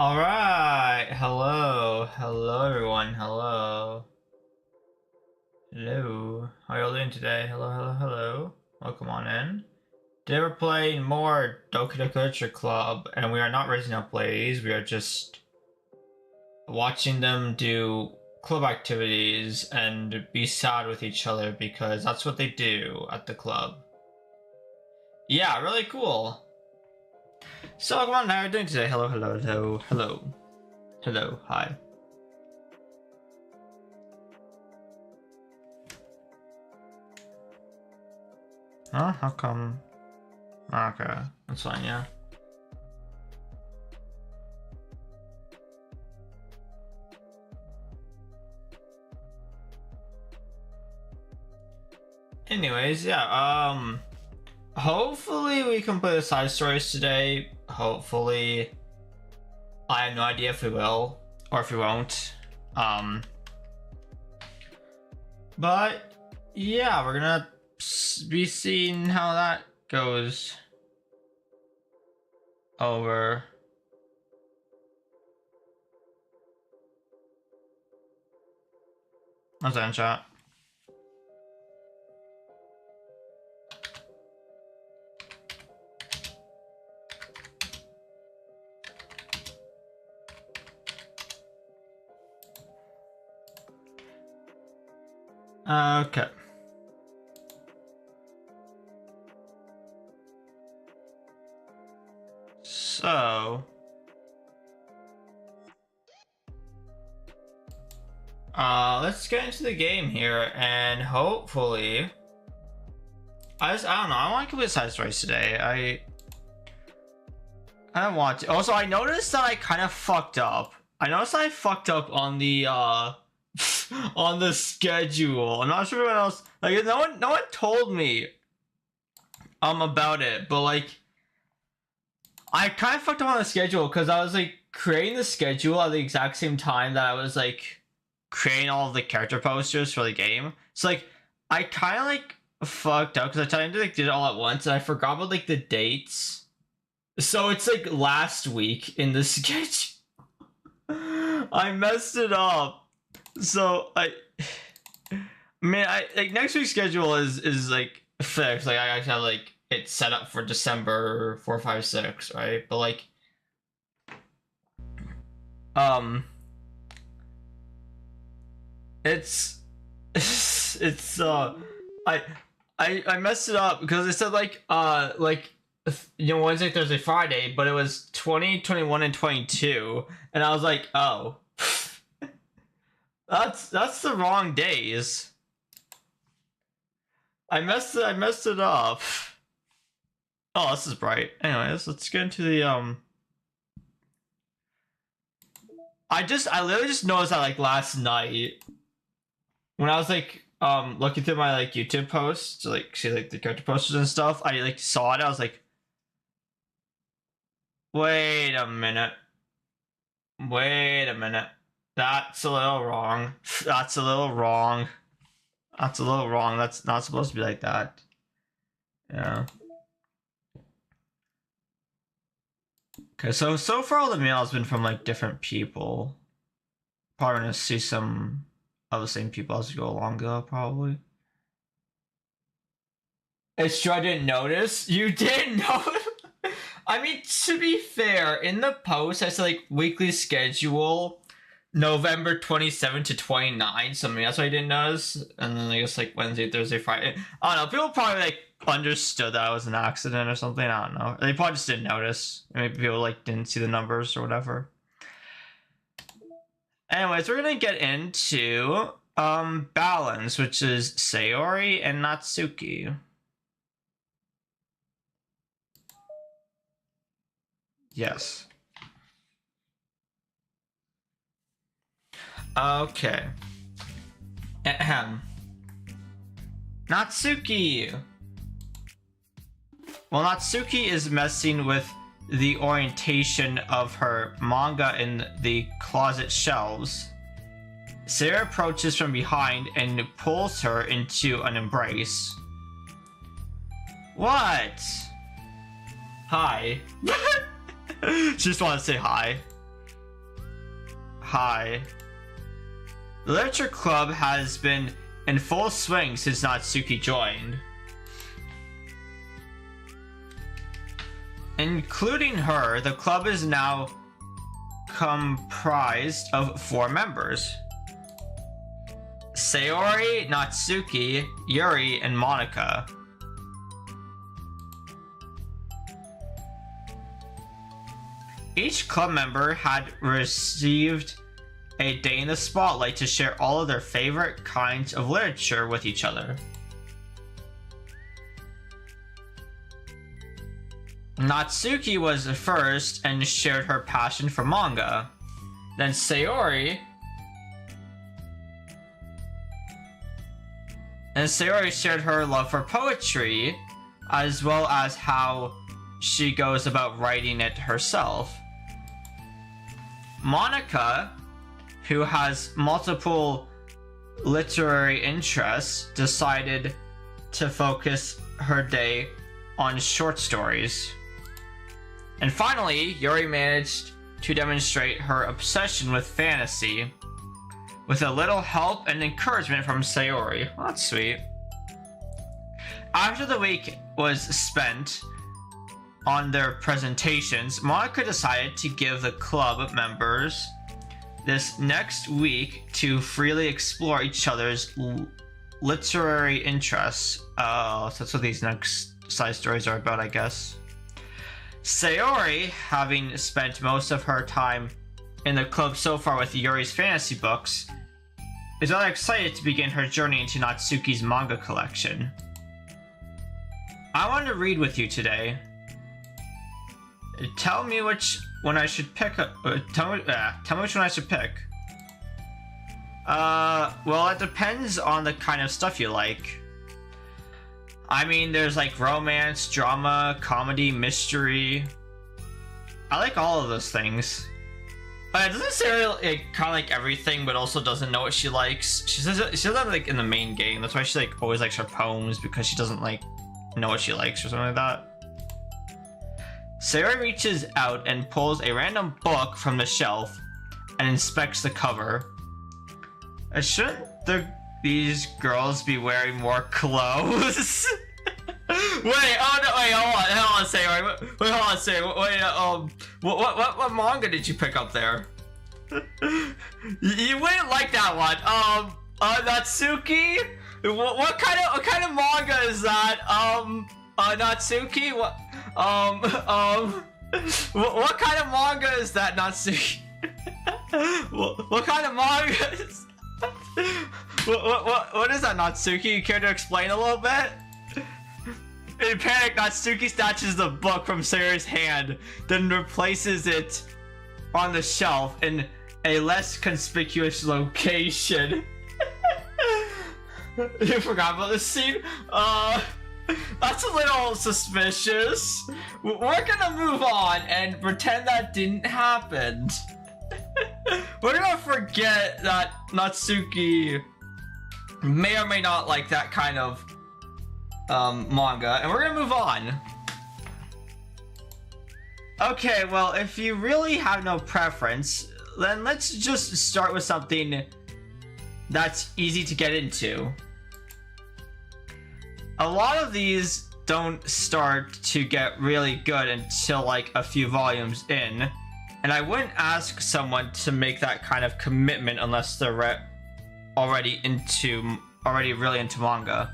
All right. Hello, everyone. Hello. How y'all doing today? Hello. Welcome on in. Today we're playing more Doki Doki Literature Club, and we are not raising up ladies. We are just watching them do club activities and be sad with each other because that's what they do at the club. Yeah, really cool. So come on, how are you doing today? Hello, hi. Huh? How come? Okay, that's fine, yeah. Anyways, yeah, hopefully we can play the side stories today. Hopefully. I have no idea if we will or if we won't. But yeah, we're gonna be seeing how that goes over. What's that in chat? Okay. So let's get into the game here and hopefully I don't know, I want to complete side stories today. I don't want to. Also, I noticed that I kind of fucked up. I noticed I fucked up on the on the schedule. I'm not sure what else. Like no one told me about it, but like I kind of fucked up on the schedule because I was like creating the schedule at the exact same time that I was like creating all of the character posters for the game. So like I kind of like fucked up because I tried to like did it all at once and I forgot about like the dates. So it's like last week in the sketch. I messed it up. So I like next week's schedule is like fixed. Like I actually have like it set up for December 4, 5, 6, right? But like it's I messed it up because it said like Wednesday, Thursday, Friday, but it was 20, 21, and 22, and I was like, oh, that's the wrong days. I messed it up. Oh, this is bright. Anyways, let's get into the I literally just noticed that like last night when I was like looking through my like YouTube posts to like see like the character posters and stuff, I like saw it. I was like, wait a minute. That's a little wrong. That's not supposed to be like that. Yeah. Okay, so far all the mail has been from like different people. Probably gonna see some of the same people as we go along though, probably. It's true I didn't notice. You didn't notice? I mean, to be fair, in the post I said like weekly schedule November 27 to 29, so maybe that's why I didn't notice. And then I guess like Wednesday, Thursday, Friday. I don't know, people probably like understood that it was an accident or something. I don't know. They probably just didn't notice. Maybe people like didn't see the numbers or whatever. Anyways, we're gonna get into balance, which is Sayori and Natsuki. Yes. Okay. Ahem. Natsuki. Well, Natsuki is messing with the orientation of her manga in the closet shelves. Sarah approaches from behind and pulls her into an embrace. What? Hi. She just wanted to say hi. high. The literature club has been in full swing since Natsuki joined. Including her, the club is now comprised of 4 members: Sayori, Natsuki, Yuri, and Monica. Each club member had received a day in the spotlight to share all of their favorite kinds of literature with each other. Natsuki was the first and shared her passion for manga. Then Sayori shared her love for poetry, as well as how she goes about writing it herself. Monica, who has multiple literary interests, decided to focus her day on short stories. And finally, Yuri managed to demonstrate her obsession with fantasy, with a little help and encouragement from Sayori. Well, that's sweet. After the week was spent on their presentations, Monica decided to give the club members this next week to freely explore each other's literary interests. So that's what these next side stories are about, I guess. Sayori, having spent most of her time in the club so far with Yuri's fantasy books, is rather excited to begin her journey into Natsuki's manga collection. I want to read with you today. Tell me which one I should pick. Tell me which one I should pick. Well, it depends on the kind of stuff you like. I mean, there's like romance, drama, comedy, mystery. I like all of those things. But it doesn't say like, kind of like everything, but also doesn't know what she likes. She says that like in the main game. That's why she like always likes her poems, because she doesn't like know what she likes or something like that. Sarah reaches out and pulls a random book from the shelf and inspects the cover. Shouldn't these girls be wearing more clothes? Hold on, Sarah. What manga did you pick up there? You wouldn't like that one. Natsuki? What kind of manga is that? Natsuki? What kind of manga is that, Natsuki? What kind of manga is what is that, Natsuki? You care to explain a little bit? In panic, Natsuki snatches the book from Sarah's hand, then replaces it on the shelf in a less conspicuous location. You forgot about this scene? That's a little suspicious. We're gonna move on and pretend that didn't happen. We're gonna forget that Natsuki may or may not like that kind of manga, and we're gonna move on. Okay, well, if you really have no preference, then let's just start with something that's easy to get into. A lot of these don't start to get really good until like a few volumes in, and I wouldn't ask someone to make that kind of commitment unless they're already really into manga.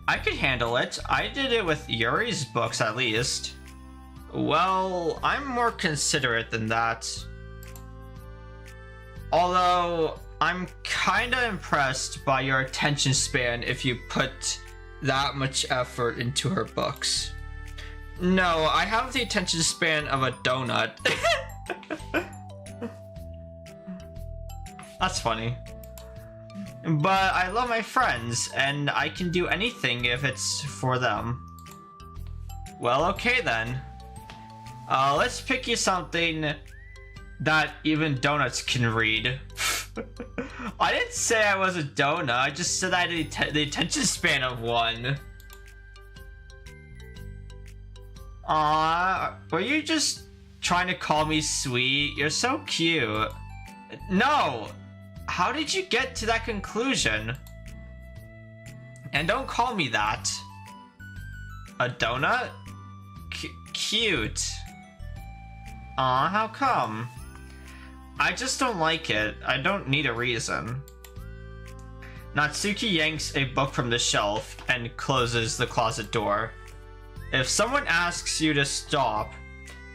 I could handle it. I did it with Yuri's books, at least. Well, I'm more considerate than that. Although, I'm kinda impressed by your attention span if you put that much effort into her books. No, I have the attention span of a donut. That's funny. But I love my friends, and I can do anything if it's for them. Well, okay then. Let's pick you something that even donuts can read. I didn't say I was a donut, I just said I had the attention span of one. Were you just trying to call me sweet. You're so cute. No! How did you get to that conclusion? And don't call me that. A donut? Cute. Aw, how come? I just don't like it. I don't need a reason. Natsuki yanks a book from the shelf and closes the closet door. If someone asks you to stop,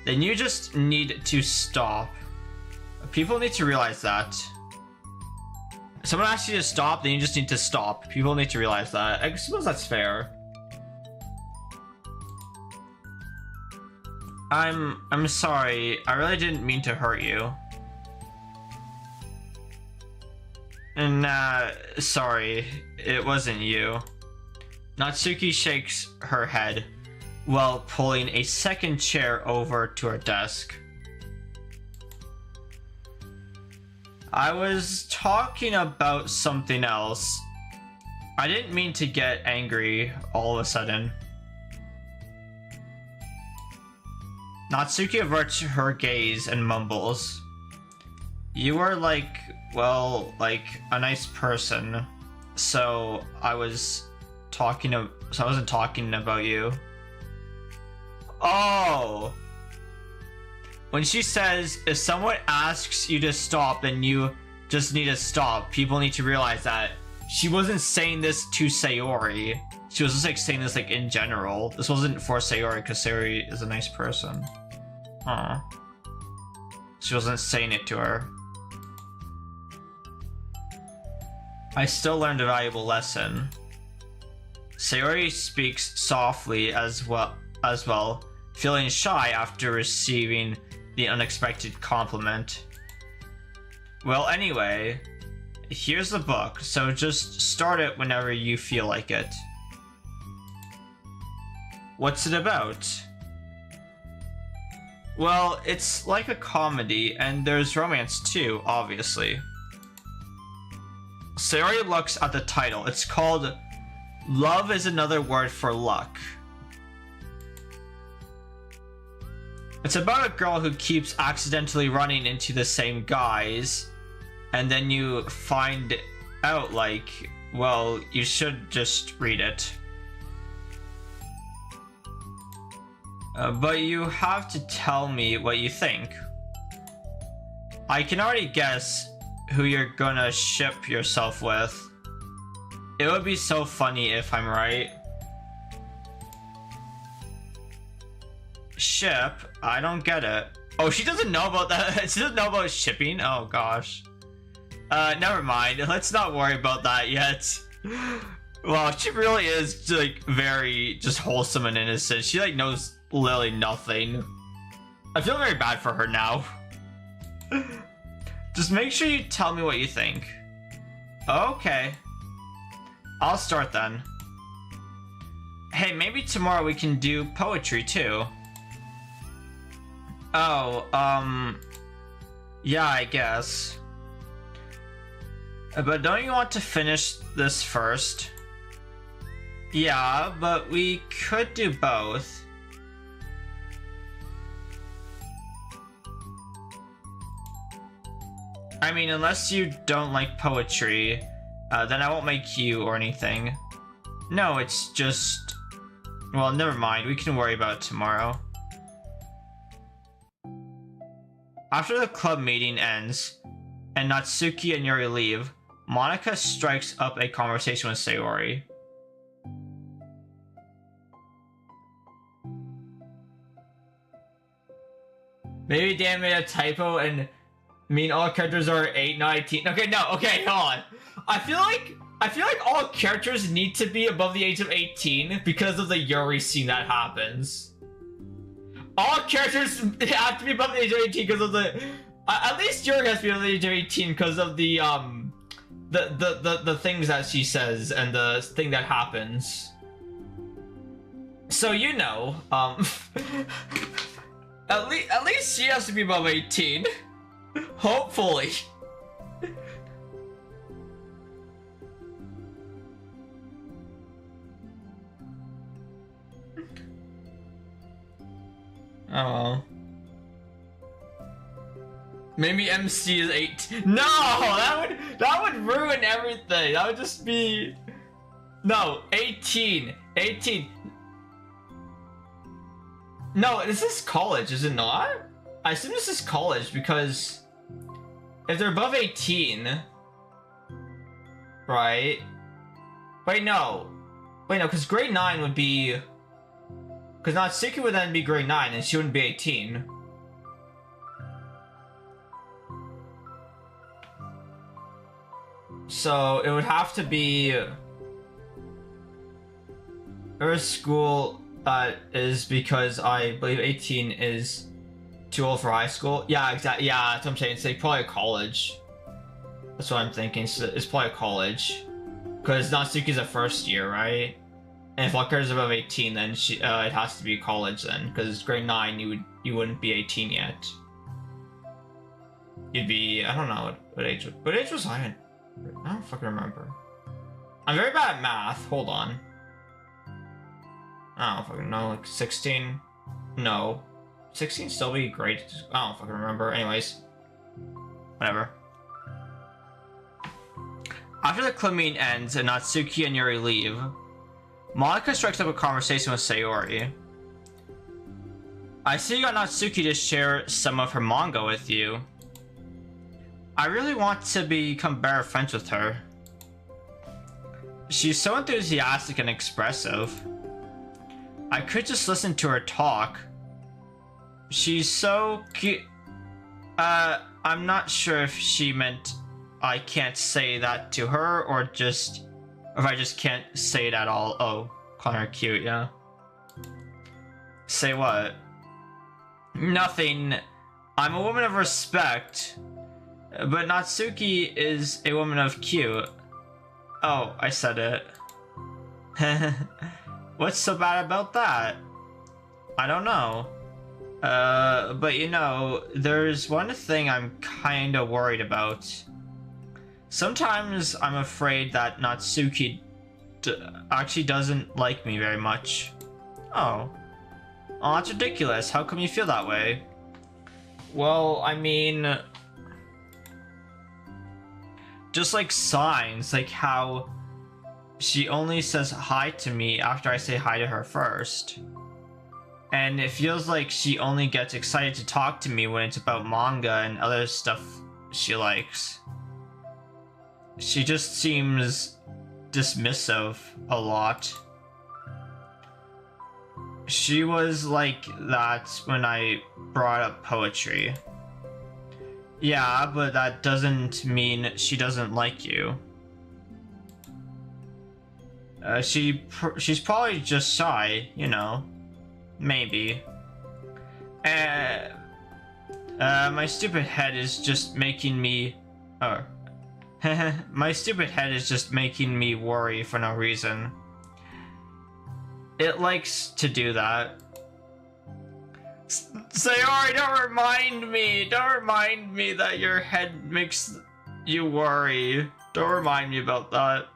then you just need to stop. People need to realize that. If someone asks you to stop, then you just need to stop. People need to realize that. I suppose that's fair. I'm sorry. I really didn't mean to hurt you. Nah, sorry. It wasn't you. Natsuki shakes her head while pulling a second chair over to her desk. I was talking about something else. I didn't mean to get angry all of a sudden. Natsuki averts her gaze and mumbles. You were like, well, like a nice person. So I wasn't talking about you. Oh. When she says, if someone asks you to stop, then you just need to stop. People need to realize that she wasn't saying this to Sayori. She was just like saying this like in general. This wasn't for Sayori because Sayori is a nice person. Aw. She wasn't saying it to her. I still learned a valuable lesson. Sayori speaks softly as well, feeling shy after receiving the unexpected compliment. Well, anyway, here's the book, so just start it whenever you feel like it. What's it about? Well, it's like a comedy, and there's romance too, obviously. Sayori looks at the title. It's called Love is Another Word for Luck. It's about a girl who keeps accidentally running into the same guys, and then you find out, like, well, you should just read it. But you have to tell me what you think. I can already guess who you're gonna ship yourself with. It would be so funny if I'm right. Ship? I don't get it. Oh, she doesn't know about that. She doesn't know about shipping? Oh gosh. Never mind. Let's not worry about that yet. Wow, she really is like very just wholesome and innocent. She like knows literally nothing. I feel very bad for her now. Just make sure you tell me what you think. Okay. I'll start then. Hey, maybe tomorrow we can do poetry too. Oh, yeah, I guess. But don't you want to finish this first? Yeah, but we could do both. I mean, unless you don't like poetry, then I won't make you or anything. No, it's just... Well, never mind. We can worry about it tomorrow. After the club meeting ends, and Natsuki and Yuri leave, Monica strikes up a conversation with Sayori. Maybe Dan made a typo and mean all characters are 8, not 18. Okay, no, okay, hold on. I feel like all characters need to be above the age of 18 because of the Yuri scene that happens. All characters have to be above the age of 18 because of the... at least Yuri has to be above the age of 18 because of the things that she says and the thing that happens. So, you know, at least she has to be above 18. Hopefully. Oh well. Maybe MC is 18. No, that would ruin everything. That would just be no 18. 18. No, this is college, is it not? I assume this is college because if they're above 18, right? Wait, no, because grade 9 would be, because Natsuki would then be grade 9 and she wouldn't be 18. So it would have to be a school that is, because I believe 18 is too old for high school. Yeah, exactly. Yeah, that's what I'm saying. It's like probably a college. That's what I'm thinking. So it's probably a college, because Natsuki's a first year, right? And if Lucker is above 18, then it has to be college then, because grade 9 you wouldn't be 18 yet. You'd be, I don't know what age was I? I don't fucking remember. I'm very bad at math. Hold on. I don't fucking know. Like 16? No. 16 still be great. I don't fucking remember. Anyways. Whatever. After the club meeting ends and Natsuki and Yuri leave, Monica strikes up a conversation with Sayori. I see you got Natsuki to share some of her manga with you. I really want to become better friends with her. She's so enthusiastic and expressive. I could just listen to her talk. She's so cute. I'm not sure if she meant I can't say that to her or if I just can't say it at all. Oh, calling her cute, yeah. Say what? Nothing. I'm a woman of respect. But Natsuki is a woman of cute. Oh, I said it. What's so bad about that? I don't know. But you know, there's one thing I'm kinda worried about. Sometimes I'm afraid that Natsuki actually doesn't like me very much. Oh, that's ridiculous. How come you feel that way? Well, I mean, just like signs, like how she only says hi to me after I say hi to her first. And it feels like she only gets excited to talk to me when it's about manga and other stuff she likes. She just seems dismissive a lot. She was like that when I brought up poetry. Yeah, but that doesn't mean she doesn't like you. She's probably just shy, you know. Maybe. My stupid head is just making me... my stupid head is just making me worry for no reason. It likes to do that. Sayori, don't remind me! Don't remind me that your head makes you worry. Don't remind me about that.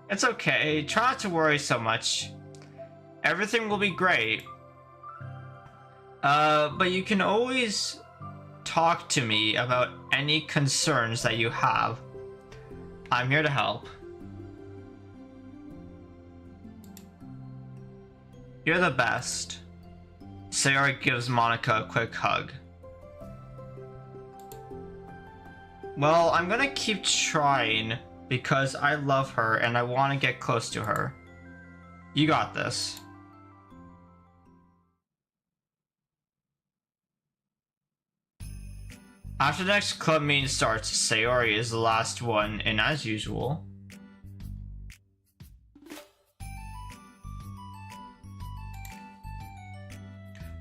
It's okay. Try not to worry so much. Everything will be great. But you can always talk to me about any concerns that you have. I'm here to help. You're the best. Sayori gives Monica a quick hug. Well, I'm gonna keep trying because I love her and I want to get close to her. You got this. After the next club meeting starts, Sayori is the last one in as usual.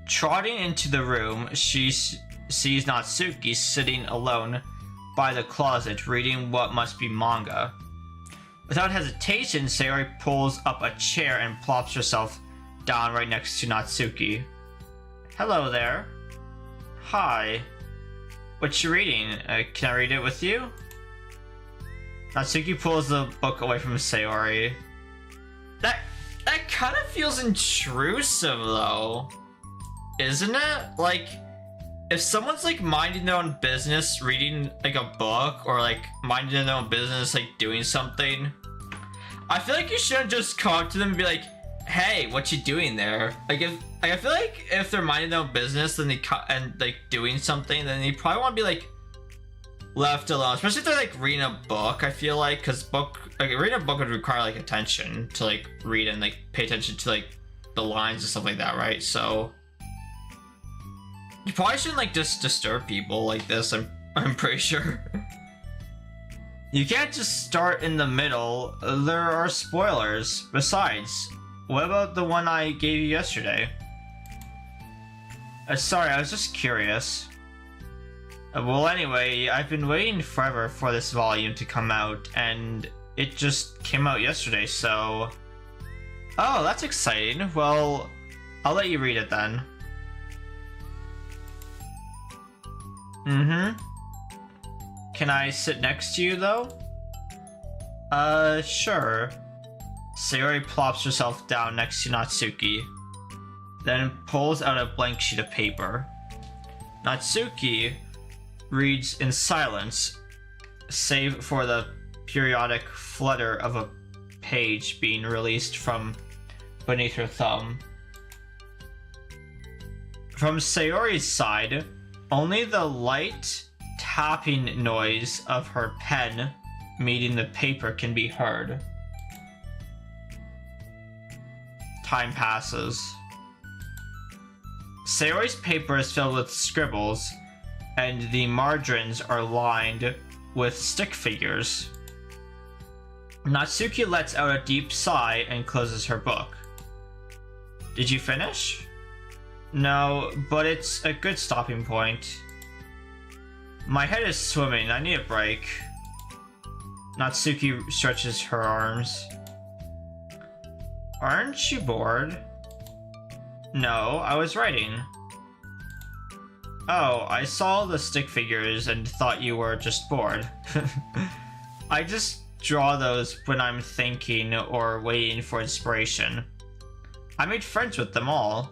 Trotting into the room, she sees Natsuki sitting alone by the closet reading what must be manga. Without hesitation, Sayori pulls up a chair and plops herself down right next to Natsuki. Hello there. Hi. What you reading? Can I read it with you? Natsuki pulls the book away from Sayori. That kind of feels intrusive though. Isn't it? Like, if someone's like minding their own business, reading like a book, or like minding their own business, like doing something, I feel like you shouldn't just come up to them and be like, hey, what you doing there? Like, if like, I feel like if they're minding their own business, then and like doing something, then they probably want to be like left alone, especially if they're like reading a book. I feel like, because reading a book would require like attention to like read and like pay attention to like the lines and stuff like that, right? So you probably shouldn't like just disturb people like this. I'm pretty sure. You can't just start in the middle. There are spoilers. Besides, what about the one I gave you yesterday? Sorry, I was just curious. Well, anyway, I've been waiting forever for this volume to come out, and it just came out yesterday, so... Oh, that's exciting. Well, I'll let you read it then. Mm-hmm. Can I sit next to you, though? Sure. Sayori plops herself down next to Natsuki, then pulls out a blank sheet of paper. Natsuki reads in silence, save for the periodic flutter of a page being released from beneath her thumb. From Sayori's side, only the light tapping noise of her pen meeting the paper can be heard. Time passes. Sayori's paper is filled with scribbles, and the margins are lined with stick figures. Natsuki lets out a deep sigh and closes her book. Did you finish? No, but it's a good stopping point. My head is swimming, I need a break. Natsuki stretches her arms. Aren't you bored? No, I was writing. Oh, I saw the stick figures and thought you were just bored. I just draw those when I'm thinking or waiting for inspiration. I made friends with them all.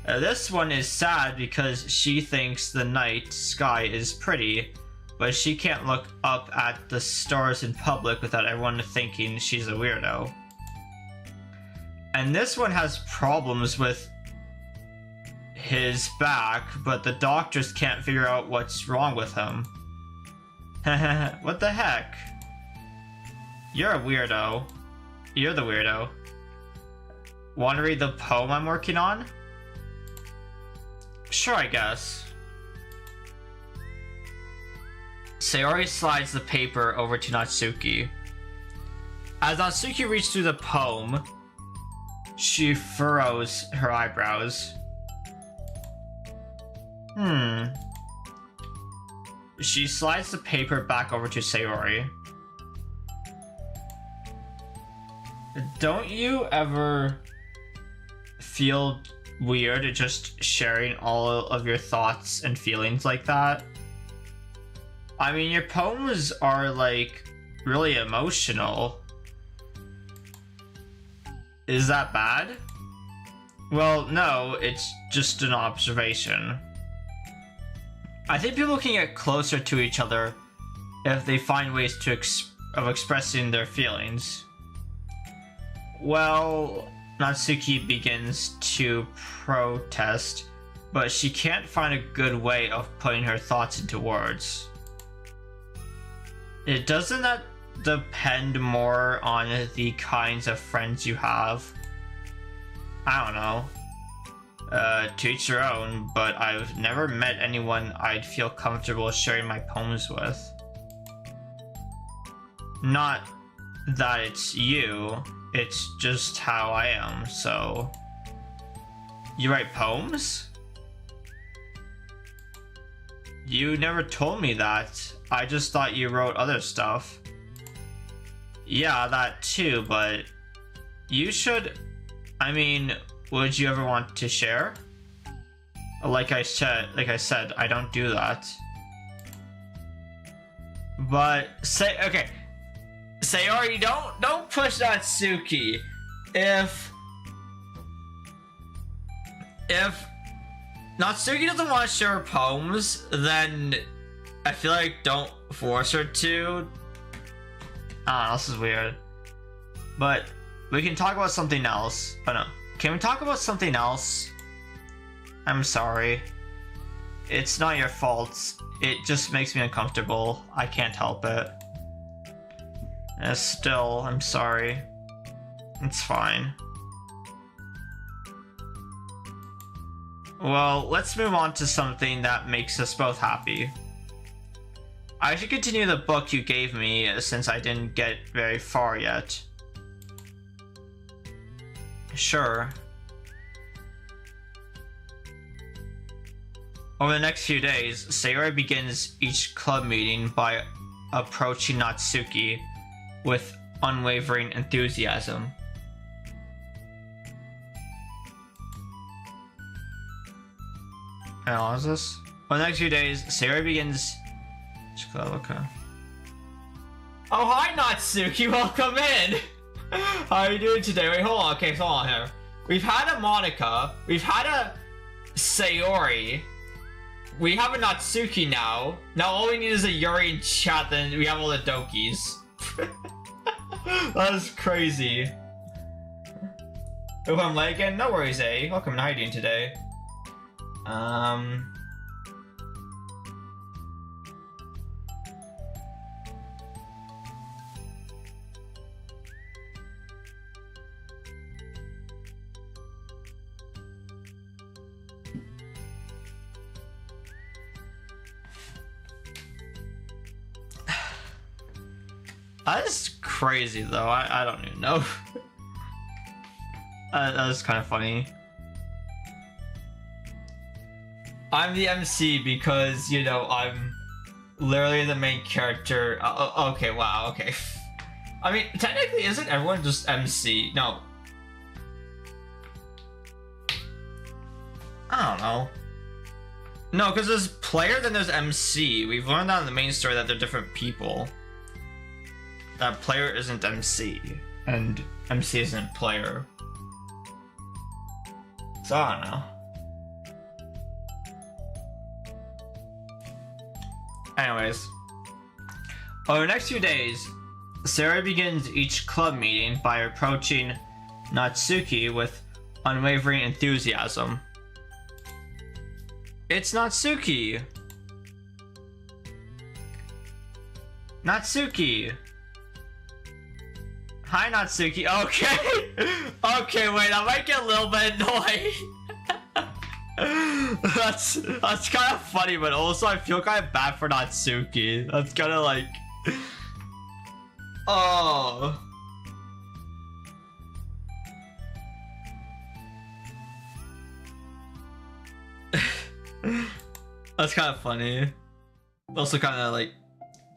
This one is sad because she thinks the night sky is pretty, but she can't look up at the stars in public without everyone thinking she's a weirdo. And this one has problems with his back, but the doctors can't figure out what's wrong with him. What the heck? You're a weirdo. You're the weirdo. Want to read the poem I'm working on? Sure, I guess. Sayori slides the paper over to Natsuki. As Natsuki reads through the poem, she furrows her eyebrows. She slides the paper back over to Sayori. Don't you ever feel weird just sharing all of your thoughts and feelings like that? I mean, your poems are like really emotional. Is that bad? Well, no, it's just an observation. I think people can get closer to each other if they find ways to expressing their feelings. Well, Natsuki begins to protest, but she can't find a good way of putting her thoughts into words. Doesn't that depend more on the kinds of friends you have? I don't know. To each their own, but I've never met anyone I'd feel comfortable sharing my poems with. Not that it's you, it's just how I am, so... You write poems? You never told me that. I just thought you wrote other stuff. Yeah, that too, but... You should... I mean, would you ever want to share? Like I said, I don't do that. But okay. Sayori, don't push Natsuki. If Natsuki doesn't want to share her poems, then I feel like don't force her to. I don't know, this is weird. But we can talk about something else. Oh no. Can we talk about something else? I'm sorry. It's not your fault. It just makes me uncomfortable. I can't help it. And still, I'm sorry. It's fine. Well, let's move on to something that makes us both happy. I should continue the book you gave me since I didn't get very far yet. Sure. Over the next few days, Sayori begins each club meeting by approaching Natsuki with unwavering enthusiasm. And what is this? Over the next few days, Sayori begins each club, okay. Oh, hi Natsuki, welcome in! How are you doing today? Wait, hold on, okay, hold on here. We've had a Monica, we've had a Sayori, we have a Natsuki now. Now all we need is a Yuri in chat, then we have all the Dokis. That is crazy. If I'm late again, no worries, eh? Welcome, how are you doing today? That's crazy though, I don't even know. That was kind of funny. I'm the MC because, you know, I'm literally the main character. Okay, wow, okay. I mean, technically, isn't everyone just MC? No. I don't know. No, because there's player, then there's MC. We've learned that in the main story that they're different people. That player isn't MC, and MC isn't player. So I don't know. Anyways, over the next few days, Sarah begins each club meeting by approaching Natsuki with unwavering enthusiasm. It's Natsuki! Natsuki! Hi, Natsuki. Okay. Okay, wait, I might get a little bit annoyed. That's kind of funny, but also I feel kind of bad for Natsuki. That's kind of like... Oh. That's kind of funny. Also kind of like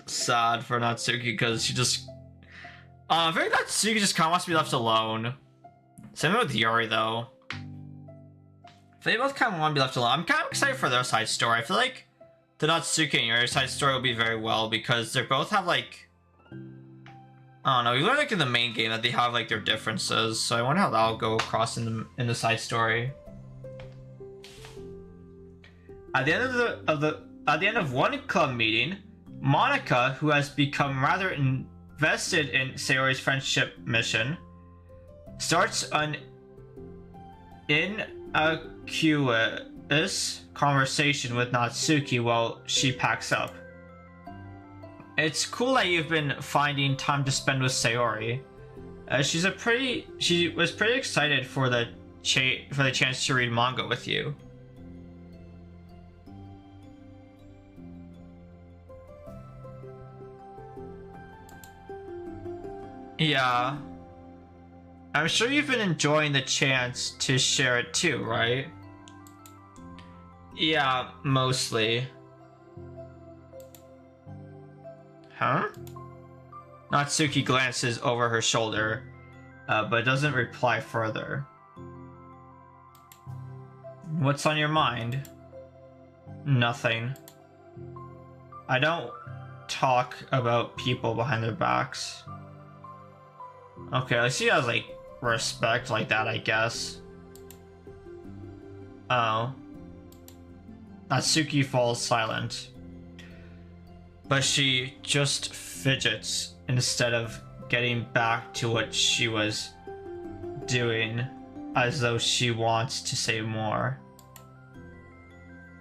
sad for Natsuki because she just... I think Natsuki just kind of wants to be left alone. Same with Yuri though. They both kind of want to be left alone. I'm kind of excited for their side story. I feel like the Natsuki and Yuri side story will be very well because they both have like... I don't know, we learned like in the main game that they have like their differences, so I wonder how that'll go across in the side story. At the end of one club meeting, Monica, who has become rather invested in Sayori's friendship mission, starts an innocuous conversation with Natsuki while she packs up. It's cool that you've been finding time to spend with Sayori. She was pretty excited for the chance to read manga with you. Yeah. I'm sure you've been enjoying the chance to share it too, right? Yeah, mostly. Huh? Natsuki glances over her shoulder, but doesn't reply further. What's on your mind? Nothing. I don't talk about people behind their backs. Okay, I see as like respect like that, I guess. Oh. Natsuki falls silent, but she just fidgets instead of getting back to what she was doing, as though she wants to say more.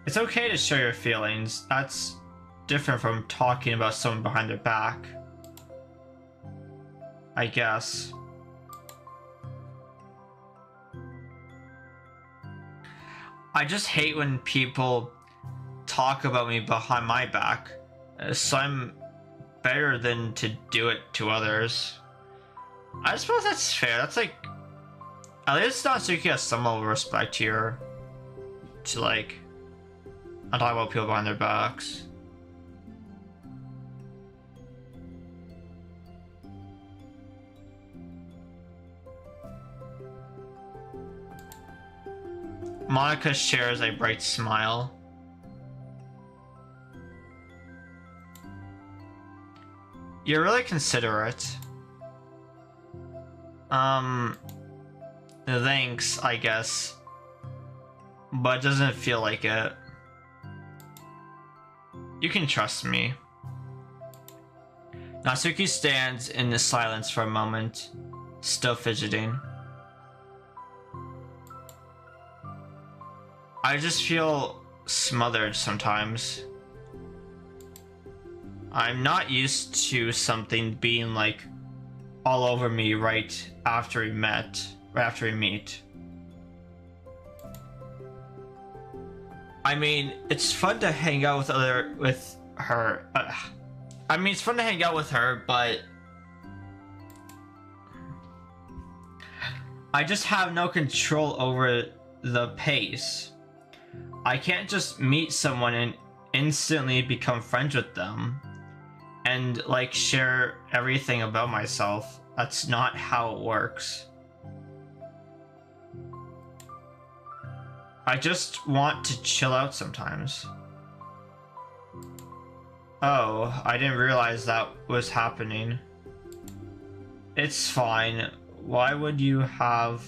It's okay to show your feelings. That's different from talking about someone behind their back, I guess. I just hate when people talk about me behind my back, so I'm better than to do it to others. I suppose that's fair. That's like, at least Natsuki has some level of respect here to like not talk about people behind their backs. Monica shares a bright smile. You're really considerate. Thanks, I guess. But it doesn't feel like it. You can trust me. Natsuki stands in the silence for a moment, still fidgeting. I just feel smothered sometimes. I'm not used to something being like all over me right after we meet. I mean, it's fun to hang out with her. I mean, it's fun to hang out with her, but I just have no control over the pace. I can't just meet someone and instantly become friends with them and like share everything about myself. That's not how it works. I just want to chill out sometimes. Oh, I didn't realize that was happening. It's fine. Why would you have...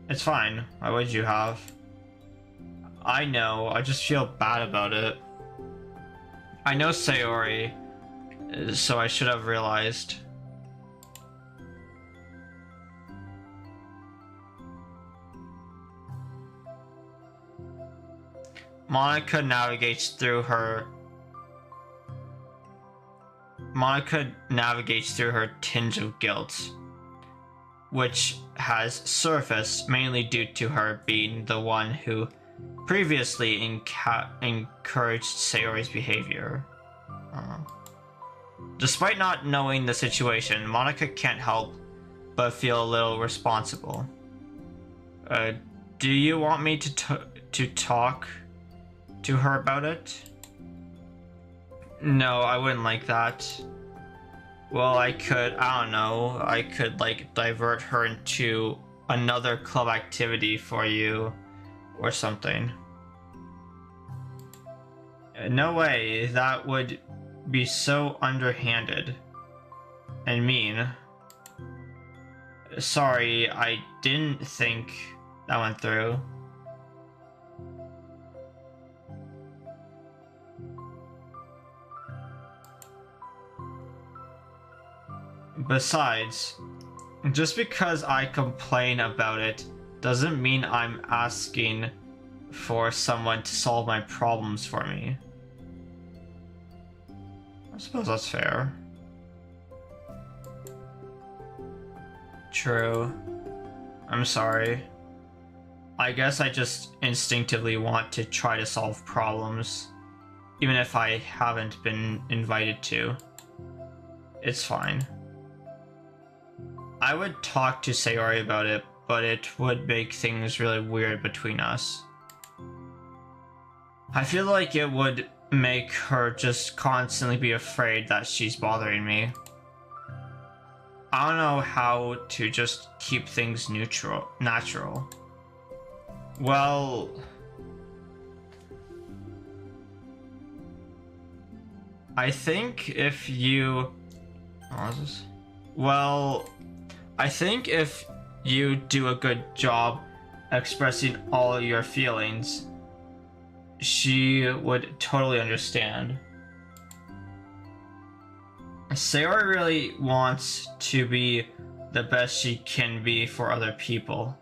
It's fine. Why would you have... I know, I just feel bad about it. I know Sayori, so I should have realized. Monica navigates through her tinge of guilt, which has surfaced mainly due to her being the one who previously encouraged Sayori's behavior. Despite not knowing the situation, Monica can't help but feel a little responsible. Do you want me to talk to her about it? No, I wouldn't like that. Well, I don't know, I could like divert her into another club activity for you or something. No way, that would be so underhanded and mean. Sorry, I didn't think that went through. Besides, just because I complain about it doesn't mean I'm asking for someone to solve my problems for me. I suppose that's fair. True. I'm sorry. I guess I just instinctively want to try to solve problems, even if I haven't been invited to. It's fine. I would talk to Sayori about it, but it would make things really weird between us. I feel like it would make her just constantly be afraid that she's bothering me. I don't know how to just keep things natural. Well... I think if you... Well... I think if you do a good job expressing all your feelings, she would totally understand. Sarah really wants to be the best she can be for other people.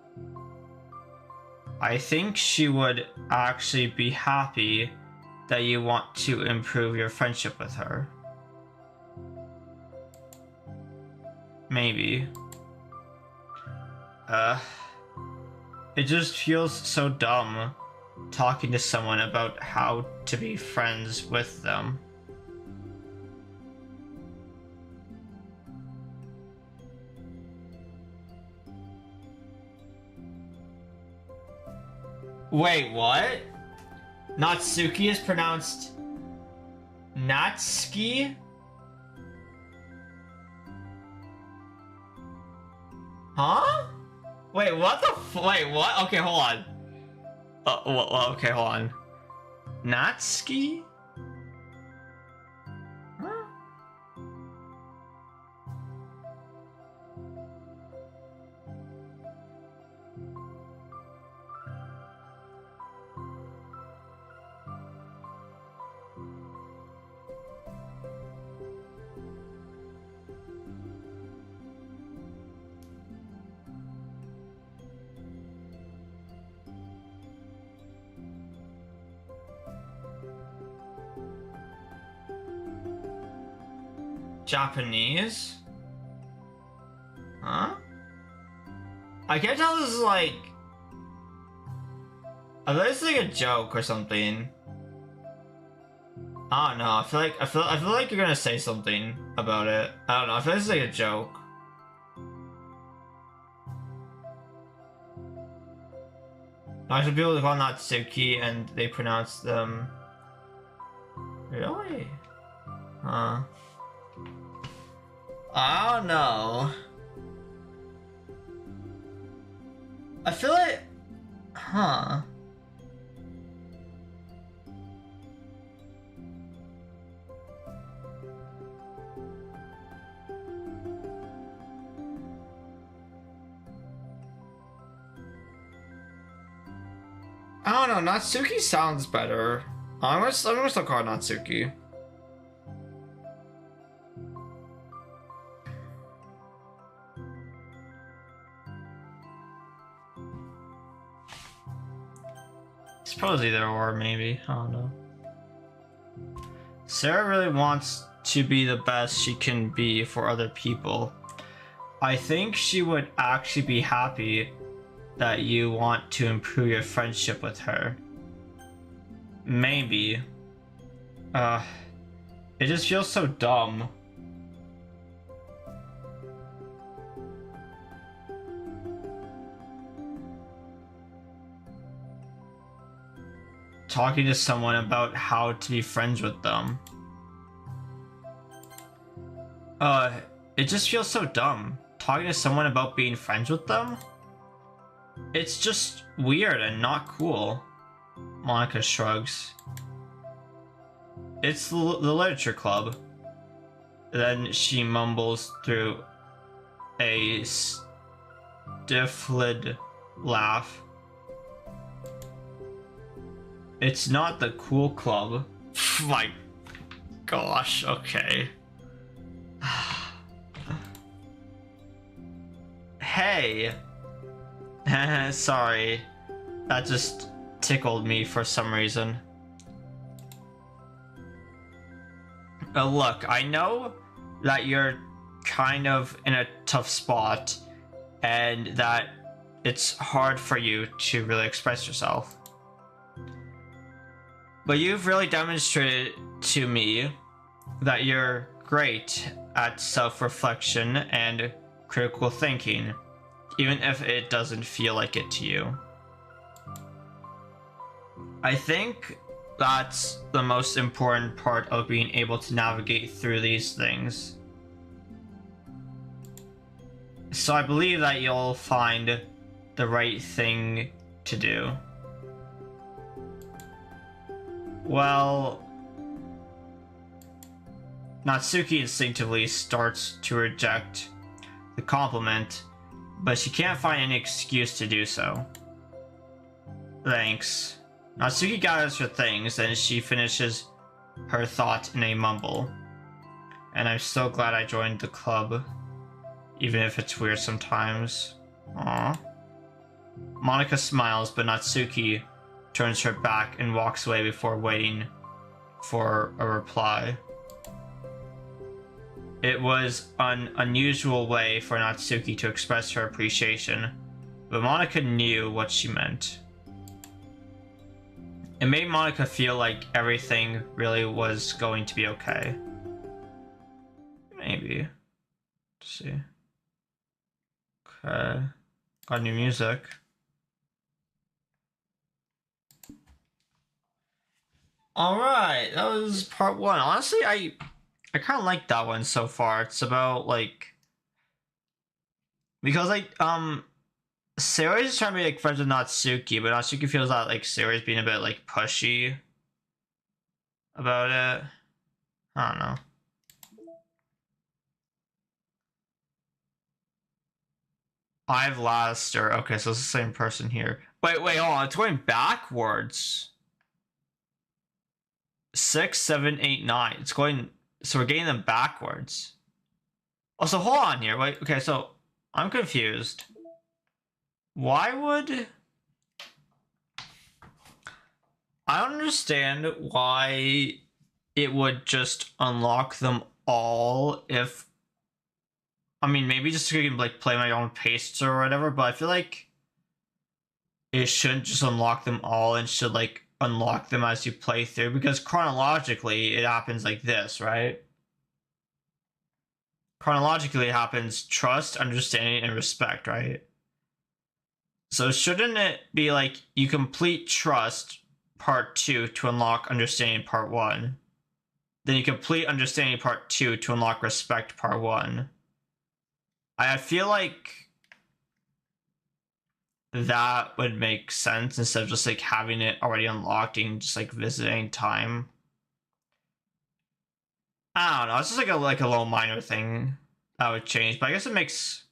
I think she would actually be happy that you want to improve your friendship with her. Maybe. It just feels so dumb talking to someone about how to be friends with them. Wait, what? Natsuki is pronounced Natsuki? Huh? Wait, what the wait, what? Okay, hold on. Okay, hold on. Natsuki? Huh? Japanese? Huh? I can't tell this is like... I thought it's like a joke or something. I don't know. I feel like you're gonna say something about it. I don't know. I feel like it's like a joke. I should be able to call Natsuki and they pronounce them. Really? Huh. I don't know. I feel like... Huh. I don't know, Natsuki sounds better. I'm gonna still call it Natsuki. Suppose either or, maybe. I don't know. Sarah really wants to be the best she can be for other people. I think she would actually be happy that you want to improve your friendship with her. Maybe. It just feels so dumb. Talking to someone about how to be friends with them. It just feels so dumb. Talking to someone about being friends with them? It's just weird and not cool. Monica shrugs. It's the literature club. Then she mumbles through a stifled laugh. It's not the cool club. My gosh, okay. Hey. Sorry. That just tickled me for some reason. Look, I know that you're kind of in a tough spot and that it's hard for you to really express yourself. But you've really demonstrated to me that you're great at self-reflection and critical thinking, even if it doesn't feel like it to you. I think that's the most important part of being able to navigate through these things. So I believe that you'll find the right thing to do. Well, Natsuki instinctively starts to reject the compliment, but she can't find any excuse to do so. Thanks. Natsuki gathers her things and she finishes her thought in a mumble. And I'm so glad I joined the club, even if it's weird sometimes. Aww. Monika smiles, but Natsuki turns her back and walks away before waiting for a reply. It was an unusual way for Natsuki to express her appreciation, but Monika knew what she meant. It made Monika feel like everything really was going to be okay. Maybe. Let's see. Okay. Got new music. Alright, that was part 1. Honestly, I kind of like that one so far. It's about, like... Because, like, Sayori is trying to be, like, friends with Natsuki, but Natsuki feels that, like, Sayori's being a bit, like, pushy about it. I don't know. I've lost her. Okay, so it's the same person here. Wait, hold on. It's going backwards. 6, 7, 8, 9. It's going... So we're getting them backwards. Oh, so hold on here. Wait, okay, so I'm confused. Why would... I don't understand why it would just unlock them all if... I mean, maybe just so you can, like, play my own pastes or whatever, but I feel like it shouldn't just unlock them all and should, like, unlock them as you play through, because chronologically it happens like this, right? Chronologically it happens trust, understanding, and respect, right? So shouldn't it be like you complete trust part 2 to unlock understanding part 1, then you complete understanding part 2 to unlock respect part 1? I feel like that would make sense instead of just like having it already unlocked and just like visiting time. I don't know. It's just like a little minor thing that would change, but I guess it makes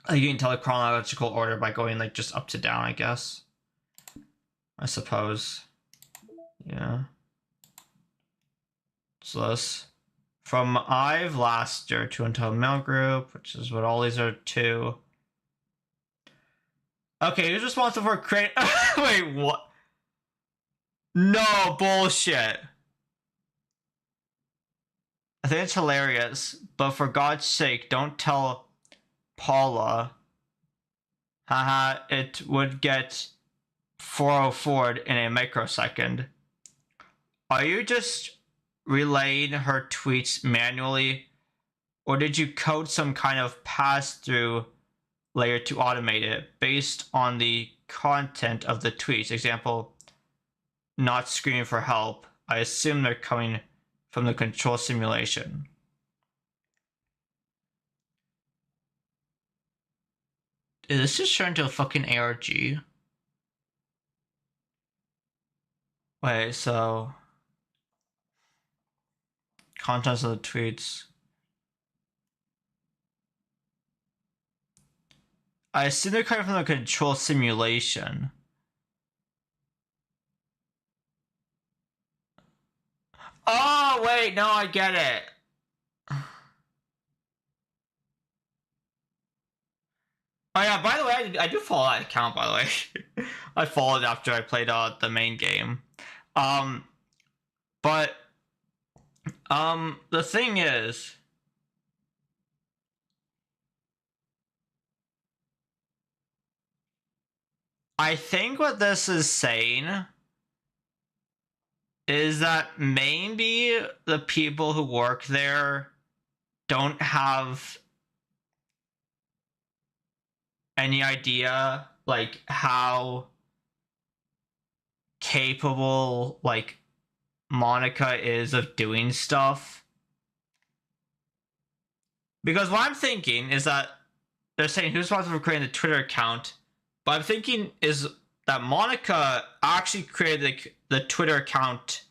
like you can tell the chronological order by going like just up to down, I guess. I suppose. Yeah. So this from I've last year to until mail group, which is what all these are to. Okay, who's responsible for creating? Wait, what? No bullshit. I think it's hilarious, but for God's sake, don't tell Paula. Haha, it would get 404'd in a microsecond. Are you just relaying her tweets manually, or did you code some kind of pass-through layer to automate it based on the content of the tweets? Example, not screaming for help. I assume they're coming from the control simulation. Did this just turn into a fucking ARG? Wait, so... Contents of the tweets. I assume they're coming from the control simulation. Oh, wait, no, I get it. Oh yeah, by the way, I do follow that account, by the way. I followed after I played the main game. But the thing is, I think what this is saying is that maybe the people who work there don't have any idea like how capable like Monika is of doing stuff. Because what I'm thinking is that they're saying who's responsible for creating the Twitter account, but I'm thinking is that Monika actually created like the Twitter account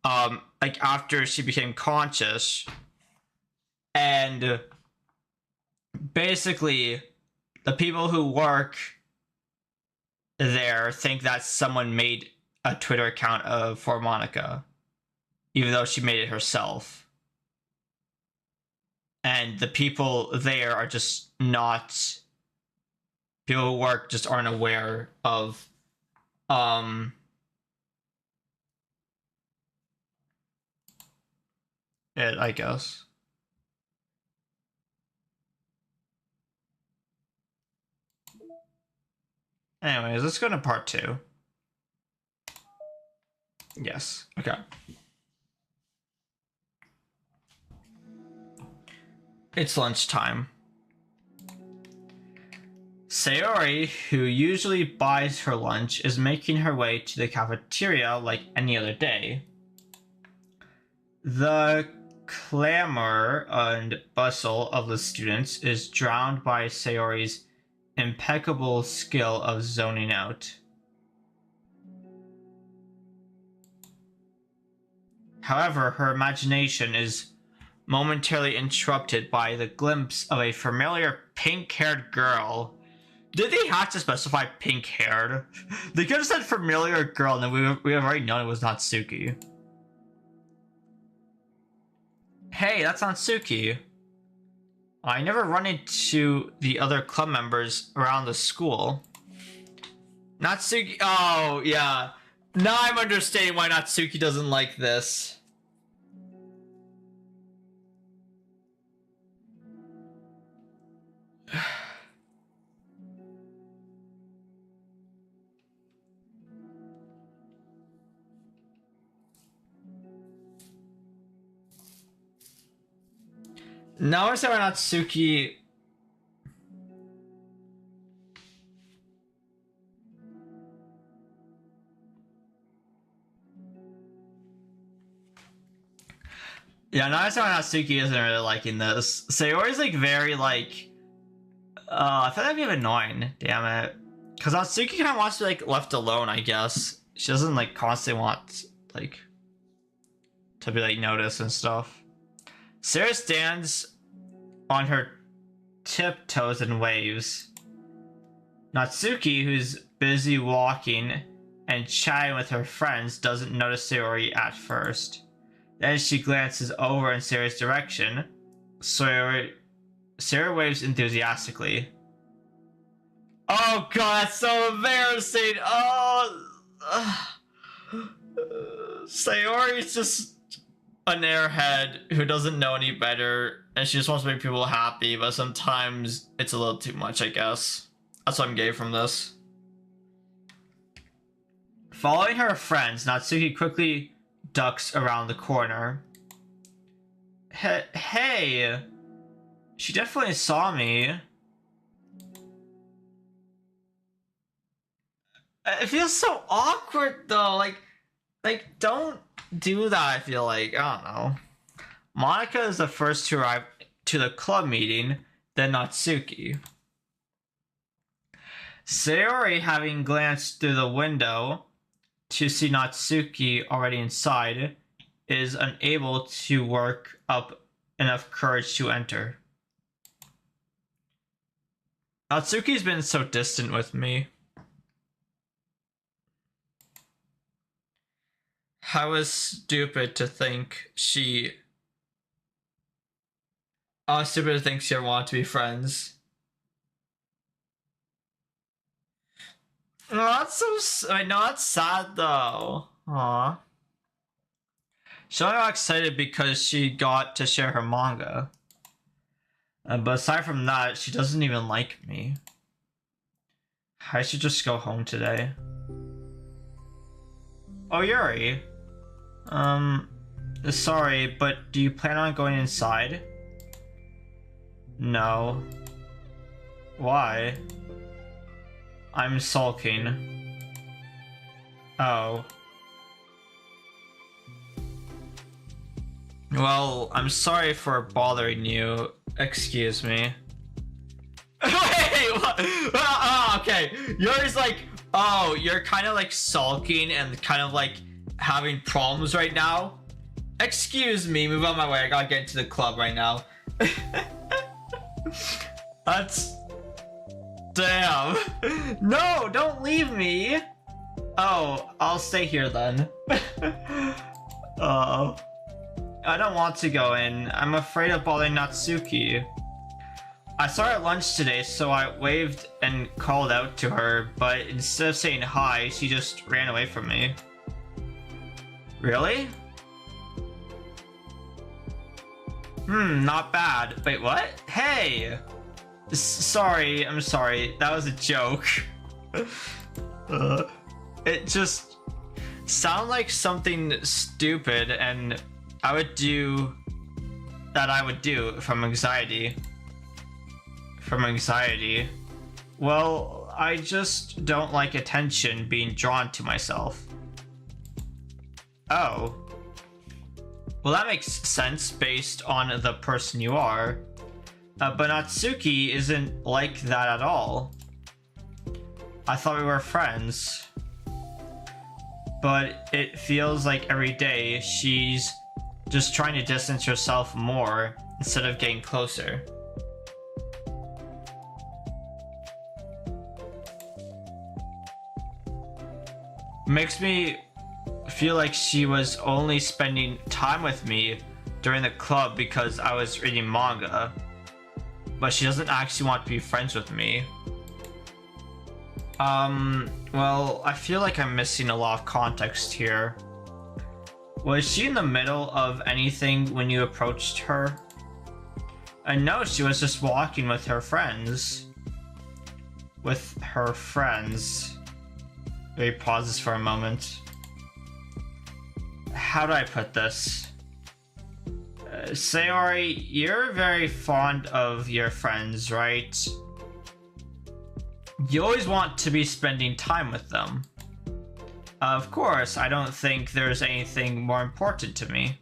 like after she became conscious, and basically the people who work there think that someone made a Twitter account for Monica, even though she made it herself. And the people there are just not, people who work just aren't aware of it, I guess. Anyways, let's go to part 2. Yes, okay. It's lunchtime. Sayori, who usually buys her lunch, is making her way to the cafeteria like any other day. The clamor and bustle of the students is drowned by Sayori's impeccable skill of zoning out. However, her imagination is momentarily interrupted by the glimpse of a familiar pink-haired girl. Did they have to specify pink-haired? They could have said familiar girl, and then we have already known it was Natsuki. Hey, that's Natsuki. I never run into the other club members around the school. Natsuki, oh yeah. Now I'm understanding why Natsuki doesn't like this. Now I understand why Natsuki... Yeah, now I understand why Natsuki isn't really liking this. Sayori's like very like... I thought that'd be annoying, damn it. Because Natsuki kind of wants to be like left alone, I guess. She doesn't like constantly want like to be like noticed and stuff. Sarah stands on her tiptoes and waves. Natsuki, who's busy walking and chatting with her friends, doesn't notice Sayori at first. Then she glances over in Sarah's direction. Sarah waves enthusiastically. Oh god, that's so embarrassing! Oh! Sayori's just an airhead who doesn't know any better, and she just wants to make people happy, but sometimes it's a little too much, I guess. That's what I'm getting from this. Following her friends, Natsuki quickly ducks around the corner. Hey! She definitely saw me. It feels so awkward though, like don't do that, I feel like. I don't know. Monica is the first to arrive to the club meeting, then Natsuki. Sayori, having glanced through the window to see Natsuki already inside, is unable to work up enough courage to enter. Natsuki's been so distant with me. I was stupid to think she... I was stupid to think she ever wanted to be friends. No, that's so... I know that's sad though. Aww. She only got excited because she got to share her manga. But aside from that, she doesn't even like me. I should just go home today. Oh, Yuri. Sorry, but do you plan on going inside? No. Why? I'm sulking. Oh. Well, I'm sorry for bothering you. Excuse me. Wait, what? Oh, okay. Yuri's like, oh, you're kind of like sulking and kind of like having problems right now. Excuse me, move on my way. I gotta get into the club right now. That's... Damn. No, don't leave me. Oh, I'll stay here then. I don't want to go in. I'm afraid of bothering Natsuki. I saw her at lunch today, so I waved and called out to her, but instead of saying hi, she just ran away from me. Really? Not bad. Wait, what? Hey! Sorry, I'm sorry. That was a joke. It just sounded like something stupid, and I would do from anxiety. Well, I just don't like attention being drawn to myself. Oh. Well, that makes sense based on the person you are. But Natsuki isn't like that at all. I thought we were friends. But it feels like every day she's just trying to distance herself more instead of getting closer. Makes me feel like she was only spending time with me during the club because I was reading manga. But she doesn't actually want to be friends with me. Well, I feel like I'm missing a lot of context here. Was she in the middle of anything when you approached her? No, she was just walking with her friends. He pauses for a moment. How do I put this? Sayori, you're very fond of your friends, right? You always want to be spending time with them. Of course, I don't think there's anything more important to me.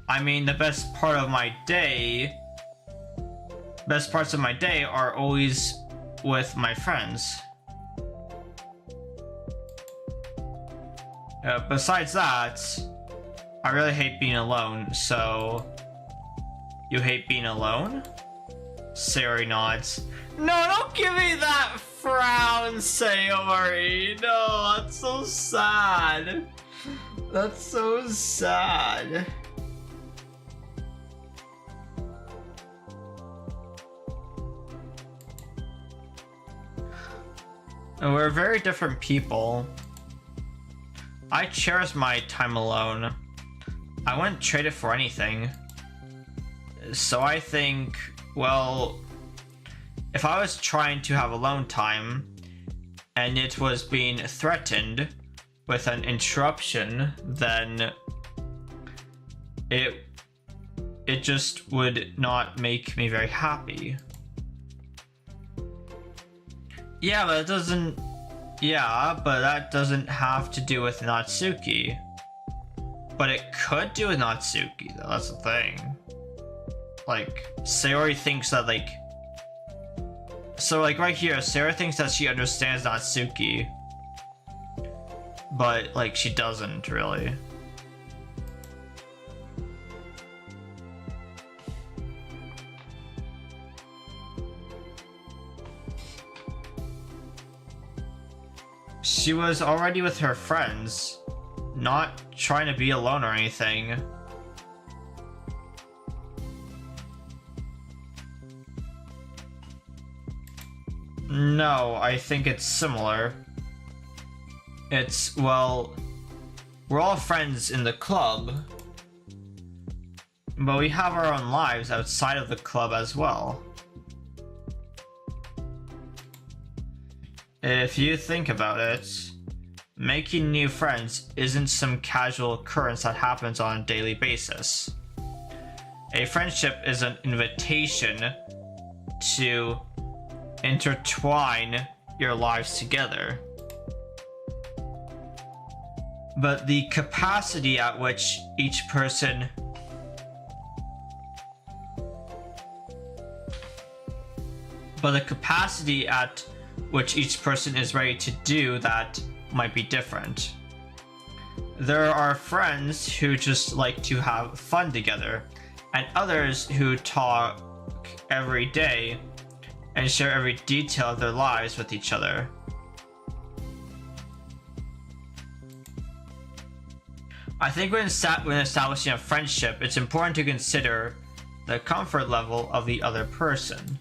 I mean, the best parts of my day are always with my friends. Besides that, I really hate being alone, so... You hate being alone? Sayori nods. No, don't give me that frown, Sayori! No, that's so sad. That's so sad. And we're very different people. I cherish my time alone. I wouldn't trade it for anything. So I think, well, if I was trying to have alone time and it was being threatened with an interruption, then it just would not make me very happy. Yeah, but that doesn't have to do with Natsuki. But it could do with Natsuki, though. That's the thing. Like, Sayori thinks that, like... So, like, right here, Sayori thinks that she understands Natsuki. But, like, she doesn't, really. She was already with her friends, not trying to be alone or anything. No, I think it's similar. It's, well, we're all friends in the club, but we have our own lives outside of the club as well. If you think about it, making new friends isn't some casual occurrence that happens on a daily basis. A friendship is an invitation to intertwine your lives together. But the capacity at which each person is ready to do that might be different. There are friends who just like to have fun together, and others who talk every day and share every detail of their lives with each other. I think when establishing a friendship, it's important to consider the comfort level of the other person.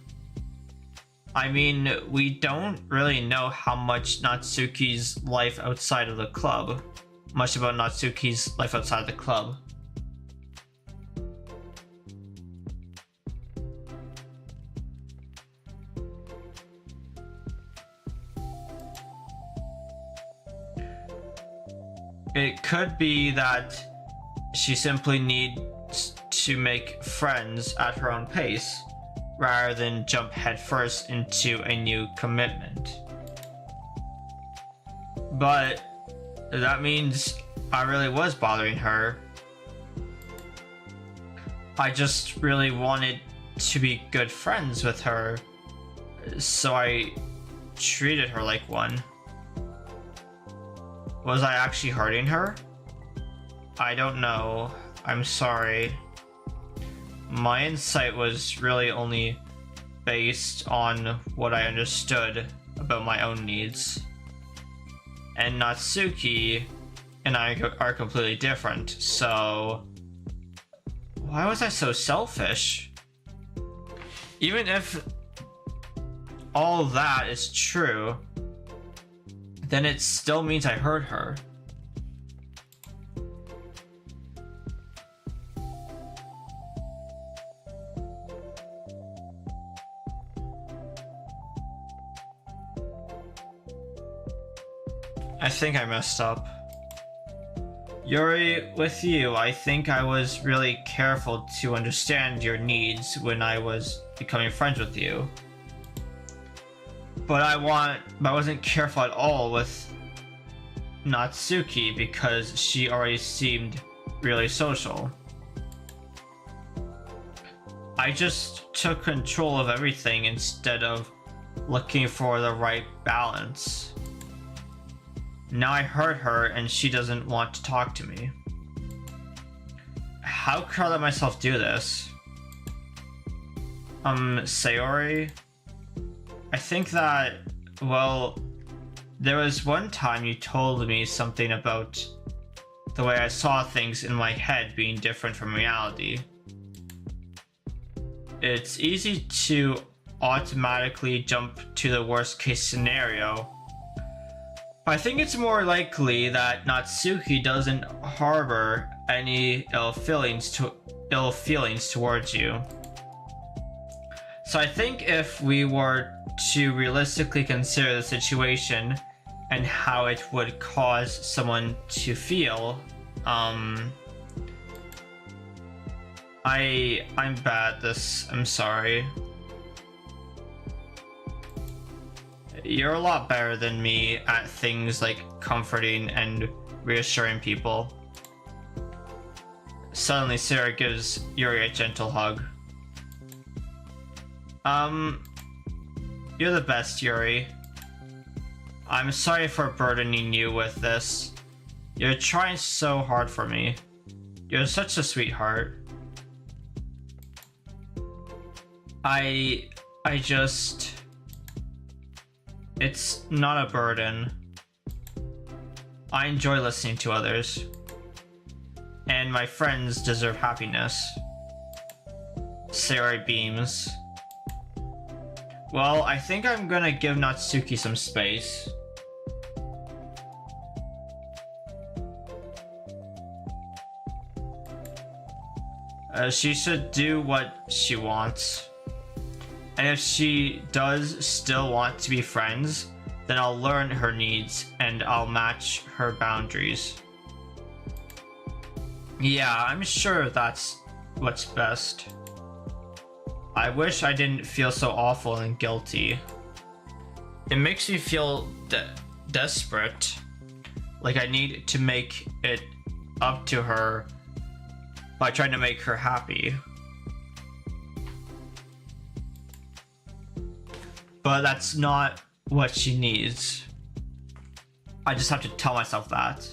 I mean, we don't really know how much Natsuki's life outside of the club. Much about Natsuki's life outside of the club. It could be that she simply needs to make friends at her own pace, rather than jump headfirst into a new commitment. But that means I really was bothering her. I just really wanted to be good friends with her, so I treated her like one. Was I actually hurting her? I don't know. I'm sorry. My insight was really only based on what I understood about my own needs. And Natsuki and I are completely different, so why was I so selfish? Even if all that is true, then it still means I hurt her. I think I messed up. Yuri, with you, I think I was really careful to understand your needs when I was becoming friends with you. But I wasn't careful at all with Natsuki because she already seemed really social. I just took control of everything instead of looking for the right balance. Now I hurt her and she doesn't want to talk to me. How could I let myself do this? Sayori? I think that, well, there was one time you told me something about the way I saw things in my head being different from reality. It's easy to automatically jump to the worst case scenario. I think it's more likely that Natsuki doesn't harbor any ill feelings towards you. So I think if we were to realistically consider the situation and how it would cause someone to feel, I'm bad at this. I'm sorry. You're a lot better than me at things like comforting and reassuring people. Suddenly, Sarah gives Yuri a gentle hug. You're the best, Yuri. I'm sorry for burdening you with this. You're trying so hard for me. You're such a sweetheart. I just... It's not a burden. I enjoy listening to others. And my friends deserve happiness. Sarah beams. Well, I think I'm gonna give Natsuki some space. She should do what she wants. And if she does still want to be friends, then I'll learn her needs and I'll match her boundaries. Yeah, I'm sure that's what's best. I wish I didn't feel so awful and guilty. It makes me feel desperate. Like I need to make it up to her by trying to make her happy. But that's not what she needs. I just have to tell myself that.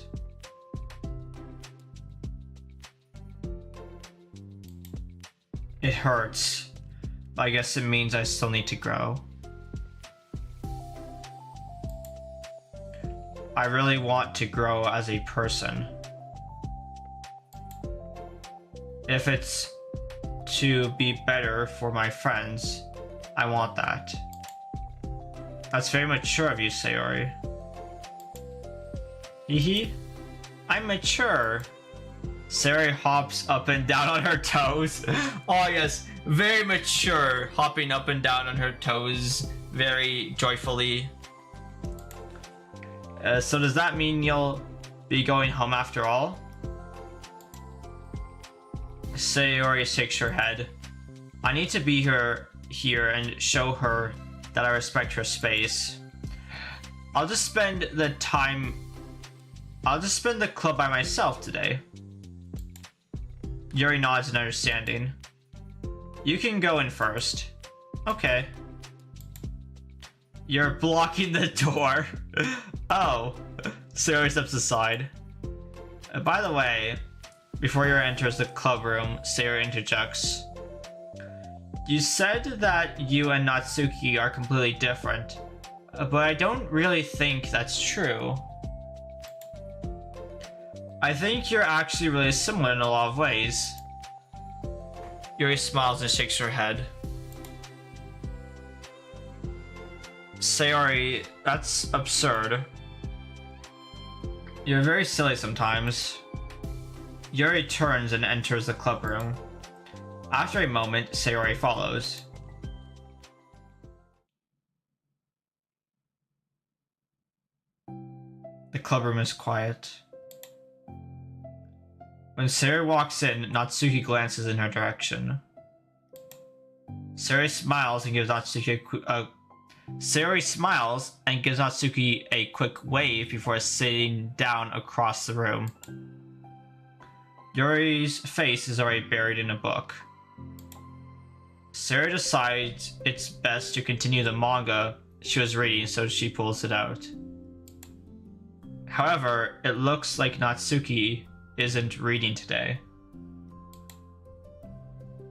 It hurts. I guess it means I still need to grow. I really want to grow as a person. If it's to be better for my friends, I want that. That's very mature of you, Sayori. Hehe. I'm mature. Sayori hops up and down on her toes. Oh yes, very mature, hopping up and down on her toes very joyfully. So does that mean you'll be going home after all? Sayori shakes her head. I need to be here and show her that I respect her space. I'll just spend the club by myself today. Yuri nods in understanding. You can go in first. Okay. You're blocking the door. Oh. Sayori steps aside. By the way, before Yuri enters the club room, Sayori interjects. You said that you and Natsuki are completely different, but I don't really think that's true. I think you're actually really similar in a lot of ways. Yuri smiles and shakes her head. Sayori, that's absurd. You're very silly sometimes. Yuri turns and enters the club room. After a moment, Sayori follows. The club room is quiet. When Sayori walks in, Natsuki glances in her direction. Sayori smiles and gives Natsuki a quick wave before sitting down across the room. Yuri's face is already buried in a book. Sayori decides it's best to continue the manga she was reading, so she pulls it out. However, it looks like Natsuki isn't reading today.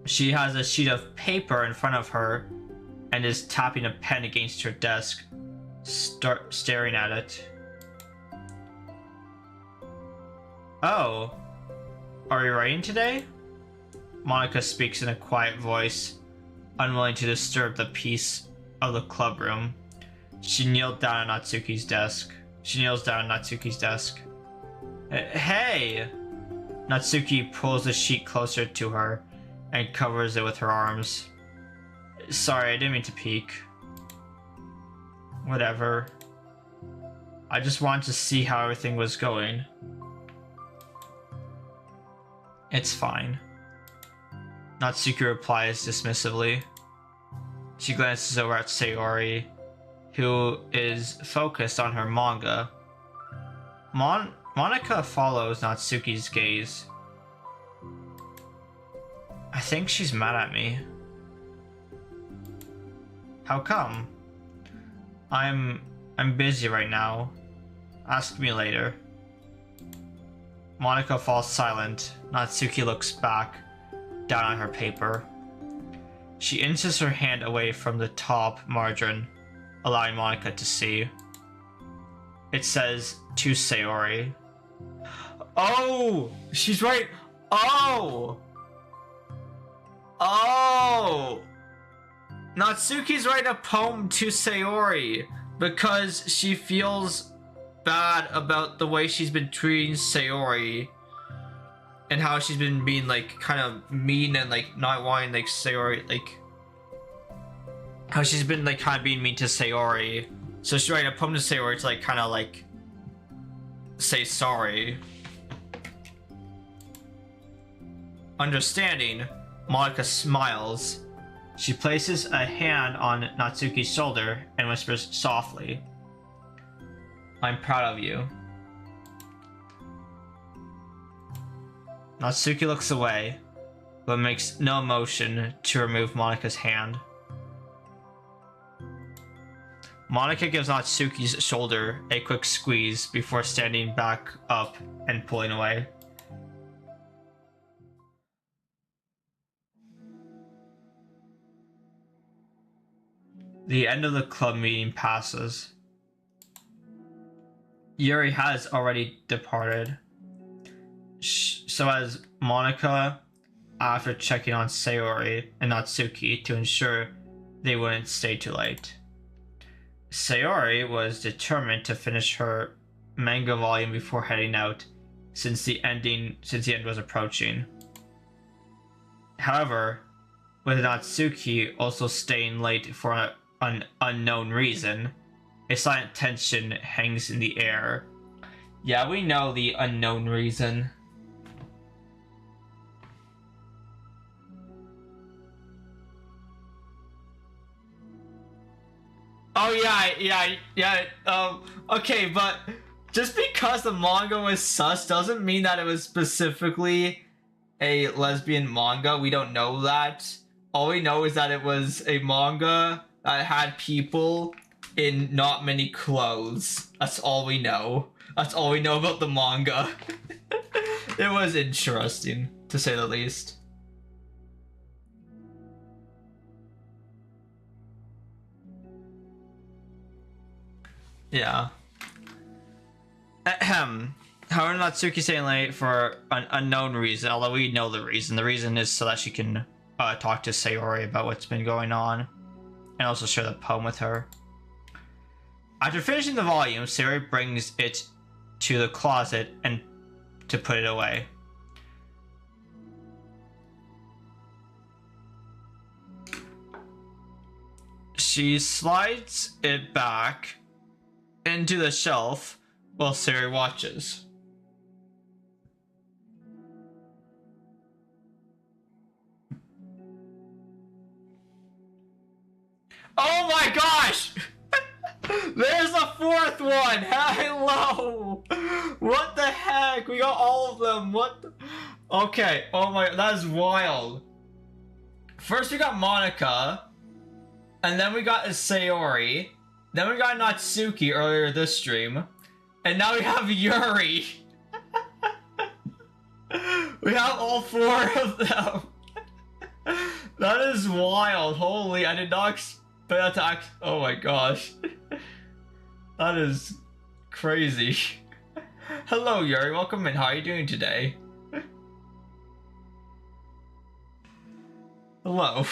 She has a sheet of paper in front of her and is tapping a pen against her desk, staring at it. Oh, are you writing today? Monica speaks in a quiet voice, unwilling to disturb the peace of the club room. She kneels down at Natsuki's desk. Hey! Natsuki pulls the sheet closer to her and covers it with her arms. Sorry, I didn't mean to peek. Whatever. I just wanted to see how everything was going. It's fine. Natsuki replies dismissively. She glances over at Sayori, who is focused on her manga. Monica follows Natsuki's gaze. I think she's mad at me. How come? I'm busy right now. Ask me later. Monica falls silent. Natsuki looks back, down on her paper. She inches her hand away from the top margin, allowing Monica to see. It says, to Sayori. Oh! She's right! Oh! Oh! Natsuki's writing a poem to Sayori because she feels bad about the way she's been treating Sayori and how she's been being like kind of mean and like not wanting like Sayori, like how she's been like kind of being mean to Sayori. So she's writing a poem to Sayori to like kind of like say sorry. Understanding, Monica smiles. She places a hand on Natsuki's shoulder and whispers softly, I'm proud of you. Natsuki looks away, but makes no motion to remove Monica's hand. Monica gives Natsuki's shoulder a quick squeeze before standing back up and pulling away. The end of the club meeting passes. Yuri has already departed. So has Monica, after checking on Sayori and Natsuki to ensure they wouldn't stay too late. Sayori was determined to finish her manga volume before heading out, since the end was approaching. However, with Natsuki also staying late for an unknown reason, a silent tension hangs in the air. Yeah, we know the unknown reason. Oh yeah. Okay, but just because the manga was sus doesn't mean that it was specifically a lesbian manga. We don't know that. All we know is that it was a manga that had people in not many clothes. That's all we know. That's all we know about the manga. It was interesting, to say the least. Yeah. Ahem. However, Natsuki staying late for an unknown reason, although we know the reason. The reason is so that she can talk to Sayori about what's been going on, and also share the poem with her. After finishing the volume, Sayori brings it to the closet and to put it away. She slides it back into the shelf while Sayori watches. Oh my gosh! There's a fourth one! Hello! What the heck? We got all of them. What the... Okay, oh my, that is wild. First we got Monica, and then we got Sayori, then we got Natsuki earlier this stream, and now we have Yuri. We have all four of them. That is wild. Holy, I did not expect that to act. Oh my gosh. That is crazy. Hello, Yuri. Welcome in. How are you doing today? Hello.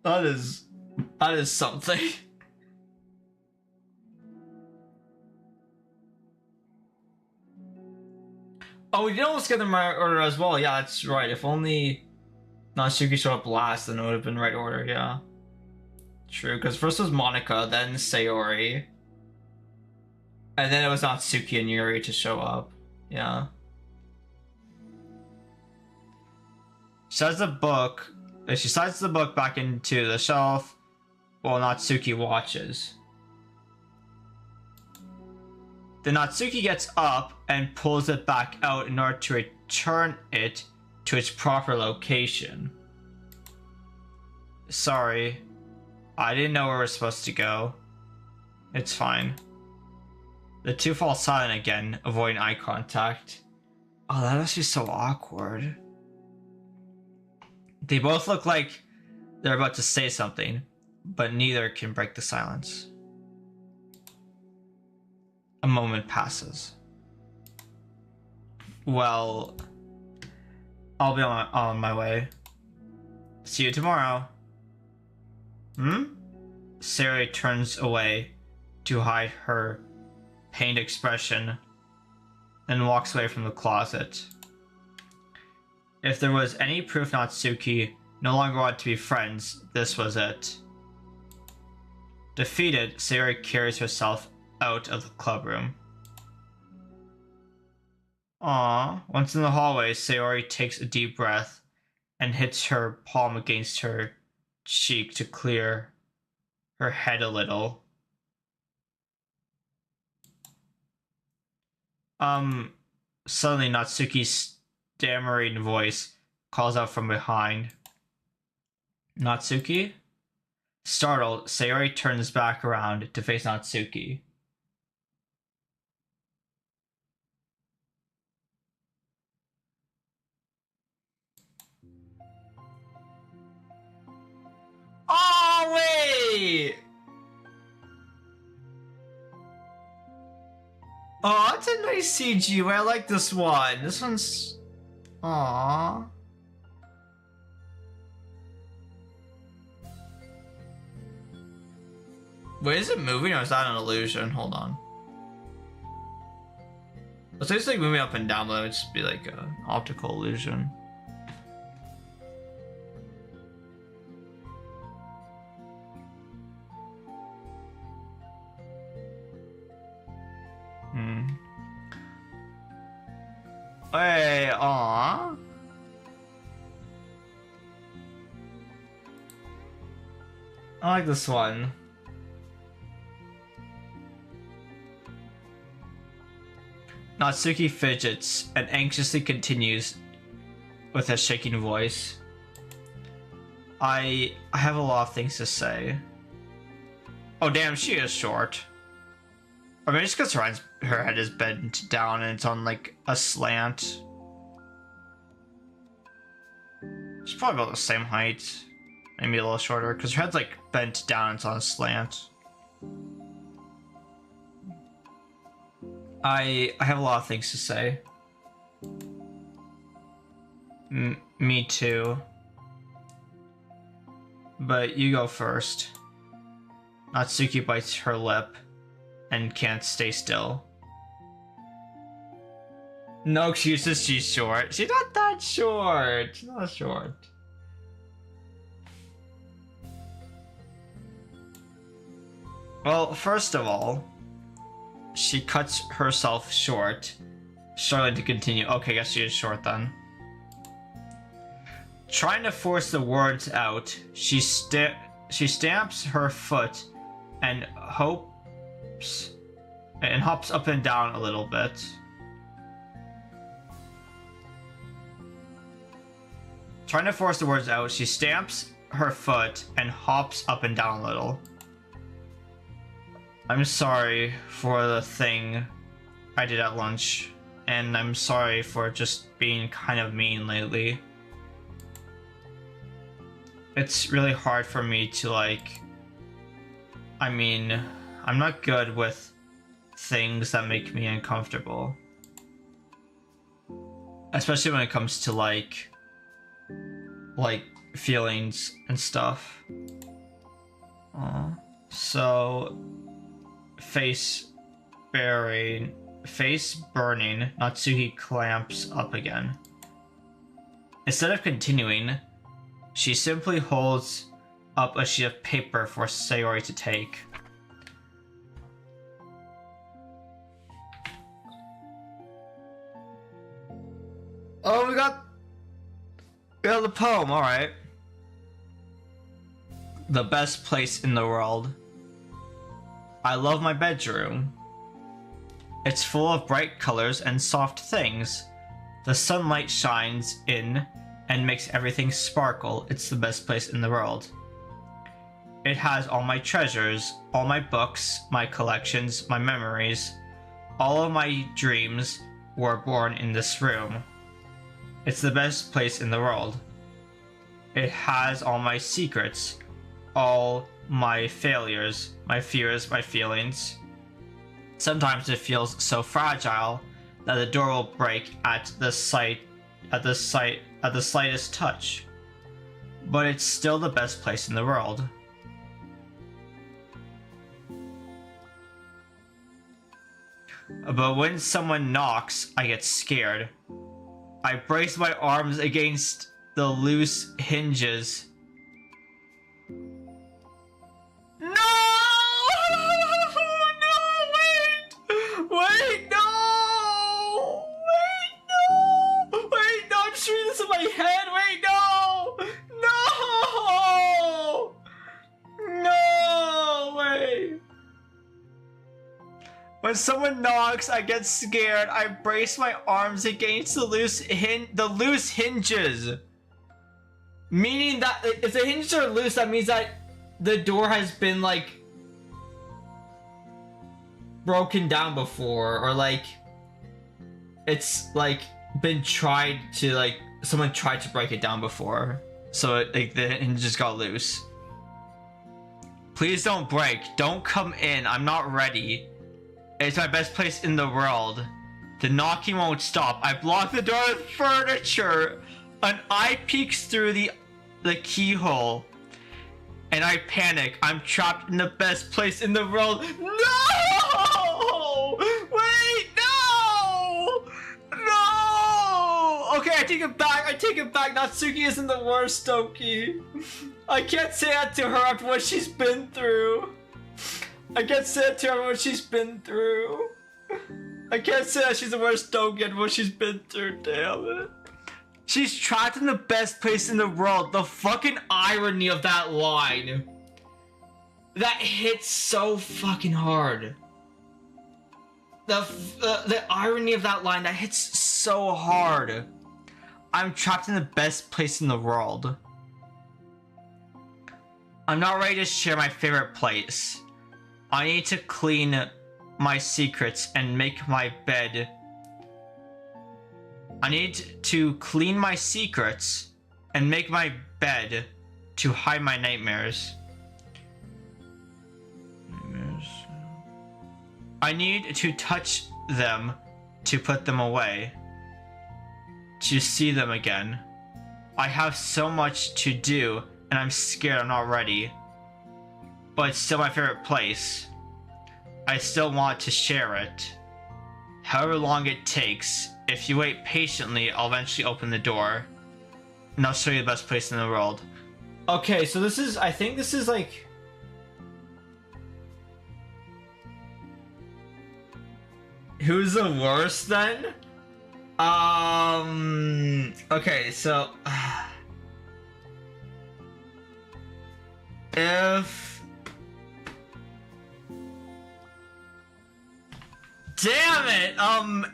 That is something. Oh, we did almost get them in right order as well. Yeah, that's right. If only Natsuki showed up last, then it would have been right order. Yeah. True, because first was Monica, then Sayori. And then it was Natsuki and Yuri to show up. Yeah. She slides the book back into the shelf while Natsuki watches. Then Natsuki gets up and pulls it back out in order to return it to its proper location. Sorry. I didn't know where we're supposed to go. It's fine. The two fall silent again, avoiding eye contact. Oh, that must be so awkward. They both look like they're about to say something, but neither can break the silence. A moment passes. Well, I'll be on my way. See you tomorrow. Sayori turns away to hide her pained expression and walks away from the closet. If there was any proof Natsuki no longer wanted to be friends, this was it. Defeated, Sayori carries herself out of the clubroom. Aww. Once in the hallway, Sayori takes a deep breath and hits her palm against her cheek to clear her head a little. Suddenly Natsuki's stammering voice calls out from behind. Natsuki? Startled, Sayori turns back around to face Natsuki. Oh, wait! Oh, that's a nice CG. I like this one. This one's... Aww. Wait, is it moving or is that an illusion? Hold on. It's just like moving up and down, but it would just be like an optical illusion. Hey, aw. I like this one. Natsuki fidgets and anxiously continues with a shaking voice. I have a lot of things to say. Oh damn, she is short. Or maybe it's because her head is bent down and it's on like a slant. She's probably about the same height. Maybe a little shorter because her head's like bent down and it's on a slant. I have a lot of things to say. Me too. But you go first. Natsuki bites her lip and can't stay still. No excuses, she's short. She's not that short. She's not short. Well, first of all, she cuts herself short, struggling to continue. Okay, I guess she is short then. Trying to force the words out, she stamps her foot and hops up and down a little bit. Trying to force the words out, she stamps her foot and hops up and down a little. I'm sorry for the thing I did at lunch, and I'm sorry for just being kind of mean lately. It's really hard for me to like... I mean, I'm not good with things that make me uncomfortable. Especially when it comes to like feelings and stuff. So... Face burning, Natsuki clamps up again. Instead of continuing, she simply holds up a sheet of paper for Sayori to take. Oh, we got the poem, alright. The best place in the world. I love my bedroom. It's full of bright colors and soft things. The sunlight shines in and makes everything sparkle. It's the best place in the world. It has all my treasures, all my books, my collections, my memories. All of my dreams were born in this room. It's the best place in the world. It has all my secrets, all my failures, my fears, my feelings. Sometimes it feels so fragile that the door will break at the slightest touch. But it's still the best place in the world. But when someone knocks, I get scared. I brace my arms against the loose hinges. Wait, no! I'm shooting this in my head! Wait, no! No, wait. When someone knocks, I get scared. I brace my arms against the loose hinges. Meaning that if the hinges are loose, that means that the door has been like broken down before, or like it's like been tried to, like someone tried to break it down before, so it, like the hinges got loose. Please don't break. Don't come in. I'm not ready. It's my best place in the world. The knocking won't stop. I block the door with furniture. An eye peeks through the keyhole. And I panic. I'm trapped in the best place in the world. No! Wait, no! No! Okay, I take it back. Natsuki isn't the worst, Doki. I can't say that to her after what she's been through. I can't say that to her what she's been through. I can't say that she's the worst Doki and what she's been through, damn it. She's trapped in the best place in the world. The fucking irony of that line. That hits so fucking hard. The irony of that line, that hits so hard. I'm trapped in the best place in the world. I'm not ready to share my favorite place. I need to clean my secrets and make my bed. I need to clean my secrets and make my bed to hide my nightmares. I need to touch them to put them away. To see them again. I have so much to do and I'm scared I'm not ready. But it's still my favorite place. I still want to share it. However long it takes, if you wait patiently, I'll eventually open the door. And I'll show you the best place in the world. Okay, so this is, I think this is like... Who's the worst then? Okay, so... If... Damn it!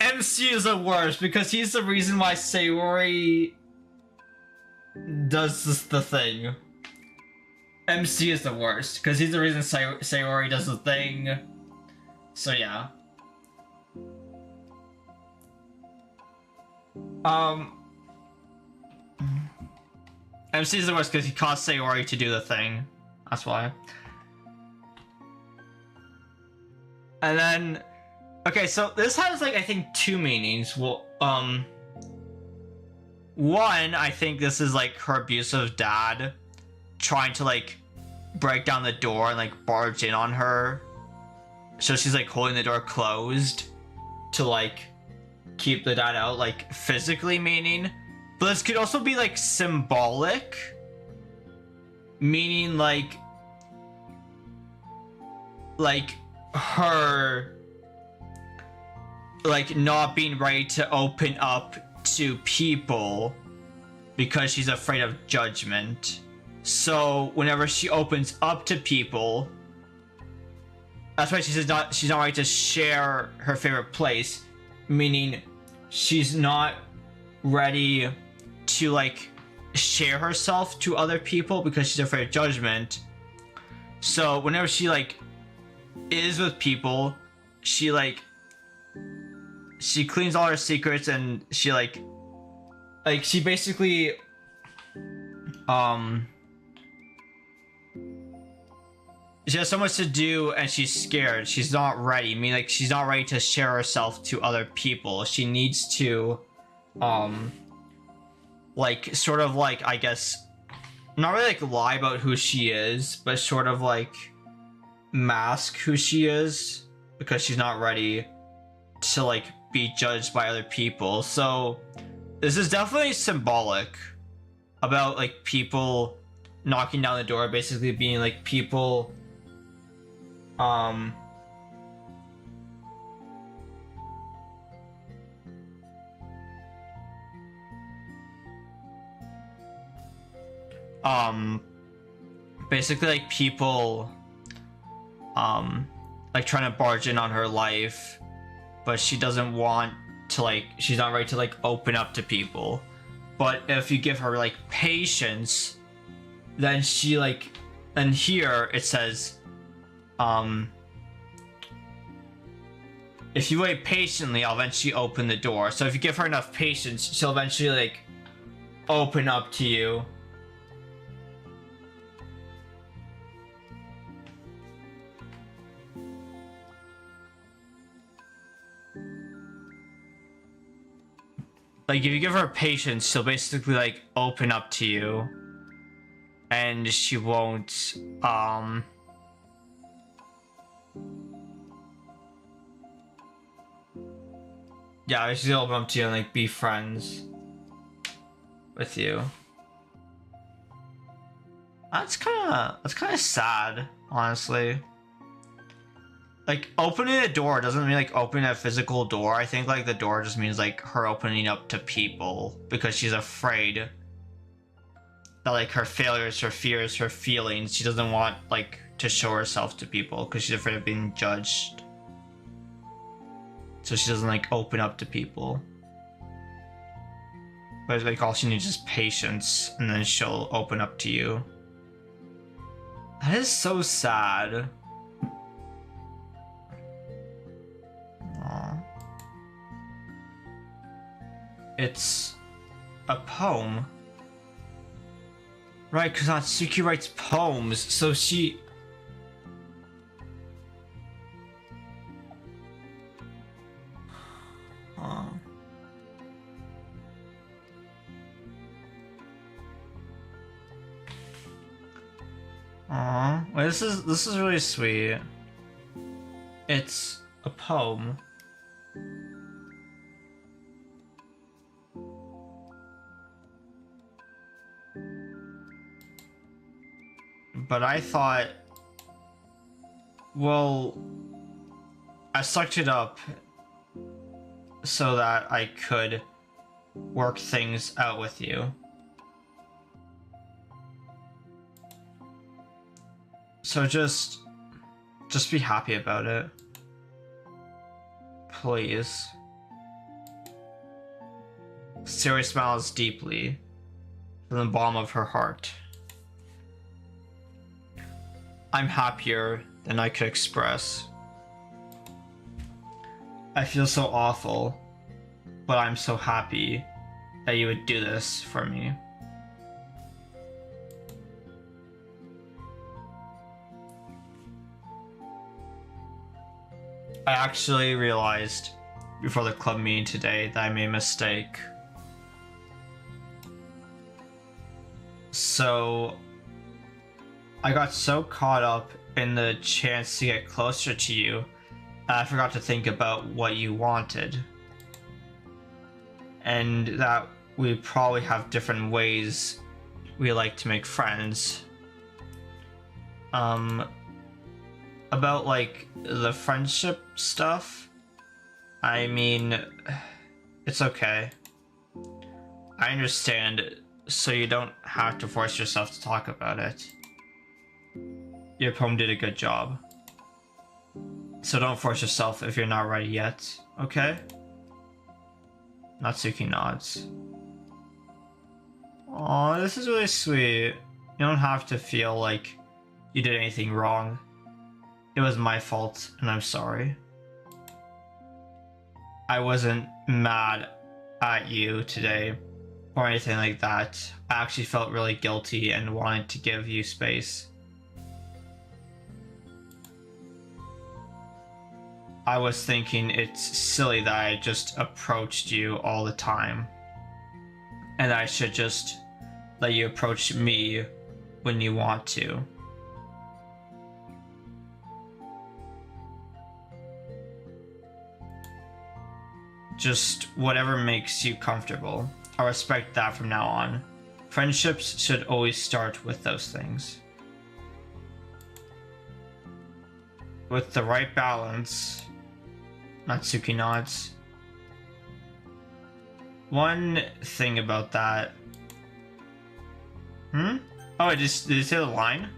MC is the worst because he's the reason why Sayori does the thing. MC is the worst because he's the reason Sayori does the thing. So yeah. MC is the worst because he caused Sayori to do the thing. That's why. And then, okay, so this has like I think two meanings. Well, one, I think this is like her abusive dad trying to like break down the door and like barge in on her. So she's like holding the door closed to like keep the dad out, like physically meaning. But this could also be like symbolic, meaning like her like not being ready to open up to people because she's afraid of judgment. So whenever she opens up to people, that's why she's not ready to share her favorite place, meaning she's not ready to like share herself to other people because she's afraid of judgment. So whenever she like is with people, she cleans all her secrets and she like she basically she has so much to do and she's scared. She's not ready. I mean, like, she's not ready to share herself to other people. She needs to like sort of like, I guess, not really like lie about who she is, but sort of like mask who she is because she's not ready to like be judged by other people. So this is definitely symbolic about like people knocking down the door, basically being like people basically like people like trying to barge in on her life, but she doesn't want to, like, she's not ready to like open up to people. But if you give her like patience, then she like, and here it says if you wait patiently, I'll eventually open the door. So if you give her enough patience, she'll eventually like open up to you. like if you give her patience, she'll basically like open up to you, and she won't yeah, she'll open up to you and like be friends with you. That's kind of sad, honestly. Like opening a door doesn't mean like opening a physical door. I think like the door just means like her opening up to people because she's afraid that like her failures, her fears, her feelings, she doesn't want like to show herself to people because she's afraid of being judged. So she doesn't like open up to people. But like all she needs is patience, and then she'll open up to you. That is so sad. Aww. It's a poem. Right, because Natsuki writes poems, so she... Aww. Wait, this is really sweet. It's a poem. But I thought, well, I sucked it up so that I could work things out with you. So just be happy about it. Please. Siri smiles deeply from the bottom of her heart. I'm happier than I could express. I feel so awful, but I'm so happy that you would do this for me. I actually realized before the club meeting today that I made a mistake. So I got so caught up in the chance to get closer to you, I forgot to think about what you wanted. And that we probably have different ways we like to make friends. About like the friendship stuff, I mean, it's okay. I understand, so you don't have to force yourself to talk about it. Your poem did a good job. So don't force yourself if you're not ready yet, okay? Natsuki nods. Aw, this is really sweet. You don't have to feel like you did anything wrong. It was my fault, and I'm sorry. I wasn't mad at you today or anything like that. I actually felt really guilty and wanted to give you space. I was thinking it's silly that I just approached you all the time, and I should just let you approach me when you want to. Just whatever makes you comfortable. I respect that from now on. Friendships should always start with those things. With the right balance, Natsuki nods. One thing about that. Oh, did it say the line?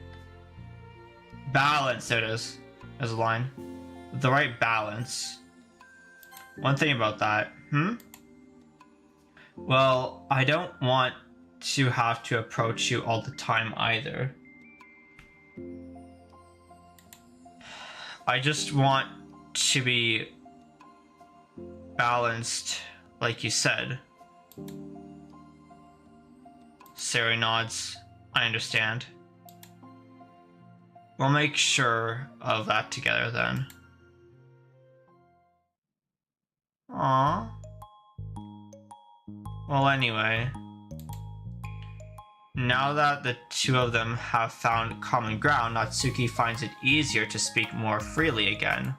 Balance, there it is. There's a line. With the right balance. One thing about that. Well, I don't want to have to approach you all the time either. I just want to be balanced, like you said. Sari nods. I understand. We'll make sure of that together then. Aww. Well, anyway. Now that the two of them have found common ground, Natsuki finds it easier to speak more freely again.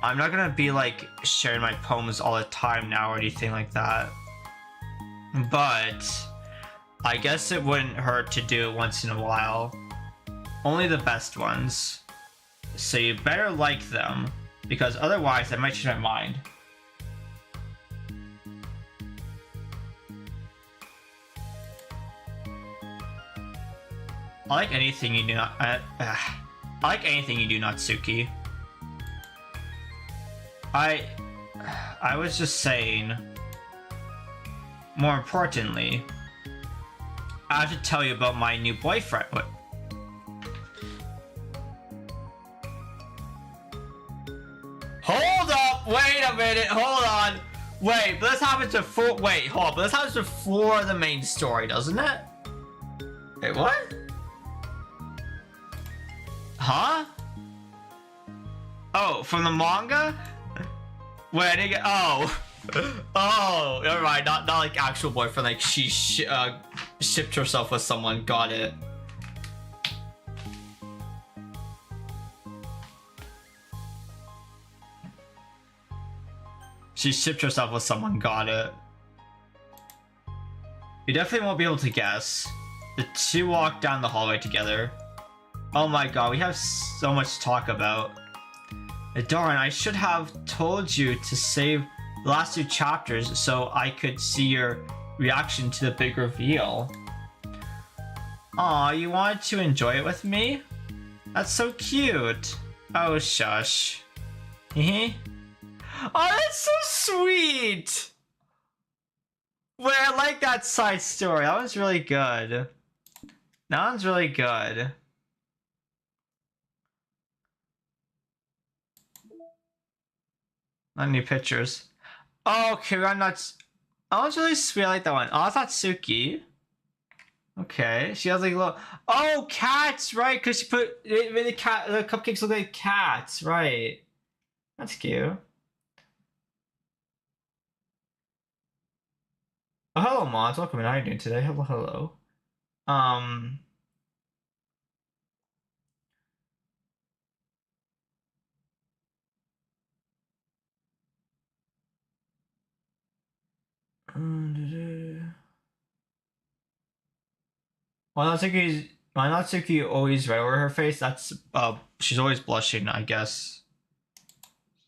I'm not gonna be like sharing my poems all the time now or anything like that. But I guess it wouldn't hurt to do it once in a while. Only the best ones. So you better like them, because otherwise I might change my mind. I like anything you do not. I like anything you do, Natsuki. I was just saying. More importantly, I have to tell you about my new boyfriend. What? Hold up! Wait a minute! Hold on! Wait, but this happens before. Wait, hold up. But this happens before the main story, doesn't it? Wait, what? Huh? Oh, from the manga? Wait, I didn't get. Oh. Oh, never mind. Not like actual boyfriend. Like she shipped herself with someone. Got it. She shipped herself with someone. Got it. You definitely won't be able to guess. The two walk down the hallway together. Oh my god, we have so much to talk about. Darn, I should have told you to save the last two chapters so I could see your reaction to the big reveal. Aw, you wanted to enjoy it with me? That's so cute. Oh, shush. Hehe. Oh, that's so sweet! Wait, I like that side story. That was really good. That one's really good. Not any pictures. Oh, okay, I'm not. Oh, that's really sweet. I like that one. Oh, that's Natsuki. Okay, she has like a little. Oh, cats, right? Because she put the cupcakes look like cats, right? That's cute. Oh, hello, mods. Welcome in. How are you doing today? Hello, hello. Why Natsuki always red over her face? That's she's always blushing, I guess.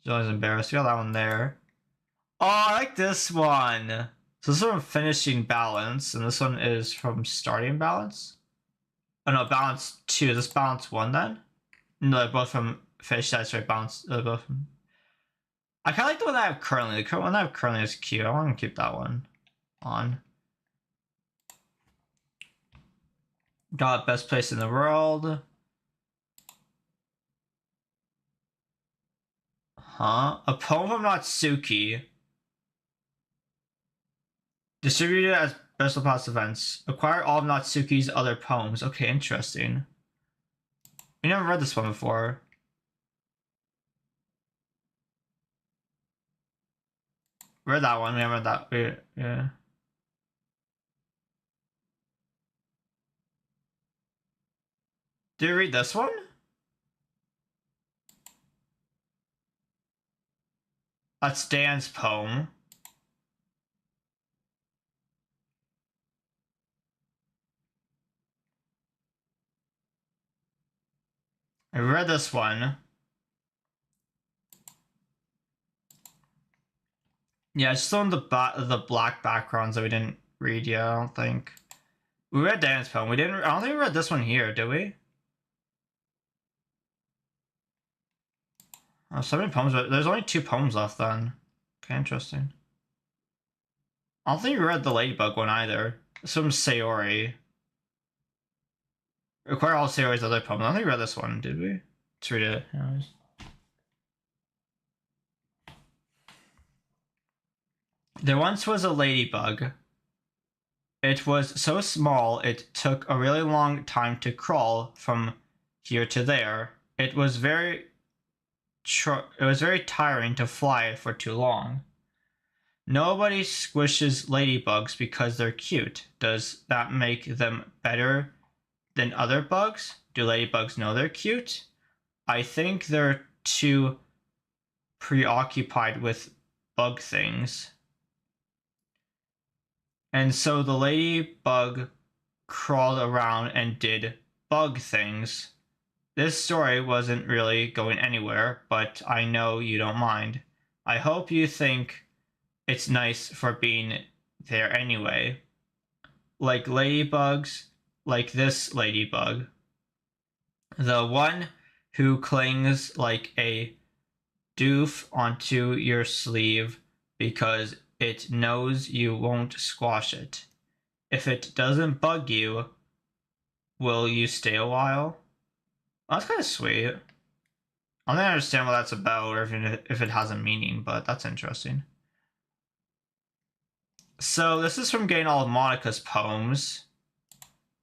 She's always embarrassed. We got that one there. Oh, I like this one. So this is from finishing balance, and this one is from starting balance. Oh no, balance 2. Is this balance 1 then? No, they're both from finish. That's right, balance. They're both from. I kind of like the one I have currently. The one I have currently is cute. I want to keep that one on. Got best place in the world. Huh? A poem from Natsuki. Distributed as special pass events. Acquire all of Natsuki's other poems. Okay, interesting. We never read this one before. Read that one. We haven't read that. Yeah. Did you read this one? That's Dan's poem. I read this one. Yeah, it's just on the black backgrounds that we didn't read yet, I don't think. We read Dan's poem. I don't think we read this one here, did we? Oh, so many poems. There's only 2 poems left then. Okay, interesting. I don't think we read the Ladybug one either. This one's Sayori. Require all Sayori's other poems. I don't think we read this one, did we? Let's read it. There once was a ladybug. It was so small it took a really long time to crawl from here to there. It was very tiring to fly for too long. Nobody squishes ladybugs because they're cute. Does that make them better than other bugs? Do ladybugs know they're cute? I think they're too preoccupied with bug things. And so the ladybug crawled around and did bug things. This story wasn't really going anywhere, but I know you don't mind. I hope you think it's nice for being there anyway. Like ladybugs, like this ladybug. The one who clings like a doof onto your sleeve because it knows you won't squash it. If it doesn't bug you, will you stay a while? Well, that's kind of sweet. I don't understand what that's about or if it has a meaning, but that's interesting. So this is from getting all of Monika's poems.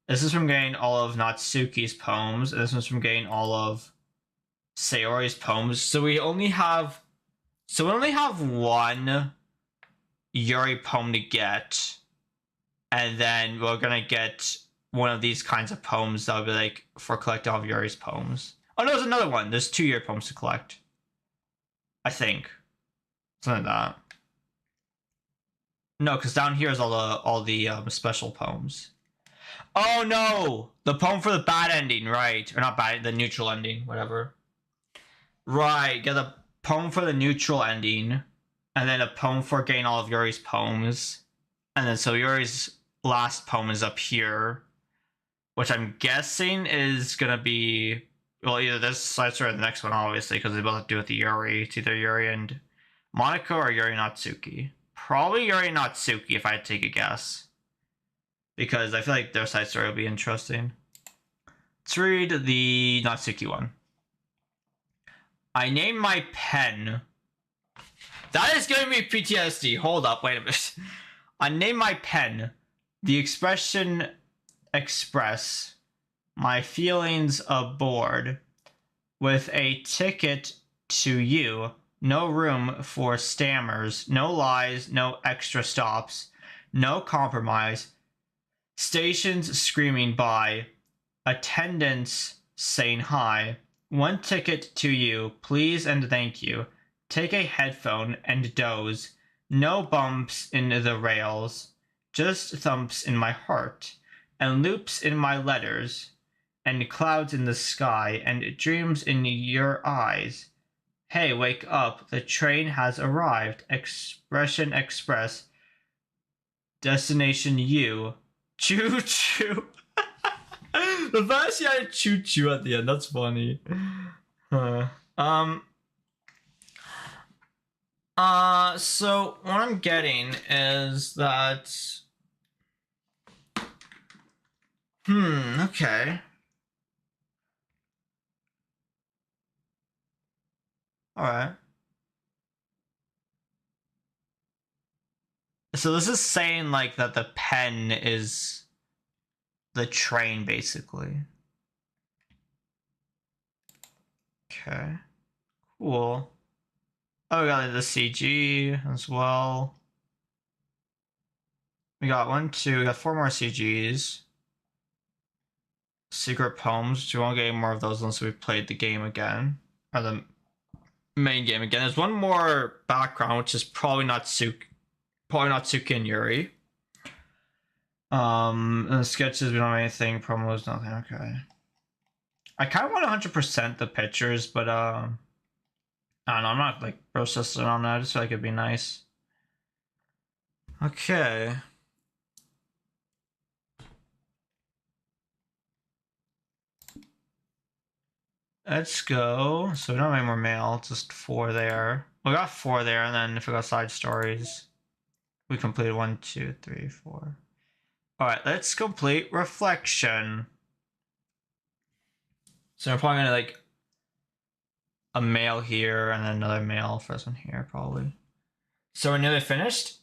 This is from getting all of Natsuki's poems. And this one's from getting all of Sayori's poems. So we only have one Yuri poem to get. And then we're gonna get one of these kinds of poems that'll be like for collecting all of Yuri's poems. Oh no, there's another one. There's 2 Yuri poems to collect. I think. Something like that. No, because down here is all the special poems. Oh no! The poem for the bad ending, right. Or not bad, the neutral ending, whatever. Right, get a poem for the neutral ending. And then a poem for getting all of Yuri's poems. And then so Yuri's last poem is up here. Which I'm guessing is gonna be, well, either this side story or the next one, obviously, because they both have to do with the Yuri. It's either Yuri and Monika or Yuri Natsuki. Probably Yuri Natsuki if I had to take a guess. Because I feel like their side story will be interesting. Let's read the Natsuki one. I named my pen. That is giving me PTSD. Hold up, wait a minute. I named my pen. The expression express my feelings aboard with a ticket to you. No room for stammers, no lies, no extra stops, no compromise. Stations screaming by, attendants saying hi. One ticket to you, please and thank you. Take a headphone and doze. No bumps in the rails, just thumps in my heart, and loops in my letters, and clouds in the sky, and dreams in your eyes. Hey, wake up, the train has arrived. Expression express. Destination you. Choo choo. The fact she had choo choo at the end, that's funny. So what I'm getting is that okay. Alright. So this is saying like that the pen is the train basically. Okay. Cool. Oh, we got the CG as well. We got 1, 2, we got 4 more CGs. Secret poems. Do you want to get more of those once we've played the game again? Or the main game again. There's one more background, which is probably Natsuki and Yuri. And the sketches, we don't have anything. Promos, nothing. Okay. I kind of want 100% the pictures, but I don't know. I'm not like processing on that. I just feel like it'd be nice. Okay. Let's go. So we don't have any more mail. Just 4 there. We got 4 there, and then if we got side stories, we completed 1, 2, 3, 4. All right, let's complete reflection. So we're probably gonna like a mail here and then another mail for this one here, probably. So we're nearly finished.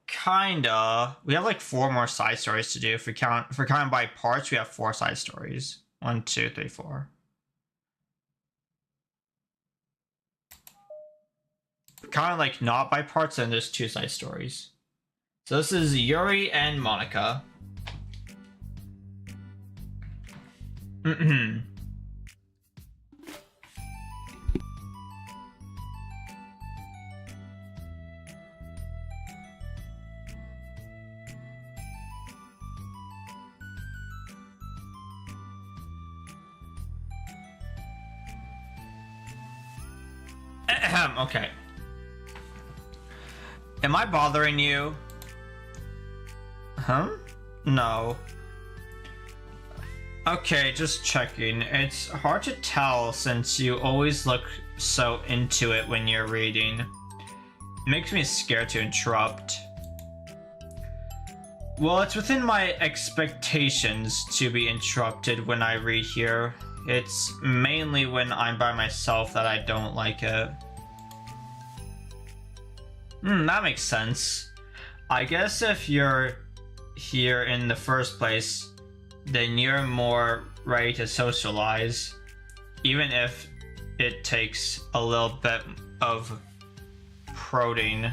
Kinda. We have like 4 more side stories to do. If we're counting by parts, we have 4 side stories. 1, 2, 3, 4. kind of like not by parts, and there's 2 side stories. So this is Yuri and Monica. Okay. Am I bothering you? Huh? No. Okay, just checking. It's hard to tell since you always look so into it when you're reading. It makes me scared to interrupt. Well, it's within my expectations to be interrupted when I read here. It's mainly when I'm by myself that I don't like it. That makes sense. I guess if you're here in the first place, then you're more ready to socialize, even if it takes a little bit of prodding.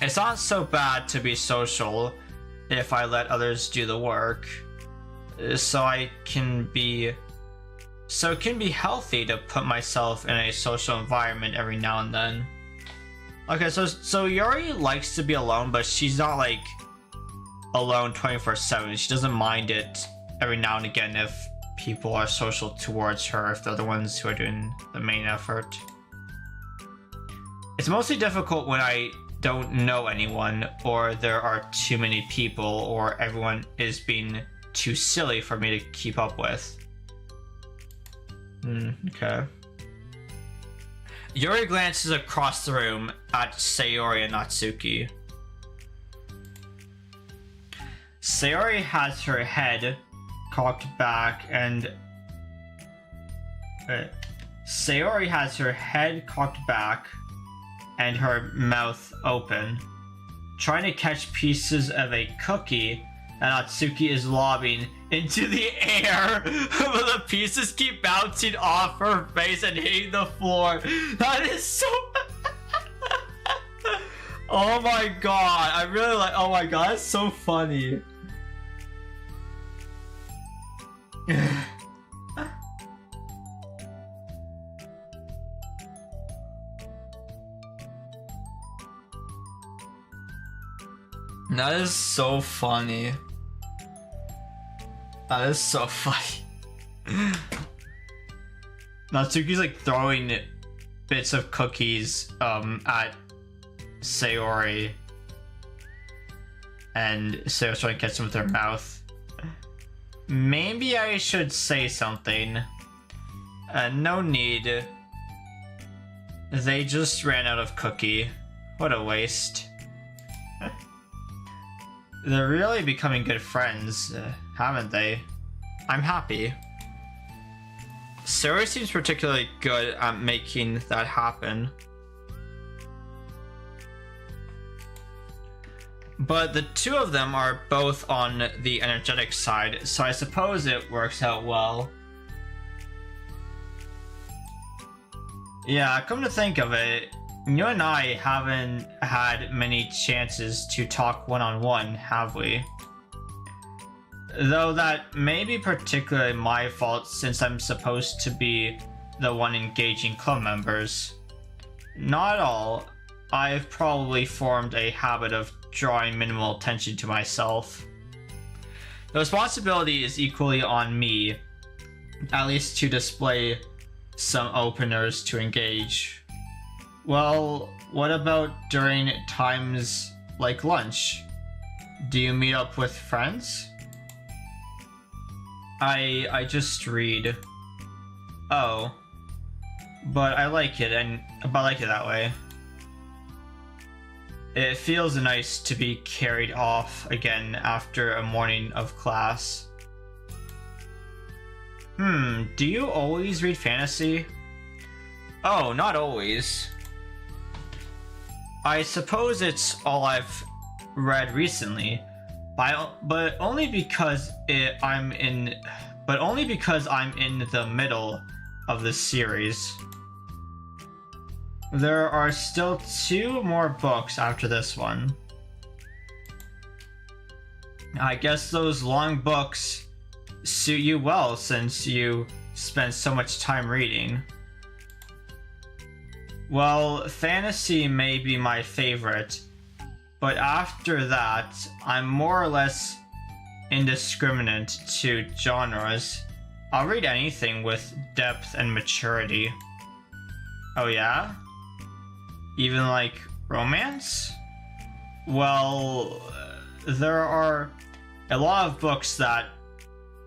It's not so bad to be social if I let others do the work. So it can be healthy to put myself in a social environment every now and then. Okay, so Yuri likes to be alone, but she's not like alone 24/7. She doesn't mind it every now and again if people are social towards her, if they're the ones who are doing the main effort. It's mostly difficult when I don't know anyone, or there are too many people, or everyone is being too silly for me to keep up with. Okay. Yuri glances across the room at Sayori and Natsuki. Sayori has her head cocked back and her mouth open, trying to catch pieces of a cookie that Natsuki is lobbing into the air, but the pieces keep bouncing off her face and hitting the floor. That is so... Oh my god, I really like... Oh my god, that's so funny. That is so funny. That is so funny. Natsuki's like throwing bits of cookies at Sayori, and Sayori's trying to catch them with her mouth. Maybe I should say something. No need. They just ran out of cookie. What a waste. They're really becoming good friends, haven't they? I'm happy. Sayori seems particularly good at making that happen. But the two of them are both on the energetic side, so I suppose it works out well. Yeah, come to think of it, you and I haven't had many chances to talk one-on-one, have we? Though that may be particularly my fault since I'm supposed to be the one engaging club members. Not at all. I've probably formed a habit of drawing minimal attention to myself. The responsibility is equally on me, at least to display some openers to engage. Well, what about during times like lunch? Do you meet up with friends? I just read. Oh. But I like it, but I like it that way. It feels nice to be carried off again after a morning of class. Do you always read fantasy? Oh, not always. I suppose it's all I've read recently, but only because I'm in the middle of the series. There are still 2 more books after this one. I guess those long books suit you well since you spend so much time reading. Well, fantasy may be my favorite, but after that, I'm more or less indiscriminate to genres. I'll read anything with depth and maturity. Oh yeah? Even like romance? Well, there are a lot of books that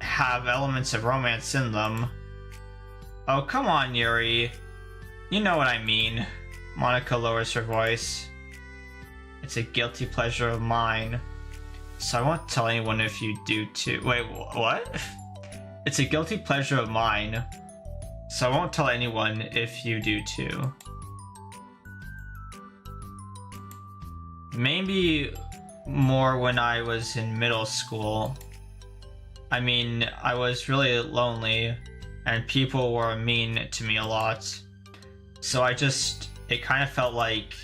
have elements of romance in them. Oh, come on, Yuri. You know what I mean. Monica lowers her voice. It's a guilty pleasure of mine. So I won't tell anyone if you do too. Wait, what? It's a guilty pleasure of mine. So I won't tell anyone if you do too. Maybe more when I was in middle school. I mean, I was really lonely and people were mean to me a lot. So it kind of felt like,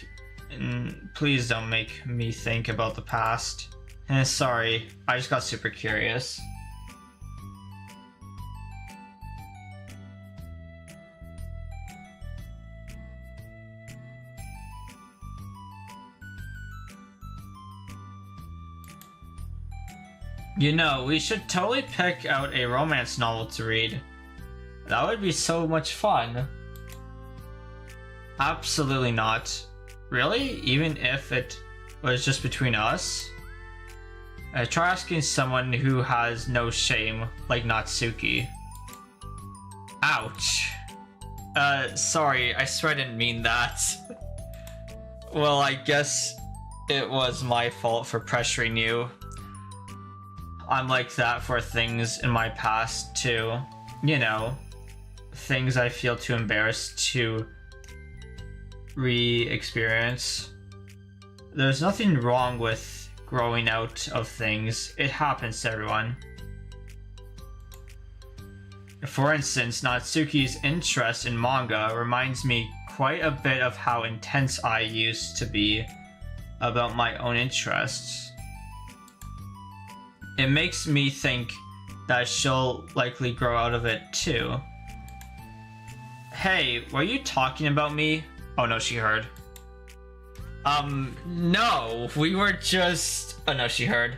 please don't make me think about the past. Sorry, I just got super curious. You know, we should totally pick out a romance novel to read. That would be so much fun. Absolutely not. Really? Even if it was just between us? Try asking someone who has no shame, like Natsuki. Ouch. Sorry, I swear I didn't mean that. Well, I guess it was my fault for pressuring you. I'm like that for things in my past too. You know, things I feel too embarrassed to re-experience. There's nothing wrong with growing out of things. It happens to everyone. For instance, Natsuki's interest in manga reminds me quite a bit of how intense I used to be about my own interests. It makes me think that she'll likely grow out of it too. Hey, were you talking about me? Oh no, she heard. No, we were just... Oh no, she heard.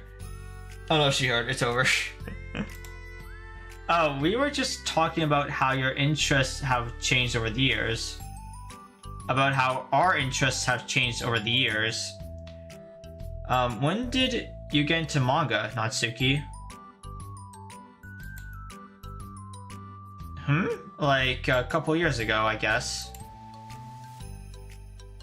Oh no, she heard, it's over. Oh, we were just talking about how your interests have changed over the years. About how our interests have changed over the years. When did you get into manga, Natsuki? Like a couple years ago, I guess.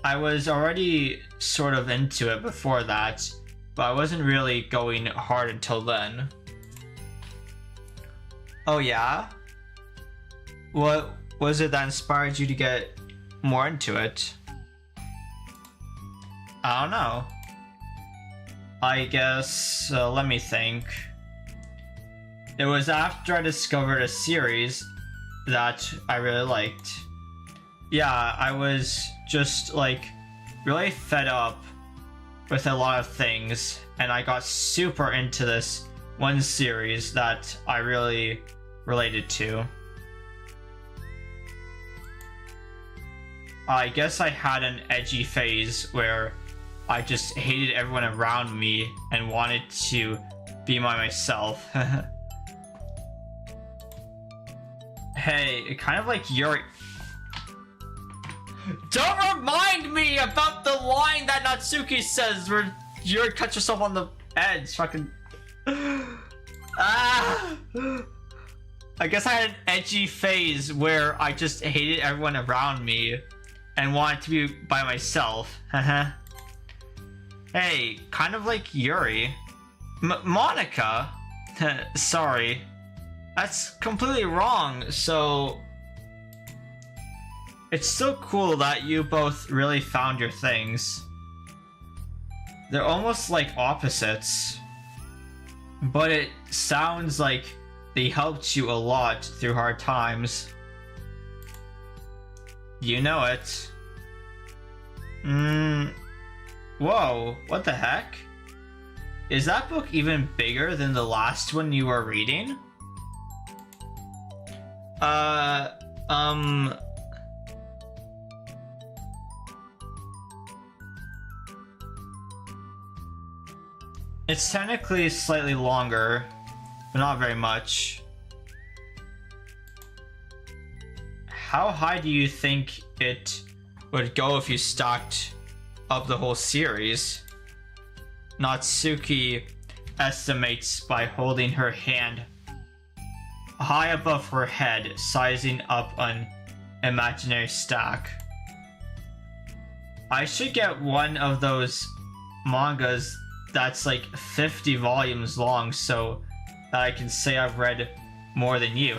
I was already sort of into it before that, but I wasn't really going hard until then. Oh yeah? What was it that inspired you to get more into it? I don't know. I guess, let me think. It was after I discovered a series that I really liked. Yeah, I was just like really fed up with a lot of things, and I got super into this one series that I really related to. I guess I had an edgy phase where I just hated everyone around me and wanted to be myself. Hey, kind of like you're... Don't remind me about the line that Natsuki says where you cut yourself on the edge. Fucking... Ah! I guess I had an edgy phase where I just hated everyone around me and wanted to be by myself. Hey, kind of like Yuri. Monica? Sorry. That's completely wrong, so... It's so cool that you both really found your things. They're almost like opposites. But it sounds like they helped you a lot through hard times. You know it. Whoa, what the heck? Is that book even bigger than the last one you were reading? It's technically slightly longer, but not very much. How high do you think it would go if you stacked up the whole series? Natsuki estimates by holding her hand high above her head, sizing up an imaginary stack. I should get one of those mangas that's like 50 volumes long so that I can say I've read more than you.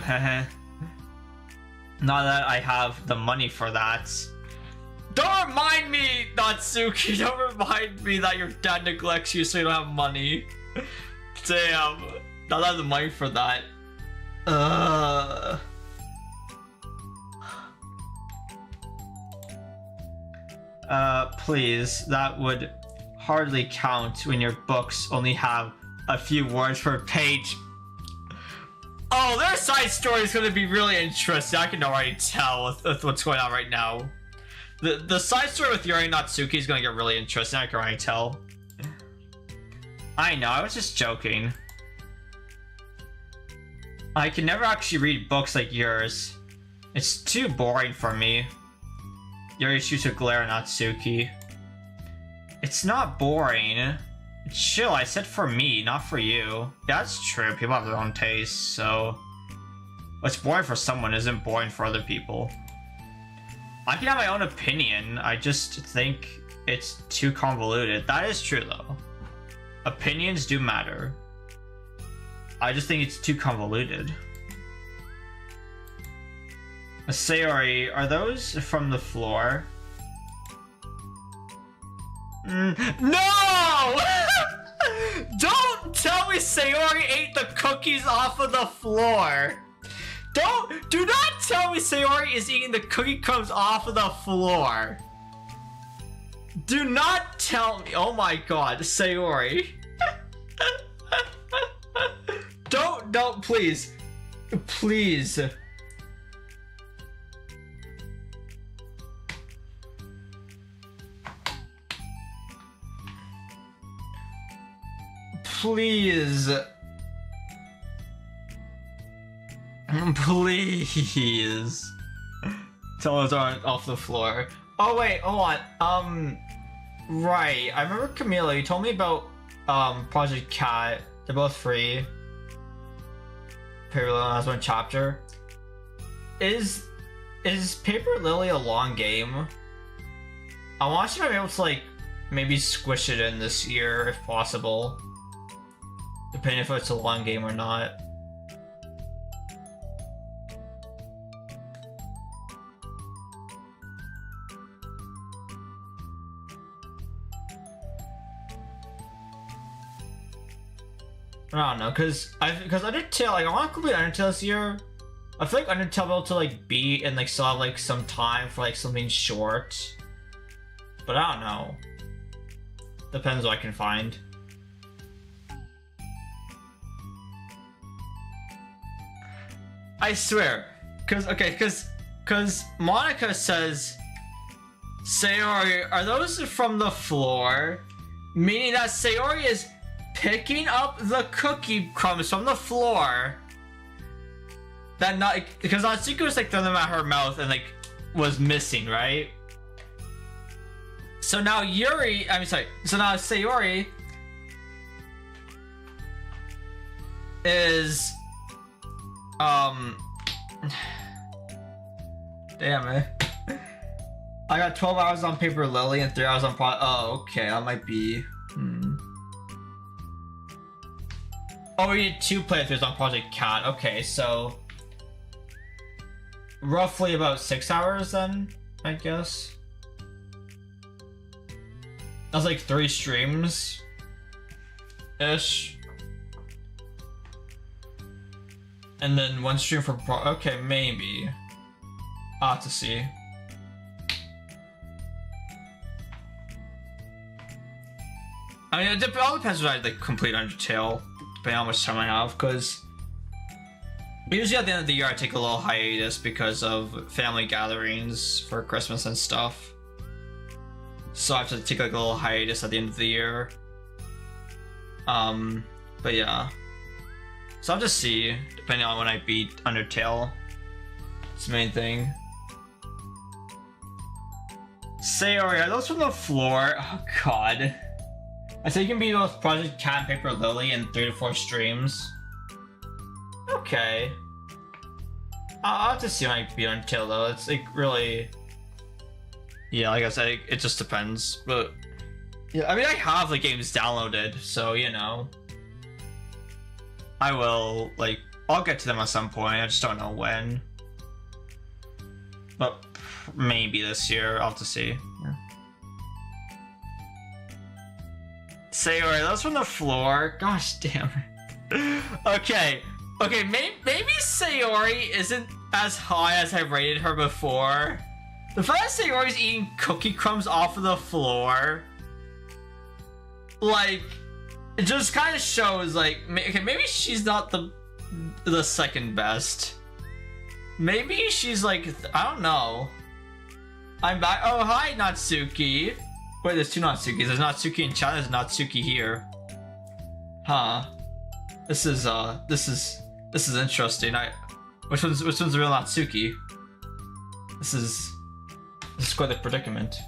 Not that I have the money for that. Don't remind me, Natsuki! Don't remind me that your dad neglects you so you don't have money. Damn. Not that I have the money for that. Please, that would hardly count when your books only have a few words per page. Oh, their side story is going to be really interesting. I can already tell with what's going on right now. The side story with Yuri and Natsuki is going to get really interesting. I can already tell. I know, I was just joking. I can never actually read books like yours. It's too boring for me. Yuri shoots a glare at Natsuki. It's not boring. Chill, I said for me, not for you. Yeah, that's true. People have their own tastes, so... what's boring for someone isn't boring for other people. I can have my own opinion. I just think it's too convoluted. That is true, though. Opinions do matter. I just think it's too convoluted. Sayori, are those from the floor? No! Don't tell me Sayori ate the cookies off of the floor. Do not tell me Sayori is eating the cookie crumbs off of the floor. Do not tell me. Oh my god, Sayori. Don't, please. Please. Please. Please. Tell us aren't off the floor. Oh wait, hold on. Right. I remember Camila, you told me about Project Cat. They're both free. Paper Lily has one chapter. Is Paper Lily a long game? I want you to be able to like maybe squish it in this year if possible. Depending if it's a long game or not. I don't know, because Undertale, like I want to complete Undertale this year. I feel like Undertale will be able to like beat and like still have like some time for like something short. But I don't know. Depends what I can find. I swear, because Monica says, Sayori, are those from the floor? Meaning that Sayori is picking up the cookie crumbs from the floor. That not because Natsuki was like throwing them at her mouth and like was missing, right? So now so now Sayori is damn it. I got 12 hours on Paper Lily and 3 hours on oh, okay, that might be Oh, we did 2 playthroughs on Project Cat. Okay, so roughly about 6 hours then, I guess. That's like 3 streams ish. And then 1 stream for okay, maybe. I'll have to see. I mean, it all depends when I like complete Undertale, depending on how much time I have, because usually at the end of the year I take a little hiatus because of family gatherings for Christmas and stuff. So I have to take like a little hiatus at the end of the year. But yeah. So I'll just see, depending on when I beat Undertale. It's the main thing. Sayori, are those from the floor? Oh god. I say you can beat both Project Cat and Paper Lily in 3 to 4 streams. Okay. I'll have to see when I beat Undertale though. It's like really... Yeah, like I said, it just depends. But yeah, I mean I have the games downloaded, so you know. I will, like, I'll get to them at some point, I just don't know when. But maybe this year, I'll have to see. Yeah. Sayori, those from the floor? Gosh damn it. Okay, maybe Sayori isn't as high as I rated her before. The fact that Sayori's eating cookie crumbs off of the floor, like, it just kind of shows, like, okay, maybe she's not the second best. Maybe she's like, I don't know. I'm back. Oh, hi, Natsuki. Wait, there's 2 Natsukis. There's Natsuki in China, there's Natsuki here. Huh. This is interesting. Which one's the real Natsuki? This is quite a predicament.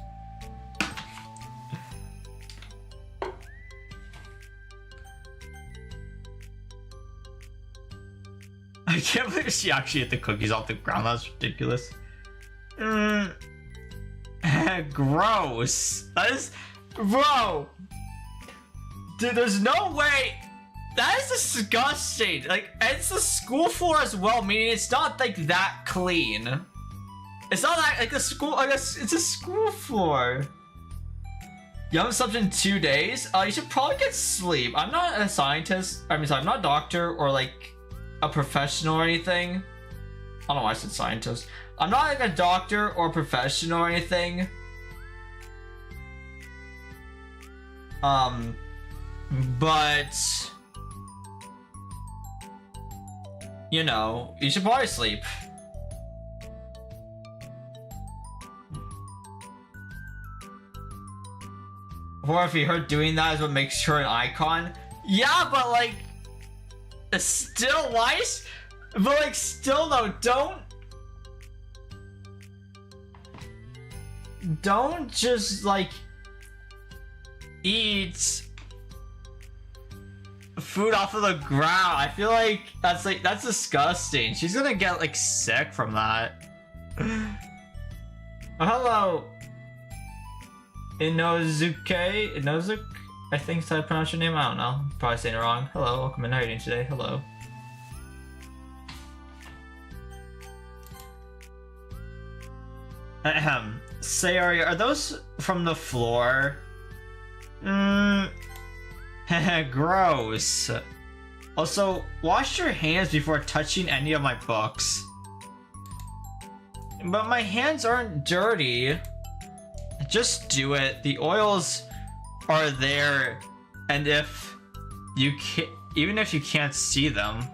I can't believe she actually hit the cookies off the ground. That's ridiculous. Gross. That is... Bro! Dude, there's no way... That is disgusting. Like, it's the school floor as well, meaning it's not, like, that clean. It's not that, like, the school... I guess it's a school floor. You haven't slept in 2 days? You should probably get sleep. I'm not a scientist. I mean, sorry, I'm not a doctor or, like, a professional or anything. I don't know why I said scientist. I'm not like a doctor or professional or anything. But you know, you should probably sleep. Or if you heard doing that is what makes her an icon. Yeah, but like, still, why is, but like, still though, don't just like eat food off of the ground. I feel like that's disgusting. She's gonna get like sick from that. Hello, Inozuke, I think that's how I pronounce your name. I don't know. I'm probably saying it wrong. Hello, welcome in. How are you doing today? Hello. Ahem. Sayori, are those from the floor? Gross. Also, wash your hands before touching any of my books. But my hands aren't dirty. Just do it. The oils are there, and if you can't, even if you can't see them,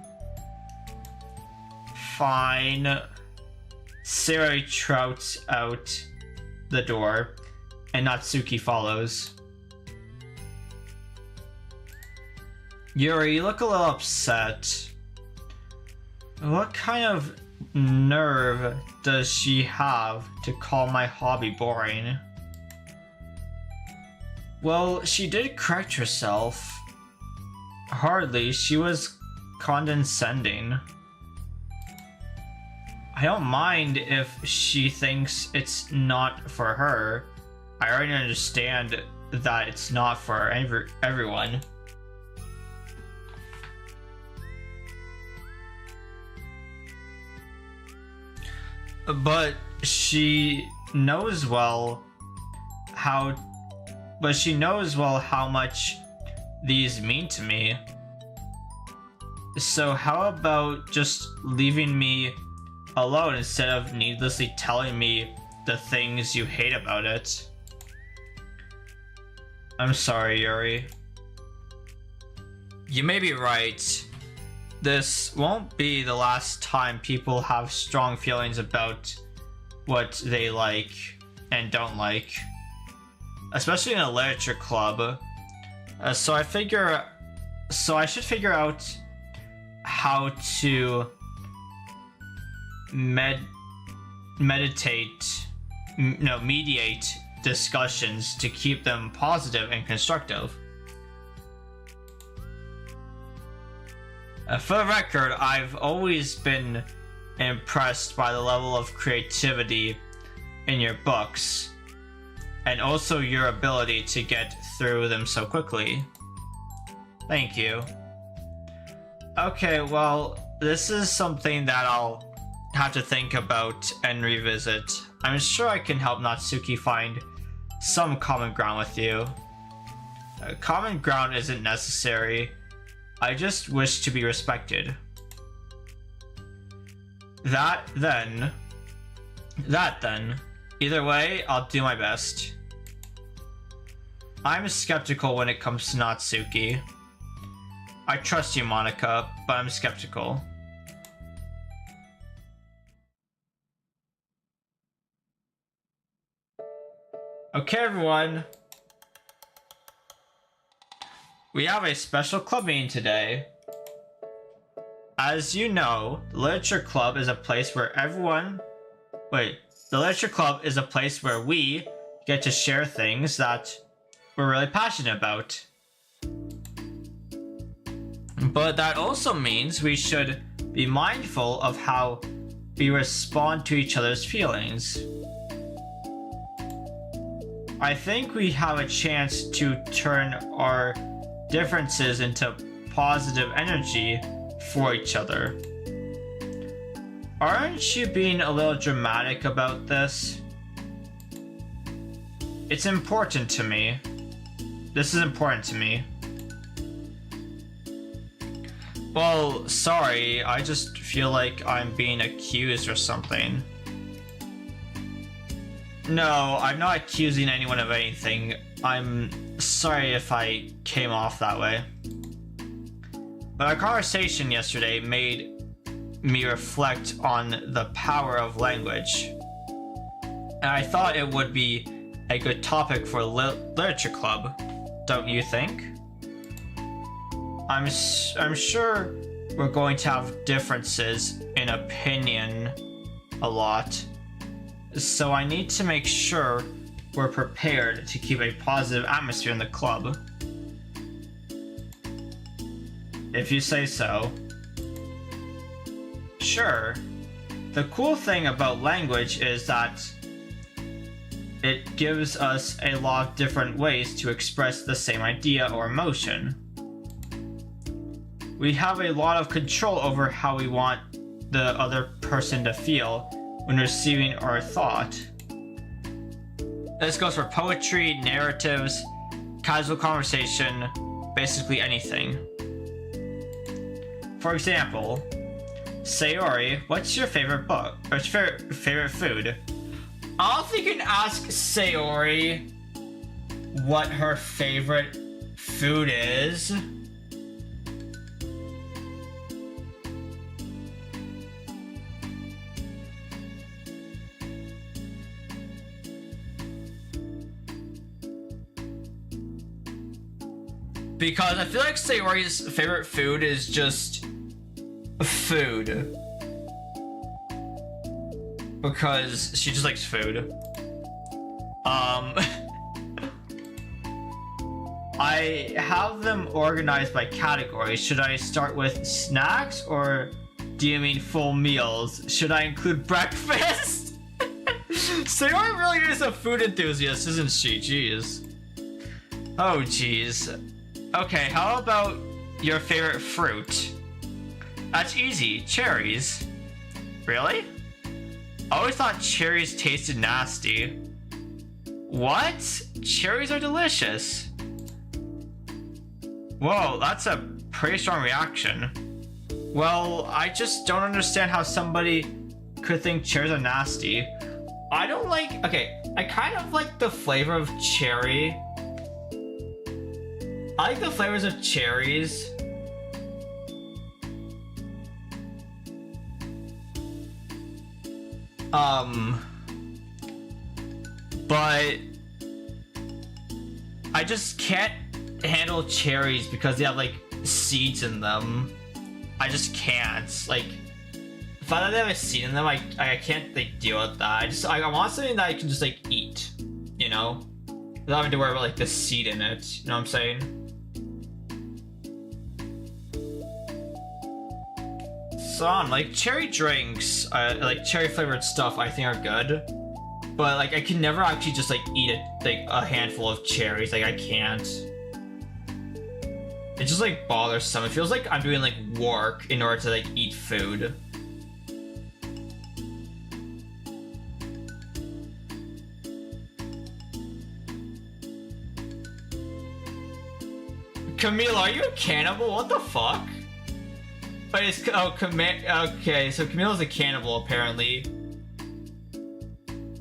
fine. Sayori trouts out the door, and Natsuki follows. Yuri, you look a little upset. What kind of nerve does she have to call my hobby boring? Well, she did correct herself. Hardly, she was condescending. I don't mind if she thinks it's not for her. I already understand that it's not for everyone. But she knows well how but she knows well how much these mean to me. So how about just leaving me alone instead of needlessly telling me the things you hate about it? I'm sorry, Yuri. You may be right. This won't be the last time people have strong feelings about what they like and don't like, especially in a literature club. So I should figure out how to mediate discussions to keep them positive and constructive. For the record, I've always been impressed by the level of creativity in your books, and also your ability to get through them so quickly. Thank you. Okay, well, this is something that I'll have to think about and revisit. I'm sure I can help Natsuki find some common ground with you. Common ground isn't necessary. I just wish to be respected. That then. Either way, I'll do my best. I'm skeptical when it comes to Natsuki. I trust you, Monica, but I'm skeptical. Okay, everyone. We have a special club meeting today. As you know, the Literature Club is a place where the Literature Club is a place where we get to share things that we're really passionate about. But that also means we should be mindful of how we respond to each other's feelings. I think we have a chance to turn our differences into positive energy for each other. Aren't you being a little dramatic about this? It's important to me. This is important to me. Well, sorry, I just feel like I'm being accused or something. No, I'm not accusing anyone of anything. I'm sorry if I came off that way. But our conversation yesterday made me reflect on the power of language. And I thought it would be a good topic for Literature Club, don't you think? I'm sure we're going to have differences in opinion a lot. So I need to make sure we're prepared to keep a positive atmosphere in the club. If you say so. Sure. The cool thing about language is that it gives us a lot of different ways to express the same idea or emotion. We have a lot of control over how we want the other person to feel when receiving our thought. This goes for poetry, narratives, casual conversation, basically anything. For example, Sayori, what's your favorite book or favorite food? I don't think you can ask Sayori what her favorite food is. Because I feel like Sayori's favorite food is just food. Because she just likes food. I have them organized by category. Should I start with snacks or do you mean full meals? Should I include breakfast? Sayori really is a food enthusiast, isn't she? Jeez. Oh, jeez. Okay, how about your favorite fruit? That's easy. Cherries. Really? I always thought cherries tasted nasty. What? Cherries are delicious. Whoa, that's a pretty strong reaction. Well, I just don't understand how somebody could think cherries are nasty. I don't like... Okay, I kind of like the flavor of cherry. I like the flavors of cherries. But I just can't handle cherries because they have like seeds in them. I just can't. Like, if I have a seed in them, I can't like deal with that. I want something that I can just like eat, you know, without having to worry about like the seed in it. You know what I'm saying? So on, like cherry drinks, like cherry flavored stuff, I think are good. But like I can never actually just like eat a handful of cherries. Like I can't. It just like bothersome. It feels like I'm doing like work in order to like eat food. Camille, are you a cannibal? What the fuck? Wait, it's okay, so Camille's a cannibal apparently.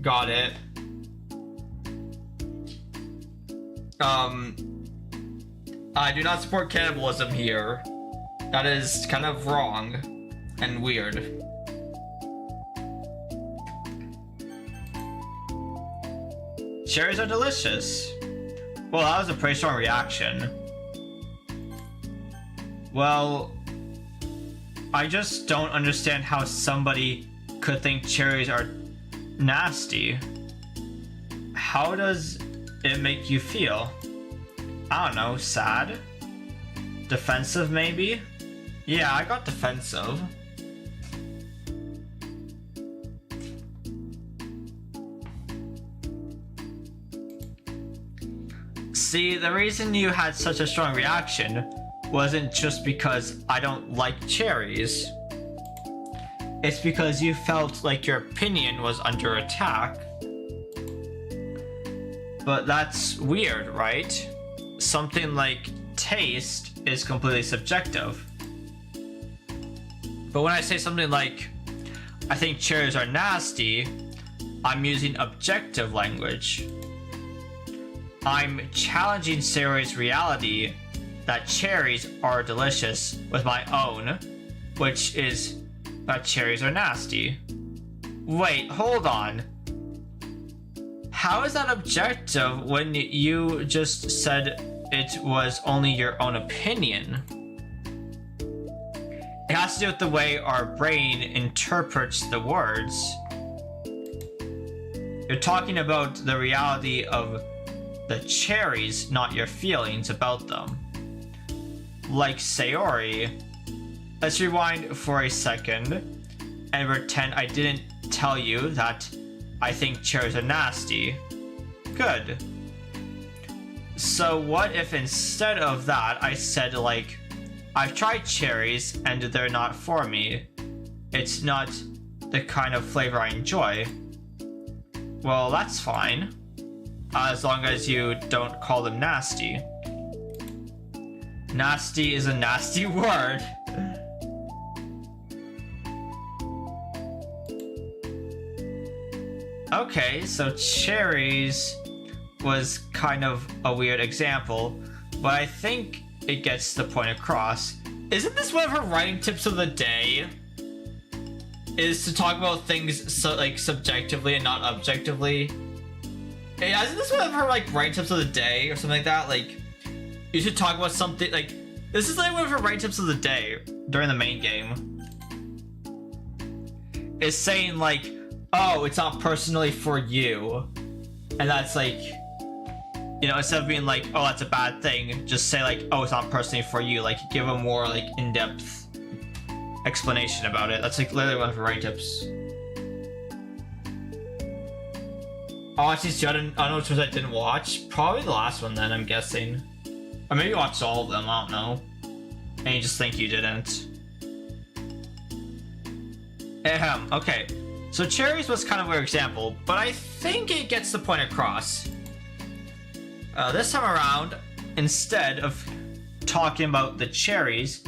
Got it. I do not support cannibalism here. That is kind of wrong and weird. Cherries are delicious. Well, that was a pretty strong reaction. Well, I just don't understand how somebody could think cherries are nasty. How does it make you feel? I don't know, sad? Defensive maybe? Yeah, I got defensive. See, the reason you had such a strong reaction wasn't just because I don't like cherries. It's because you felt like your opinion was under attack. But that's weird, right? Something like taste is completely subjective. But when I say something like, I think cherries are nasty, I'm using objective language. I'm challenging Sarah's reality that cherries are delicious with my own, which is that cherries are nasty. Wait, hold on. How is that objective when you just said it was only your own opinion? It has to do with the way our brain interprets the words. You're talking about the reality of the cherries, not your feelings about them. Like Sayori. Let's rewind for a second and pretend I didn't tell you that I think cherries are nasty. Good. So what if instead of that I said like, I've tried cherries and they're not for me. It's not the kind of flavor I enjoy. Well, that's fine. As long as you don't call them nasty. Nasty is a nasty word. Okay, so cherries was kind of a weird example, but I think it gets the point across. Isn't this one of her writing tips of the day? Is to talk about things so like subjectively and not objectively? Hey, isn't this one of her like writing tips of the day or something like that? Like, you should talk about something like this is like one of her writing tips of the day during the main game. Is saying like, oh, it's not personally for you, and that's like, you know, instead of being like, oh, that's a bad thing, just say like, oh, it's not personally for you. Like, give a more like in-depth explanation about it. That's like literally one of her writing tips. Oh, actually, so I don't know which ones I didn't watch. Probably the last one then, I'm guessing. Or maybe you watched all of them, I don't know. And you just think you didn't. Ahem, okay. So cherries was kind of a weird example, but I think it gets the point across. This time around, instead of talking about the cherries,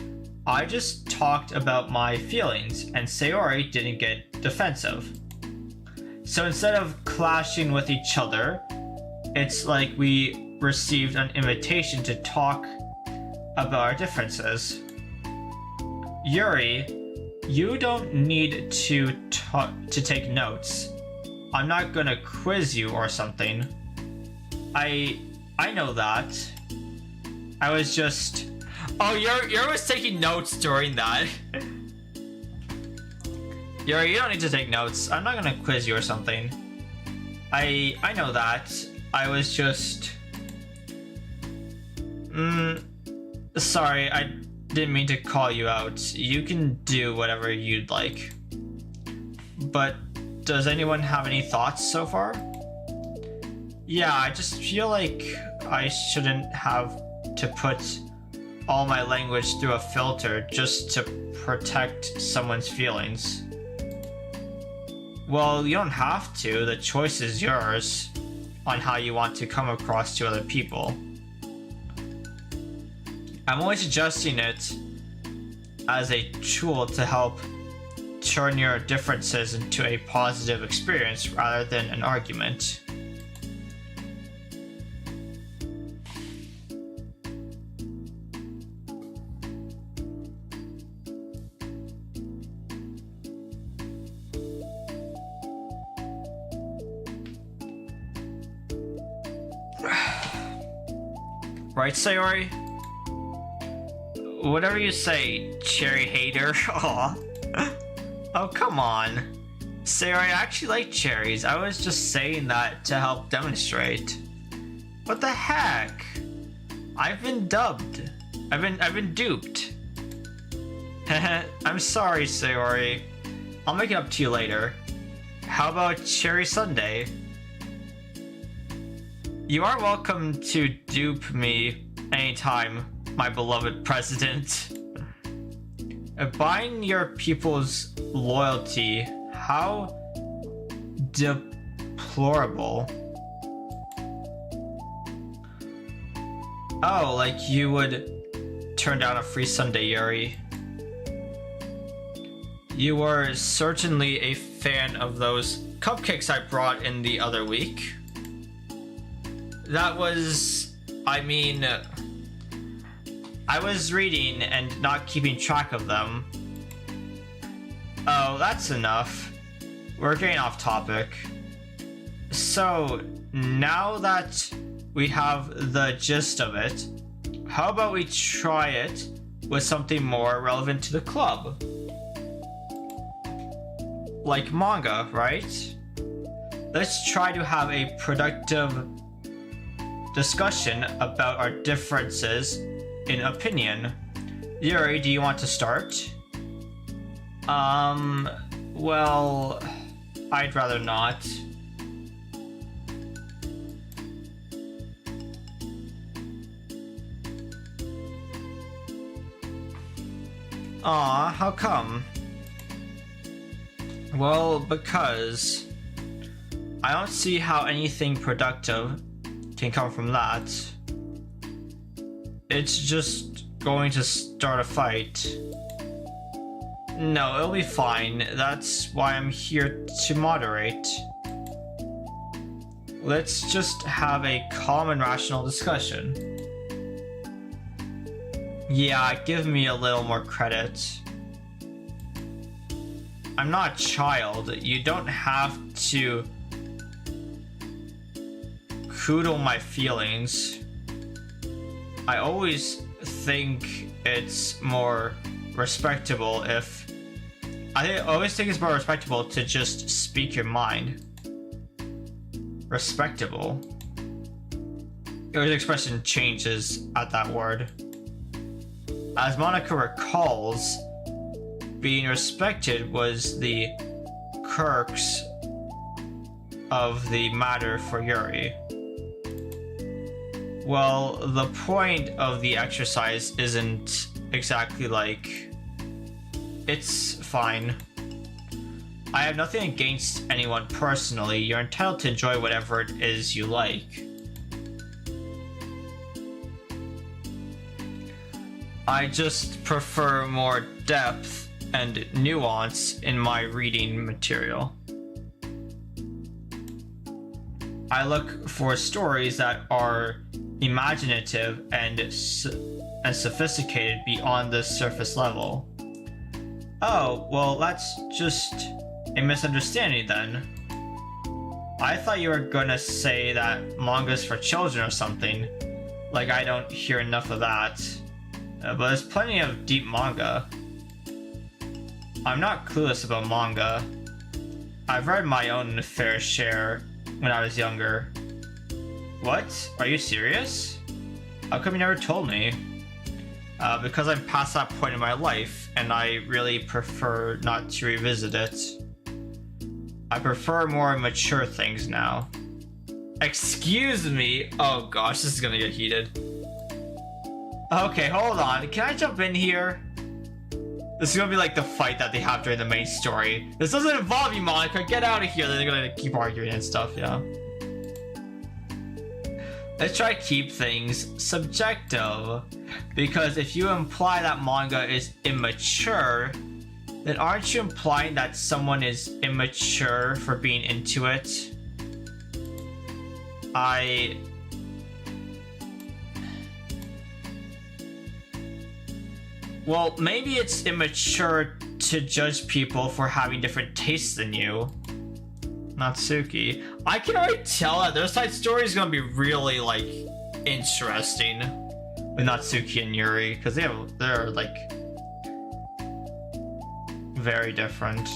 I just talked about my feelings, and Sayori didn't get defensive. So instead of clashing with each other, it's like we received an invitation to talk about our differences. Yuri, you don't need to take notes. I'm not gonna quiz you or something. I know that. I was just... Oh, Yuri was taking notes during that. Yuri, you don't need to take notes. I'm not gonna quiz you or something. I know that. I was just... Sorry, I didn't mean to call you out. You can do whatever you'd like. But does anyone have any thoughts so far? Yeah, I just feel like I shouldn't have to put all my language through a filter just to protect someone's feelings. Well, you don't have to. The choice is yours on how you want to come across to other people. I'm only suggesting it as a tool to help turn your differences into a positive experience rather than an argument. Right, Sayori? Whatever you say, cherry hater. Aw. Oh, come on. Sayori, I actually like cherries. I was just saying that to help demonstrate. What the heck? I've been dubbed. I've been duped. I'm sorry, Sayori. I'll make it up to you later. How about cherry sundae? You are welcome to dupe me anytime, my beloved president. Buying your people's loyalty, how deplorable. Oh, like you would turn down a free sundae, Yuri. You were certainly a fan of those cupcakes I brought in the other week. That was... I mean... I was reading and not keeping track of them. Oh, that's enough. We're getting off topic. So, now that we have the gist of it, how about we try it with something more relevant to the club? Like manga, right? Let's try to have a productive discussion about our differences in opinion. Yuri, do you want to start? Well, I'd rather not. Aw, how come? Well, because I don't see how anything productive can come from that. It's just going to start a fight. No, it'll be fine. That's why I'm here to moderate. Let's just have a calm and rational discussion. Yeah, give me a little more credit. I'm not a child. You don't have to coodle my feelings. I always think it's more respectable if... I always think it's more respectable to just speak your mind. Respectable. Your expression changes at that word. As Monica recalls, being respected was the crux of the matter for Yuri. Well, the point of the exercise isn't exactly like... It's fine. I have nothing against anyone personally. You're entitled to enjoy whatever it is you like. I just prefer more depth and nuance in my reading material. I look for stories that are imaginative and sophisticated beyond the surface level. Oh, well, that's just a misunderstanding then. I thought you were gonna say that manga's for children or something. Like, I don't hear enough of that. But there's plenty of deep manga. I'm not clueless about manga. I've read my own fair share when I was younger. What? Are you serious? How come you never told me? Because I'm past that point in my life, and I really prefer not to revisit it. I prefer more mature things now. Excuse me? Oh gosh, this is gonna get heated. Okay, hold on. Can I jump in here? This is gonna be like the fight that they have during the main story. This doesn't involve you, Monica. Get out of here. They're gonna keep arguing and stuff, yeah. Let's try to keep things subjective. Because if you imply that manga is immature, then aren't you implying that someone is immature for being into it? Well, maybe it's immature to judge people for having different tastes than you. Natsuki. I can already tell that their side story is gonna be really, like, interesting with Natsuki and Yuri, because they're like very different.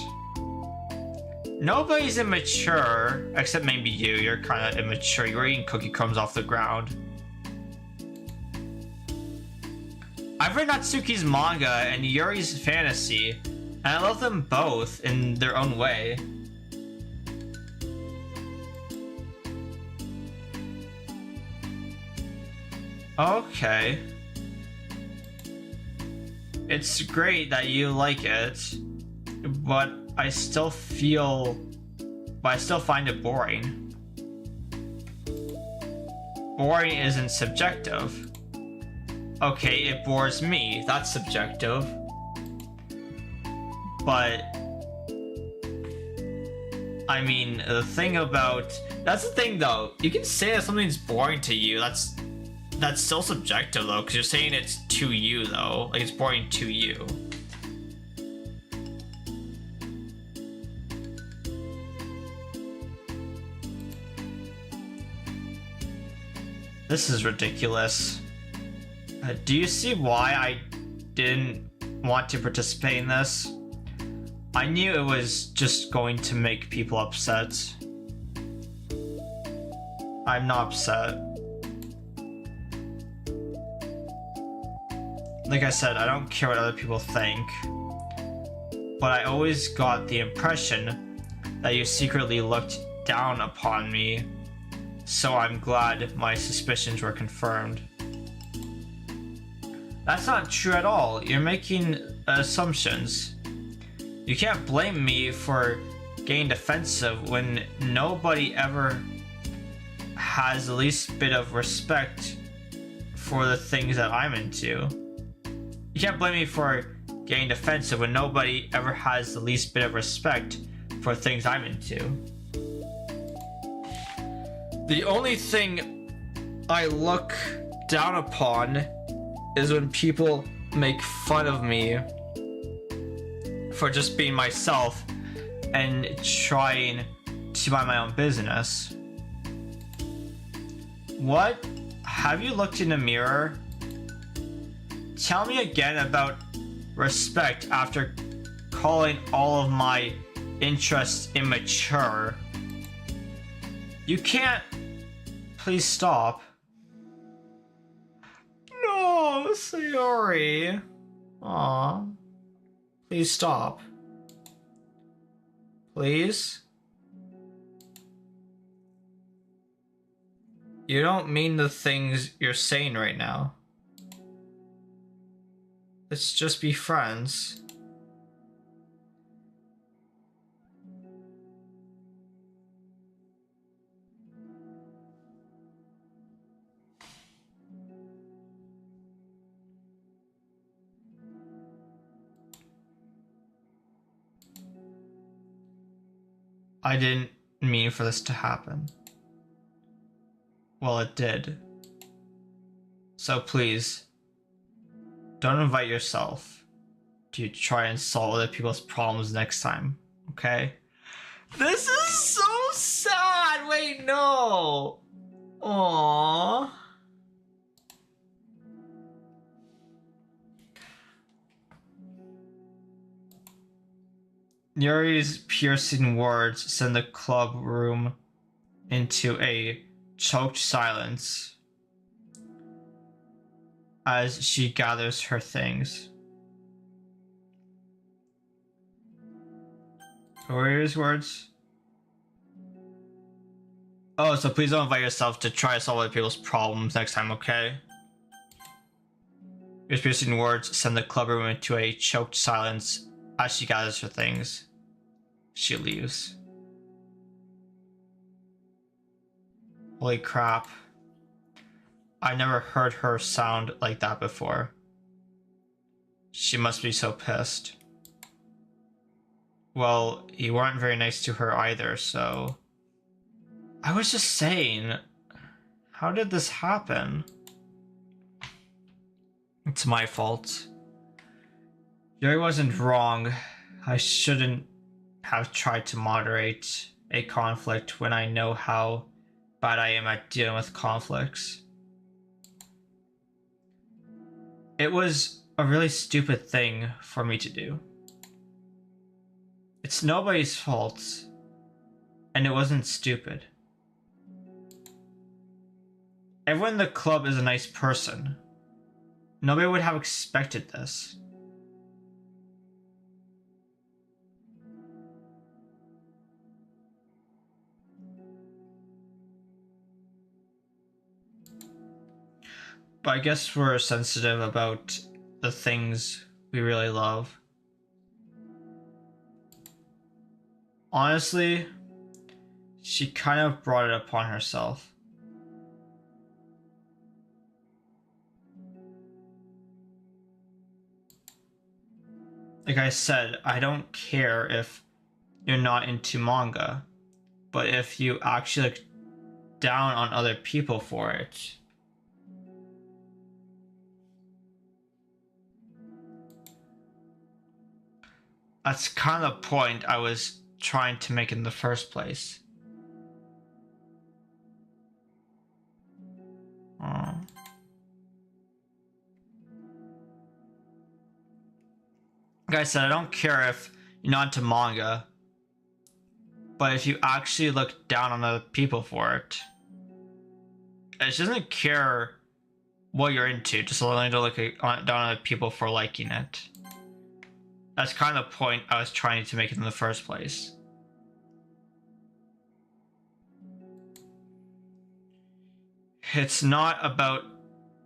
Nobody's immature, except maybe you. You're kind of immature. You're eating cookie crumbs off the ground. I've read Natsuki's manga and Yuri's fantasy, and I love them both in their own way. Okay. It's great that you like it, but I still find it boring. Boring isn't subjective. Okay, it bores me. That's subjective. But I mean, that's the thing though. You can say that something's boring to you. That's still subjective though, because you're saying it's to you though. Like, it's boring to you. This is ridiculous. Do you see why I didn't want to participate in this? I knew it was just going to make people upset. I'm not upset. Like I said, I don't care what other people think. But I always got the impression that you secretly looked down upon me. So I'm glad my suspicions were confirmed. That's not true at all. You're making assumptions. You can't blame me for getting defensive when nobody ever has the least bit of respect for the things that I'm into. You can't blame me for getting defensive when nobody ever has the least bit of respect for things I'm into. The only thing I look down upon is when people make fun of me for just being myself and trying to mind my own business. What? Have you looked in the mirror? Tell me again about respect after calling all of my interests immature. You can't. Please stop. No, Sayori. Aw. Please stop. Please? You don't mean the things you're saying right now. Let's just be friends. I didn't mean for this to happen. Well, it did. So please, don't invite yourself to try and solve other people's problems next time, okay? This is so sad! Wait, no! Aww. Yuri's piercing words send the club room into a choked silence as she gathers her things. What were Yuri's words? Oh, so please don't invite yourself to try to solve other people's problems next time, okay? Yuri's piercing words send the club room into a choked silence as she gathers her things. She leaves. Holy crap. I never heard her sound like that before. She must be so pissed. Well, you weren't very nice to her either, so... I was just saying, how did this happen? It's my fault. Yuri wasn't wrong. I shouldn't have tried to moderate a conflict when I know how bad I am at dealing with conflicts. It was a really stupid thing for me to do. It's nobody's fault, and it wasn't stupid. Everyone in the club is a nice person. Nobody would have expected this. But I guess we're sensitive about the things we really love. Honestly, she kind of brought it upon herself. Like I said, I don't care if you're not into manga, but if you actually look down on other people for it, that's kind of the point I was trying to make in the first place. Oh. Like I said, I don't care if you're not into manga, but if you actually look down on other people for it, it doesn't care what you're into, just only to look down on other people for liking it. That's kind of the point I was trying to make it in the first place. It's not about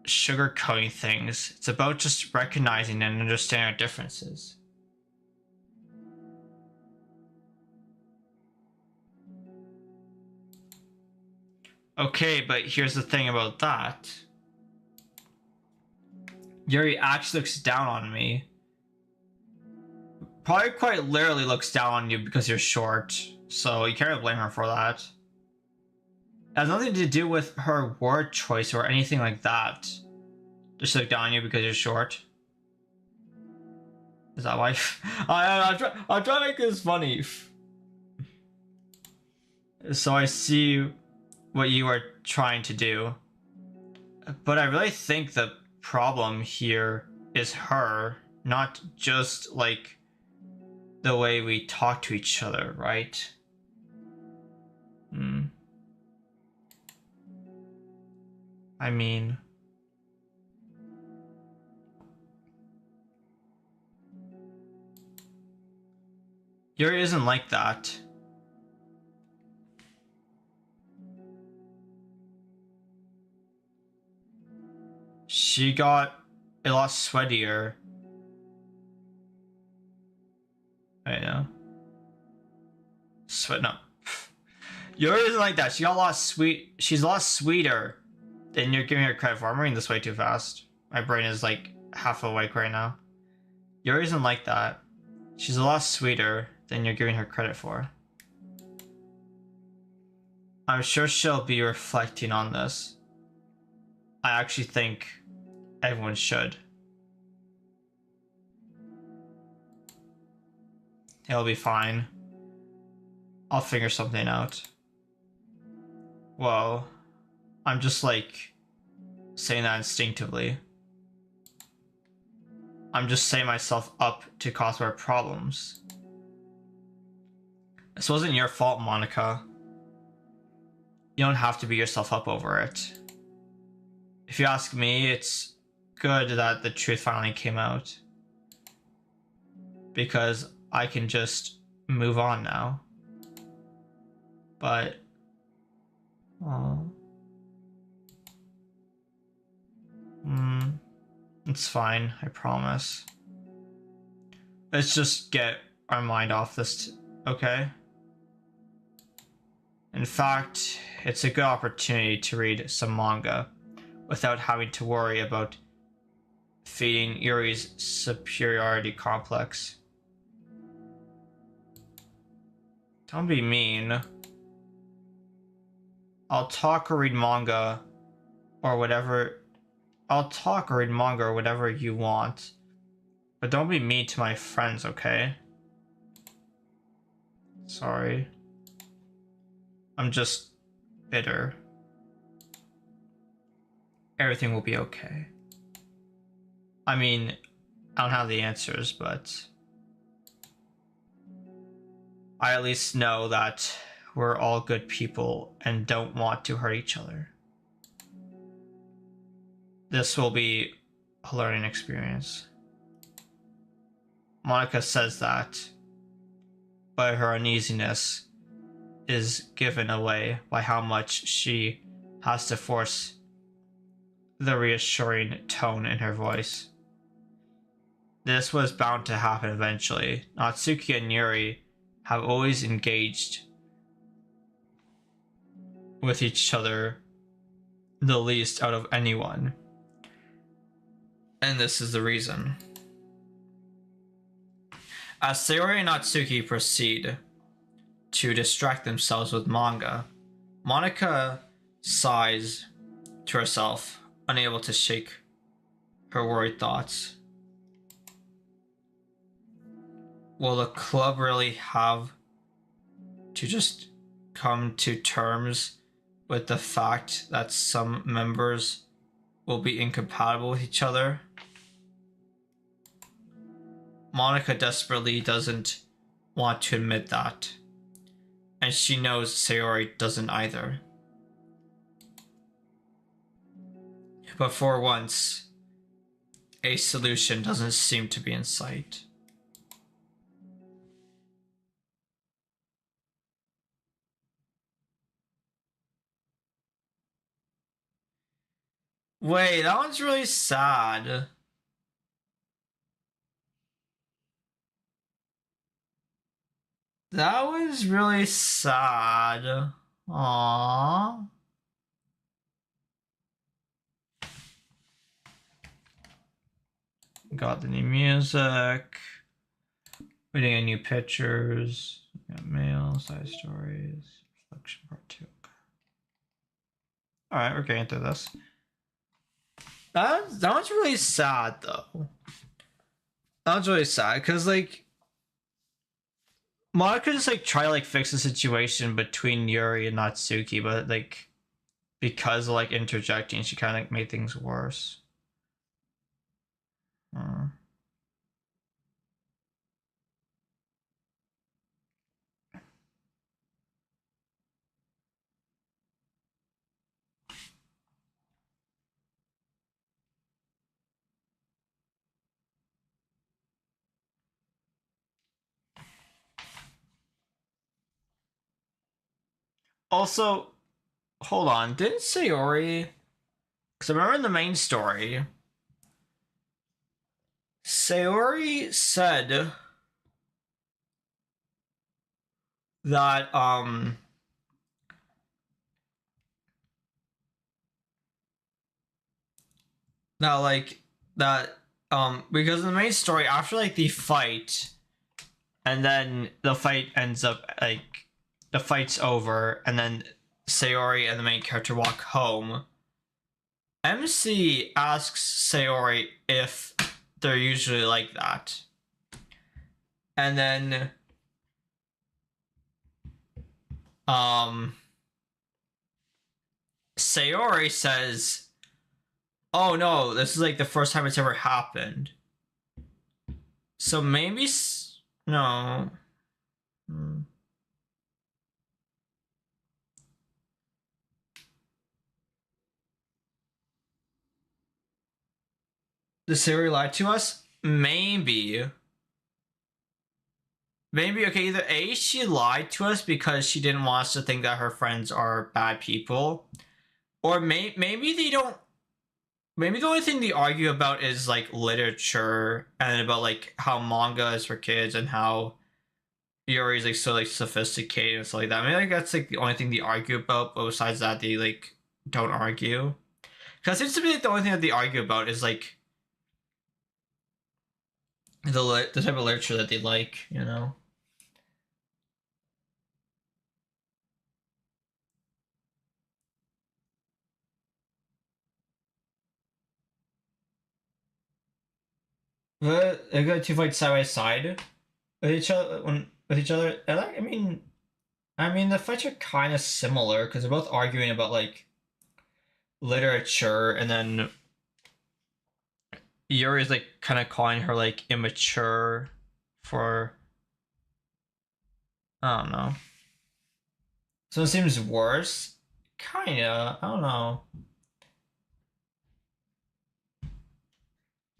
sugarcoating things. It's about just recognizing and understanding our differences. Okay, but here's the thing about that. Yuri actually looks down on me. Probably quite literally looks down on you because you're short, so you can't really blame her for that. It has nothing to do with her word choice or anything like that. Just look down on you because you're short. Is that why? I'm trying to make this funny. So I see what you are trying to do. But I really think the problem here is her, not just like the way we talk to each other, right? I mean, Yuri isn't like that. She got a lot sweatier. I know. Sweat, no. Yuri isn't like that. She got a lot she's a lot sweeter than you're giving her credit for. I'm reading this way too fast. My brain is like half awake right now. Yuri isn't like that. She's a lot sweeter than you're giving her credit for. I'm sure she'll be reflecting on this. I actually think everyone should. It'll be fine. I'll figure something out. Well, I'm just like saying that instinctively. I'm just setting myself up to cause more problems. This wasn't your fault, Monica. You don't have to beat yourself up over it. If you ask me, it's good that the truth finally came out. Because I can just move on now. But... oh. It's fine, I promise. Let's just get our mind off this, okay? In fact, it's a good opportunity to read some manga without having to worry about feeding Yuri's superiority complex. Don't be mean. I'll talk or read manga or whatever. I'll talk or read manga or whatever you want. But don't be mean to my friends, okay? Sorry. I'm just bitter. Everything will be okay. I mean, I don't have the answers, but I at least know that we're all good people and don't want to hurt each other. This will be a learning experience. Monica says that, but her uneasiness is given away by how much she has to force the reassuring tone in her voice. This was bound to happen eventually. Natsuki and Yuri have always engaged with each other the least out of anyone. And this is the reason. As Sayori and Natsuki proceed to distract themselves with manga, Monica sighs to herself, unable to shake her worried thoughts. Will the club really have to just come to terms with the fact that some members will be incompatible with each other? Monica desperately doesn't want to admit that, and she knows Sayori doesn't either. But for once, a solution doesn't seem to be in sight. Wait, that one's really sad. That was really sad. Aww. Got the new music. We're getting new pictures. Got mail, side stories. Reflection part 2. Alright, we're getting into this. That one's really sad though. That one's really sad because like Monica just like try to like fix the situation between Yuri and Natsuki, but like because of like interjecting, she kind of like made things worse. Also, hold on, didn't Sayori... Because I remember in the main story, Sayori said that, because in the main story, after, like, the fight, and then the fight ends up, like, the fight's over, and then Sayori and the main character walk home, MC asks Sayori if they're usually like that. And then Sayori says, "Oh no, this is like the first time it's ever happened." So maybe no. Did Sayori lie to us? Maybe. Maybe, okay, either A, she lied to us because she didn't want us to think that her friends are bad people, or maybe they don't. Maybe the only thing they argue about is like literature and about like how manga is for kids and how Yuri's like so like sophisticated and stuff like that. I mean, like that's like the only thing they argue about. But besides that, they like don't argue. Because it seems to be like the only thing that they argue about is like the type of literature that they like, you know. But they go to fight side by side with each other. With each other, I mean, the fights are kind of similar because they're both arguing about like literature, and then Yuri's like kind of calling her like immature for I don't know. So it seems worse. Kinda. I don't know.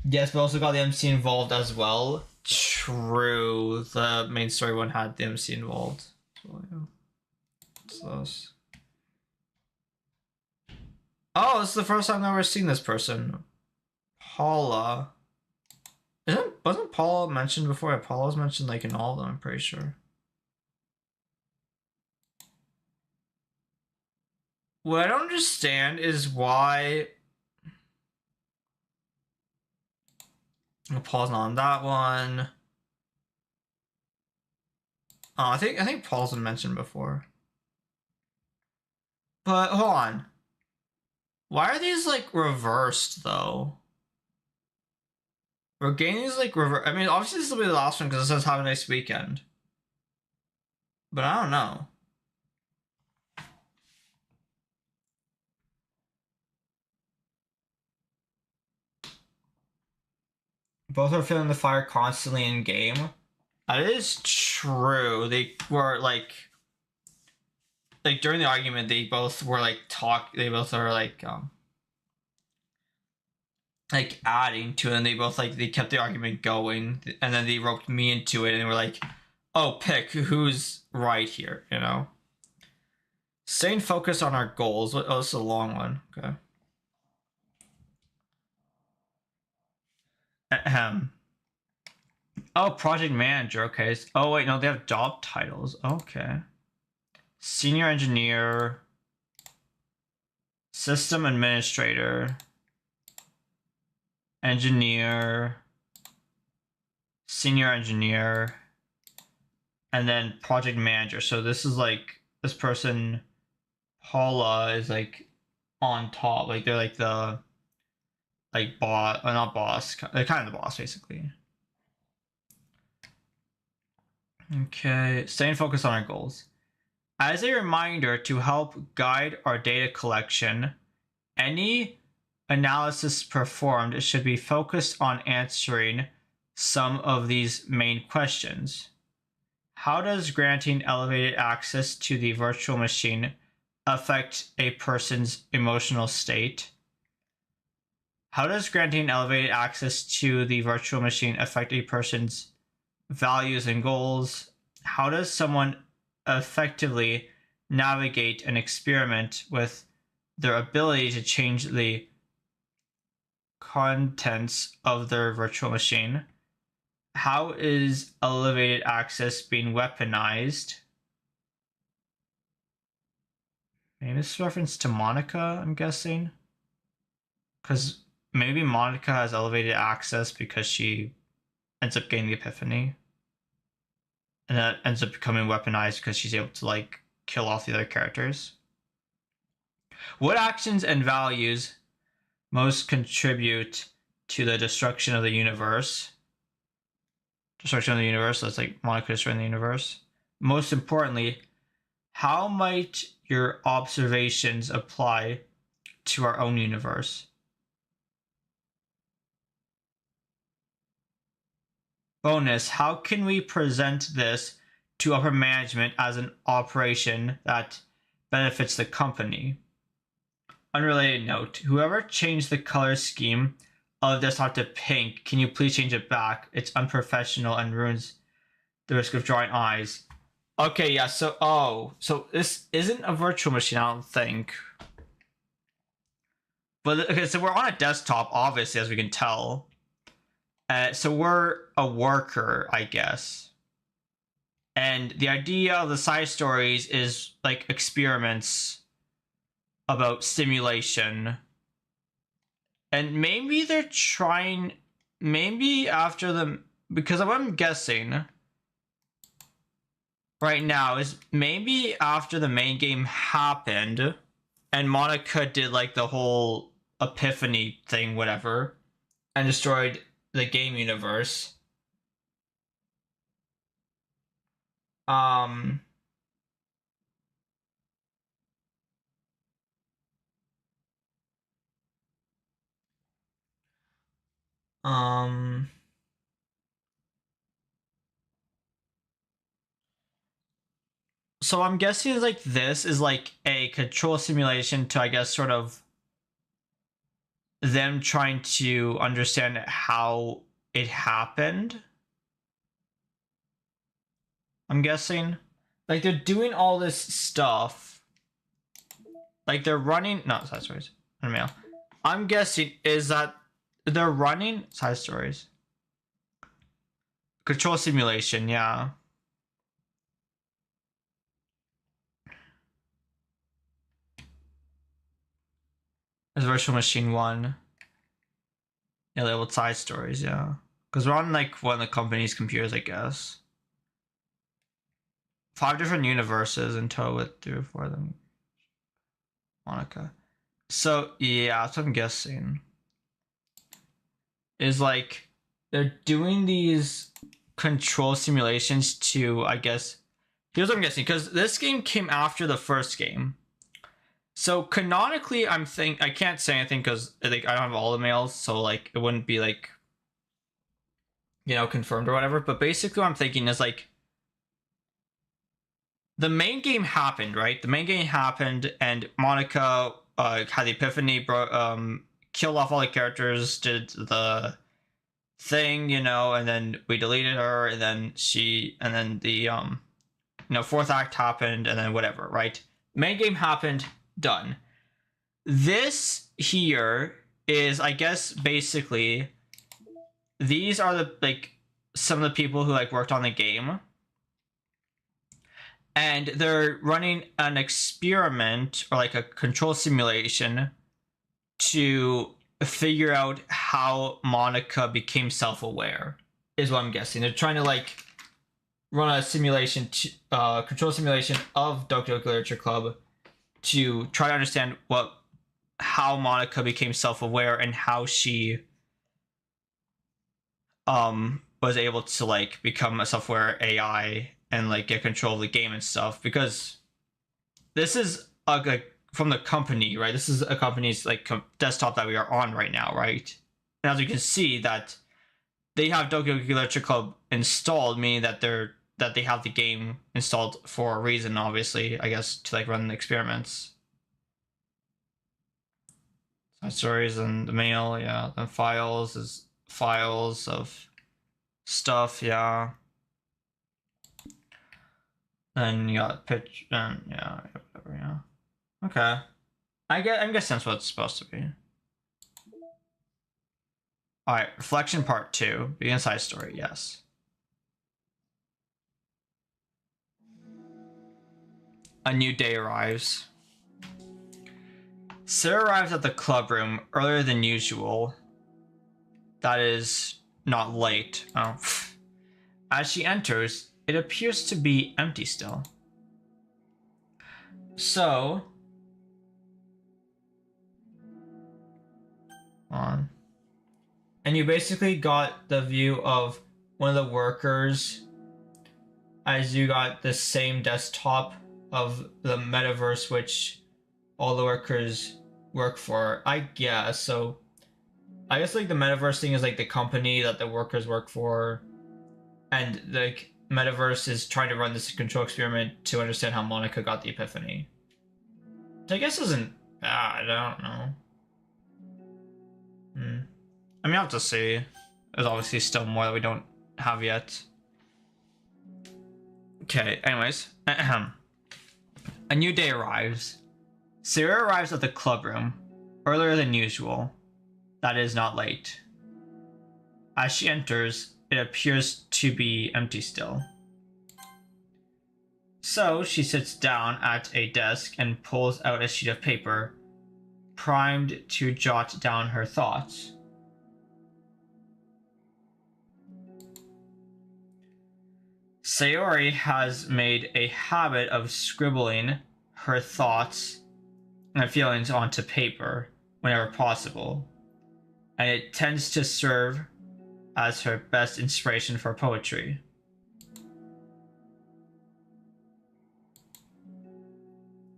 Yes, but also got the MC involved as well. True. The main story one had the MC involved. So, yeah. What's this? Oh, this is the first time I've ever seen this person. Paula. Wasn't Paula mentioned before? Paula was mentioned like in all of them, I'm pretty sure. What I don't understand is why Paul's not on that one. Oh, I think Paul's been mentioned before. But hold on. Why are these like reversed though? We're getting these like reverse. I mean, obviously this will be the last one because it says have a nice weekend. But I don't know. Both are feeling the fire constantly in game. That is true. They were like during the argument, they both were like They both are like adding to it, and they both like they kept the argument going, and then they roped me into it, and they were like, "Oh, pick who's right here," you know. Staying focused on our goals. Oh, it's a long one. Okay. Ahem. Oh, project manager. Okay. Oh wait, no, they have job titles. Okay. Senior engineer, system administrator, engineer, senior engineer, and then project manager. So this is like this person, Paula, is like on top. Like they're like the like boss, not boss. They're kind of the boss basically. Okay, staying focused on our goals. As a reminder to help guide our data collection, any analysis performed should be focused on answering some of these main questions. How does granting elevated access to the virtual machine affect a person's emotional state? How does granting elevated access to the virtual machine affect a person's values and goals? How does someone effectively navigate an experiment with their ability to change the contents of their virtual machine? How is elevated access being weaponized? Maybe this is reference to Monica, I'm guessing. Because maybe Monica has elevated access because she ends up getting the epiphany. And that ends up becoming weaponized because she's able to like kill off the other characters. What actions and values most contribute to the destruction of the universe? Destruction of the universe, that's like Monica destroying the universe. Most importantly, how might your observations apply to our own universe? Bonus, how can we present this to upper management as an operation that benefits the company? Unrelated note, whoever changed the color scheme of desktop to pink, can you please change it back? It's unprofessional and ruins the risk of drawing eyes. Okay, yeah, so this isn't a virtual machine, I don't think. But okay, so we're on a desktop, obviously, as we can tell. So we're a worker, I guess. And the idea of the side stories is like experiments about simulation. And maybe they're trying, maybe after the, because what I'm guessing right now is maybe after the main game happened and Monica did like the whole epiphany thing, whatever, and destroyed the game universe. Um so I'm guessing like this is like a control simulation to, I guess, sort of them trying to understand how it happened. I'm guessing like they're doing all this stuff, like they're running, not side stories, mail. I'm guessing is that they're running side stories, control simulation. Yeah. There's virtual machine 1. Yeah, labeled side stories, yeah. Because we're on like one of the company's computers, I guess. 5 different universes in total with 3 or 4 of them. Monica. So yeah, that's what I'm guessing. Is like they're doing these control simulations to, I guess. Here's what I'm guessing, because this game came after the first game. So canonically, I can't say anything because like I don't have all the mails, so like it wouldn't be like, you know, confirmed or whatever. But basically, what I'm thinking is like the main game happened, right? The main game happened, and Monica had the epiphany, killed off all the characters, did the thing, you know, and then we deleted her, and then the you know, 4th act happened, and then whatever, right? Main game happened, done. This here is, I guess, basically these are the like some of the people who like worked on the game, and they're running an experiment or like a control simulation to figure out how Monica became self-aware, is what I'm guessing. They're trying to like run a simulation, control simulation of Doki Doki Literature Club to try to understand how Monica became self-aware and how she was able to like become a self-aware AI and like get control of the game and stuff, because this is like from the company, right? This is a company's like desktop that we are on right now, right? And as you can see that they have Doki Doki Literature Club installed, meaning that they have the game installed for a reason, obviously, I guess, to like run the experiments. Stories and the mail, yeah. Then files is files of stuff, yeah. Then you got pitch, and yeah, whatever, yeah. Okay. I'm guessing that's what it's supposed to be. Alright, reflection part 2. Begin side story, yes. A new day arrives. Sarah arrives at the club room earlier than usual. That is, not late. Oh. As she enters, it appears to be empty still. So, on. And you basically got the view of one of the workers as you got the same desktop of the metaverse which all the workers work for, I guess. So I guess like the metaverse thing is like the company that the workers work for, and the metaverse is trying to run this control experiment to understand how Monica got the epiphany. Which I guess isn't bad, I don't know. I mean, I'll have to see. There's obviously still more that we don't have yet. Okay, anyways. A new day arrives. Sarah arrives at the club room earlier than usual. That is, not late. As she enters, it appears to be empty still. So she sits down at a desk and pulls out a sheet of paper, primed to jot down her thoughts. Sayori has made a habit of scribbling her thoughts and feelings onto paper whenever possible, and it tends to serve as her best inspiration for poetry.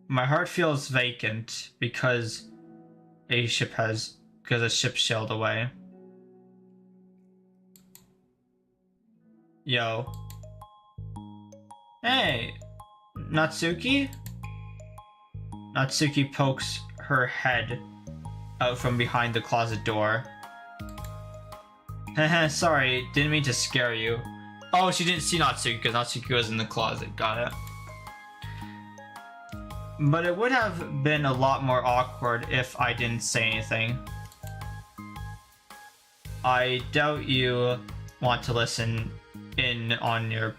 My heart feels vacant because a ship sailed away. Yo. Hey, Natsuki? Natsuki pokes her head out from behind the closet door. Haha, sorry, didn't mean to scare you. Oh, she didn't see Natsuki because Natsuki was in the closet, got it. But it would have been a lot more awkward if I didn't say anything. I doubt you want to listen in on your...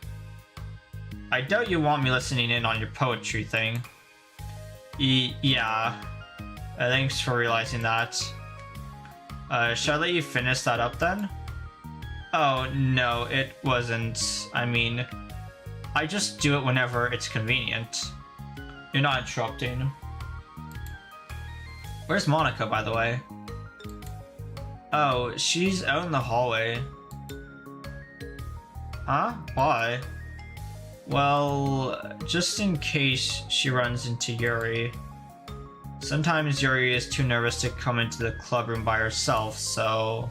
I doubt you want me listening in on your poetry thing. Yeah. Thanks for realizing that. Should I let you finish that up then? Oh, no, it wasn't. I mean, I just do it whenever it's convenient. You're not interrupting. Where's Monica, by the way? Oh, she's out in the hallway. Huh? Why? Well, just in case she runs into Yuri. Sometimes Yuri is too nervous to come into the club room by herself, so...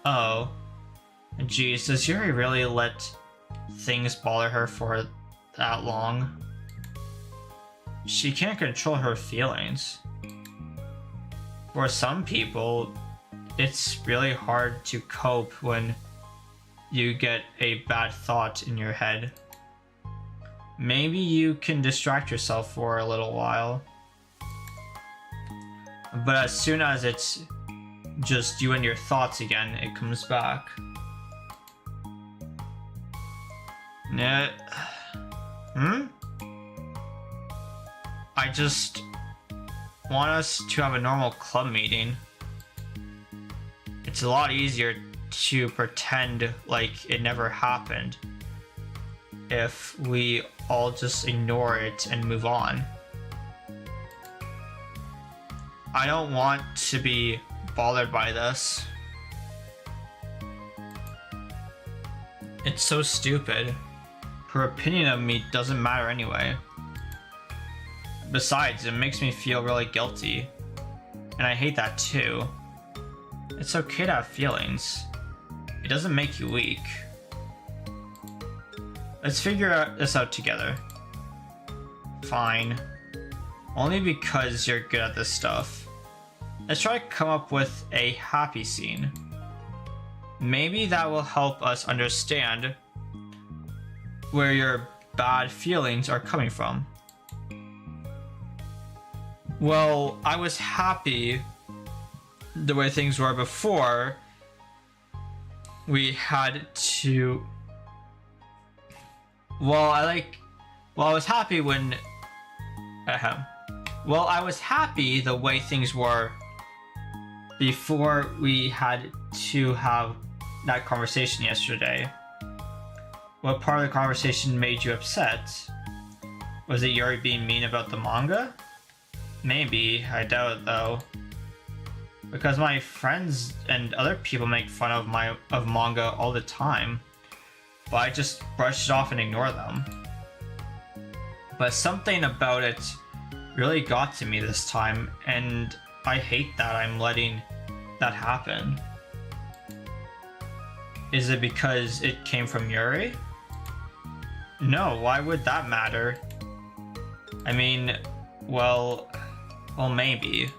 Oh. Geez, does Yuri really let things bother her for that long? She can't control her feelings. For some people, it's really hard to cope when you get a bad thought in your head. Maybe you can distract yourself for a little while. But as soon as it's just you and your thoughts again, it comes back. Yeah. I just want us to have a normal club meeting. It's a lot easier to pretend like it never happened if we all just ignore it and move on. I don't want to be bothered by this. It's so stupid. Her opinion of me doesn't matter anyway. Besides, it makes me feel really guilty. And I hate that too. It's okay to have feelings. It doesn't make you weak. Let's figure this out together. Fine. Only because you're good at this stuff. Let's try to come up with a happy scene. Maybe that will help us understand where your bad feelings are coming from. Well, I was happy the way things were before we had to... I was happy when... Well, I was happy the way things were before we had to have that conversation yesterday. What part of the conversation made you upset? Was it Yuri being mean about the manga? Maybe, I doubt it though. because my friends and other people make fun of manga all the time, but I just brush it off and ignore them. But something about it really got to me this time, and I hate that I'm letting that happen. Is it because it came from Yuri? No, why would that matter? I mean, well, maybe.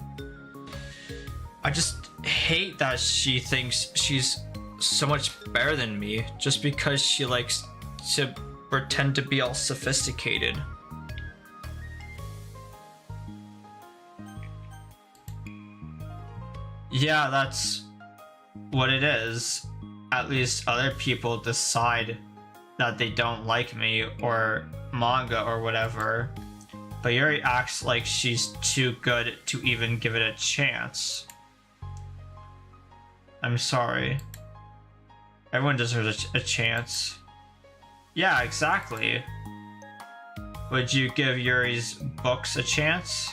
I just hate that she thinks she's so much better than me just because she likes to pretend to be all sophisticated. Yeah, that's what it is. At least other people decide that they don't like me or manga or whatever. But Yuri acts like she's too good to even give it a chance. I'm sorry. Everyone deserves a chance. Yeah, exactly. Would you give Yuri's books a chance?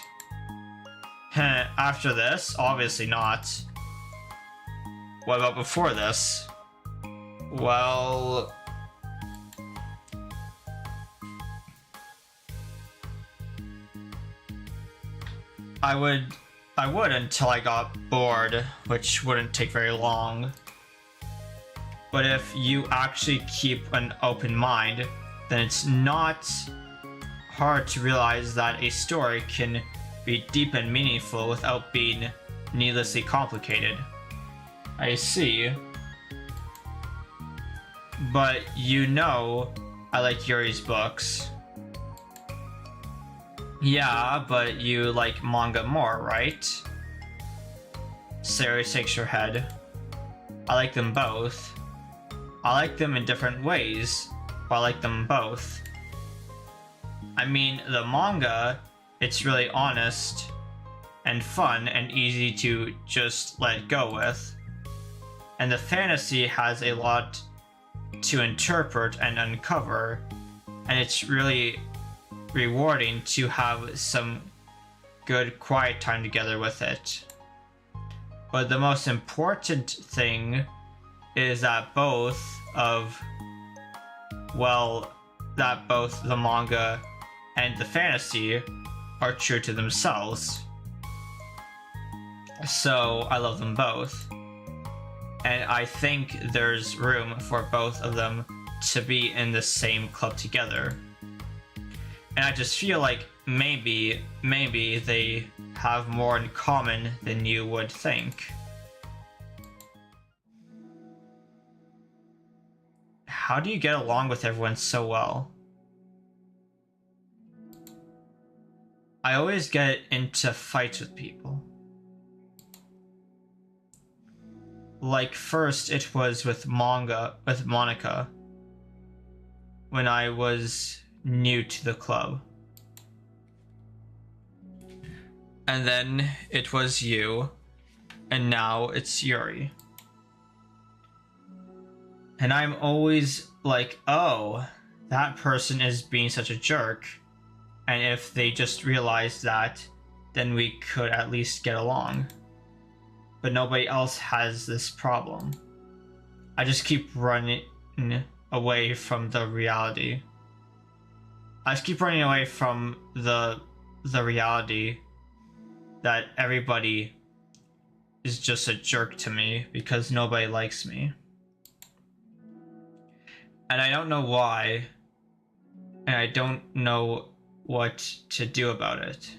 After this? Obviously not. What about before this? Well... I would until I got bored, which wouldn't take very long. But if you actually keep an open mind, then it's not hard to realize that a story can be deep and meaningful without being needlessly complicated. I see. But you know I like Yuri's books. Yeah, but you like manga more, right? Sari shakes her head. I like them both. I like them in different ways, but I like them both. I mean, the manga, it's really honest and fun and easy to just let go with. And the fantasy has a lot to interpret and uncover, and it's really rewarding to have some good quiet time together with it. But the most important thing is that both the manga and the fantasy are true to themselves. So I love them both. And I think there's room for both of them to be in the same club together. And I just feel like maybe they have more in common than you would think. How do you get along with everyone so well? I always get into fights with people. Like first it was with Monica when I was new to the club. And then it was you, and now it's Yuri. And I'm always like, oh, that person is being such a jerk. And if they just realized that, then we could at least get along. But nobody else has this problem. I just keep running away from the reality. I just keep running away from the reality that everybody is just a jerk to me because nobody likes me. And I don't know why, and I don't know what to do about it.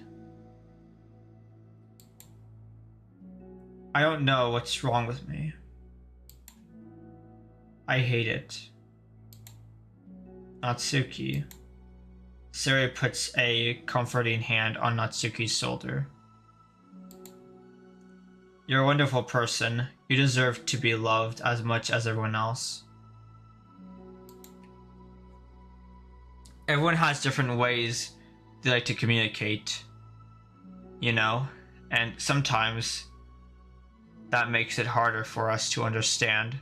I don't know what's wrong with me. I hate it. Natsuki. Sari puts a comforting hand on Natsuki's shoulder. You're a wonderful person. You deserve to be loved as much as everyone else. Everyone has different ways they like to communicate, you know? And sometimes that makes it harder for us to understand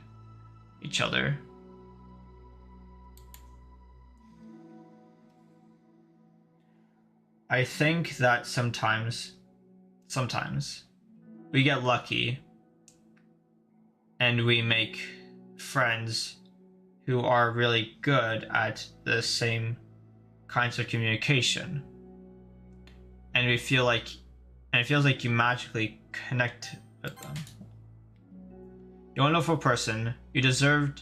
each other. I think that sometimes we get lucky and we make friends who are really good at the same kinds of communication. And it feels like you magically connect with them. You're a wonderful person. You deserve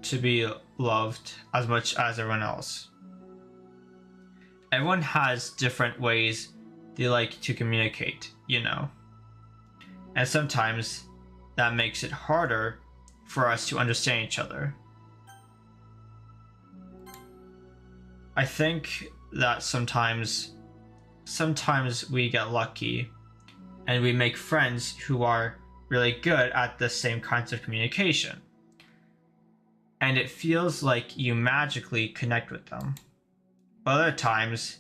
to be loved as much as everyone else. Everyone has different ways they like to communicate, you know. And sometimes that makes it harder for us to understand each other. I think that sometimes we get lucky and we make friends who are really good at the same kinds of communication. And it feels like you magically connect with them. Other times,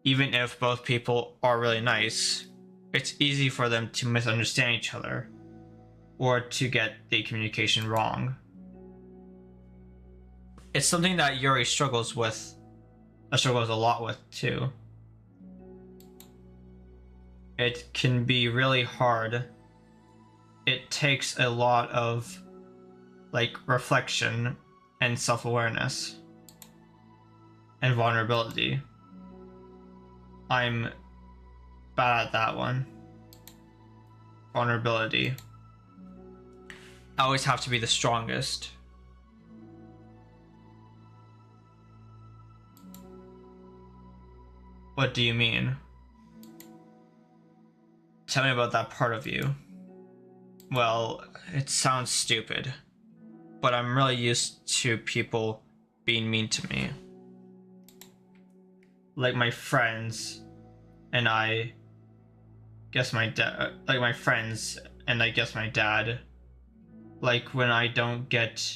even if both people are really nice, it's easy for them to misunderstand each other or to get the communication wrong. It's something that Yuri struggles a lot with too. It can be really hard. It takes a lot of reflection and self-awareness and vulnerability. I'm bad at that one. Vulnerability. I always have to be the strongest. What do you mean? Tell me about that part of you. Well, it sounds stupid, but I'm really used to people being mean to me. Like my friends, and I guess my dad. Like my friends, and I guess my dad. Like when I don't get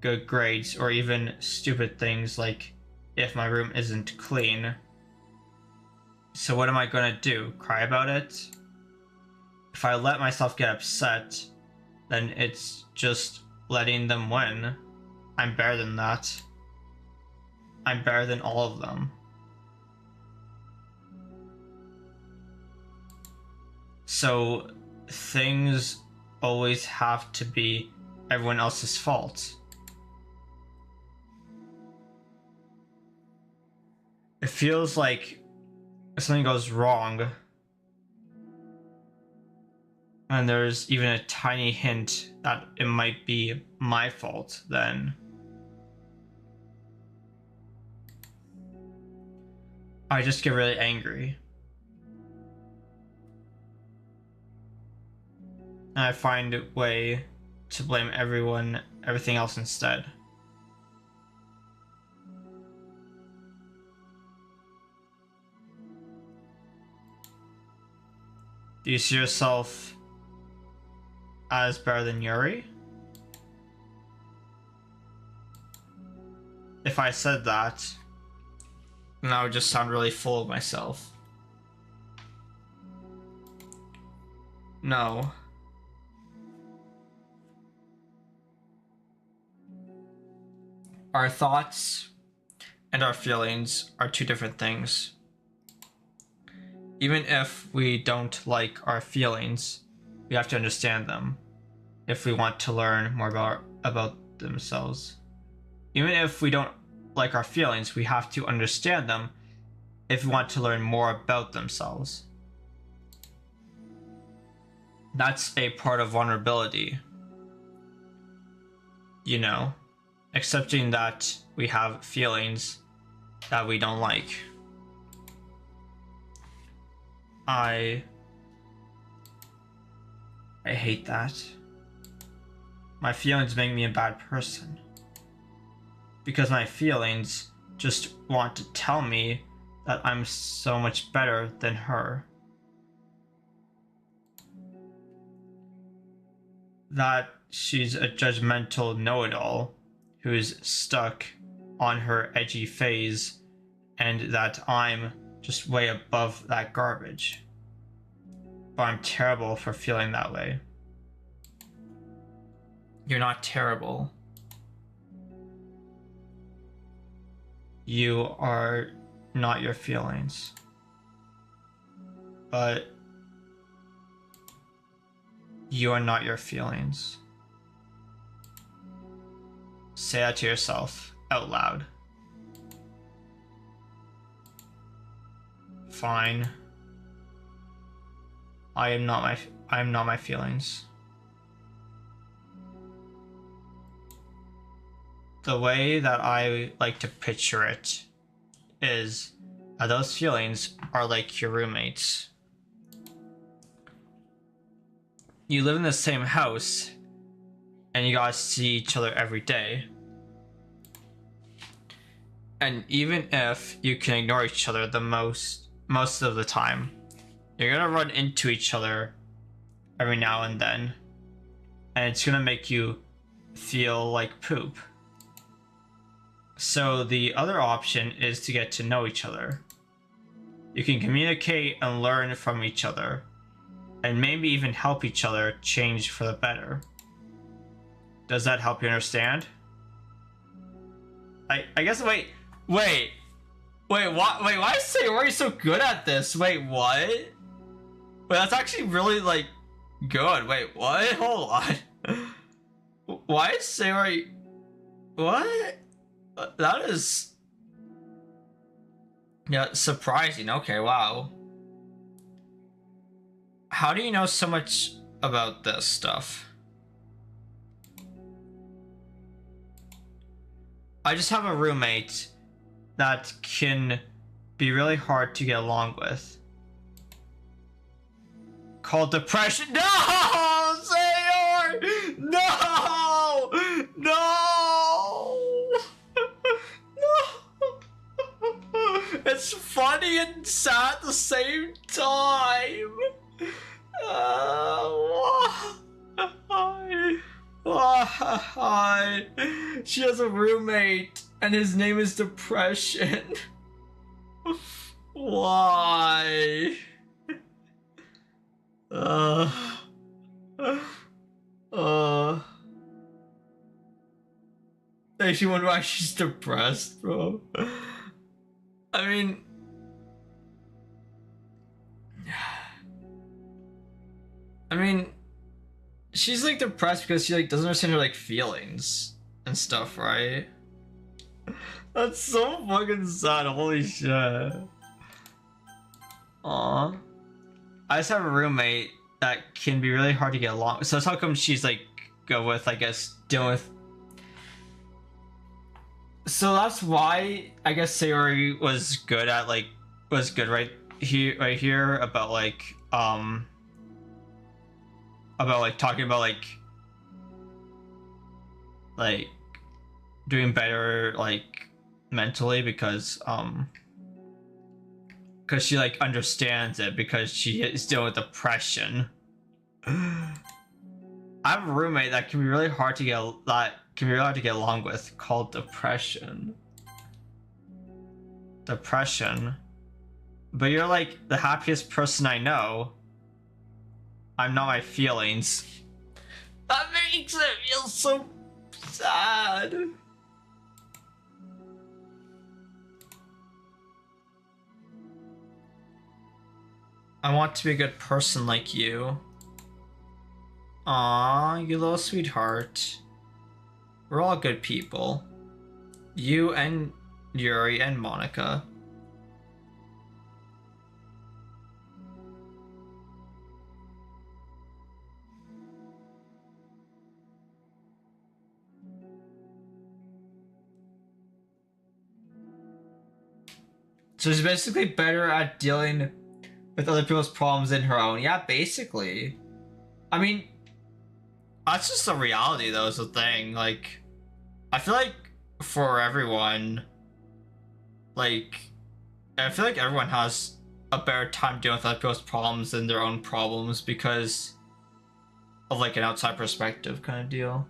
good grades, or even stupid things like if my room isn't clean. So what am I gonna do? Cry about it? If I let myself get upset, then it's just letting them win. I'm better than that. I'm better than all of them. So things always have to be everyone else's fault. It feels like if something goes wrong, and there's even a tiny hint that it might be my fault, then I just get really angry. And I find a way to blame everything else instead. Do you see yourself as better than Yuri? If I said that, then I would just sound really full of myself. No. Our thoughts and our feelings are two different things. Even if we don't like our feelings, we have to understand them if we want to learn more about themselves. Even if we don't like our feelings, we have to understand them if we want to learn more about themselves. That's a part of vulnerability. You know, accepting that we have feelings that we don't like. I hate that. My feelings make me a bad person. Because my feelings just want to tell me that I'm so much better than her. That she's a judgmental know-it-all who's stuck on her edgy phase, and that I'm just way above that garbage. But I'm terrible for feeling that way. You're not terrible. You are not your feelings. But You are not your feelings. Say that to yourself out loud. Fine. I am not my feelings. The way that I like to picture it is those feelings are like your roommates. You live in the same house and you guys see each other every day. And even if you can ignore each other the most of the time, you're gonna run into each other every now and then, and it's gonna make you feel like poop. So the other option is to get to know each other. You can communicate and learn from each other, and maybe even help each other change for the better. Does that help you understand? I guess wait, why is Sayori so good at this? Wait, what? Wait, that's actually really like good. Wait, what? Hold on. Why is Sayori what? That is, yeah, surprising. Okay, wow. How do you know so much about this stuff? I just have a roommate that can be really hard to get along with. Called depression. No! Sayor! No! No! It's funny and sad at the same time. Why? She has a roommate and his name is Depression. Why? Makes you wonder why she's depressed, bro. I mean, she's like depressed because she like doesn't understand her like feelings and stuff, right? That's so fucking sad. Holy shit. Aw. I just have a roommate that can be really hard to get along. So that's how come she's like go with, I guess, dealing with. So that's why I guess Sayori was good at right here about talking about like doing better like mentally because she like understands it because she is dealing with depression. I have a roommate that can be really hard to get along with called Depression. But you're like the happiest person I know. I'm not my feelings. That makes it feel so sad. I want to be a good person like you. Aw, you little sweetheart. We're all good people. You and Yuri and Monica. So she's basically better at dealing with other people's problems than her own. Yeah, basically. I mean, that's just the reality though, is the thing. Like, I feel like for everyone, like, I feel like everyone has a better time dealing with other people's problems than their own problems because of like an outside perspective kind of deal.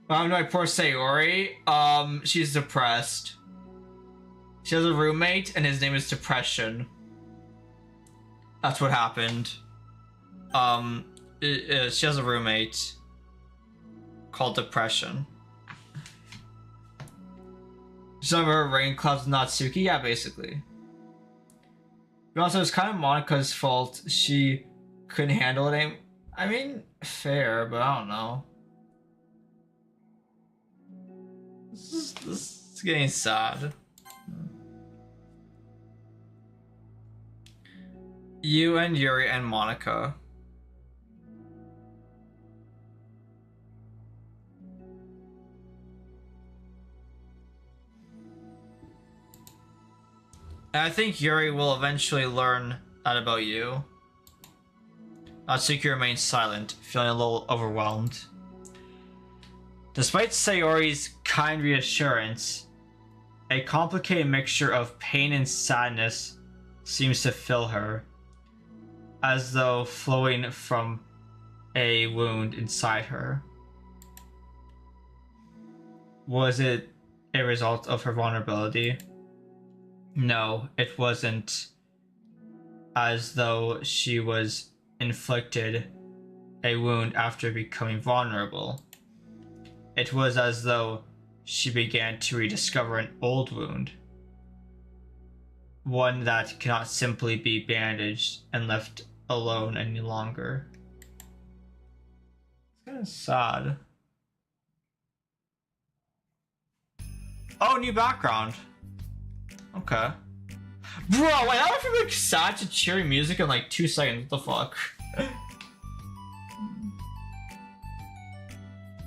No, poor Sayori. She's depressed. She has a roommate and his name is Depression. That's what happened. She has a roommate called Depression. She's over her rain clouds Natsuki? Yeah, basically. But also, it's kind of Monica's fault. She couldn't handle it anymore. I mean, fair, but I don't know. This is getting sad. You and Yuri and Monica. And I think Yuri will eventually learn that about you. Natsuki remains silent, feeling a little overwhelmed. Despite Sayori's kind reassurance, a complicated mixture of pain and sadness seems to fill her, as though flowing from a wound inside her. Was it a result of her vulnerability? No, it wasn't as though she was inflicted a wound after becoming vulnerable. It was as though she began to rediscover an old wound, one that cannot simply be bandaged and left alone any longer. It's kind of sad. Oh, new background. Okay. Bro, wait, I went from like sad to cheery music in like 2 seconds. What the fuck?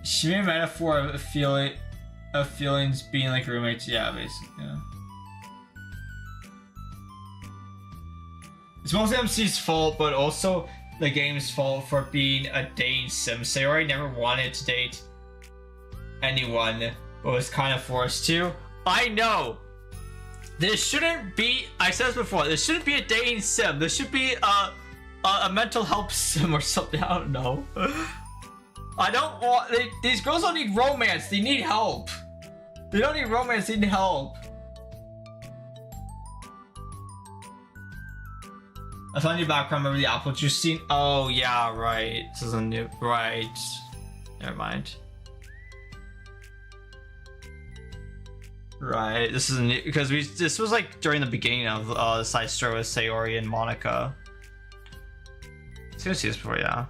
She made a metaphor of feelings being like roommates. Yeah, basically. Yeah. It's mostly MC's fault, but also the game's fault for being a dating sim. Sayori never wanted to date anyone, but was kind of forced to. I know! This shouldn't be, I said this before, this shouldn't be a dating sim. This should be a mental health sim or something. I don't know. I don't want, these girls don't need romance. They need help. They don't need romance, they need help. I found your background, remember the apple juice scene? Oh yeah, right. This is a new, right. Never mind. Right, this is a new, because this was like during the beginning of the side story with Sayori and Monica. I was gonna see this before, yeah.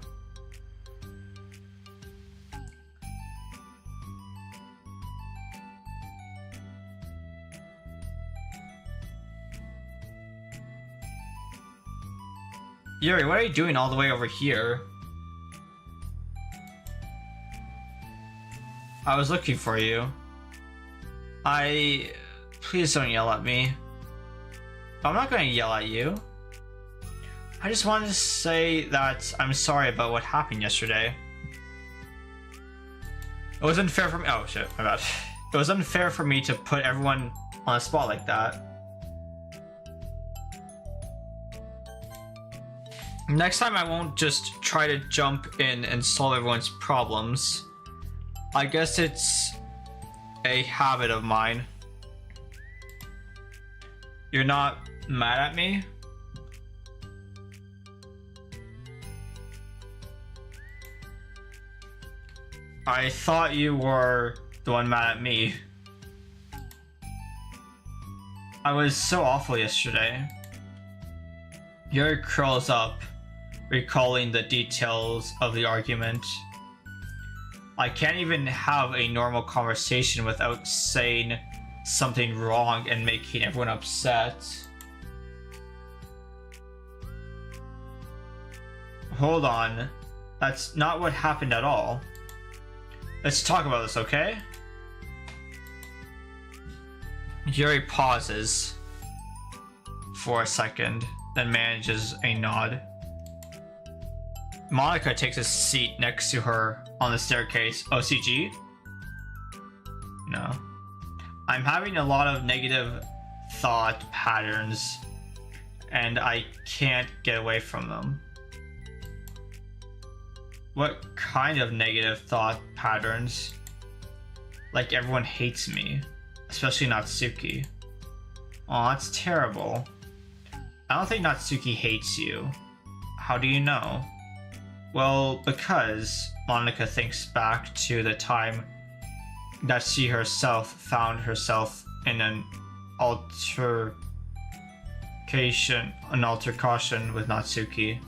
Yuri, what are you doing all the way over here? I was looking for you. Please don't yell at me. I'm not gonna yell at you. I just wanted to say that I'm sorry about what happened yesterday. It was unfair for me. Oh shit, my bad. It was unfair for me to put everyone on a spot like that. Next time I won't just try to jump in and solve everyone's problems. I guess it's a habit of mine. You're not mad at me? I thought you were the one mad at me. I was so awful yesterday. Yuri curls up, recalling the details of the argument. I can't even have a normal conversation without saying something wrong and making everyone upset. Hold on. That's not what happened at all. Let's talk about this, okay? Yuri pauses for a second, then manages a nod. Monica takes a seat next to her on the staircase. OCG? No. I'm having a lot of negative thought patterns, and I can't get away from them. What kind of negative thought patterns? Like everyone hates me, especially Natsuki. Aw, that's terrible. I don't think Natsuki hates you. How do you know? Well, because Monica thinks back to the time that she herself found herself in an altercation with Natsuki.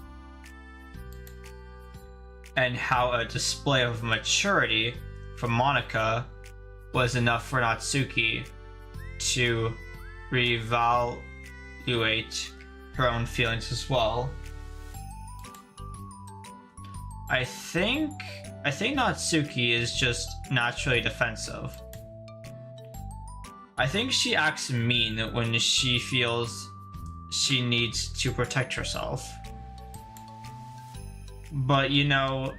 and how a display of maturity from Monica was enough for Natsuki to reevaluate her own feelings as well. I think Natsuki is just naturally defensive. I think she acts mean when she feels she needs to protect herself. But you know,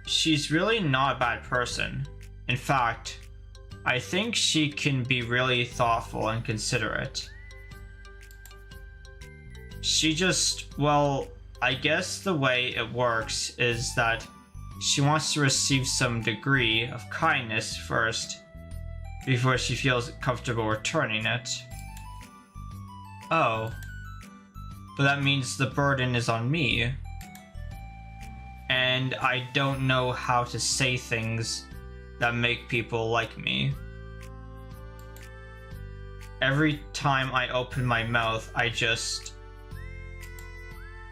she's really not a bad person. In fact, I think she can be really thoughtful and considerate. She just, well, I guess the way it works is that she wants to receive some degree of kindness first before she feels comfortable returning it. Oh, but that means the burden is on me. And I don't know how to say things that make people like me. Every time I open my mouth,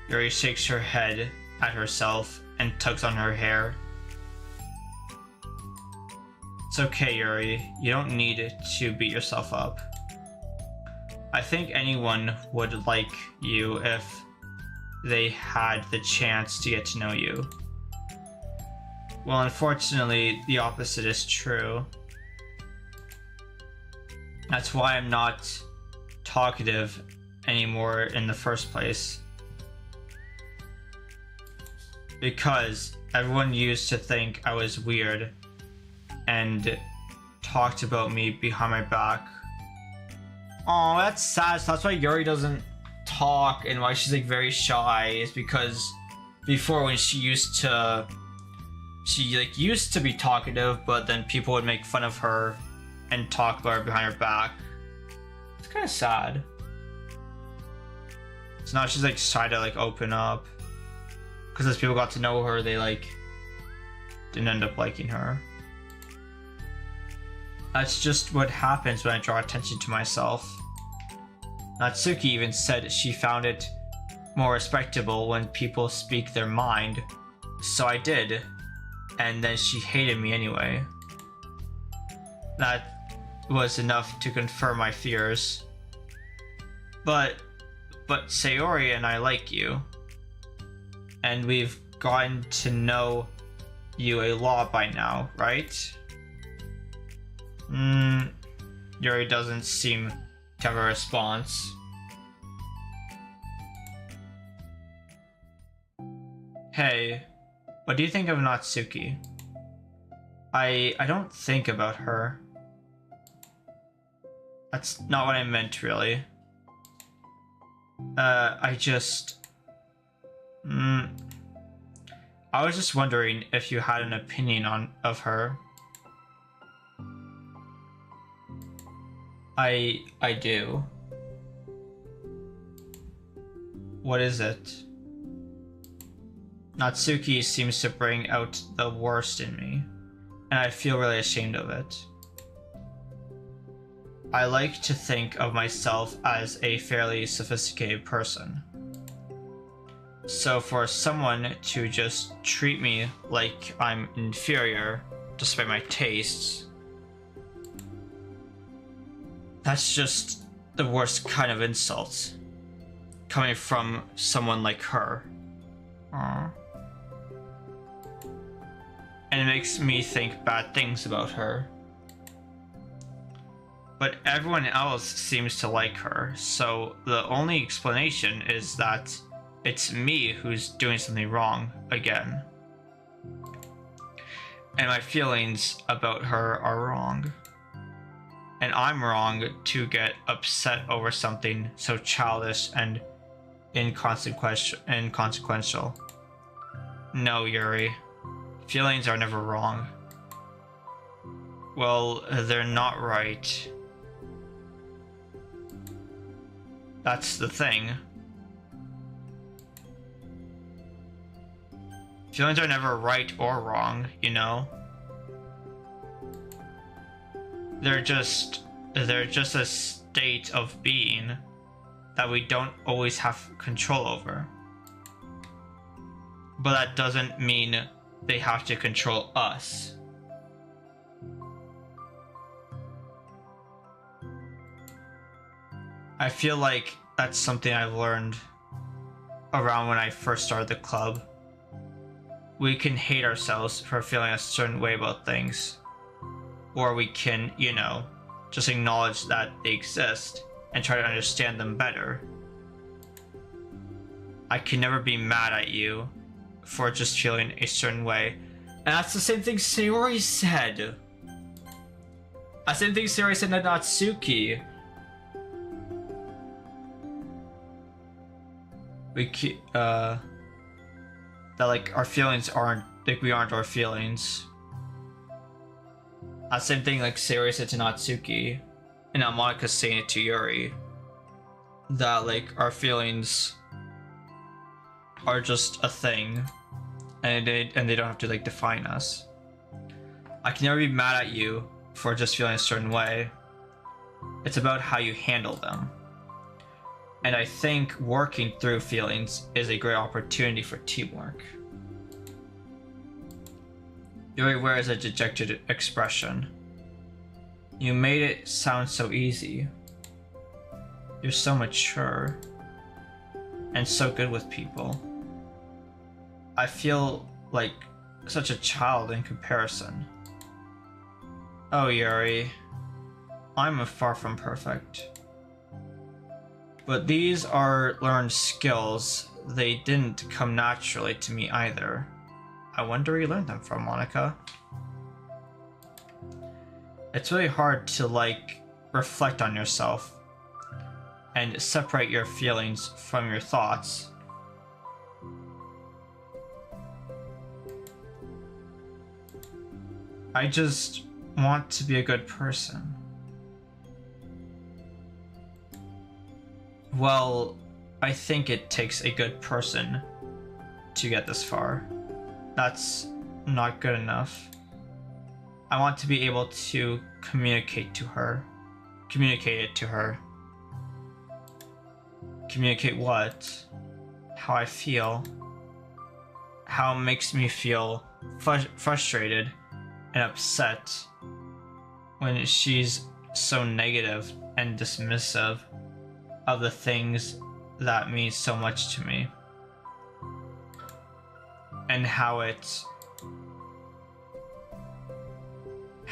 Yuri shakes her head at herself and tugs on her hair. It's okay, Yuri. You don't need to beat yourself up. I think anyone would like you if they had the chance to get to know you. Well, unfortunately, the opposite is true. That's why I'm not talkative anymore in the first place. Because everyone used to think I was weird and talked about me behind my back. Oh, that's sad. So that's why Yuri doesn't talk and why she's like very shy, is because before, when she used to be talkative, but then people would make fun of her and talk about her behind her back. It's kind of sad. So now she's like shy to like open up, because as people got to know her, they like didn't end up liking her. That's just what happens when I draw attention to myself. Natsuki even said she found it more respectable when people speak their mind, so I did, and then she hated me anyway. That was enough to confirm my fears. But Sayori and I like you, and we've gotten to know you a lot by now, right? Yuri doesn't seem to have a response. Hey, what do you think of Natsuki? I don't think about her. That's not what I meant, really. I was just wondering if you had an opinion of her. I do. What is it? Natsuki seems to bring out the worst in me, and I feel really ashamed of it. I like to think of myself as a fairly sophisticated person. So for someone to just treat me like I'm inferior despite my tastes, that's just the worst kind of insult, coming from someone like her. Aww. And it makes me think bad things about her. But everyone else seems to like her, so the only explanation is that it's me who's doing something wrong again. And my feelings about her are wrong. And I'm wrong to get upset over something so childish and inconsequential. No, Yuri. Feelings are never wrong. Well, they're not right. That's the thing. Feelings are never right or wrong, you know? They're just a state of being that we don't always have control over. But that doesn't mean they have to control us. I feel like that's something I've learned around when I first started the club. We can hate ourselves for feeling a certain way about things. Or we can, you know, just acknowledge that they exist and try to understand them better. I can never be mad at you for just feeling a certain way. And that's the same thing Sayori said. That's the same thing Sayori said to Natsuki. That like our feelings aren't, like we aren't our feelings. That same thing like Sayori said to Natsuki, and now Monika's saying it to Yuri. That like our feelings are just a thing, and they don't have to like define us. I can never be mad at you for just feeling a certain way. It's about how you handle them. And I think working through feelings is a great opportunity for teamwork. Yuri wears a dejected expression. You made it sound so easy. You're so mature. And so good with people. I feel like such a child in comparison. Oh, Yuri. I'm far from perfect. But these are learned skills. They didn't come naturally to me either. I wonder where you learned them from, Monika. It's really hard to like reflect on yourself and separate your feelings from your thoughts. I just want to be a good person. Well, I think it takes a good person to get this far. That's not good enough. I want to be able to communicate it to her. Communicate what? How I feel. How it makes me feel frustrated and upset when she's so negative and dismissive of the things that mean so much to me. And how it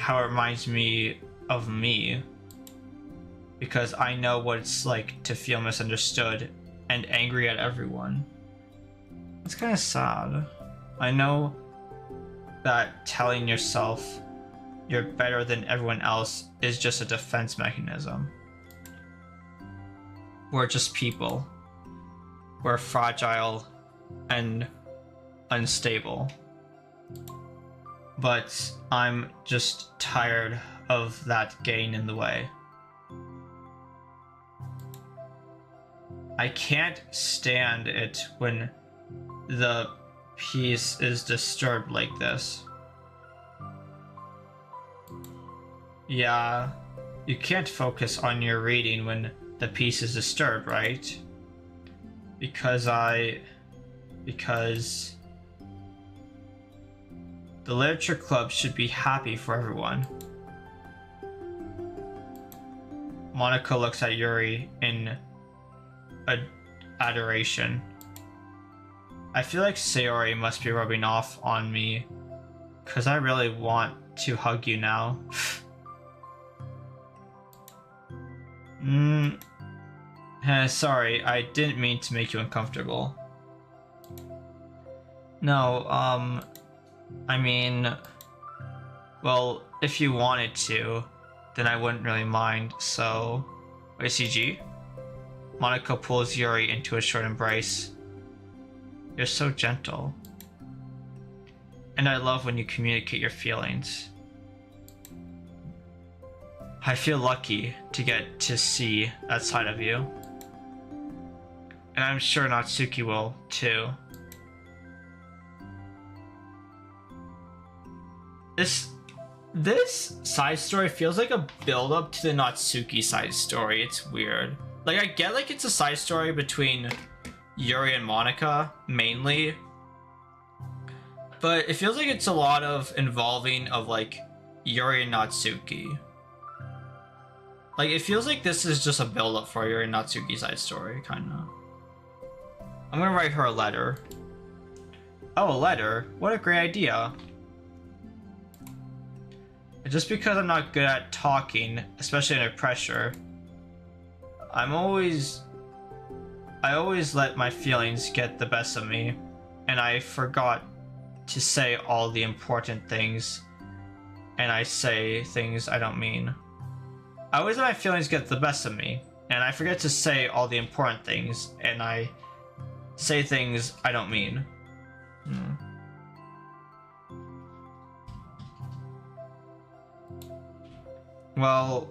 reminds me of me, because I know what it's like to feel misunderstood and angry at everyone. It's kind of sad. I know that telling yourself you're better than everyone else is just a defense mechanism. We're just people. We're fragile and unstable. But I'm just tired of that getting in the way. I can't stand it when the peace is disturbed like this. Yeah, you can't focus on your reading when the peace is disturbed, right? Because the literature club should be happy for everyone. Monika looks at Yuri in adoration. I feel like Sayori must be rubbing off on me, because I really want to hug you now. Sorry, I didn't mean to make you uncomfortable. No, I mean, well, if you wanted to, then I wouldn't really mind, so... Wait, CG? Monika pulls Yuri into a short embrace. You're so gentle. And I love when you communicate your feelings. I feel lucky to get to see that side of you. And I'm sure Natsuki will, too. This side story feels like a build-up to the Natsuki side story. It's weird. Like, I get like it's a side story between Yuri and Monika, mainly. But it feels like it's a lot of involving of like Yuri and Natsuki. Like it feels like this is just a build up for Yuri and Natsuki's side story, kinda. I'm gonna write her a letter. Oh, a letter? What a great idea. Just because I'm not good at talking, especially under pressure, I always let my feelings get the best of me, and I forgot to say all the important things, and I say things I don't mean. I always let my feelings get the best of me, and I forget to say all the important things, and I say things I don't mean. Well,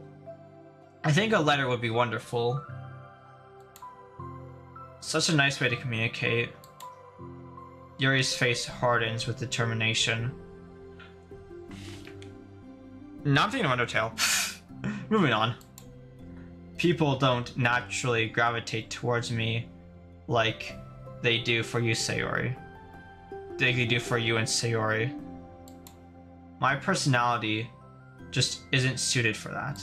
I think a letter would be wonderful. Such a nice way to communicate. Yuri's face hardens with determination. Now I'm thinking of Undertale. Moving on. People don't naturally gravitate towards me like they do for you, Sayori. They do for you and Sayori. My personality just isn't suited for that.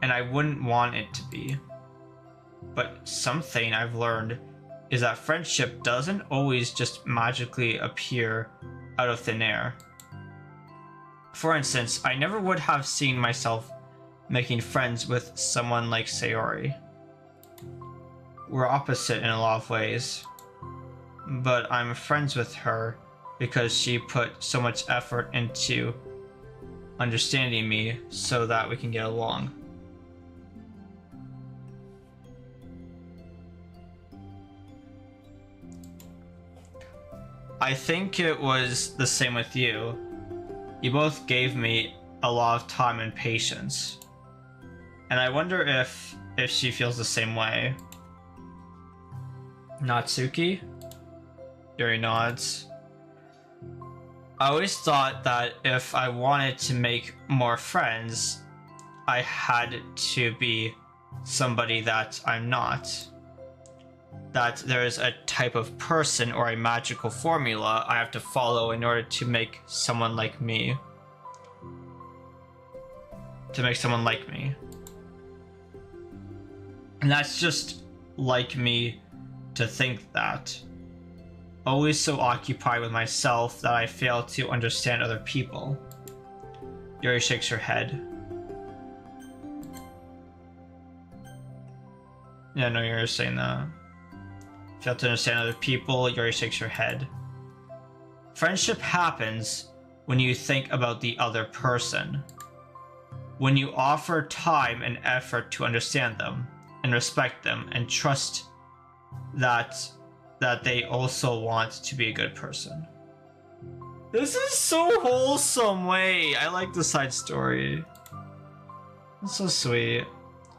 And I wouldn't want it to be. But something I've learned is that friendship doesn't always just magically appear out of thin air. For instance, I never would have seen myself making friends with someone like Sayori. We're opposite in a lot of ways, but I'm friends with her because she put so much effort into understanding me so that we can get along. I think it was the same with you. You both gave me a lot of time and patience. And I wonder if she feels the same way. Natsuki? Yuri nods. I always thought that if I wanted to make more friends, I had to be somebody that I'm not. That there's a type of person or a magical formula I have to follow in order to make someone like me. And that's just like me to think that. Always so occupied with myself that I fail to understand other people. Yuri shakes her head. Yeah, no, you're saying that. Fail to understand other people, Yuri shakes her head. Friendship happens when you think about the other person. When you offer time and effort to understand them, and respect them, and trust that they also want to be a good person. This is so wholesome, way. I like the side story. It's so sweet.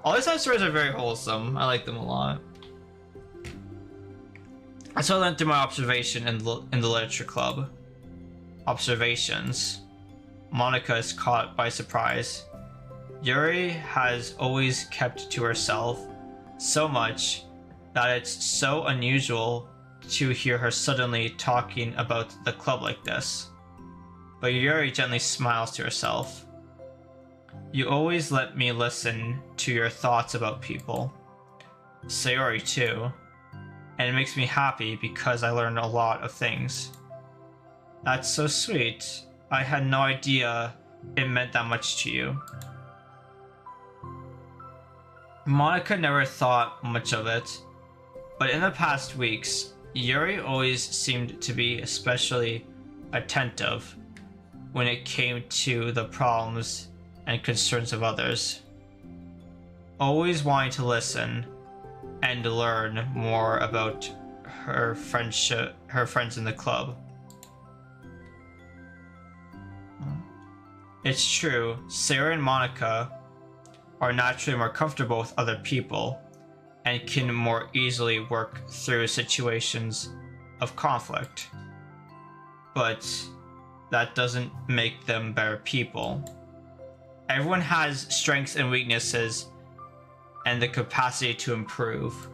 All these side stories are very wholesome. I like them a lot. So I learned through my observation in the literature club. Observations. Monica is caught by surprise. Yuri has always kept to herself so much that it's so unusual to hear her suddenly talking about the club like this. But Yuri gently smiles to herself. You always let me listen to your thoughts about people. Sayori too. And it makes me happy because I learned a lot of things. That's so sweet. I had no idea it meant that much to you. Monica never thought much of it, but in the past weeks, Yuri always seemed to be especially attentive when it came to the problems and concerns of others. Always wanting to listen and learn more about her friends in the club. It's true, Sarah and Monica are naturally more comfortable with other people and can more easily work through situations of conflict. But that doesn't make them better people. Everyone has strengths and weaknesses and the capacity to improve.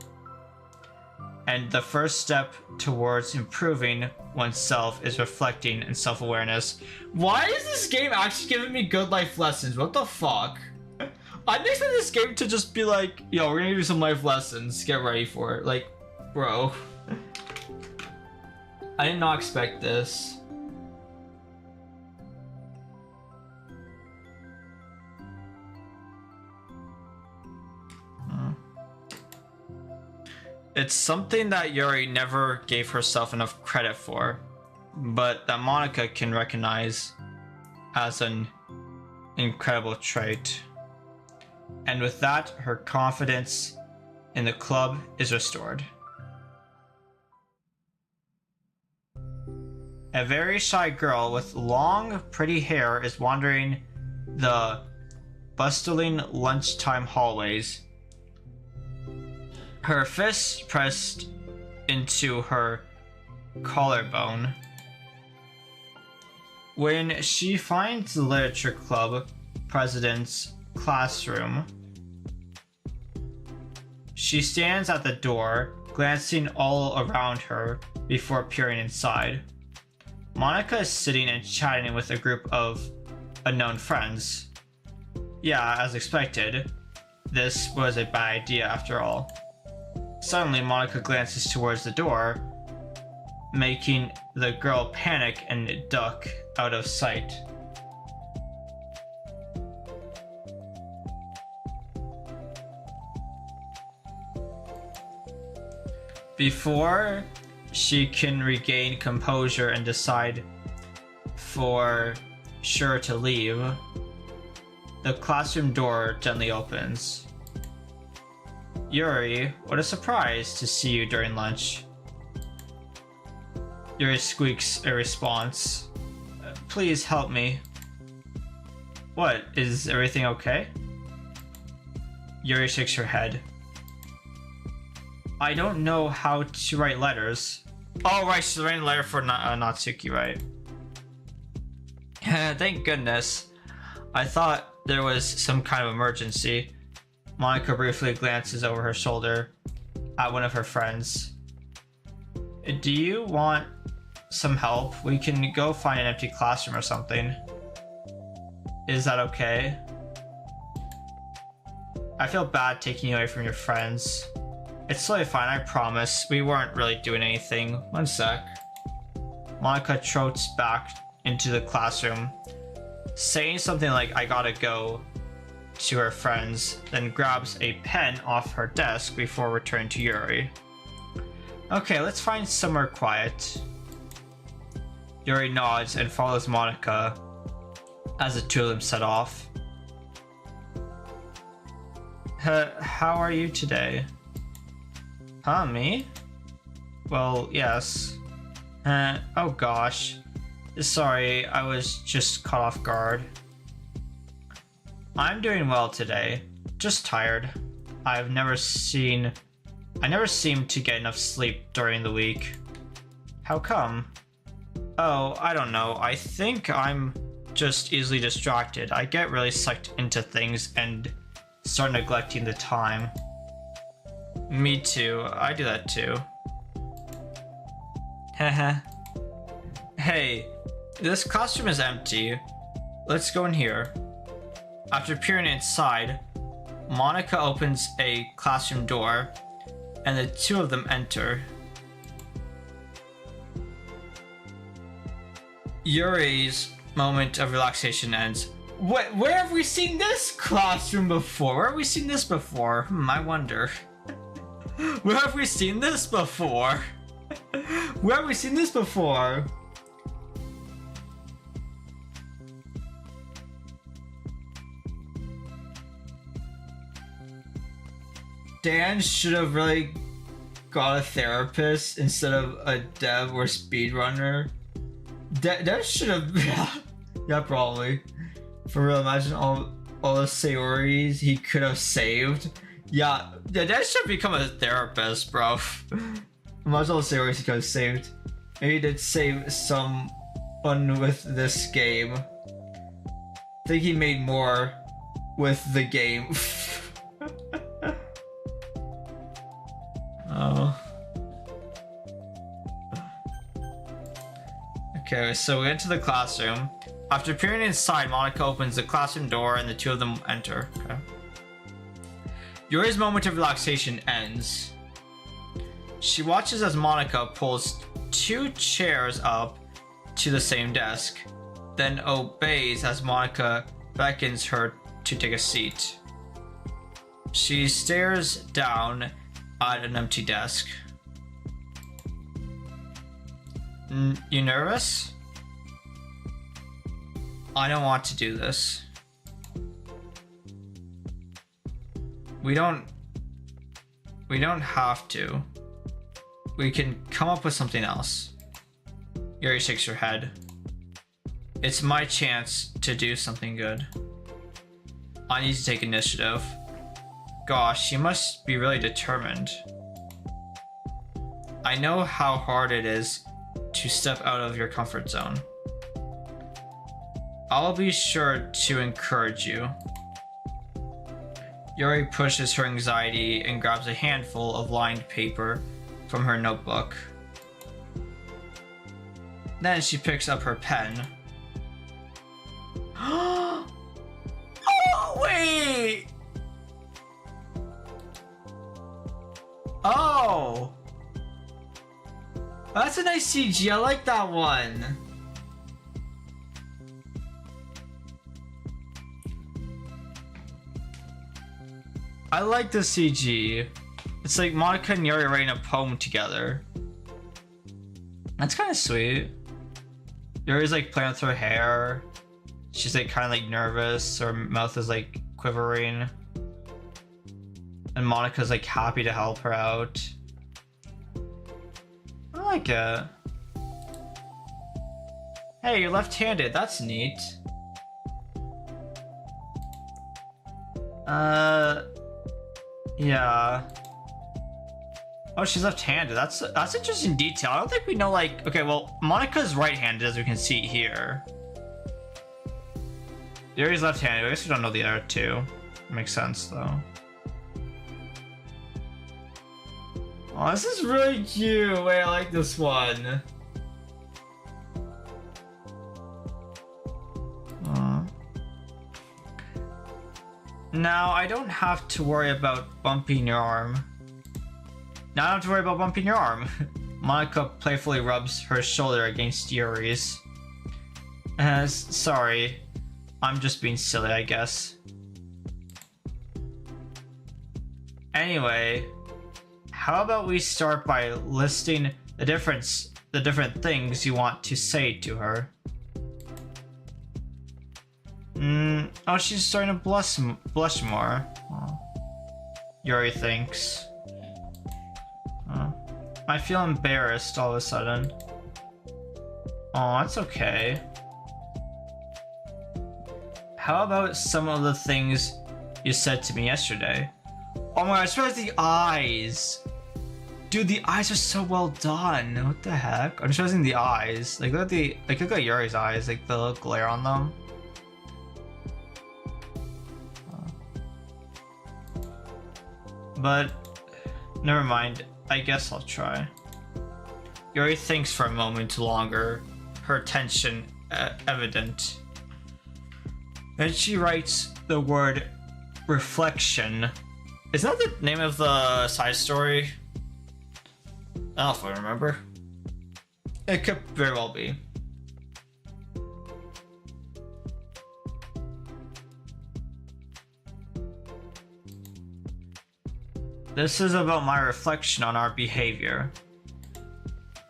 and the first step towards improving oneself is reflecting and self-awareness. Why is this game actually giving me good life lessons? What the fuck? I didn't expect this game to just be like, yo, we're gonna do some life lessons, get ready for it. Like, bro. I did not expect this. It's something that Yuri never gave herself enough credit for, but that Monica can recognize as an incredible trait. And with that, her confidence in the club is restored. A very shy girl with long, pretty hair is wandering the bustling lunchtime hallways, her fists pressed into her collarbone. When she finds the literature club president's classroom, she stands at the door, glancing all around her before peering inside. Monica is sitting and chatting with a group of unknown friends. Yeah, as expected, this was a bad idea after all. Suddenly, Monica glances towards the door, making the girl panic and duck out of sight. Before she can regain composure and decide for sure to leave, the classroom door gently opens. Yuri, what a surprise to see you during lunch. Yuri squeaks a response. Please help me. What, is everything okay? Yuri shakes her head. I don't know how to write letters. Oh, right, she's writing a letter for Natsuki, right? Thank goodness. I thought there was some kind of emergency. Monica briefly glances over her shoulder at one of her friends. Do you want some help? We can go find an empty classroom or something. Is that okay? I feel bad taking you away from your friends. It's totally fine, I promise. We weren't really doing anything. One sec. Monica trots back into the classroom, saying something like, I gotta go, to her friends, then grabs a pen off her desk before returning to Yuri. Okay, let's find somewhere quiet. Yuri nods and follows Monica as the two of them set off. How are you today? Huh, me? Well, yes. Oh gosh. Sorry, I was just caught off guard. I'm doing well today. Just tired. I never seem to get enough sleep during the week. How come? Oh, I don't know. I think I'm just easily distracted. I get really sucked into things and start neglecting the time. Me too. I do that too. Haha. Hey, this classroom is empty. Let's go in here. After peering inside, Monica opens a classroom door, and the two of them enter. Yuri's moment of relaxation ends. Where have we seen this classroom before? Where have we seen this before? I wonder. Where have we seen this before? Where have we seen this before? Dan should have really got a therapist instead of a dev or speedrunner. Dev should have... yeah, probably. For real, imagine all the Sayori's he could have saved. Yeah, Dev should become a therapist, bro. Imagine all the Sayori's he could have saved. Maybe he did save someone with this game. I think he made more with the game. Oh. Okay, so we enter the classroom. After peering inside, Monica opens the classroom door and the two of them enter. Okay. Yuri's moment of relaxation ends. She watches as Monica pulls 2 chairs up to the same desk, then obeys as Monica beckons her to take a seat. She stares down at an empty desk. You nervous? I don't want to do this. We don't have to. We can come up with something else. Yuri shakes her head. It's my chance to do something good. I need to take initiative. Gosh, she must be really determined. I know how hard it is to step out of your comfort zone. I'll be sure to encourage you. Yuri pushes her anxiety and grabs a handful of lined paper from her notebook. Then she picks up her pen. Oh, wait! Oh! That's a nice CG, I like that one. I like the CG. It's like Monica and Yuri writing a poem together. That's kind of sweet. Yuri's like playing with her hair. She's like kind of like nervous. Her mouth is like quivering. And Monica's like happy to help her out. I like it. Hey, you're left-handed. That's neat. Yeah. Oh, she's left-handed. That's interesting detail. I don't think we know, like... Okay, well, Monica's right-handed, as we can see here. Yuri's left-handed. I guess we don't know the other two. Makes sense, though. Oh, this is really cute. Wait, I like this one. Now, I don't have to worry about bumping your arm. Now I don't have to worry about bumping your arm. Monica playfully rubs her shoulder against Yuri's. Sorry. I'm just being silly, I guess. Anyway, how about we start by listing the different things you want to say to her? Oh, she's starting to blush more. Oh. Yuri thinks. Oh. I feel embarrassed all of a sudden. Oh, that's okay. How about some of the things you said to me yesterday? Oh my god, I just realized the eyes. Dude, the eyes are so well done. What the heck? I'm just realizing the eyes. Like, look at Yuri's eyes. Like, the little glare on them. But, never mind. I guess I'll try. Yuri thinks for a moment longer, her tension evident. Then she writes the word reflection. Isn't that the name of the side story? I don't know if I remember. It could very well be. This is about my reflection on our behavior.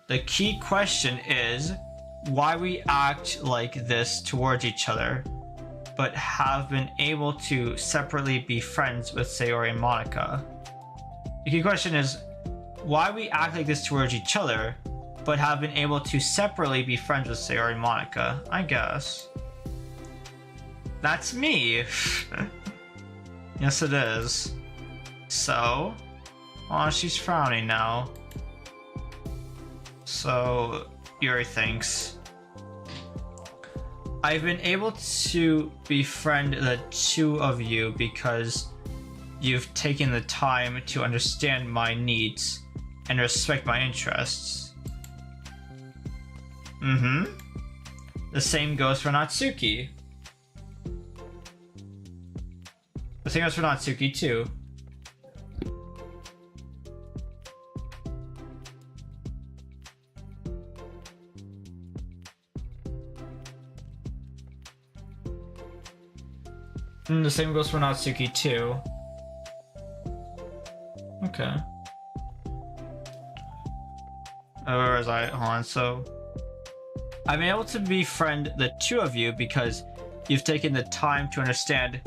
The key question is why we act like this towards each other, but have been able to separately be friends with Sayori and Monica. The key question is why we act like this towards each other, but have been able to separately be friends with Sayori and Monica, I guess. That's me. Yes, it is. So, oh, she's frowning now. So, Yuri thinks. I've been able to befriend the two of you because you've taken the time to understand my needs and respect my interests. The same goes for Natsuki. The same goes for Natsuki too. And the same goes for Natsuki too. Okay. Where was I? Hold on. So I've been able to befriend the two of you because you've taken the time to understand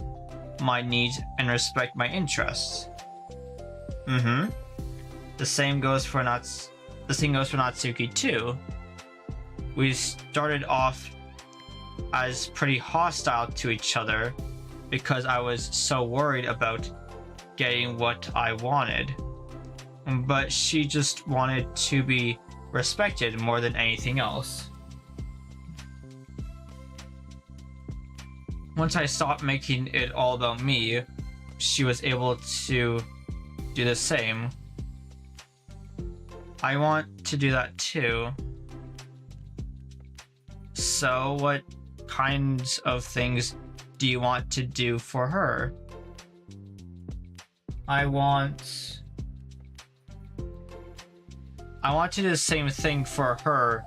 my needs and respect my interests. The same goes for Natsuki too. We started off as pretty hostile to each other because I was so worried about getting what I wanted. But she just wanted to be respected more than anything else. Once I stopped making it all about me, she was able to do the same. I want to do that too. So, what kinds of things do you want to do for her? I want to do the same thing for her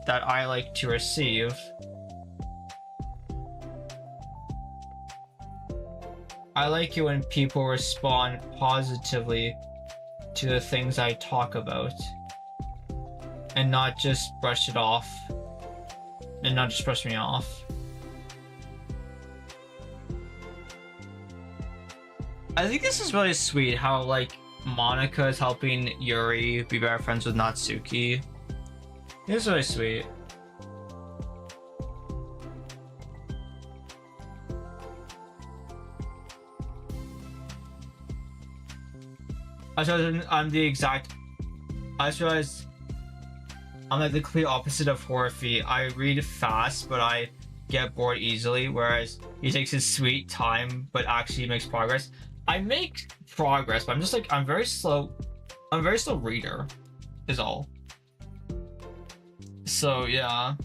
that I like to receive. I like it when people respond positively to the things I talk about and not just brush it off and not just brush me off. I think this is really sweet how like Monica is helping Yuri be better friends with Natsuki. It's really sweet. I just realized I'm like the complete opposite of Horfy. I read fast, but I get bored easily, whereas he takes his sweet time, but actually makes progress. I make progress, but I'm just like, I'm very slow reader, is all. So, yeah.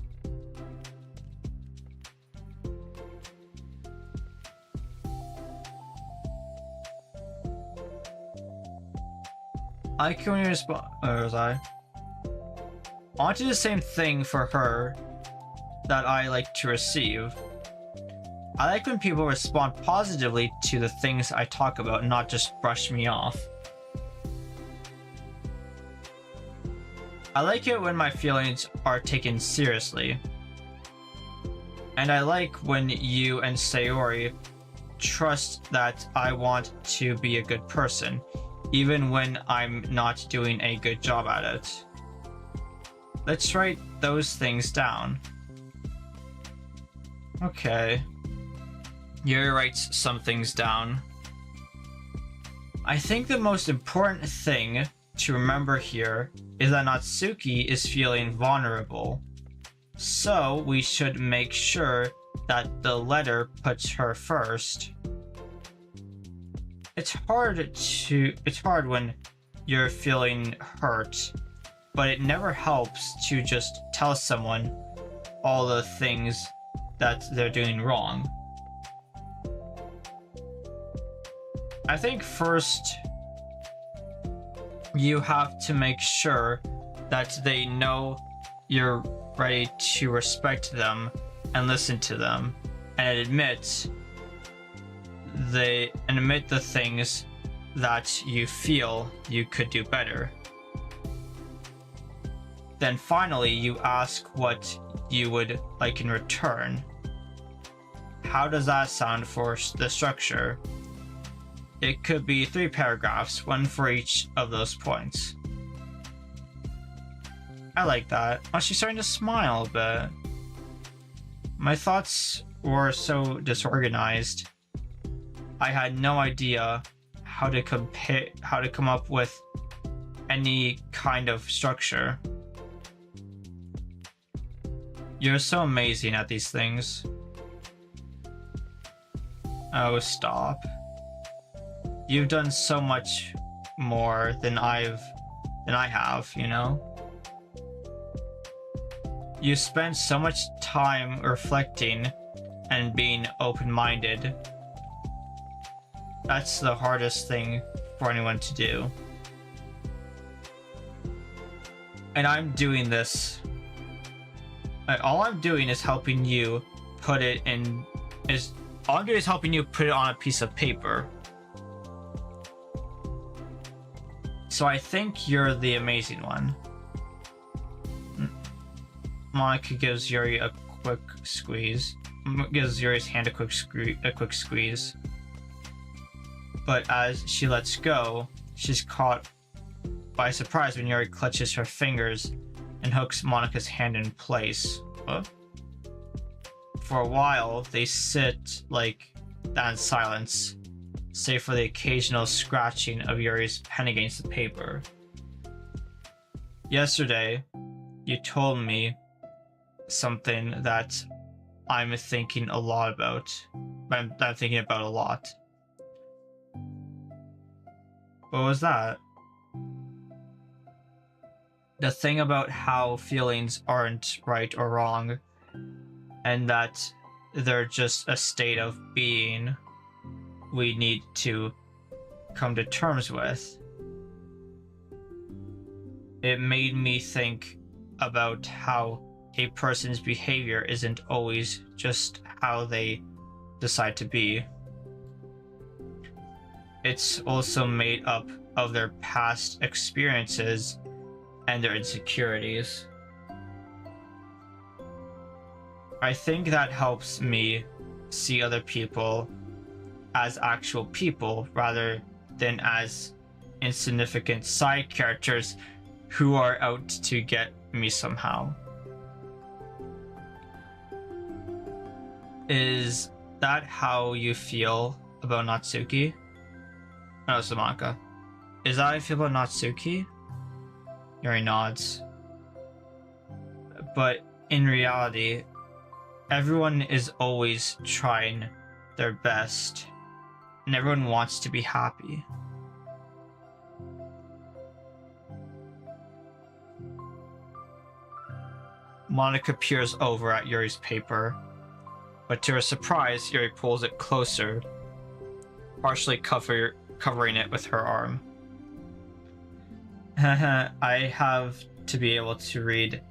I can only respond. Where was I? I want to do the same thing for her that I like to receive. I like when people respond positively to the things I talk about and not just brush me off. I like it when my feelings are taken seriously. And I like when you and Sayori trust that I want to be a good person, even when I'm not doing a good job at it. Let's write those things down. Okay. Yuri writes some things down. I think the most important thing to remember here is that Natsuki is feeling vulnerable. So we should make sure that the letter puts her first. It's hard when you're feeling hurt, but it never helps to just tell someone all the things that they're doing wrong. I think first you have to make sure that they know you're ready to respect them and listen to them and admit the things that you feel you could do better. Then finally you ask what you would like in return. How does that sound for the structure? It could be 3 paragraphs, one for each of those points. I like that. Oh, she's starting to smile a bit. My thoughts were so disorganized. I had no idea how to come up with any kind of structure. You're so amazing at these things. Oh, stop. You've done so much more than I have, you know? You spend so much time reflecting and being open-minded. That's the hardest thing for anyone to do. And I'm doing this. All I'm doing is helping you put it in. All I'm doing is helping you put it on a piece of paper. So I think you're the amazing one. Monica gives Yuri a quick squeeze. Gives Yuri's hand a quick squeeze. But as she lets go, she's caught by surprise when Yuri clutches her fingers and hooks Monica's hand in place. What? For a while, they sit like that in silence, save for the occasional scratching of Yuri's pen against the paper. Yesterday, you told me something that I'm thinking a lot about. I'm thinking about a lot. What was that? The thing about how feelings aren't right or wrong, and that they're just a state of being we need to come to terms with. It made me think about how a person's behavior isn't always just how they decide to be. It's also made up of their past experiences and their insecurities. I think that helps me see other people as actual people rather than as insignificant side characters who are out to get me somehow. Is that how you feel about Natsuki? No, Samaka. Is that how you feel about Natsuki? Yuri nods. But in reality, everyone is always trying their best, and everyone wants to be happy. Monica peers over at Yuri's paper, but to her surprise, Yuri pulls it closer, partially covering it with her arm. I have to be able to read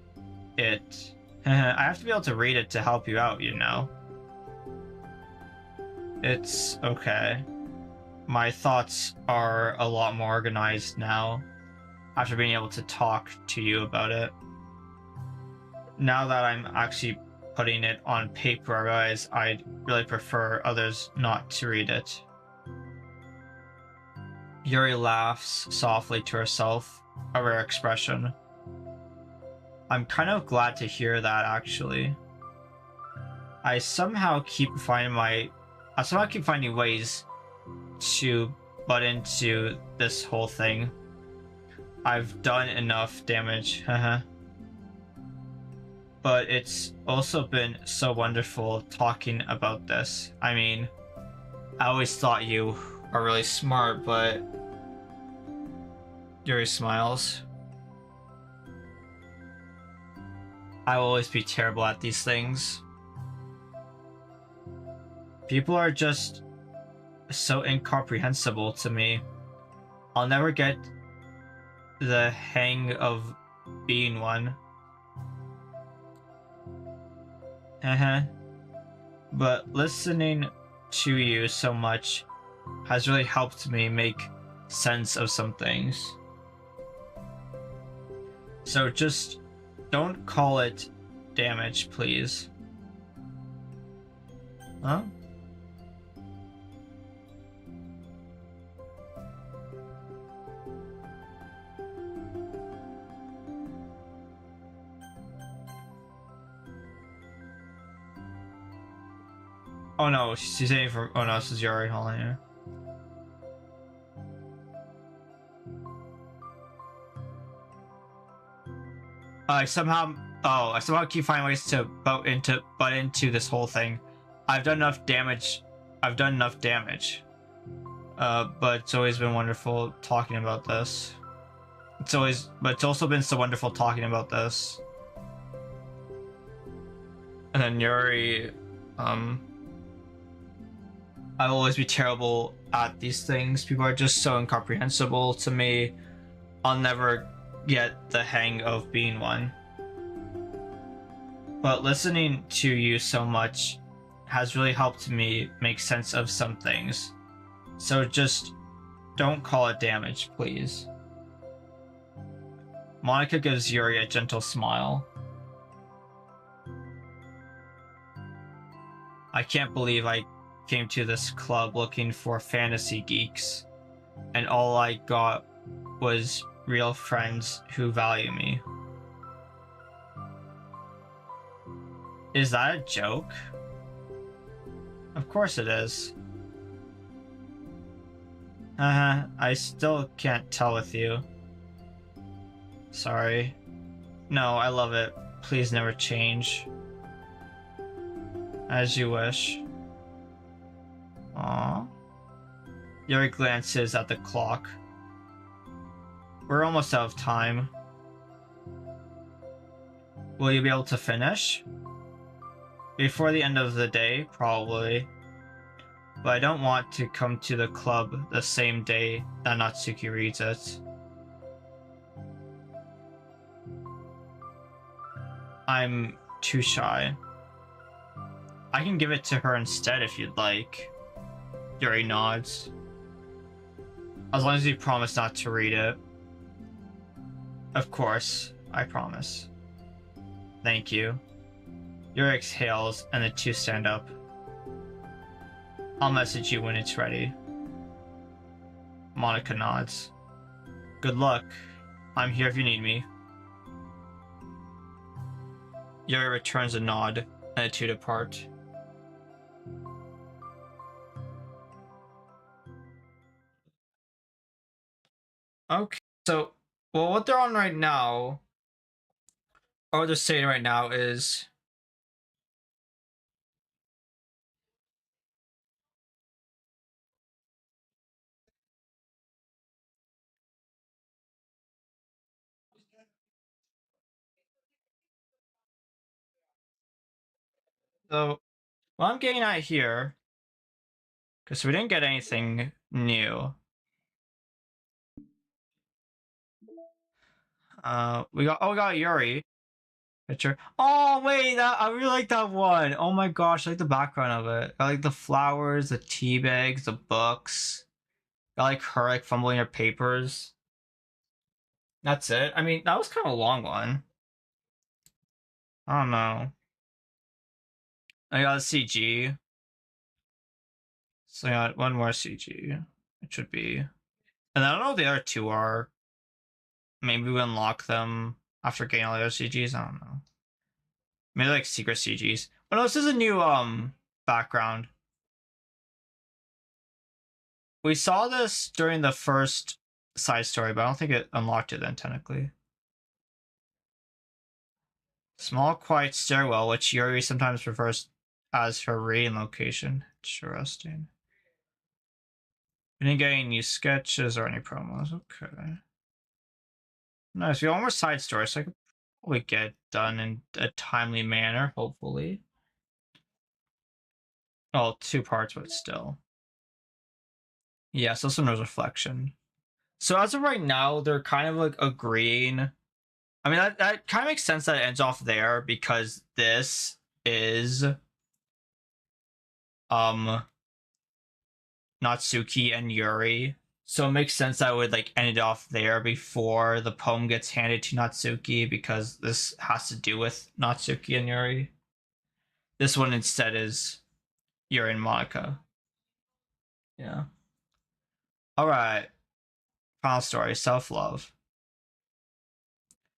it. I have to be able to read it to help you out, you know. It's okay. My thoughts are a lot more organized now, after being able to talk to you about it. Now that I'm actually putting it on paper, I realize I'd really prefer others not to read it. Yuri laughs softly to herself, a rare expression. I'm kind of glad to hear that, actually. I somehow keep finding ways to butt into this whole thing. I've done enough damage, but it's also been so wonderful talking about this. I mean, I always thought you are really smart, but Yuri smiles. I will always be terrible at these things. People are just so incomprehensible to me. I'll never get the hang of being one. But listening to you so much has really helped me make sense of some things. So just don't call it damage, please. Huh? Oh no, she's saying from. Oh no, this is Yuri. Hold on here. I somehow keep finding ways to butt into this whole thing. I've done enough damage. But it's always been wonderful talking about this. But it's also been so wonderful talking about this. And then Yuri, um, I will always be terrible at these things. People are just so incomprehensible to me. I'll never get the hang of being one. But listening to you so much has really helped me make sense of some things. So just don't call it damage, please. Monica gives Yuri a gentle smile. I can't believe I came to this club looking for fantasy geeks, and all I got was real friends who value me. Is that a joke? Of course it is. I still can't tell with you. Sorry. No, I love it. Please never change. As you wish. Aww. Yuri glances at the clock. We're almost out of time. Will you be able to finish? Before the end of the day, probably. But I don't want to come to the club the same day that Natsuki reads it. I'm too shy. I can give it to her instead if you'd like. Yuri nods. As long as you promise not to read it. Of course, I promise. Thank you. Yuri exhales and the two stand up. I'll message you when it's ready. Monica nods. Good luck. I'm here if you need me. Yuri returns a nod and the two depart. Okay, so, well, what they're on right now, or what they're saying right now is, so what I'm getting at here, because we didn't get anything new. We got Yuri picture. Oh wait, I really like that one. Oh my gosh, I like the background of it. I like the flowers, the tea bags, the books. I like her like fumbling her papers. That's it. I mean, that was kind of a long one. I don't know. I got a CG. So I got one more CG. It should be. And I don't know what the other two are. Maybe we unlock them after getting all the other CGs. I don't know. Maybe like secret CGs. Oh no, this is a new background. We saw this during the first side story, but I don't think it unlocked it then technically. Small quiet stairwell, which Yuri sometimes refers as her reading location. Interesting. We didn't get any new sketches or any promos. Okay. Nice. We got one more side story, so I could probably get it done in a timely manner, hopefully. Oh, two parts, but still. Yeah, so some reflection. So as of right now, they're kind of like agreeing. I mean, that kind of makes sense that it ends off there because this is Natsuki and Yuri. So it makes sense that it would like end it off there before the poem gets handed to Natsuki because this has to do with Natsuki and Yuri. This one instead is Yuri and Monica. Yeah. All right. Final story, self-love.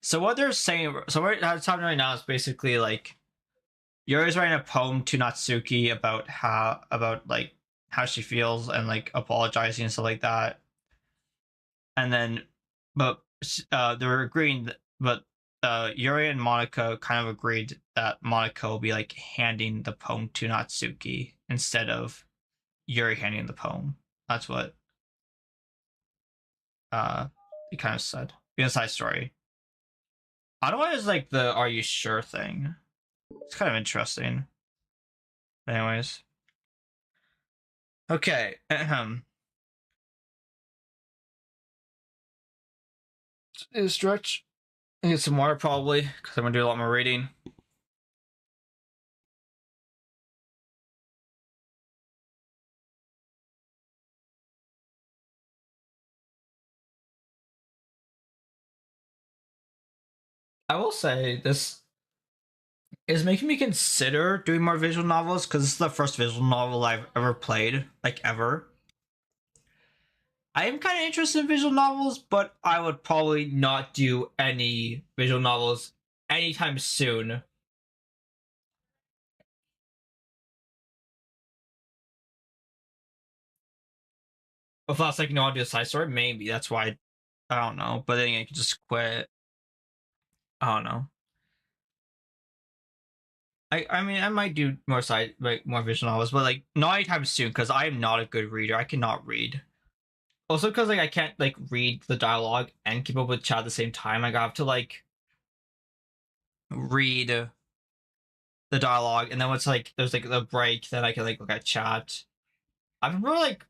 So what they're saying, so what's happening right now is basically like Yuri's writing a poem to Natsuki about how she feels and like apologizing and stuff like that. And then, but they're agreeing, but Yuri and Monica kind of agreed that Monica will be like handing the poem to Natsuki instead of Yuri handing the poem. That's what he kind of said. The inside story. I don't know why it's like the "Are you sure" thing. It's kind of interesting. Anyways. Okay. Stretch. I get some more probably, because I'm gonna do a lot more reading. I will say this is making me consider doing more visual novels, because this is the first visual novel I've ever played, like ever. I am kind of interested in visual novels, but I would probably not do any visual novels anytime soon. If I was like, no, I'll do a side story, maybe that's why. I don't know, but then I could just quit. I don't know. I mean, I might do more side, like more visual novels, but like not anytime soon, because I am not a good reader. I cannot read. Also, because like I can't like read the dialogue and keep up with chat at the same time. Like I have to like read the dialogue, and then once like there's like the break, then I can like look at chat. I prefer like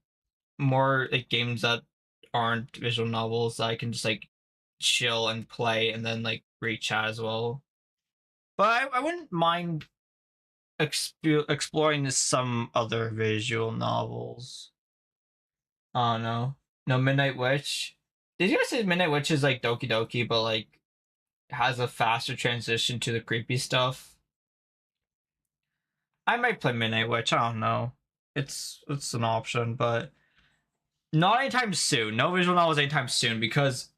more like games that aren't visual novels that I can just like chill and play, and then like read chat as well. But I wouldn't mind exploring some other visual novels. I don't know. No, Midnight Witch. Did you guys say Midnight Witch is like Doki Doki, but like has a faster transition to the creepy stuff? I might play Midnight Witch. I don't know. It's an option, but not anytime soon. No visual novels anytime soon, because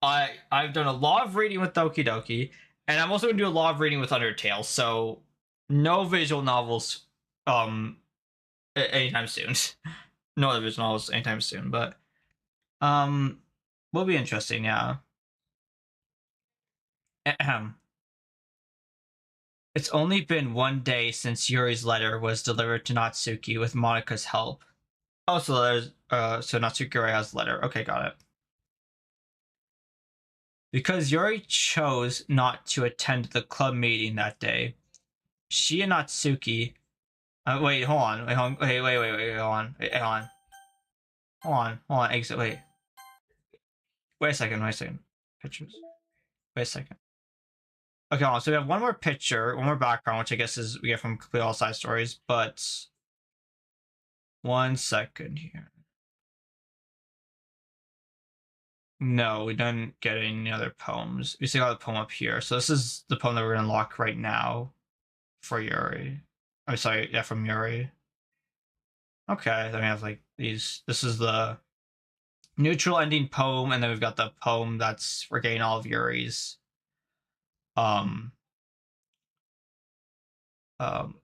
I've done a lot of reading with Doki Doki, and I'm also gonna do a lot of reading with Undertale. So no visual novels anytime soon. No other visual novels anytime soon, but will be interesting. Yeah. Ahem. It's only been one day since Yuri's letter was delivered to Natsuki with Monika's help. Oh, so there's so Natsuki already has the letter. Okay, got it. Because Yuri chose not to attend the club meeting that day, she and Natsuki. Wait, hold on. Wait, hold on. Wait, hold on. Wait, hold on. Hold on. Exit. Wait. Wait a second. Wait a second. Pictures. Wait a second. Okay, hold on. So we have one more picture, one more background, which I guess is we get from Complete All Side Stories, but 1 second here. No, we didn't get any other poems. We still got the poem up here. So this is the poem that we're gonna unlock right now for Yuri. I'm sorry, yeah, from Yuri. Okay, then we have like these. This is the neutral ending poem, and then we've got the poem that's for getting all of Yuri's um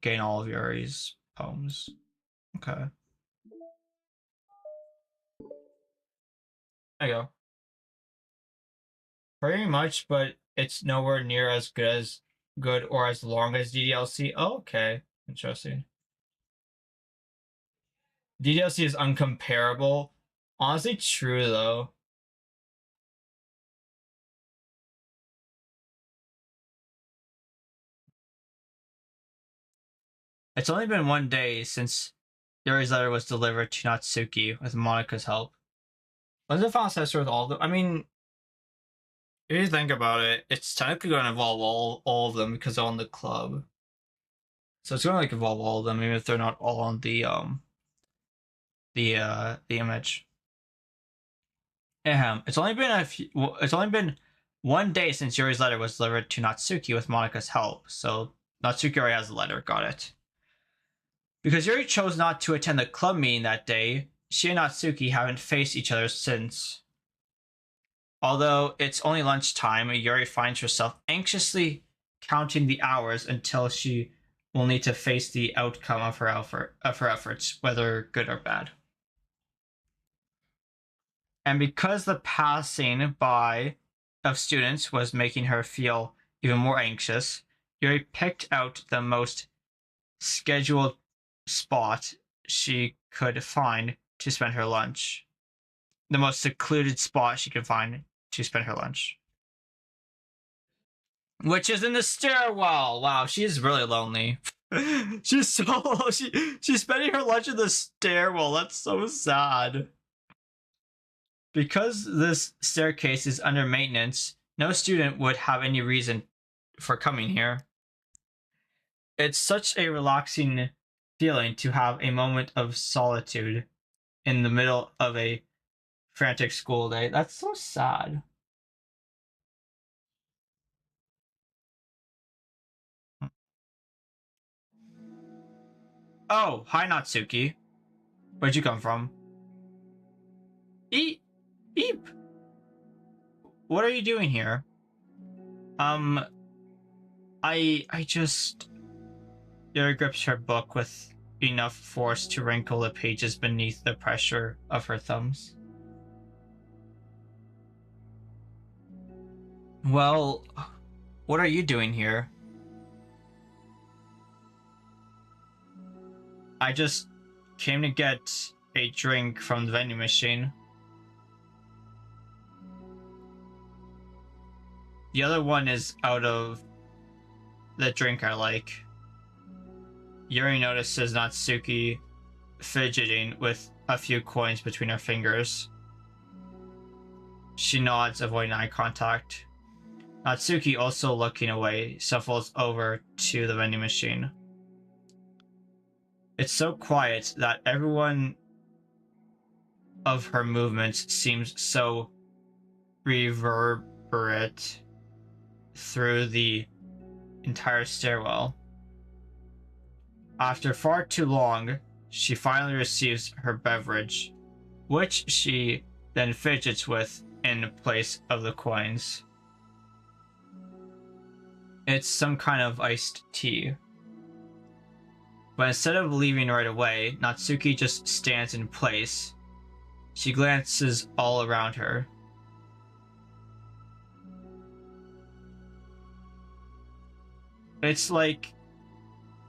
getting all of Yuri's poems. Okay. There you go. Very much, but it's nowhere near as good or as long as DDLC. Oh, okay. Interesting. DDLC is uncomparable. Honestly, true though. It's only been one day since Yuri's letter was delivered to Natsuki with Monika's help. Was it final tester with all of them? I mean, if you think about it, it's technically going to involve all of them because they're on the club. So it's going to like involve all of them, even if they're not all on the image. It's only been it's only been one day since Yuri's letter was delivered to Natsuki with Monika's help. So Natsuki already has the letter. Got it. Because Yuri chose not to attend the club meeting that day, she and Natsuki haven't faced each other since. Although it's only lunchtime, Yuri finds herself anxiously counting the hours until she will need to face the outcome of her efforts, whether good or bad. And because the passing by of students was making her feel even more anxious, Yuri picked out the most scheduled spot she could find to spend her lunch. The most secluded spot she could find to spend her lunch. which is in the stairwell. Wow, she is really lonely. She's so she's spending her lunch in the stairwell. That's so sad. Because this staircase is under maintenance, no student would have any reason for coming here. It's such a relaxing feeling to have a moment of solitude in the middle of a frantic school day. That's so sad. Oh, hi Natsuki. Where'd you come from? Eep. Eep. What are you doing here? I just... Yuri grips her book with enough force to wrinkle the pages beneath the pressure of her thumbs. Well, what are you doing here? I just came to get a drink from the vending machine. The other one is out of the drink I like. Yuri notices Natsuki fidgeting with a few coins between her fingers. She nods, avoiding eye contact. Natsuki, also looking away, shuffles over to the vending machine. It's so quiet that everyone of her movements seems so reverberate through the entire stairwell. After far too long, she finally receives her beverage, which she then fidgets with in place of the coins. It's some kind of iced tea. But instead of leaving right away, Natsuki just stands in place. She glances all around her. It's like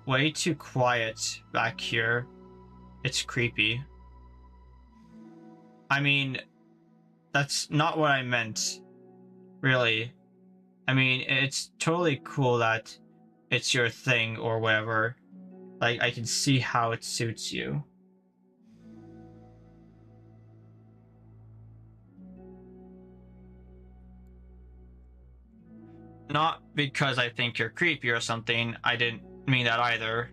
way too quiet back here. It's creepy. I mean, that's not what I meant, really. I mean, it's totally cool that it's your thing or whatever. Like, I can see how it suits you. Not because I think you're creepy or something. I didn't mean that either.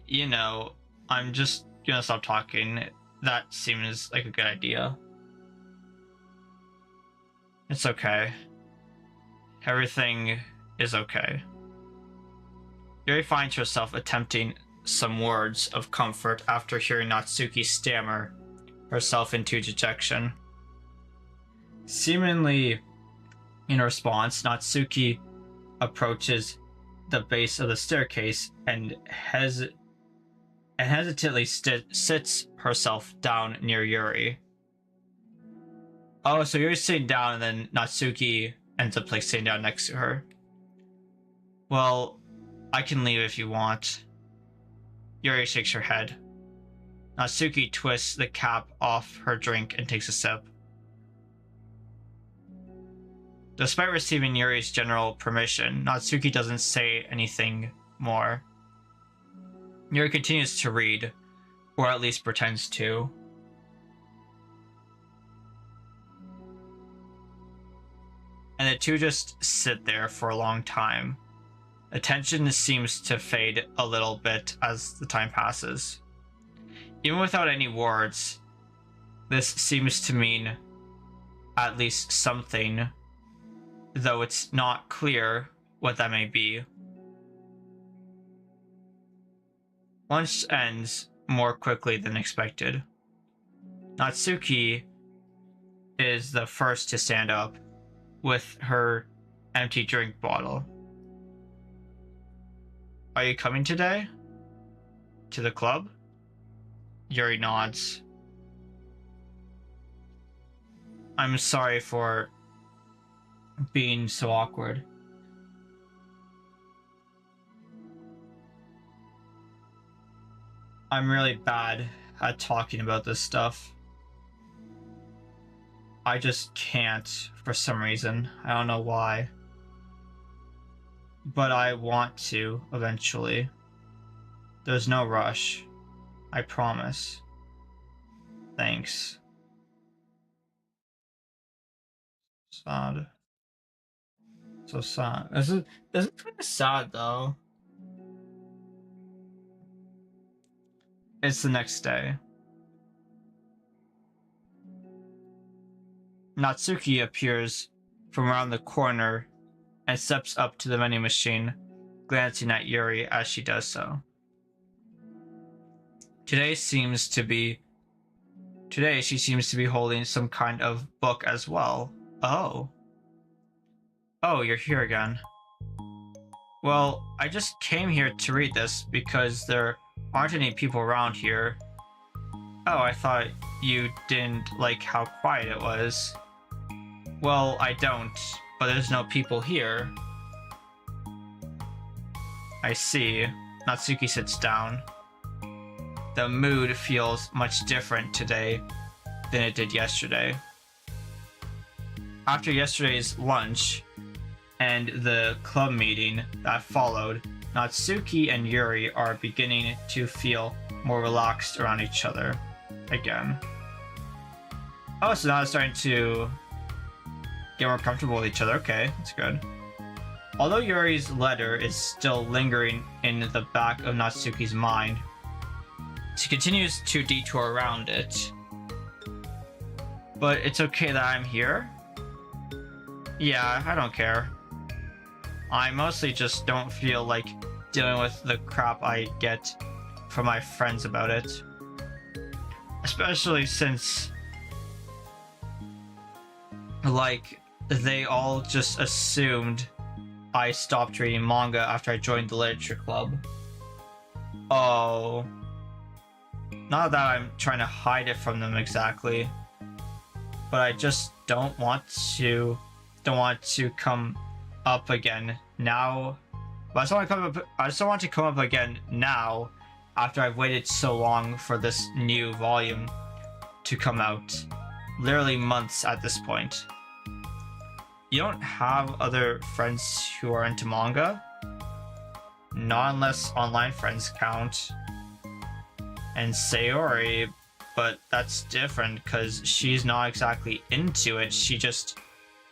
You know, I'm just gonna stop talking. That seems like a good idea. It's okay. Everything is okay. Yuri finds herself attempting some words of comfort after hearing Natsuki stammer herself into dejection. Seemingly in response, Natsuki approaches the base of the staircase and hesitantly sits herself down near Yuri. Oh, so Yuri's sitting down and then Natsuki ends up like sitting down next to her. Well, I can leave if you want. Yuri shakes her head. Natsuki twists the cap off her drink and takes a sip. Despite receiving Yuri's general permission, Natsuki doesn't say anything more. Yuri continues to read, or at least pretends to. And the two just sit there for a long time. The tension seems to fade a little bit as the time passes. Even without any words, this seems to mean at least something, though it's not clear what that may be. Lunch ends more quickly than expected. Natsuki is the first to stand up with her empty drink bottle. Are you coming today? To the club? Yuri nods. I'm sorry for being so awkward. I'm really bad at talking about this stuff. I just can't for some reason. I don't know why. but I want to eventually. There's no rush. I promise. Thanks. Sad. So sad. This is kind of sad though. It's the next day. Natsuki appears from around the corner and steps up to the vending machine, glancing at Yuri as she does so. Today she seems to be holding some kind of book as well. Oh. Oh, you're here again. Well, I just came here to read this because there aren't any people around here. Oh, I thought you didn't like how quiet it was. Well, I don't, but there's no people here. I see. Natsuki sits down. The mood feels much different today than it did yesterday. After yesterday's lunch and the club meeting that followed, Natsuki and Yuri are beginning to feel more relaxed around each other again. Oh, so now they're starting to get more comfortable with each other. Okay, that's good. Although Yuri's letter is still lingering in the back of Natsuki's mind, she continues to detour around it. But it's okay that I'm here? Yeah, I don't care. I mostly just don't feel like dealing with the crap I get from my friends about it. Especially since, like, they all just assumed I stopped reading manga after I joined the literature club. Oh. Not that I'm trying to hide it from them exactly, but I just don't want to come up again now. But I just don't want to come up again now after I've waited so long for this new volume to come out. Literally months at this point. You don't have other friends who are into manga? Not unless online friends count. And Sayori, but that's different because she's not exactly into it, she just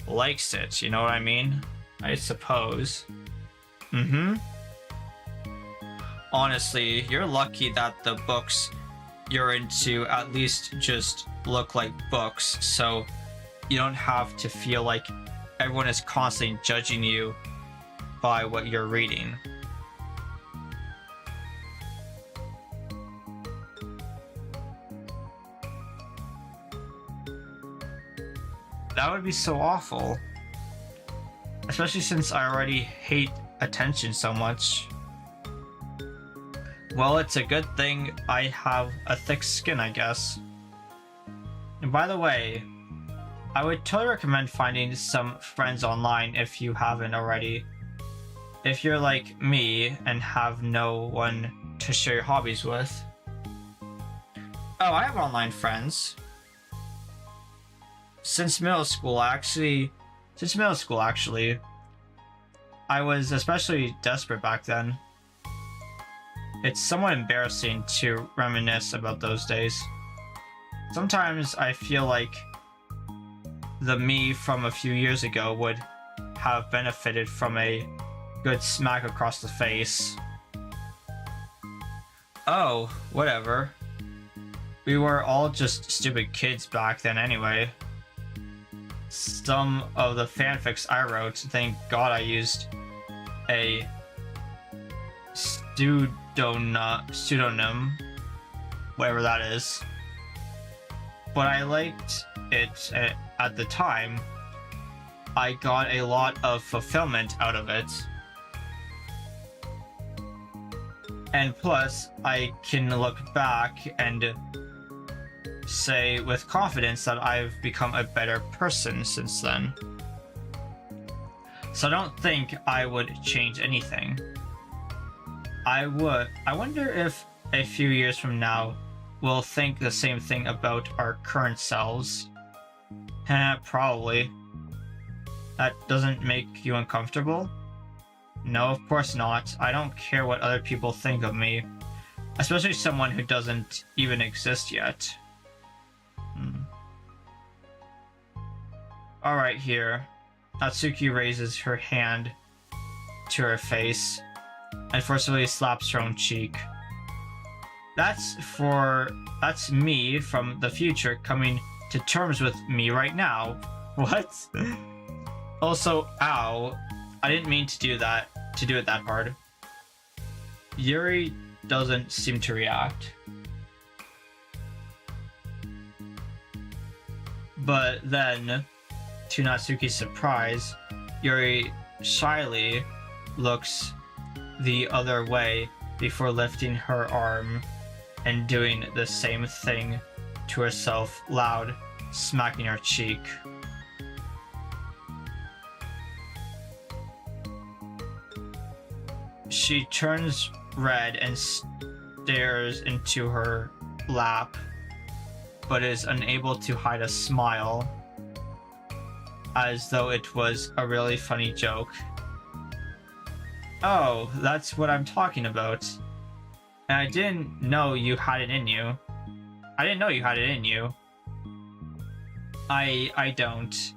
likes it, you know what I mean? I suppose. Honestly, you're lucky that the books you're into at least just look like books, so you don't have to feel like everyone is constantly judging you by what you're reading. That would be so awful. Especially since I already hate attention so much. Well, it's a good thing I have a thick skin, I guess. And by the way, I would totally recommend finding some friends online if you haven't already. If you're like me and have no one to share your hobbies with. Oh, I have online friends. Since middle school, actually. I was especially desperate back then. It's somewhat embarrassing to reminisce about those days. Sometimes I feel like the me from a few years ago would have benefited from a good smack across the face. Oh, whatever. We were all just stupid kids back then anyway. Some of the fanfics I wrote, thank God I used a pseudonym, whatever that is. But I liked it at the time. I got a lot of fulfillment out of it. And plus, I can look back and say with confidence that I've become a better person since then. So I don't think I would change anything. I wonder if a few years from now we'll think the same thing about our current selves. Probably. That doesn't make you uncomfortable? No, of course not. I don't care what other people think of me. Especially someone who doesn't even exist yet. Alright, here. Natsuki raises her hand to her face and forcibly slaps her own cheek. That's me from the future coming to terms with me right now. What? Also, ow. I didn't mean to do it that hard. Yuri doesn't seem to react. But then, to Natsuki's surprise, Yuri shyly looks the other way before lifting her arm and doing the same thing to herself, loud, smacking her cheek. She turns red and stares into her lap, but is unable to hide a smile, as though it was a really funny joke. Oh, that's what I'm talking about. And I didn't know you had it in you. I didn't know you had it in you. I don't.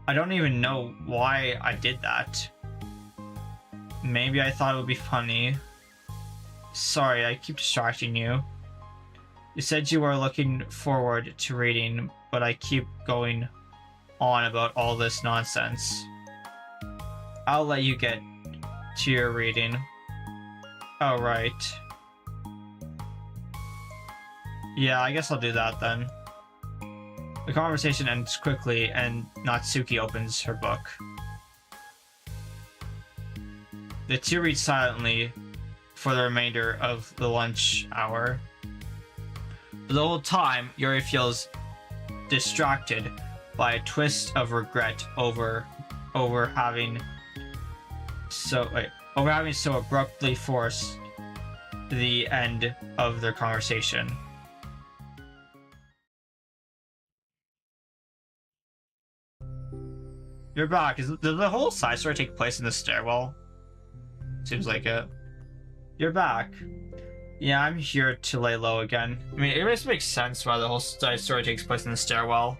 I don't even know why I did that. Maybe I thought it would be funny. Sorry, I keep distracting you. You said you were looking forward to reading, but I keep going on about all this nonsense. I'll let you get to your reading. Oh, right. Yeah, I guess I'll do that then. The conversation ends quickly and Natsuki opens her book. The two read silently for the remainder of the lunch hour. The whole time, Yuri feels distracted by a twist of regret over having so abruptly forced the end of their conversation. You're back. Did the whole side story take place in the stairwell? Seems like it. You're back. Yeah, I'm here to lay low again. I mean, it just makes sense why the whole side story takes place in the stairwell.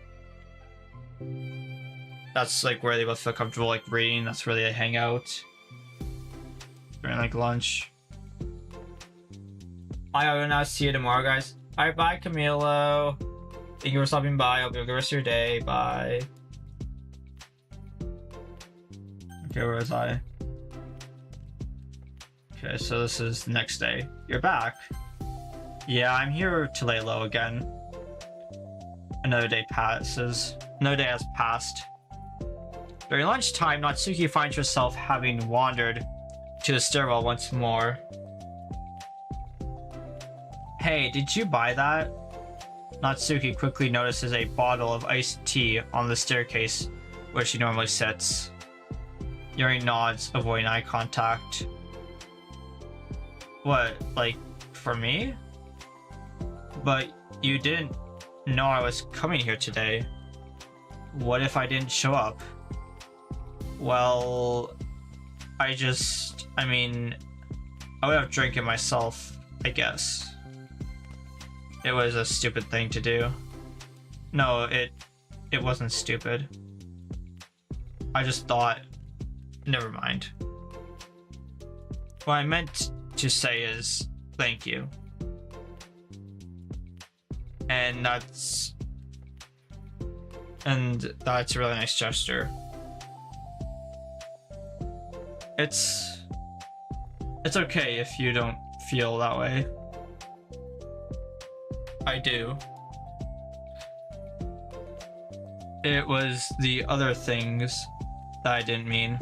That's like where they both feel comfortable like reading. That's where they hang out during like lunch. I will now see you tomorrow, guys. Alright, bye, Camilo. Thank you for stopping by. Hope you have a good rest of your day. Bye. Okay, where was I? Okay, so this is the next day. You're back. Yeah, I'm here to lay low again. Another day passes. Another day has passed. During lunchtime, Natsuki finds herself having wandered to the stairwell once more. Hey, did you buy that? Natsuki quickly notices a bottle of iced tea on the staircase where she normally sits. Yuri nods, avoiding eye contact. What, like, for me? But you didn't know I was coming here today. What if I didn't show up? Well, I mean, I would have drank it myself, I guess. It was a stupid thing to do. No, it wasn't stupid. I just thought, never mind. What I meant to say is thank you. And that's a really nice gesture. It's okay if you don't feel that way. I do. It was the other things that I didn't mean.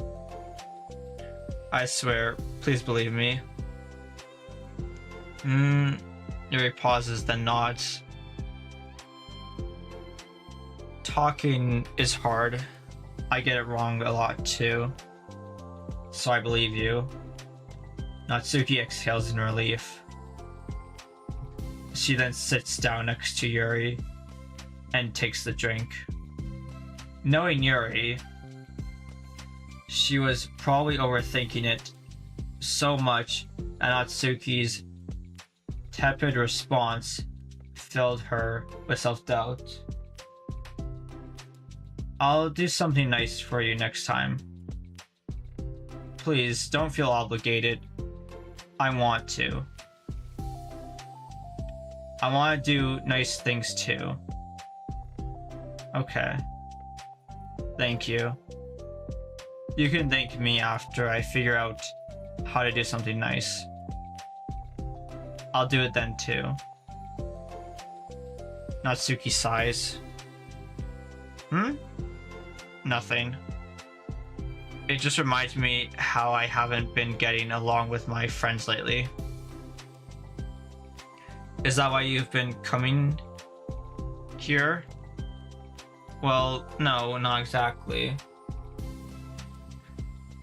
I swear, please believe me. Yuri pauses, then nods. Talking is hard. I get it wrong a lot too. So I believe you. Natsuki exhales in relief. She then sits down next to Yuri and takes the drink. Knowing Yuri, she was probably overthinking it so much, and Natsuki's tepid response filled her with self-doubt. I'll do something nice for you next time. Please, don't feel obligated. I want to. I want to do nice things too. Okay. Thank you. You can thank me after I figure out how to do something nice. I'll do it then too. Natsuki sighs. Nothing. It just reminds me how I haven't been getting along with my friends lately. Is that why you've been coming here? Well, no, not exactly.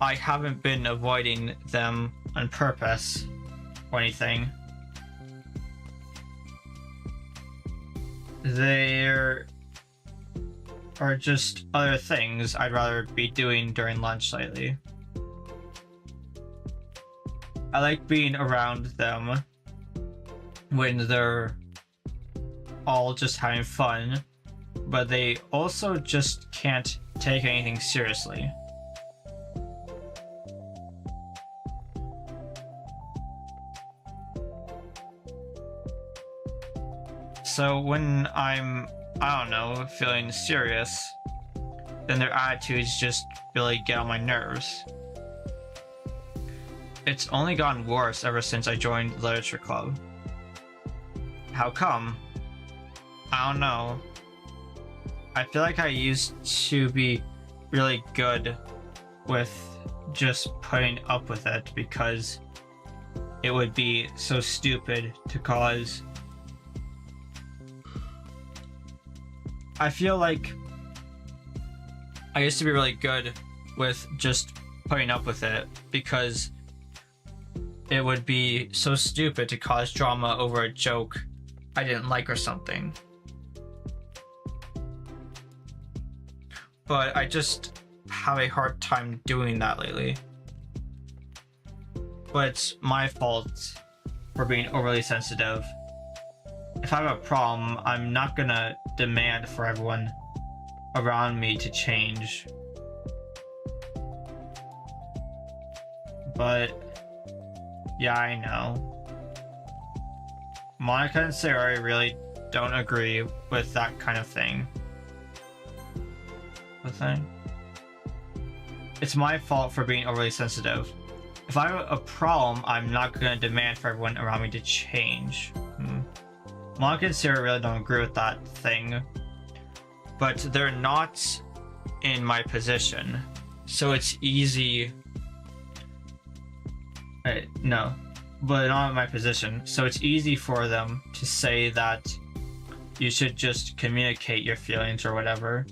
I haven't been avoiding them on purpose or anything. There are just other things I'd rather be doing during lunch lately. I like being around them when they're all just having fun, but they also just can't take anything seriously. So when I'm, I don't know, feeling serious, then their attitudes just really get on my nerves. It's only gotten worse ever since I joined the literature club. How come? I don't know. I feel like I used to be really good with just putting up with it because it would be so stupid to cause. I feel like I used to be really good with just putting up with it because it would be so stupid to cause drama over a joke I didn't like or something. But I just have a hard time doing that lately. But it's my fault for being overly sensitive. If I have a problem, I'm not gonna demand for everyone around me to change. But yeah, I know. Monica and Sayori really don't agree with that kind of thing. What thing? It's my fault for being overly sensitive. If I have a problem, I'm not gonna demand for everyone around me to change. Monica and Sarah really don't agree with that thing, but they're not in my position, so it's easy. No, but not in my position, so it's easy for them to say that you should just communicate your feelings or whatever.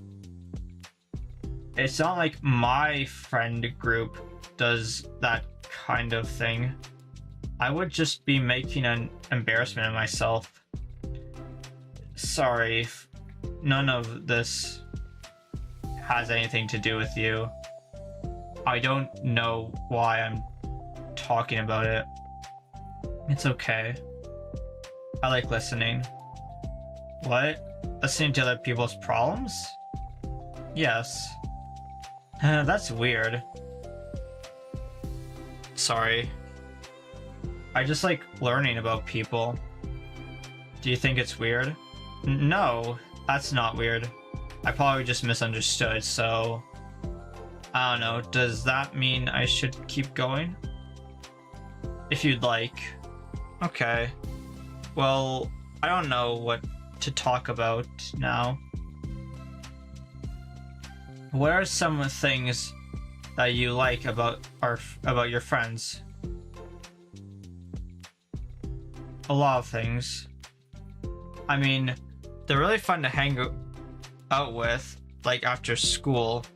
It's not like my friend group does that kind of thing. I would just be making an embarrassment of myself. Sorry, none of this has anything to do with you. I don't know why I'm talking about it. It's okay. I like listening. What? Listening to other people's problems? Yes. That's weird. Sorry. I just like learning about people. Do you think it's weird? No, that's not weird. I probably just misunderstood, so I don't know. Does that mean I should keep going? If you'd like. Okay. Well, I don't know what to talk about now. What are some things that you like about your friends? A lot of things. I mean, they're really fun to hang out with, like after school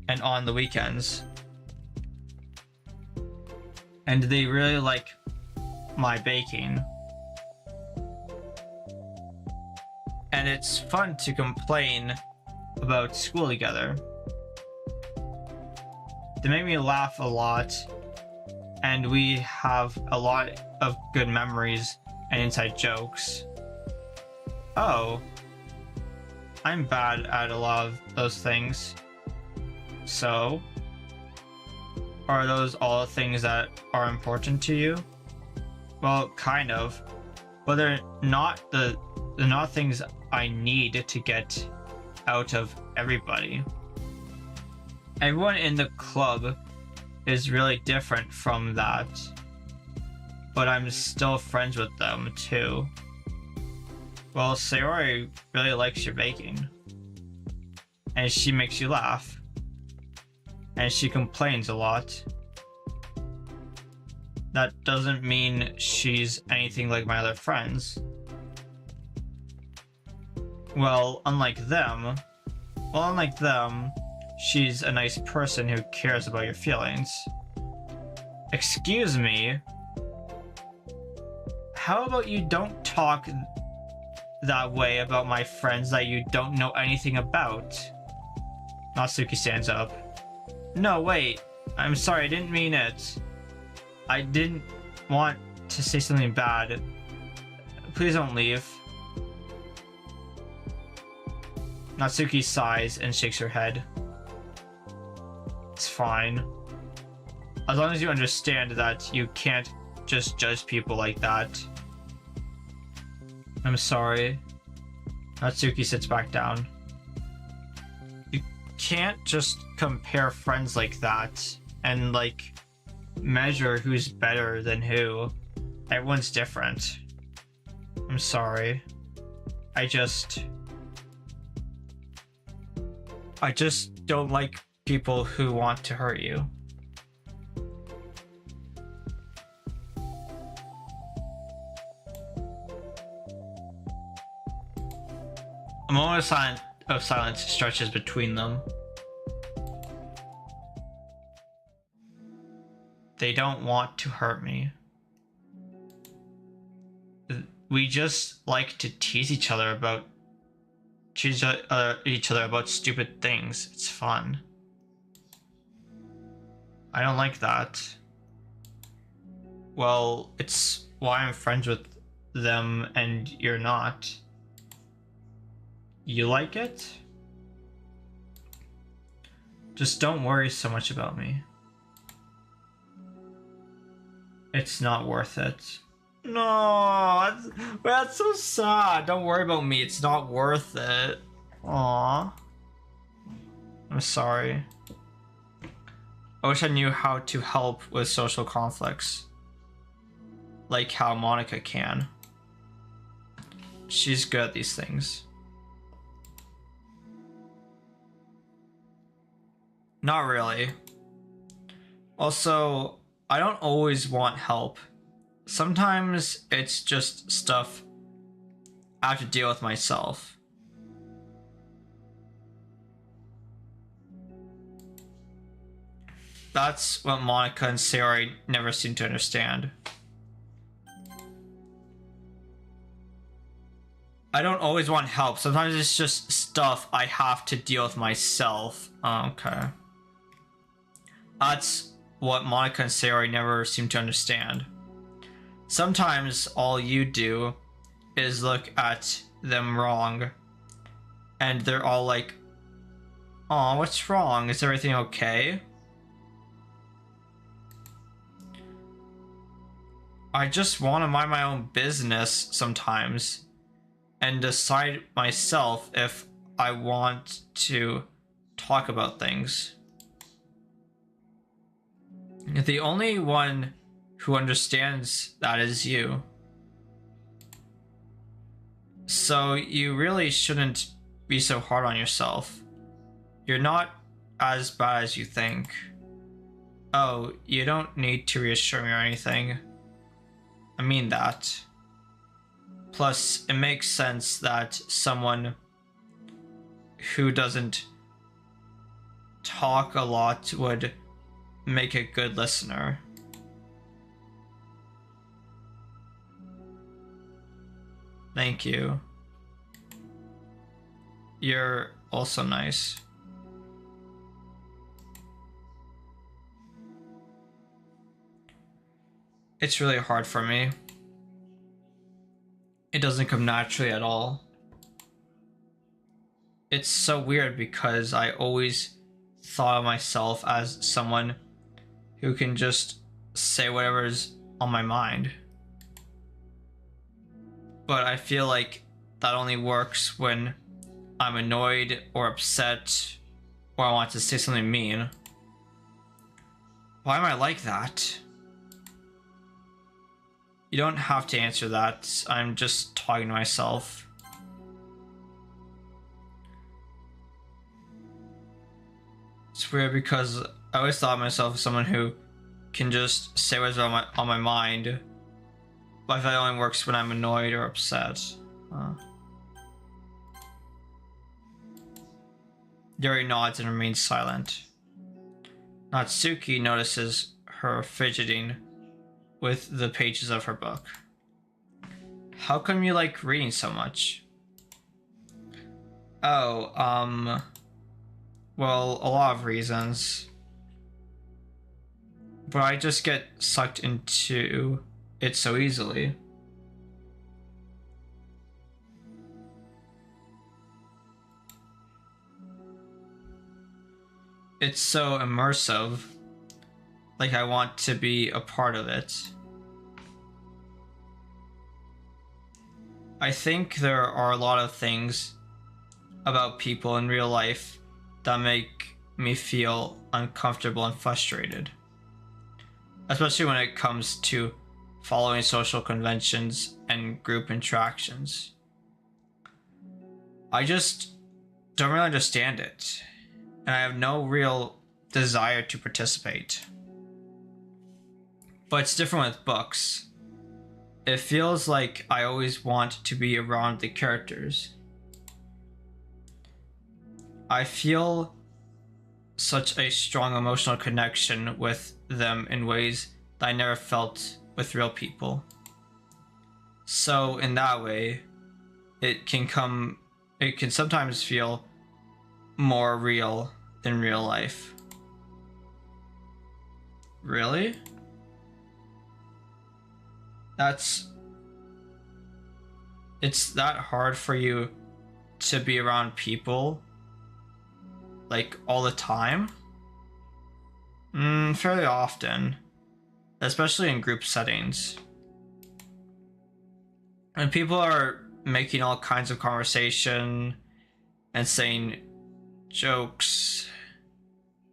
and on the weekends. And they really like my baking. And it's fun to complain about school together. They make me laugh a lot, and we have a lot of good memories and inside jokes. Oh, I'm bad at a lot of those things. So, are those all things that are important to you? Well, kind of, but they're not things I need to get out of everybody. Everyone in the club is really different from that, but I'm still friends with them too. Well, Sayori really likes your baking, and she makes you laugh, and she complains a lot. That doesn't mean she's anything like my other friends. Well, unlike them, she's a nice person who cares about your feelings. Excuse me? How about you don't talk that way about my friends that you don't know anything about? Natsuki stands up. No, wait. I'm sorry, I didn't mean it. I didn't want to say something bad. Please don't leave. Natsuki sighs and shakes her head. It's fine. As long as you understand that you can't just judge people like that. I'm sorry. Natsuki sits back down. You can't just compare friends like that and like measure who's better than who. Everyone's different. I'm sorry. I just don't like people who want to hurt you. A moment of silence stretches between them. They don't want to hurt me. We just like to tease each other about stupid things. It's fun. I don't like that. Well, it's why I'm friends with them and you're not. You like it? Just don't worry so much about me. It's not worth it. No, that's so sad. Don't worry about me. It's not worth it. Aww. I'm sorry. I wish I knew how to help with social conflicts. Like how Monica can. She's good at these things. Not really. Also, I don't always want help. Sometimes it's just stuff I have to deal with myself. That's what Monica and Sayori never seem to understand. I don't always want help. Sometimes it's just stuff I have to deal with myself. Okay. That's what Monica and Sayori never seem to understand. Sometimes all you do is look at them wrong, and they're all like, "Aw, what's wrong? Is everything okay?" I just want to mind my own business sometimes and decide myself if I want to talk about things. The only one who understands that is you. So you really shouldn't be so hard on yourself. You're not as bad as you think. Oh, you don't need to reassure me or anything. I mean that. Plus, it makes sense that someone who doesn't talk a lot would make a good listener. Thank you. You're also nice. It's really hard for me. It doesn't come naturally at all. It's so weird because I always thought of myself as someone who can just say whatever's on my mind. But I feel like that only works when I'm annoyed or upset or I want to say something mean. Why am I like that? You don't have to answer that. I'm just talking to myself. It's weird because I always thought of myself as someone who can just say what's on my mind. But I feel like it only works when I'm annoyed or upset. Yuri nods and remains silent. Natsuki notices her fidgeting with the pages of her book. How come you like reading so much? Oh, well, a lot of reasons. But I just get sucked into it so easily. It's so immersive. Like I want to be a part of it. I think there are a lot of things about people in real life that make me feel uncomfortable and frustrated. Especially when it comes to following social conventions and group interactions. I just don't really understand it, and I have no real desire to participate. But it's different with books. It feels like I always want to be around the characters. I feel such a strong emotional connection with them in ways that I never felt with real people. So in that way, it can sometimes feel more real than real life. Really? It's that hard for you to be around people like all the time? Fairly often, especially in group settings. And people are making all kinds of conversation and saying jokes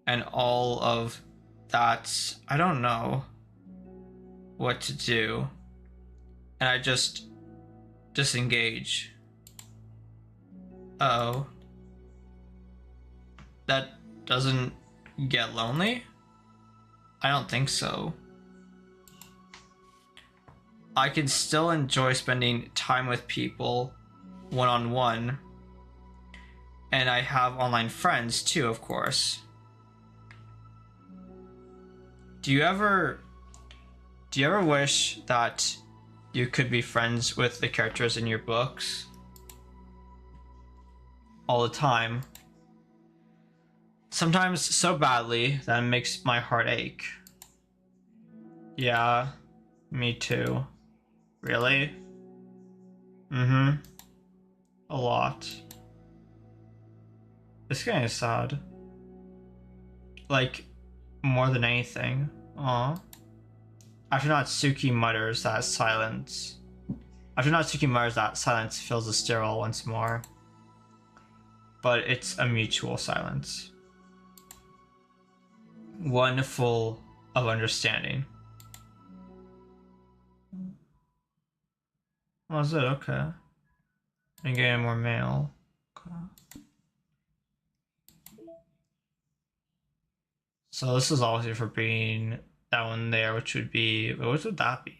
and all of that. I don't know what to do. And I just disengage. Oh. That doesn't get lonely? I don't think so. I can still enjoy spending time with people one-on-one. And I have online friends too, of course. Do you ever wish that you could be friends with the characters in your books? All the time. Sometimes so badly that it makes my heart ache. Yeah, me too. Really? A lot. It's getting sad. Like, more than anything. Aw. After Natsuki mutters that silence fills the stairwell once more. But it's a mutual silence. One full of understanding. Oh, is it? Okay. And getting more mail. Okay. So this is obviously for being that one there, which would be, what would that be?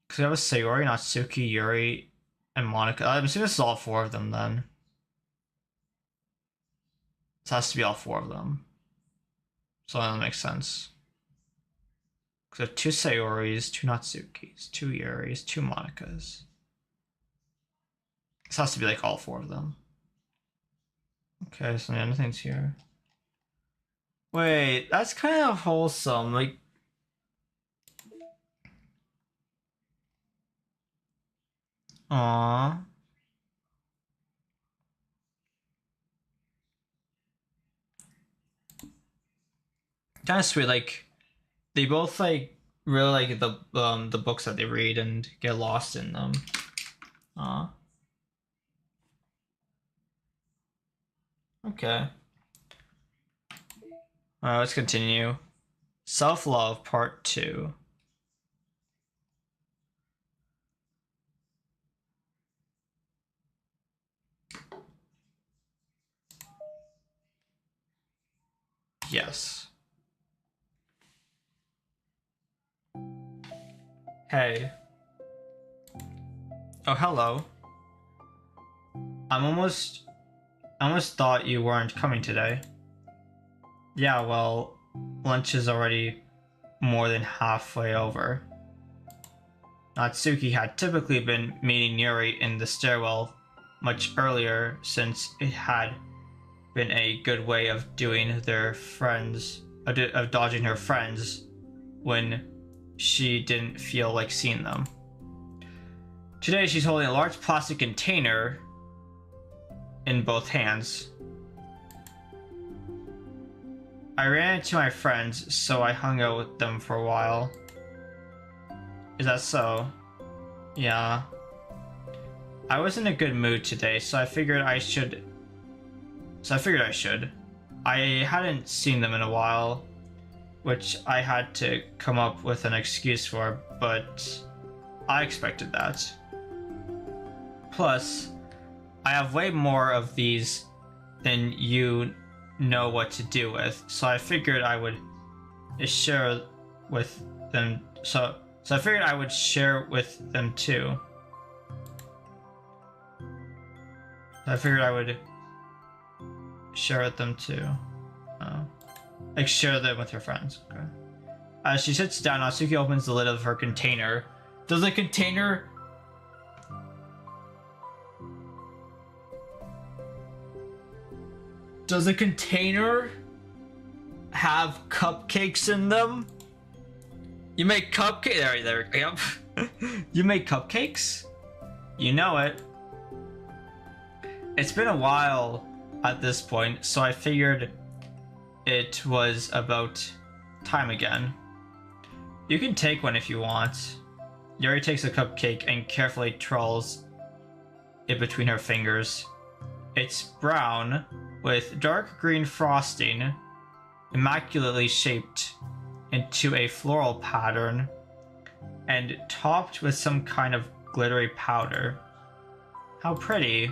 Because we have a Sayori, Natsuki, Yuri, and Monica. I'm assuming this is all four of them then. This has to be all four of them. So that makes sense. Because there are two Sayoris, two Natsukis, two Yuris, two Monicas. This has to be like all four of them. Okay, so nothing's here. Wait, that's kind of wholesome. Like, Aww. Kind of sweet. Like they both like really like the books that they read and get lost in them. Aww. Okay. Alright, let's continue. Self-love part 2. Yes. Hey. Oh, hello. I almost thought you weren't coming today. Yeah, well, lunch is already more than halfway over. Natsuki had typically been meeting Yuri in the stairwell much earlier, since it had been a good way of doing their friends, of dodging her friends when she didn't feel like seeing them. Today she's holding a large plastic container in both hands. I ran into my friends, so I hung out with them for a while. Is that so? Yeah. I was in a good mood today, so I figured I should. I hadn't seen them in a while, which I had to come up with an excuse for, but I expected that. Plus, I have way more of these than you know what to do with, so I figured I would share with them. So I figured I would share with them too. I figured I would share with them too. Oh. Like share them with her friends. Okay. As she sits down, Natsuki opens the lid of her container. Does the container have cupcakes in them? You make cupcakes. There. Yep. You make cupcakes? You know it. It's been a while at this point, so I figured it was about time again. You can take one if you want. Yuri takes a cupcake and carefully twirls it between her fingers. It's brown, with dark green frosting, immaculately shaped into a floral pattern, and topped with some kind of glittery powder. How pretty.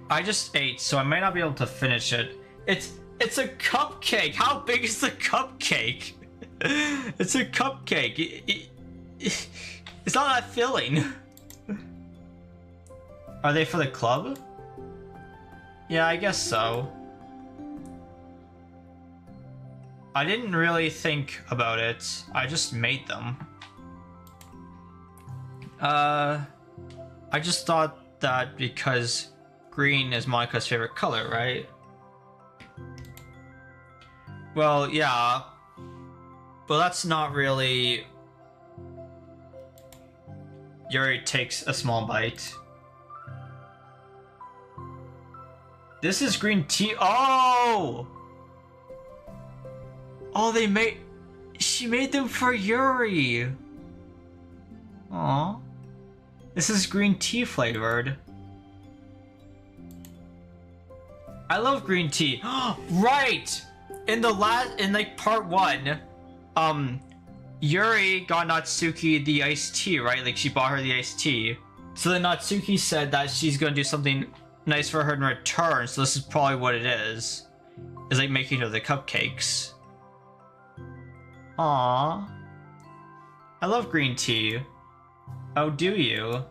I just ate, so I might not be able to finish it. It's a cupcake! How big is the cupcake? It's a cupcake. It's not that filling. Are they for the club? Yeah, I guess so. I didn't really think about it. I just made them. I just thought that because green is Monika's favorite color, right? Well, yeah. But that's not really... Yuri takes a small bite. This is green tea. Oh! Oh, she made them for Yuri. Aw. This is green tea flavored. I love green tea. Right! In like part 1, Yuri got Natsuki the iced tea, right? Like she bought her the iced tea. So then Natsuki said that she's gonna do something nice for her in return, so this is probably what it is. It's like making her the cupcakes. Aww. I love green tea. Oh, do you?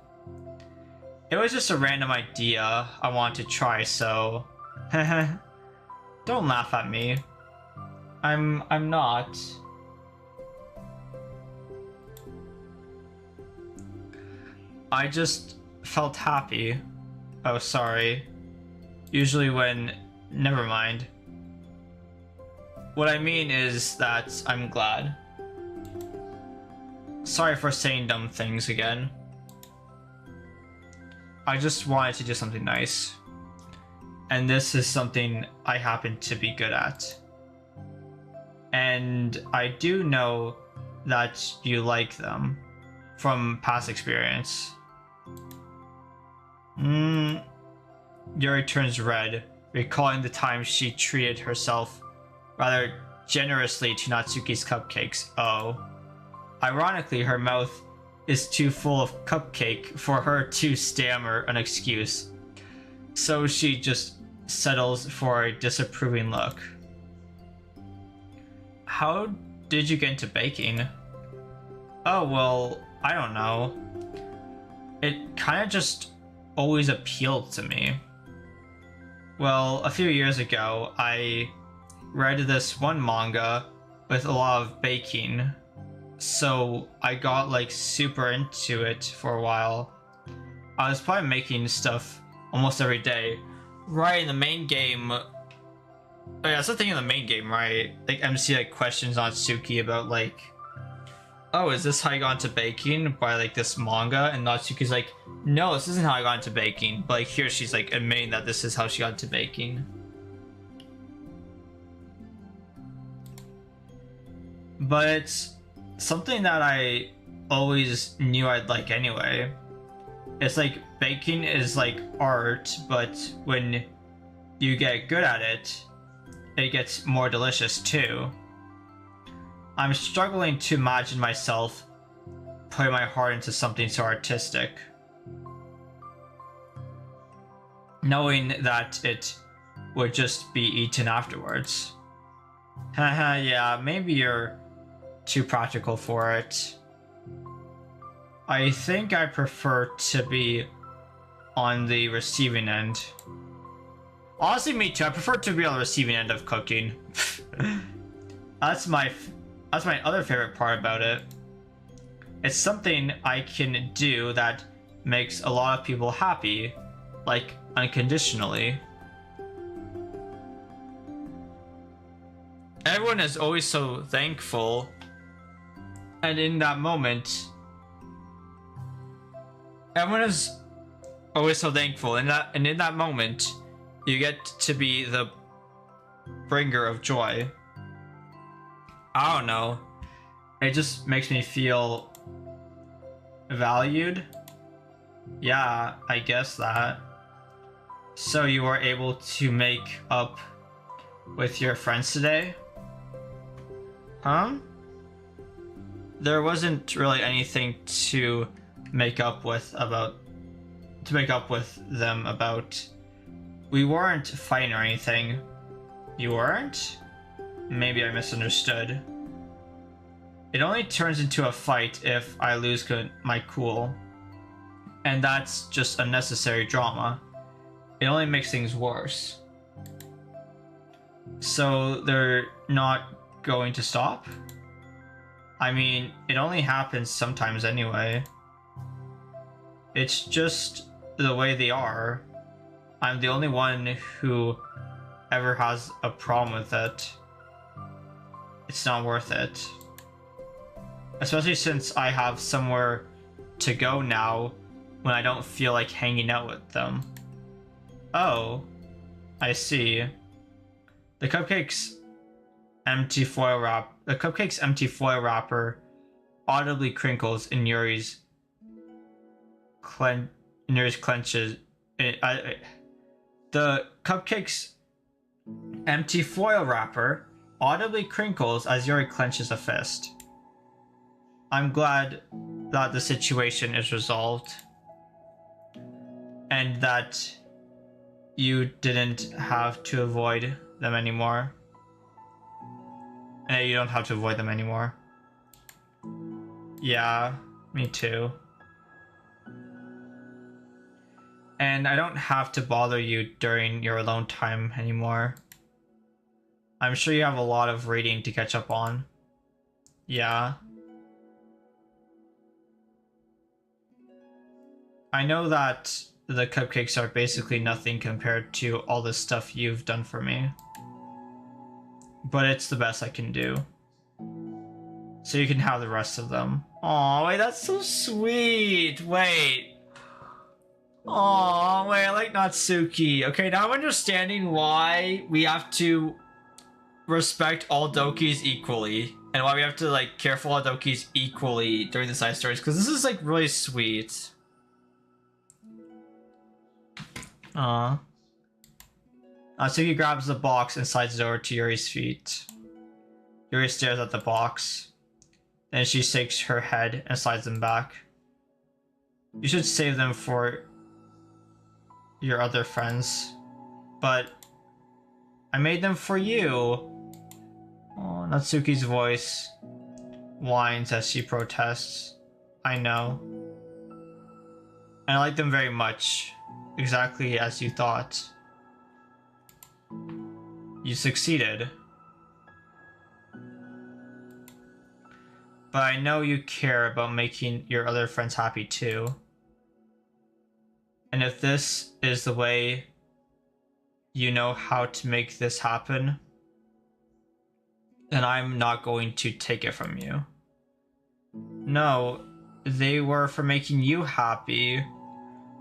It was just a random idea I wanted to try, so... Don't laugh at me. I'm not. I just felt happy. Oh, sorry. Usually when... Never mind. What I mean is that I'm glad. Sorry for saying dumb things again. I just wanted to do something nice. And this is something I happen to be good at. And I do know that you like them from past experience. Yuri turns red, recalling the time she treated herself rather generously to Natsuki's cupcakes. Oh. Ironically, her mouth is too full of cupcake for her to stammer an excuse. So she just settles for a disapproving look. How did you get into baking? Oh, well, I don't know. It kind of just always appealed to me. Well, a few years ago, I read this one manga with a lot of baking, so I got like super into it for a while. I was probably making stuff almost every day. Right, in the main game. Oh yeah, that's the thing in the main game, right? Like MC like questions on Natsuki about like, oh, is this how you got into baking by like this manga? And Natsuki's like, no, this isn't how I got into baking. But like here she's like admitting that this is how she got into baking. But it's something that I always knew I'd like anyway. It's like baking is like art, but when you get good at it, it gets more delicious too. I'm struggling to imagine myself putting my heart into something so artistic, knowing that it would just be eaten afterwards. Haha, yeah, maybe you're too practical for it. I think I prefer to be on the receiving end. Honestly, me too. I prefer to be on the receiving end of cooking. That's my other favorite part about it. It's something I can do that makes a lot of people happy, like unconditionally. Everyone is always so thankful, and in that moment, everyone is always so thankful, and in that moment, you get to be the bringer of joy. I don't know. It just makes me feel valued. Yeah, I guess that. So you were able to make up with your friends today? Huh? There wasn't really anything to make up with them about. We weren't fighting or anything. You weren't? Maybe I misunderstood. It only turns into a fight if I lose my cool. And that's just unnecessary drama. It only makes things worse. So they're not going to stop? I mean, it only happens sometimes anyway. It's just the way they are. I'm the only one who ever has a problem with it. It's not worth it. Especially since I have somewhere to go now when I don't feel like hanging out with them. Oh, I see. The cupcake's empty foil wrapper audibly crinkles in Yuri's clenches. The cupcake's empty foil wrapper audibly crinkles as Yuri clenches a fist. I'm glad that the situation is resolved and that you didn't have to avoid them anymore. And you don't have to avoid them anymore. Yeah, me too. And I don't have to bother you during your alone time anymore. I'm sure you have a lot of reading to catch up on. Yeah. I know that the cupcakes are basically nothing compared to all the stuff you've done for me. But it's the best I can do. so you can have the rest of them. Oh, wait, that's so sweet. Wait. Oh, wait, I like Natsuki. Okay, now I'm understanding why we have to respect all Dokis equally, and why we have to like care for all Dokis equally during the side stories, because this is like really sweet. Aww. Natsuki grabs the box and slides it over to Yuri's feet. Yuri stares at the box. Then she shakes her head and slides them back. You should save them for your other friends. But I made them for you. Oh, Natsuki's voice whines as she protests. I know. And I like them very much. Exactly as you thought. You succeeded. But I know you care about making your other friends happy too. And if this is the way you know how to make this happen, then I'm not going to take it from you. No, they were for making you happy.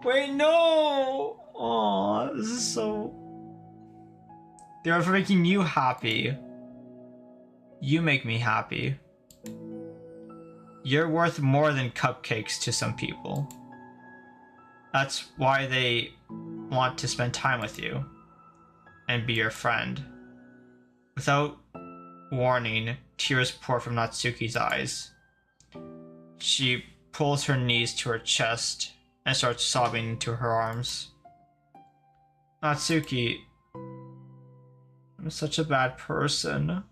Wait, no! Aw, this is so... They were for making you happy. You make me happy. You're worth more than cupcakes to some people. That's why they want to spend time with you and be your friend. Without warning, tears pour from Natsuki's eyes. She pulls her knees to her chest and starts sobbing into her arms. Natsuki, I'm such a bad person.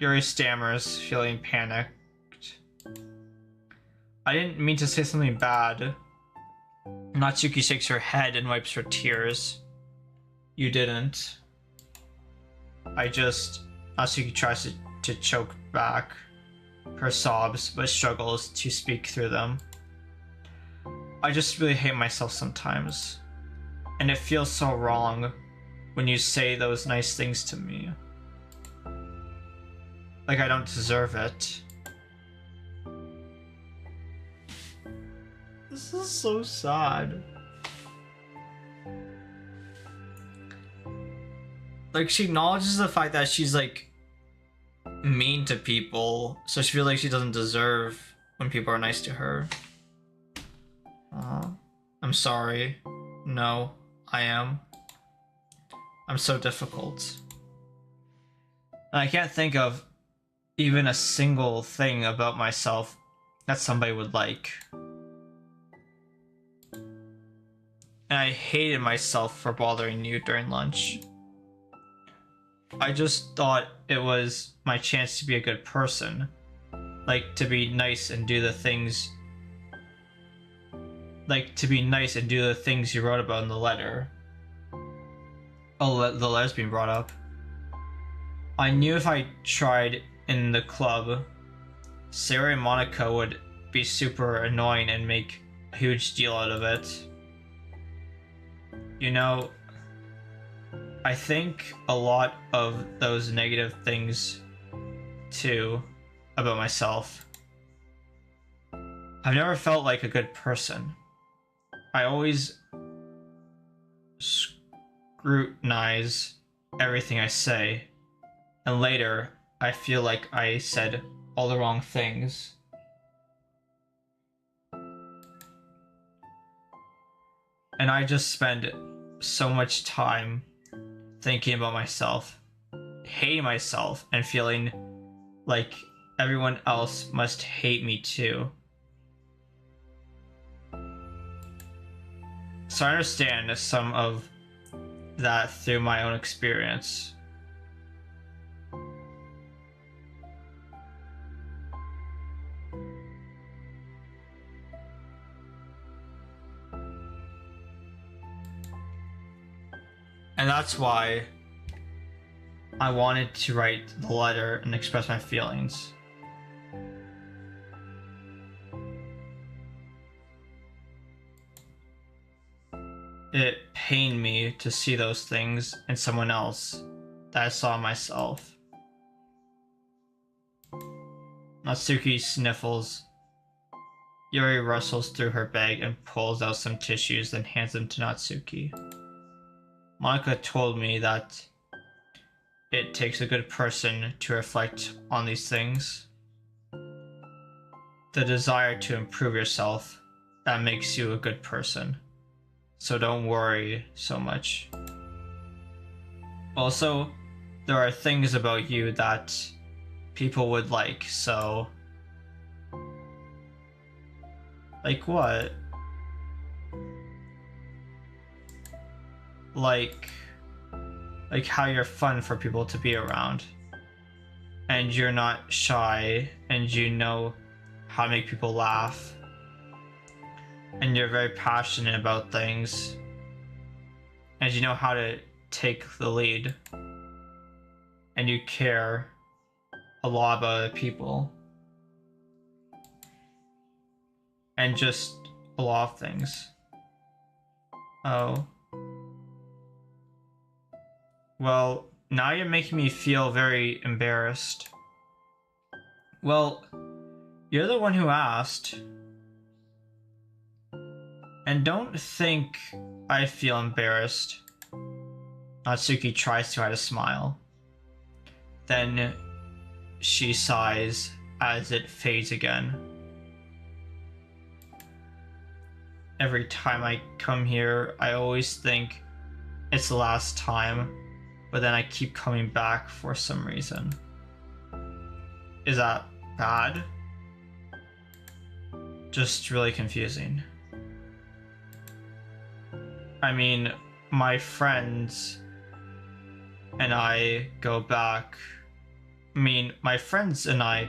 Yuri stammers, feeling panicked. I didn't mean to say something bad. Natsuki shakes her head and wipes her tears. You didn't. Natsuki tries to choke back her sobs, but struggles to speak through them. I just really hate myself sometimes. And it feels so wrong when you say those nice things to me. Like I don't deserve it. This is so sad. Like, she acknowledges the fact that she's like mean to people, so she feels like she doesn't deserve when people are nice to her. I'm sorry. No, I am. I'm so difficult. And I can't think of even a single thing about myself that somebody would like. And I hated myself for bothering you during lunch. I just thought it was my chance to be a good person. Like, to be nice and do the things... Like, to be nice and do the things you wrote about in the letter. Oh, the letter's being brought up. I knew if I tried in the club, Sarah and Monica would be super annoying and make a huge deal out of it. You know, I think a lot of those negative things, too, about myself. I've never felt like a good person. I always scrutinize everything I say, and later I feel like I said all the wrong things. And I just spend so much time thinking about myself, hating myself, and feeling like everyone else must hate me too. So I understand some of that through my own experience. And that's why I wanted to write the letter and express my feelings. It pained me to see those things in someone else that I saw myself. Natsuki sniffles. Yuri rustles through her bag and pulls out some tissues, then hands them to Natsuki. Monica told me that it takes a good person to reflect on these things. The desire to improve yourself, that makes you a good person. So don't worry so much. Also, there are things about you that people would like, so... Like what? Like how you're fun for people to be around. And you're not shy, and you know how to make people laugh. And you're very passionate about things. And you know how to take the lead. And you care a lot about other people. And just a lot of things. Oh. Well, now you're making me feel very embarrassed. Well, you're the one who asked. And don't think I feel embarrassed. Natsuki tries to hide a smile. Then she sighs as it fades again. Every time I come here, I always think it's the last time, but then I keep coming back for some reason. Is that bad? Just really confusing. I mean, my friends and I go back. My friends and I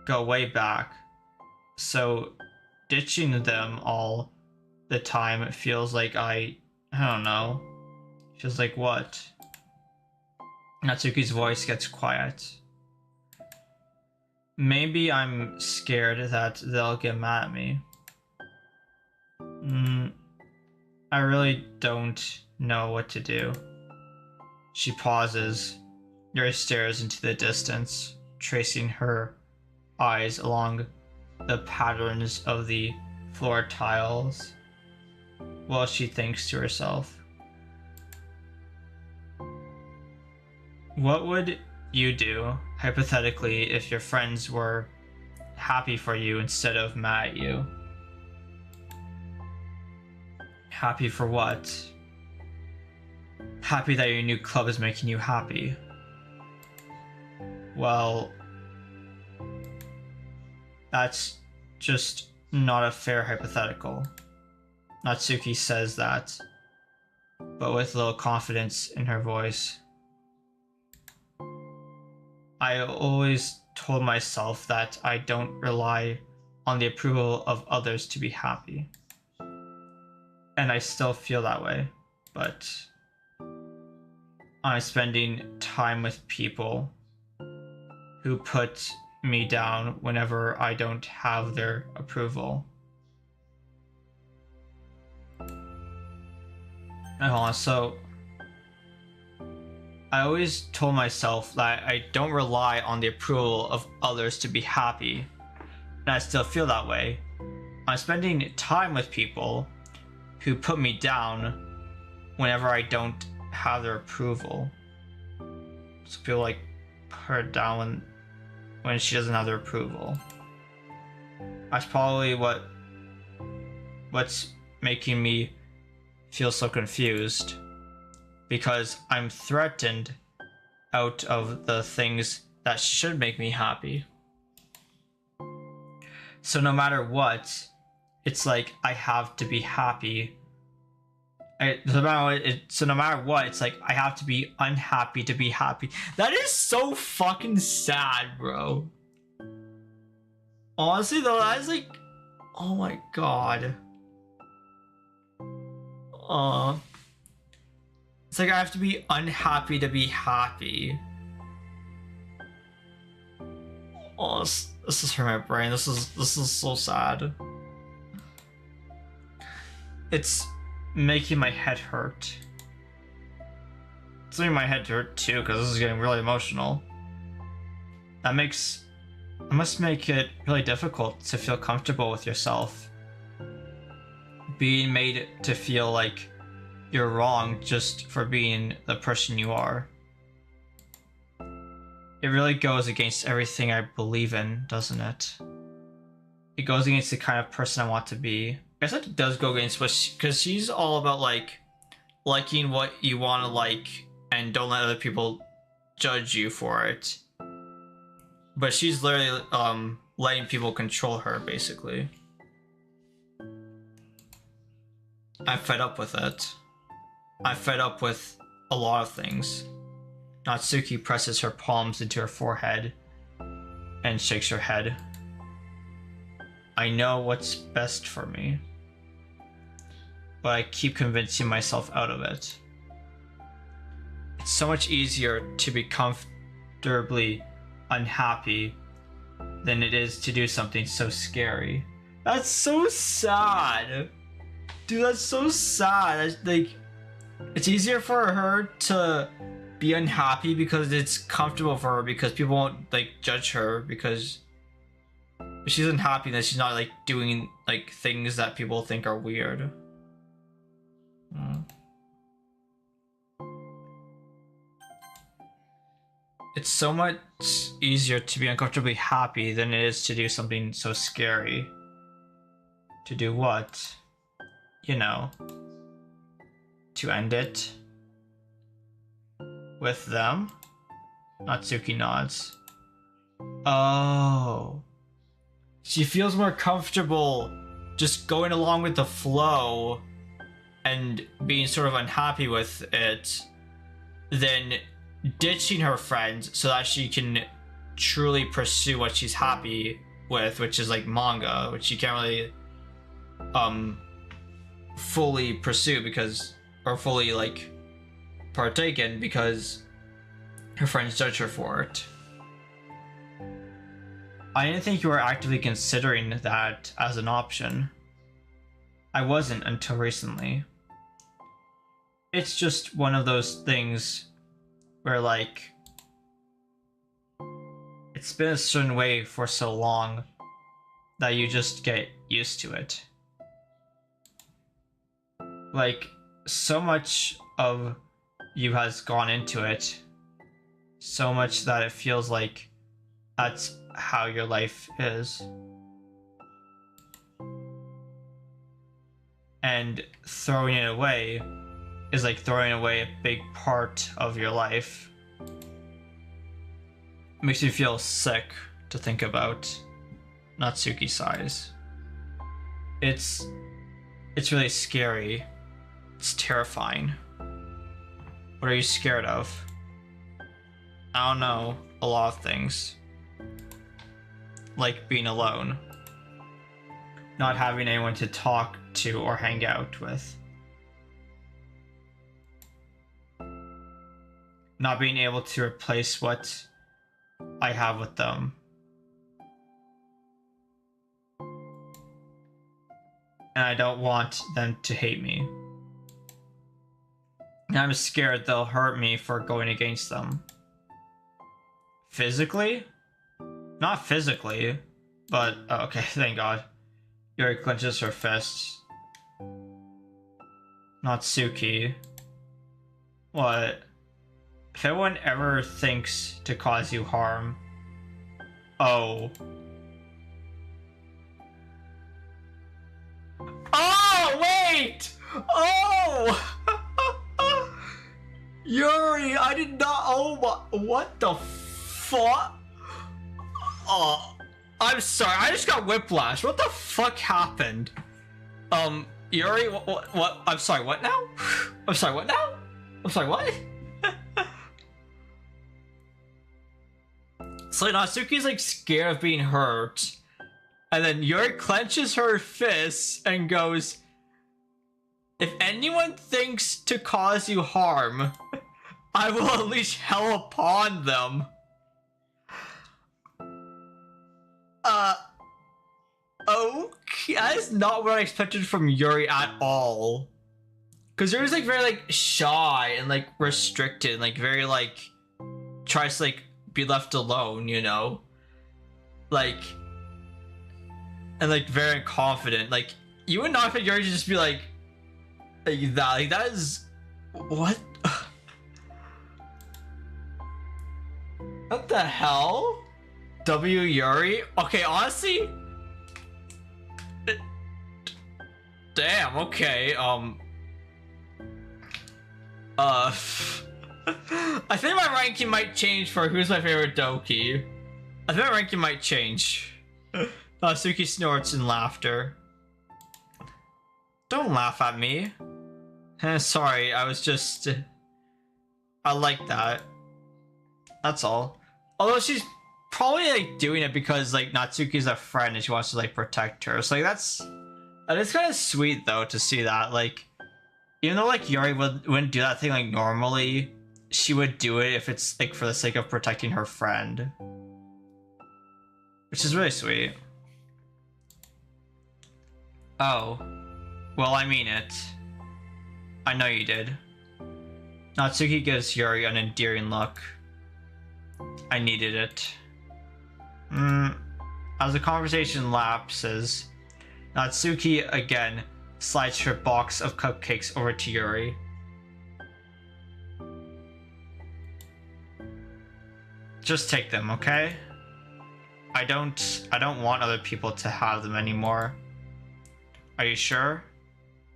go way back. So ditching them all the time, it feels like I don't know. Feels like what? Natsuki's voice gets quiet. Maybe I'm scared that they'll get mad at me. I really don't know what to do. She pauses. Yuri stares into the distance, tracing her eyes along the patterns of the floor tiles, while she thinks to herself. What would you do, hypothetically, if your friends were happy for you instead of mad at you? Happy for what? Happy that your new club is making you happy. Well, that's just not a fair hypothetical. Natsuki says that, but with a little confidence in her voice. I always told myself that I don't rely on the approval of others to be happy. And I still feel that way, but I'm spending time with people who put me down whenever I don't have their approval. So I always told myself that I don't rely on the approval of others to be happy, and I still feel that way. I'm spending time with people who put me down whenever I don't have their approval. So people like put her down when she doesn't have their approval. That's probably what's making me feel so confused, because I'm threatened out of the things that should make me happy. So no matter what, it's like I have to be happy. So no matter what, it's like I have to be unhappy to be happy. That is so fucking sad, bro. Honestly though, that is like, oh my god. It's like I have to be unhappy to be happy. Oh, this is hurt my brain. This is so sad. It's making my head hurt. It's making my head hurt too, because this is getting really emotional. That makes It must make it really difficult to feel comfortable with yourself. Being made to feel like you're wrong just for being the person you are. It really goes against everything I believe in, doesn't it? It goes against the kind of person I want to be. I guess it does go against what because she's all about like liking what you want to like and don't let other people judge you for it. But she's literally letting people control her, basically. I'm fed up with it. I'm fed up with a lot of things. Natsuki presses her palms into her forehead and shakes her head. I know what's best for me, but I keep convincing myself out of it. It's so much easier to be comfortably unhappy than it is to do something so scary. That's so sad. Dude, that's so sad. Like, it's easier for her to be unhappy because it's comfortable for her because people won't like judge her because if she's unhappy then she's not like doing like things that people think are weird. It's so much easier to be uncomfortably happy than it is to do something so scary. To do what? You know, to end it with them? Natsuki nods. Oh. She feels more comfortable just going along with the flow and being sort of unhappy with it than ditching her friends so that she can truly pursue what she's happy with, which is like manga, which she can't really fully pursue because, or fully like partake in because her friends judge her for it. I didn't think you were actively considering that as an option. I wasn't until recently. It's just one of those things where like it's been a certain way for so long that you just get used to it. Like, so much of you has gone into it, so much that it feels like that's how your life is. And throwing it away is like throwing away a big part of your life. It makes me feel sick to think about. Natsuki sighs. It's really scary. It's terrifying. What are you scared of? I don't know. A lot of things. Like being alone. Not having anyone to talk to or hang out with. Not being able to replace what I have with them. And I don't want them to hate me. And I'm scared they'll hurt me for going against them. Physically? Not physically, but oh, okay, thank God. Yuri clenches her fists. Natsuki. What? If anyone ever thinks to cause you harm... Oh. Oh, wait! Oh! Yuri, I did not... Oh, my... What the fuck? Oh, I'm sorry. I just got whiplash. What the fuck happened? Yuri, what? I'm sorry, what now? I'm sorry, what now? I'm sorry, what? So Natsuki's like scared of being hurt. And then Yuri clenches her fists and goes, if anyone thinks to cause you harm, I will unleash hell upon them. Okay, that is not what I expected from Yuri at all. Cause Yuri's like very like shy and like restricted and like very like tries to like be left alone, you know? like, and like very confident. Like, you would not expect Yuri to just be like that. Like, that is what? What the hell? W Yuri? Okay, honestly, damn. Okay. I think my ranking might change for who's my favorite Doki. I think my ranking might change. Suki snorts in laughter. Don't laugh at me. Sorry, I was just... I like that. That's all. Although she's probably like doing it because like Natsuki's a friend and she wants to like protect her. So like that is kind of sweet though to see that. Like, even though like Yuri wouldn't do that thing like normally, she would do it if it's like for the sake of protecting her friend. Which is really sweet. Oh. Well, I mean it. I know you did. Natsuki gives Yuri an endearing look. I needed it. As the conversation lapses, Natsuki again slides her box of cupcakes over to Yuri. Just take them, okay? I don't want other people to have them anymore. Are you sure?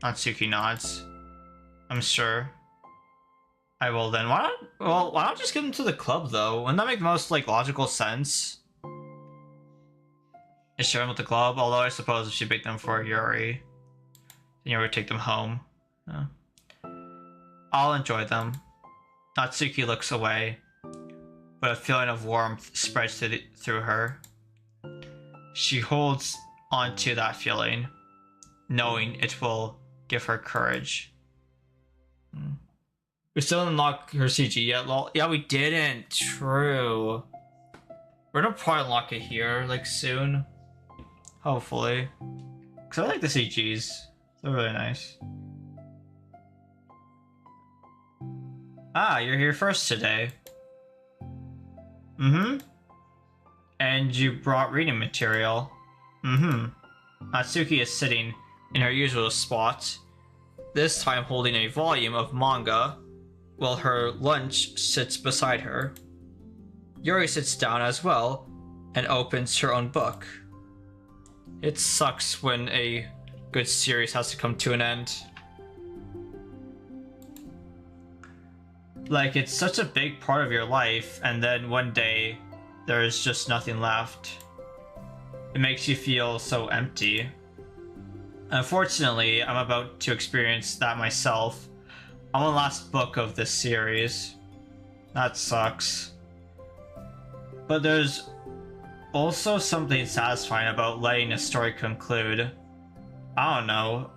Natsuki nods. I'm sure. I will then. Why not just give them to the club though? Wouldn't that make the most like logical sense? Is share them with the club? Although I suppose if she picked them for Yuri, then Yuri would take them home. Yeah. I'll enjoy them. Natsuki looks away, but a feeling of warmth spreads through her. She holds onto that feeling, knowing it will give her courage. We still didn't unlock her CG yet, lol. Yeah, we didn't. True. We're gonna probably unlock it here, like, soon. Hopefully. Because I like the CGs. They're really nice. Ah, you're here first today. And you brought reading material. Natsuki is sitting in her usual spot, this time holding a volume of manga, while her lunch sits beside her. Yuri sits down as well and opens her own book. It sucks when a good series has to come to an end. Like, it's such a big part of your life, and then one day there's just nothing left. It makes you feel so empty. Unfortunately, I'm about to experience that myself. I'm on the last book of this series. That sucks. But there's also something satisfying about letting a story conclude. I don't know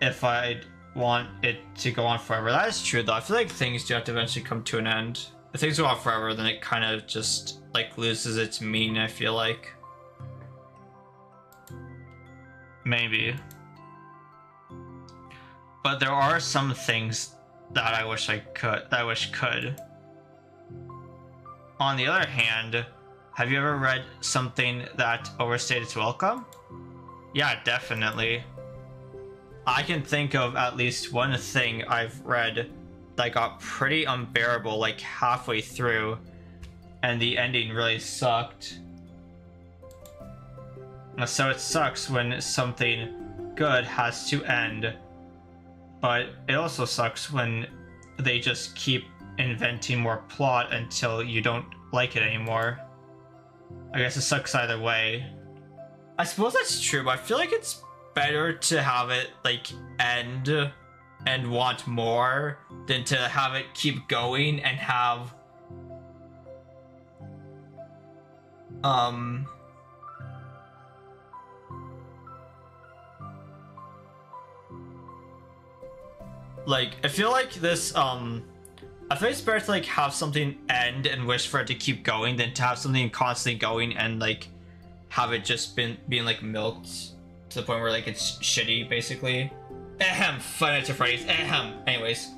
if I'd want it to go on forever. That is true though. I feel like things do have to eventually come to an end. If things go on forever, then it kind of just like loses its meaning, I feel like. Maybe. But there are some things that I wish could. On the other hand, have you ever read something that overstayed its welcome? Yeah, definitely. I can think of at least one thing I've read that got pretty unbearable like halfway through, and the ending really sucked. So it sucks when something good has to end, but it also sucks when they just keep inventing more plot until you don't like it anymore. I guess it sucks either way. I suppose that's true, but I feel like it's better to have it like end and want more than to have it keep going and have like I feel like this I think it's better to like have something end and wish for it to keep going than to have something constantly going and like have it just being like milked to the point where like it's shitty basically. Ahem, Five Nights at Freddy's. Ahem. Anyways.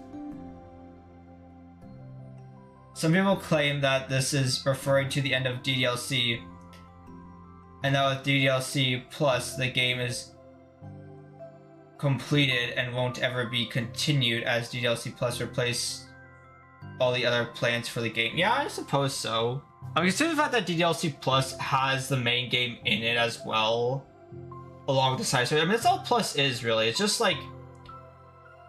Some people claim that this is referring to the end of DDLC, And now with DDLC Plus, the game is completed and won't ever be continued as DDLC Plus replaced all the other plans for the game. Yeah, I suppose so. I mean, considering the fact that DDLC Plus has the main game in it as well, along with the side story. I mean, that's all Plus is really. It's just like,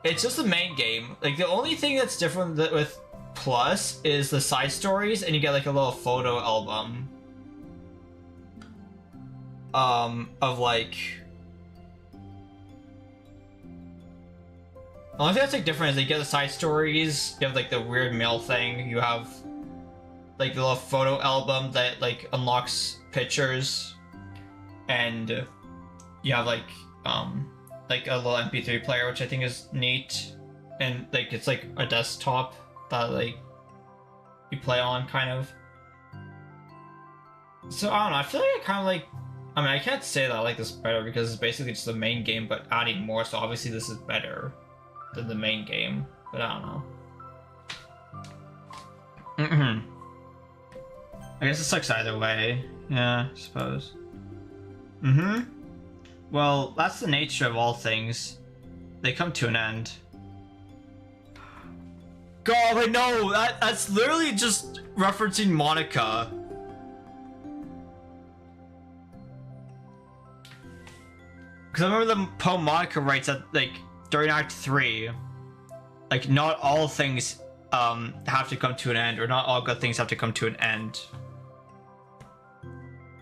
it's just the main game. Like the only thing that's different with Plus is the side stories, and you get like a little photo album of like. The only thing that's like different is you get the side stories. You have like the weird mail thing. You have like the little photo album that like unlocks pictures, and you have like a little MP3 player, which I think is neat, and like it's like a desktop that like you play on, kind of. So I don't know. I feel like I kind of like. I mean, I can't say that I like this better because it's basically just the main game, but adding more. So obviously this is better than the main game, but I don't know. I guess it sucks either way. Yeah, I suppose. Well, that's the nature of all things. They come to an end. God, wait, no, that's literally just referencing Monica. Because I remember the poem Monica writes that, like, during Act 3, like, not all things have to come to an end, or not all good things have to come to an end.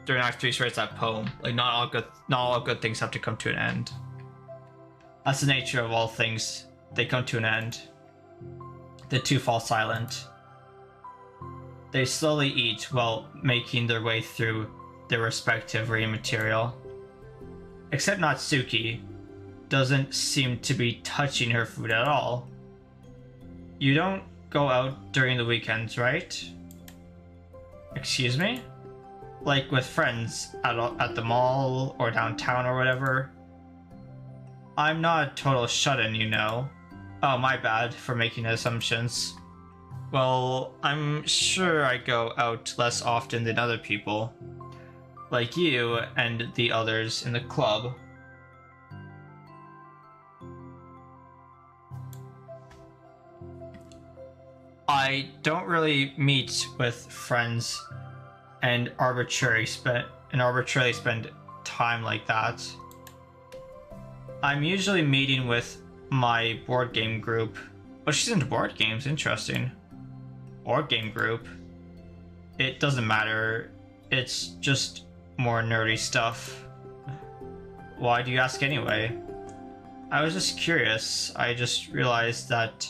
During Act 3, she writes that poem. Like, not all good things have to come to an end. That's the nature of all things. They come to an end. The two fall silent. They slowly eat while making their way through their respective reading material. Except Natsuki doesn't seem to be touching her food at all. You don't go out during the weekends, right? Excuse me? Like with friends at the mall or downtown or whatever? I'm not a total shut-in, you know. Oh, my bad for making assumptions. Well, I'm sure I go out less often than other people. Like you and the others in the club. I don't really meet with friends and arbitrarily spend time like that. I'm usually meeting with my board game group. Oh, she's into board games. Interesting. Board game group. It doesn't matter. It's just more nerdy stuff. Why do you ask anyway? I was just curious. I just realized that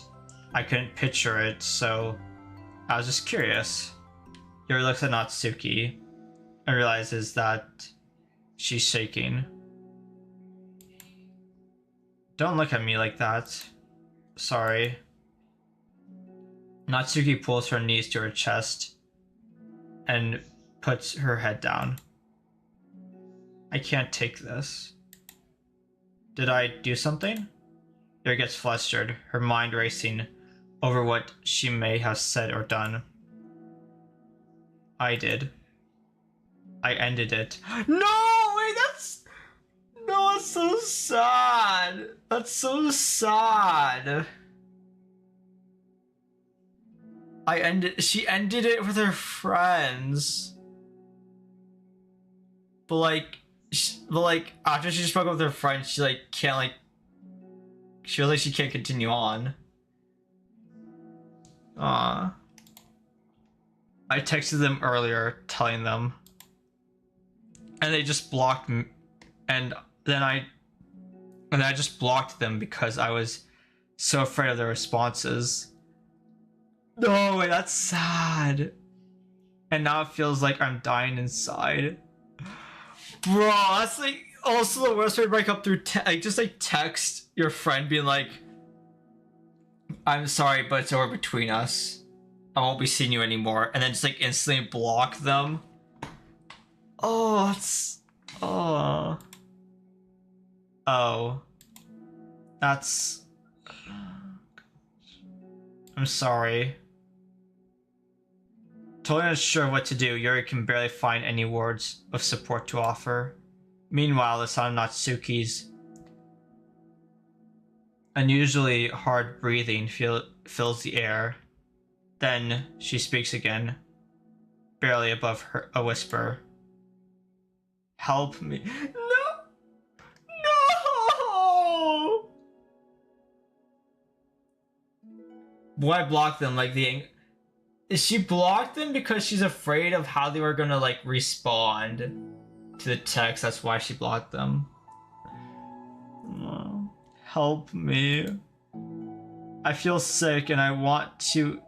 I couldn't picture it, so I was just curious. Yuri looks at Natsuki and realizes that she's shaking. Don't look at me like that. Sorry. Natsuki pulls her knees to her chest and puts her head down. I can't take this. Did I do something? Yuri gets flustered, her mind racing over what she may have said or done. I did. I ended it. No! Wait, that's... No, that's so sad. That's so sad. She ended it with her friends. But like, after she spoke with her friends, she like can't like... She feels like she can't continue on. I texted them earlier telling them, and they just blocked me, and then I just blocked them because I was so afraid of their responses. No, wait, that's sad. And now it feels like I'm dying inside. Bro, that's like also the worst way to break up through text your friend being like, I'm sorry, but it's over between us. I won't be seeing you anymore. And then just like instantly block them. Oh, that's... Oh. Oh. That's... I'm sorry. Totally unsure what to do, Yuri can barely find any words of support to offer. Meanwhile, the sound of Natsuki's unusually hard breathing fills the air. Then she speaks again, barely above a whisper. Help me. No! No! Why block them? Like Is she blocked them because she's afraid of how they were gonna like respond to the text? That's why she blocked them. Help me. I feel sick and I want to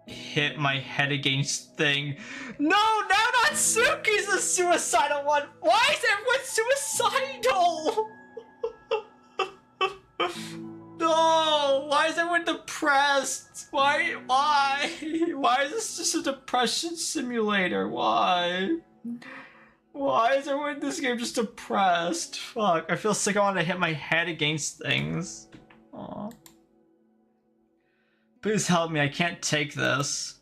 hit my head against thing. No, now Natsuki's the suicidal one. Why is everyone suicidal? No, why is everyone depressed? Why is this just a depression simulator? Why is everyone in this game just depressed? Fuck, I feel sick. I want to hit my head against things. Aww. Please help me, I can't take this.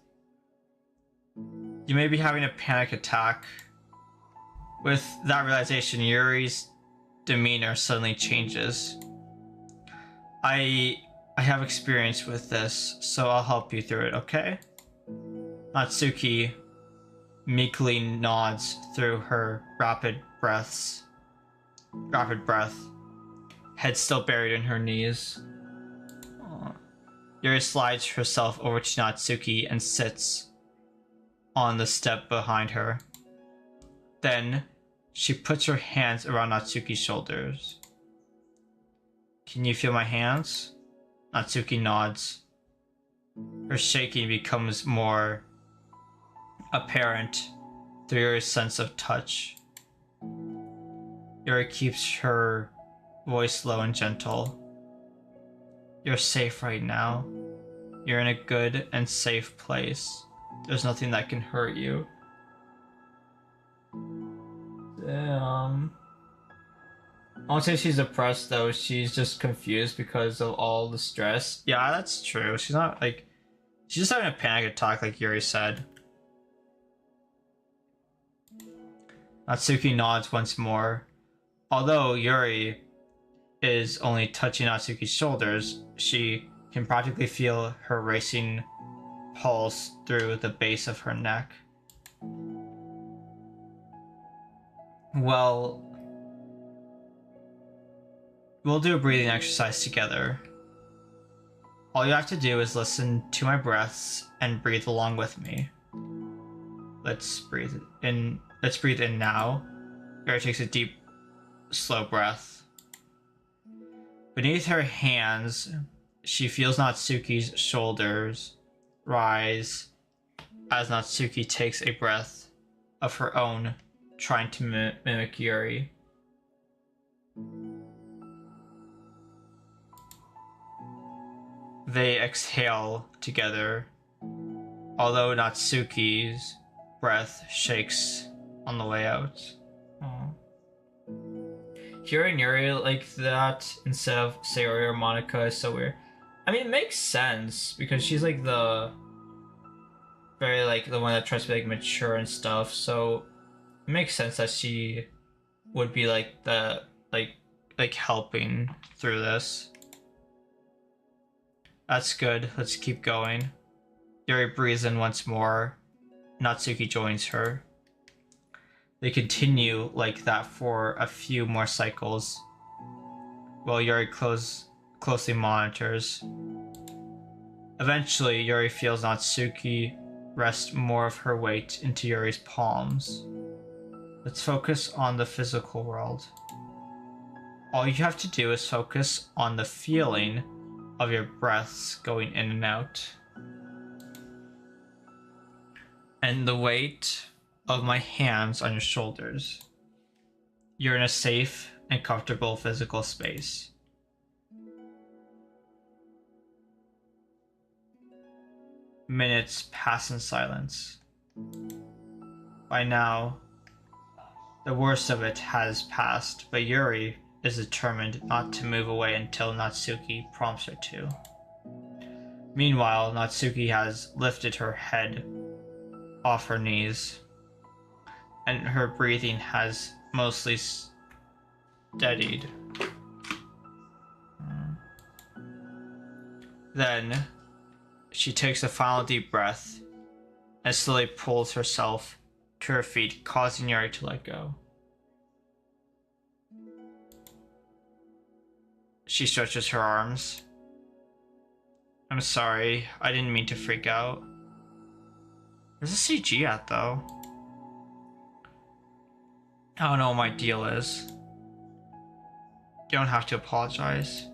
You may be having a panic attack. With that realization, Yuri's demeanor suddenly changes. I have experience with this, so I'll help you through it, okay? Natsuki meekly nods through her rapid breath, head still buried in her knees. Yuri slides herself over to Natsuki and sits on the step behind her. Then she puts her hands around Natsuki's shoulders. Can you feel my hands? Natsuki nods. Her shaking becomes more apparent through Yuri's sense of touch. Yuri keeps her voice low and gentle. You're safe right now. You're in a good and safe place. There's nothing that can hurt you. Damn. I won't say she's depressed though, she's just confused because of all the stress. Yeah, that's true. She's not like... She's just having a panic attack like Yuri said. Natsuki nods once more. Although Yuri is only touching Natsuki's shoulders, she can practically feel her racing pulse through the base of her neck. Well, we'll do a breathing exercise together. All you have to do is listen to my breaths and breathe along with me. Let's breathe in. Let's breathe in now. Yuri takes a deep, slow breath. Beneath her hands, she feels Natsuki's shoulders rise as Natsuki takes a breath of her own, trying to mimic Yuri. They exhale together, although Natsuki's breath shakes on the way out. Aww. Hearing Yuri like that instead of Sayori or Monica is so weird. I mean, it makes sense because she's like the very like the one that tries to be like mature and stuff. So it makes sense that she would be like the like helping through this. That's good. Let's keep going. Yuri breathes in once more. Natsuki joins her. They continue like that for a few more cycles, while Yuri closely monitors. Eventually, Yuri feels Natsuki rest more of her weight into Yuri's palms. Let's focus on the physical world. All you have to do is focus on the feeling of your breaths going in and out, and the weight of my hands on your shoulders. You're in a safe and comfortable physical space. Minutes pass in silence. By now, the worst of it has passed, but Yuri is determined not to move away until Natsuki prompts her to. Meanwhile, Natsuki has lifted her head off her knees, and her breathing has mostly steadied. Then she takes a final deep breath and slowly pulls herself to her feet, causing Yuri to let go. She stretches her arms. I'm sorry, I didn't mean to freak out. Where's the CG at, though? I don't know what my deal is. You don't have to apologize.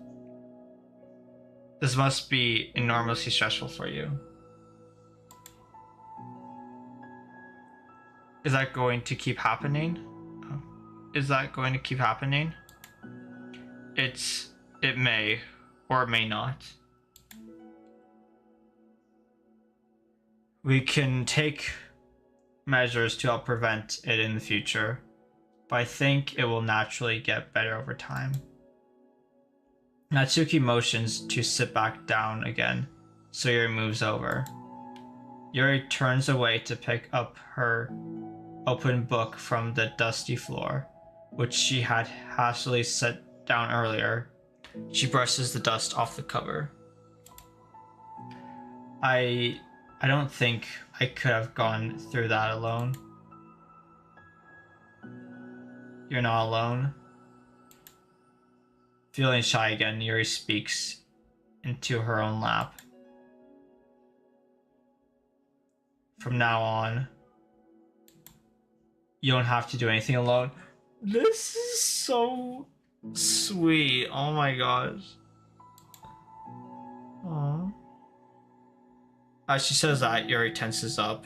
This must be enormously stressful for you. Is that going to keep happening? Is that going to keep happening? It may, or it may not. We can take measures to help prevent it in the future, but I think it will naturally get better over time. Natsuki motions to sit back down again, so Yuri moves over. Yuri turns away to pick up her open book from the dusty floor, which she had hastily set down earlier. She brushes the dust off the cover. I don't think I could have gone through that alone. You're not alone. Feeling shy again, Yuri speaks into her own lap. From now on, you don't have to do anything alone. This is so sweet. Oh my gosh. Aww. As she says that, Yuri tenses up.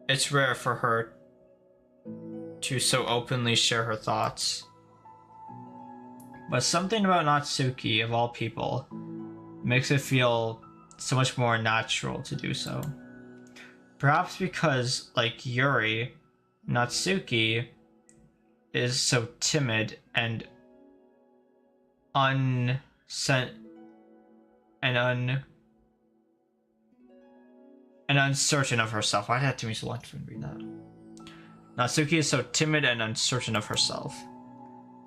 It's rare for her to so openly share her thoughts. But something about Natsuki, of all people, makes it feel so much more natural to do so. Perhaps because, like Yuri, Natsuki is so timid and uncertain of herself. Why did that take me so long to read that? Natsuki is so timid and uncertain of herself.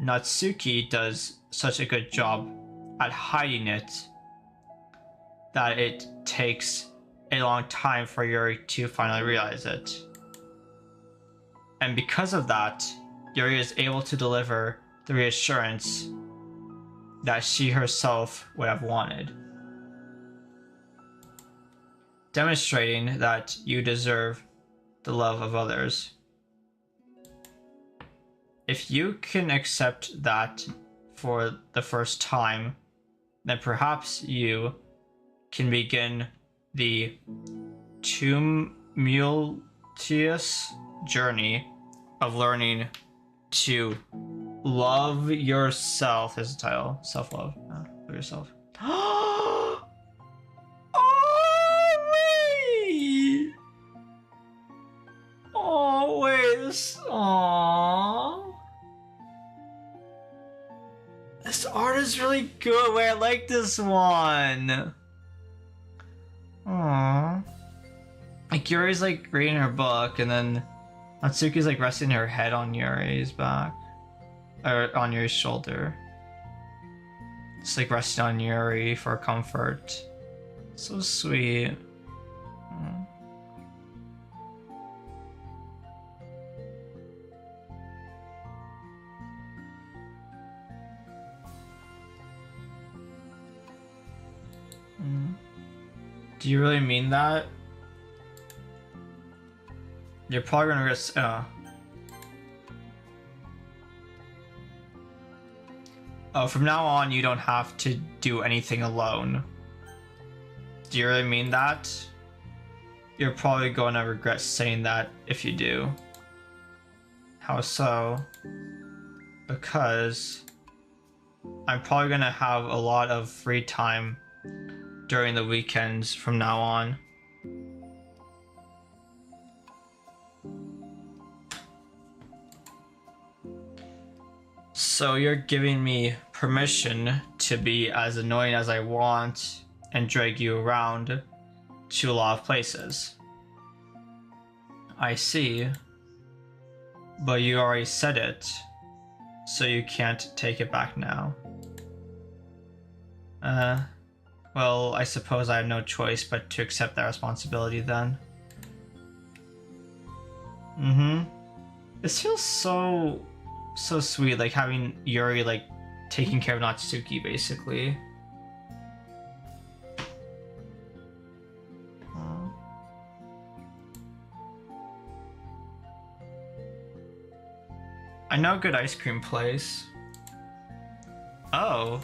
Natsuki does such a good job at hiding it that it takes a long time for Yuri to finally realize it. And because of that, Yuri is able to deliver the reassurance that she herself would have wanted, demonstrating that you deserve the love of others. If you can accept that for the first time, then perhaps you can begin the tumultuous journey of learning to love yourself. Is the title. Self-love. Love yourself. Oh, wait! Oh, wait. Aww. This art is really good. Wait, I like this one. Aww. Like, Yuri's like reading her book, and then Natsuki's like resting her head on Yuri's back. Or on Yuri's shoulder. Just like resting on Yuri for comfort. So sweet. Do you really mean that? You're probably gonna risk. Oh, from now on, you don't have to do anything alone. Do you really mean that? You're probably gonna regret saying that if you do. How so? Because I'm probably gonna have a lot of free time during the weekends from now on. So you're giving me permission to be as annoying as I want and drag you around to a lot of places. I see. But you already said it, so you can't take it back now. Well, I suppose I have no choice but to accept that responsibility then. This feels so sweet, like having Yuri like taking care of Natsuki basically. I know a good ice cream place. Oh.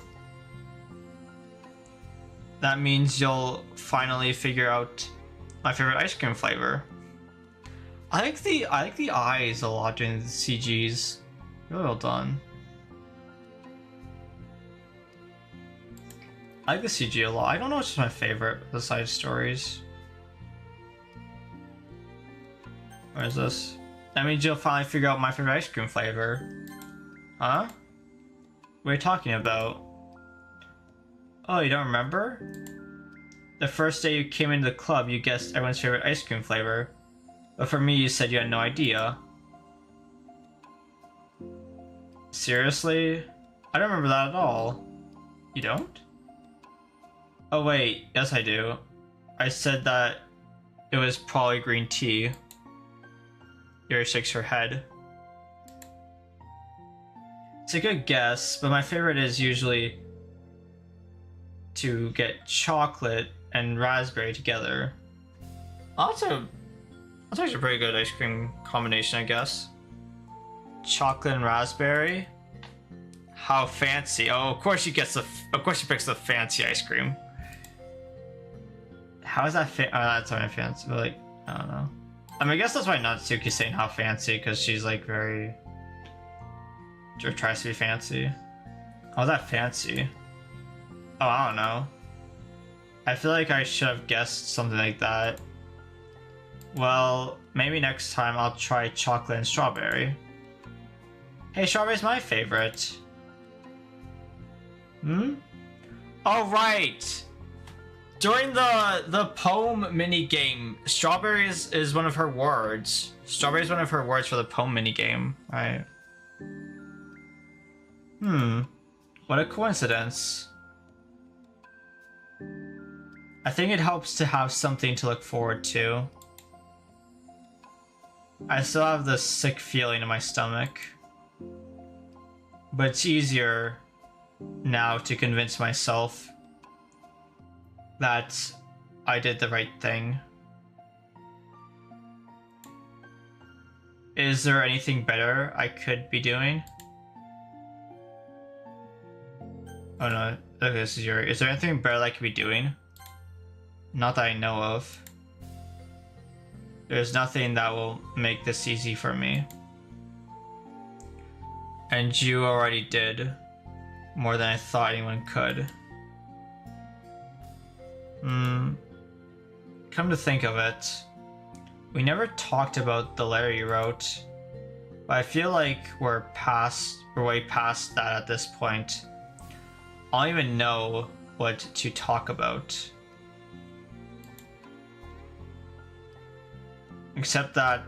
That means you'll finally figure out my favorite ice cream flavor. I like the eyes a lot during the CGs. Really well done. I like the CG a lot. I don't know which is my favorite of the side stories. Where is this? That means you'll finally figure out my favorite ice cream flavor. Huh? What are you talking about? Oh, you don't remember? The first day you came into the club, you guessed everyone's favorite ice cream flavor. But for me, you said you had no idea. Seriously? I don't remember that at all. You don't? Oh wait, yes I do. I said that it was probably green tea. Yuri shakes her head. It's a good guess, but my favorite is usually to get chocolate and raspberry together. That's actually a pretty good ice cream combination, I guess. Chocolate and raspberry. How fancy! Oh, of course she picks the fancy ice cream. How is that oh, that's not fancy, but like, I don't know. I mean, I guess that's why Natsuki's saying how fancy, because she's like very... Or tries to be fancy. How's that fancy? Oh, I don't know. I feel like I should have guessed something like that. Well, maybe next time I'll try chocolate and strawberry. Hey, strawberry's my favorite. Oh, right! During the poem mini game, strawberry is one of her words. Strawberry is one of her words for the poem mini game, right? What a coincidence. I think it helps to have something to look forward to. I still have this sick feeling in my stomach. But it's easier now to convince myself that I did the right thing. Is there anything better I could be doing? Oh no, okay, this is Yuri. Is there anything better I could be doing? Not that I know of. There's nothing that will make this easy for me. And you already did more than I thought anyone could. Come to think of it, we never talked about the letter you wrote, but I feel like we're way past that at this point. I don't even know what to talk about. Except that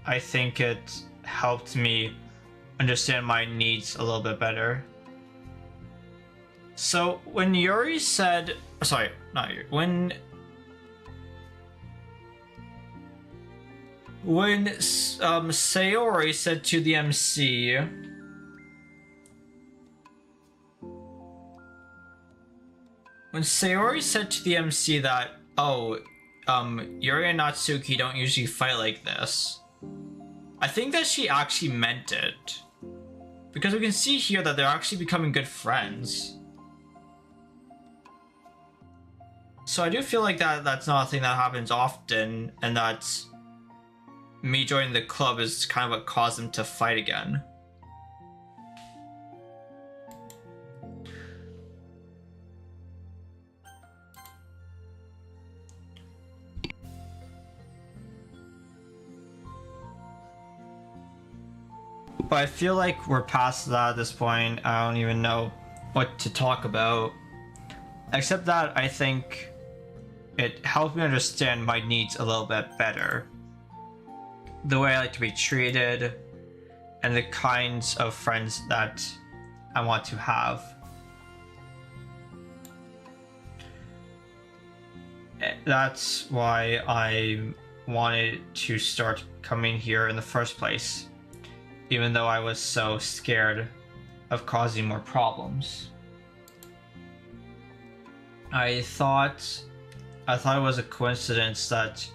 I think it helped me understand my needs a little bit better. So when Yuri said, sorry, not Yuri, when Sayori said to the MC, that, oh, Yuri and Natsuki don't usually fight like this, I think that she actually meant it. Because we can see here that they're actually becoming good friends. So I do feel like that's not a thing that happens often, and that me joining the club is kind of what caused them to fight again. But I feel like we're past that at this point. I don't even know what to talk about. Except that I think it helped me understand my needs a little bit better. The way I like to be treated, and the kinds of friends that I want to have. That's why I wanted to start coming here in the first place, even though I was so scared of causing more problems. I thought it was a coincidence that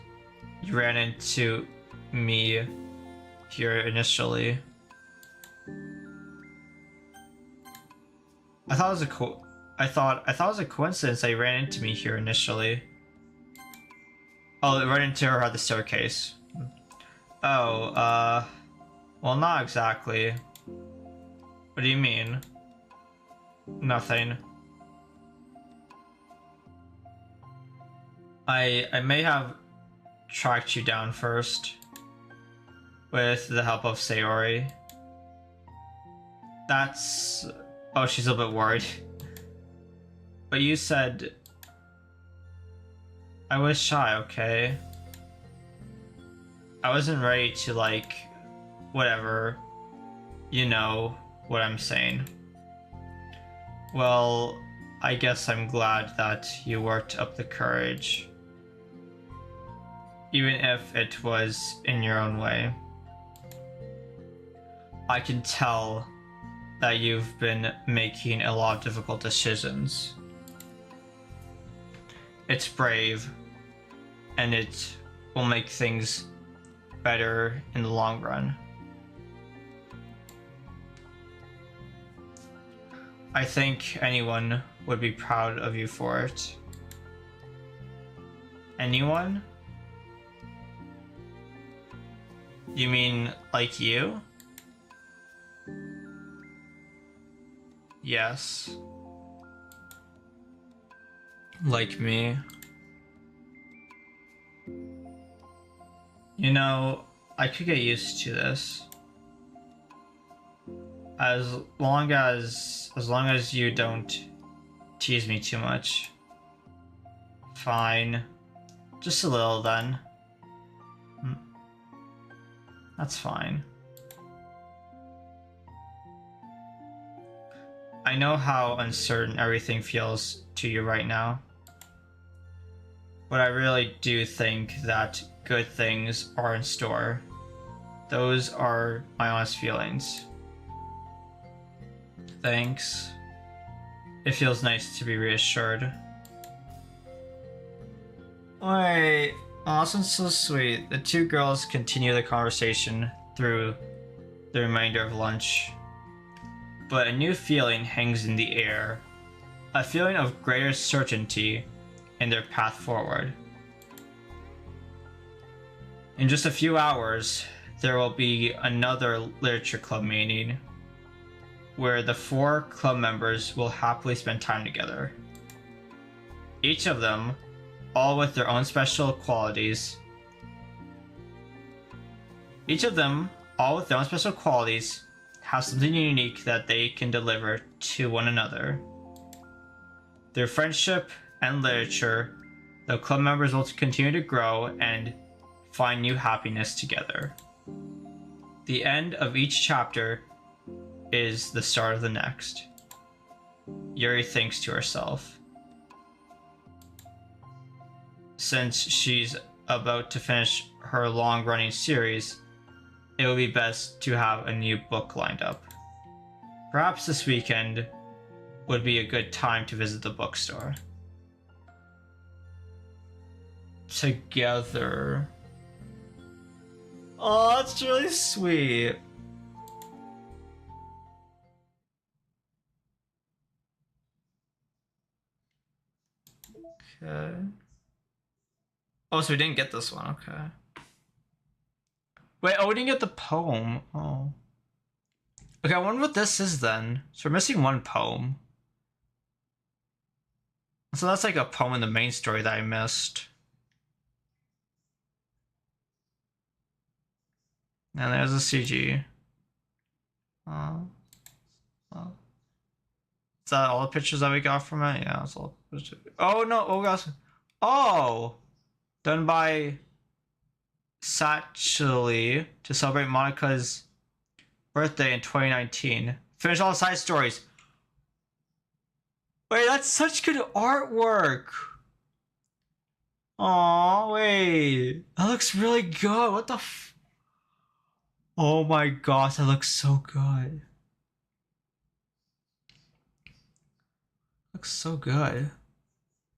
you ran into me here initially. I thought it was a coincidence that you ran into me here initially. Oh, I ran into her at the staircase. Oh, well, not exactly. What do you mean? Nothing. I may have tracked you down first with the help of Sayori. That's... Oh, she's a bit worried. But you said... I was shy, okay? I wasn't ready to, like... Whatever. You know what I'm saying. Well, I guess I'm glad that you worked up the courage. Even if it was in your own way. I can tell that you've been making a lot of difficult decisions. It's brave, and it will make things better in the long run. I think anyone would be proud of you for it. Anyone? You mean like you? Yes. Like me. You know, I could get used to this. As long as you don't tease me too much. Fine. Just a little then. That's fine. I know how uncertain everything feels to you right now. But I really do think that good things are in store. Those are my honest feelings. Thanks. It feels nice to be reassured. Wait, awesome, so sweet. The two girls continue the conversation through the remainder of lunch. But a new feeling hangs in the air. A feeling of greater certainty in their path forward. In just a few hours, there will be another literature club meeting where the 4 club members will happily spend time together. Each of them, all with their own special qualities. Have something unique that they can deliver to one another. Through friendship and literature, the club members will continue to grow and find new happiness together. The end of each chapter is the start of the next. Yuri thinks to herself. Since she's about to finish her long-running series, it would be best to have a new book lined up. Perhaps this weekend would be a good time to visit the bookstore. Together. Oh, that's really sweet. Okay. Oh, so we didn't get this one, okay. Wait, oh, we didn't get the poem. Oh. Okay, I wonder what this is then. So we're missing one poem. So that's like a poem in the main story that I missed. And there's a CG. Oh. Oh. Is that all the pictures that we got from it? Yeah, that's all. Oh no, oh gosh. Oh! Done by Satchely to celebrate Monica's birthday in 2019. Finish all the side stories. Wait, that's such good artwork. Aw, wait. That looks really good. What the f... Oh my gosh, that looks so good. Looks so good.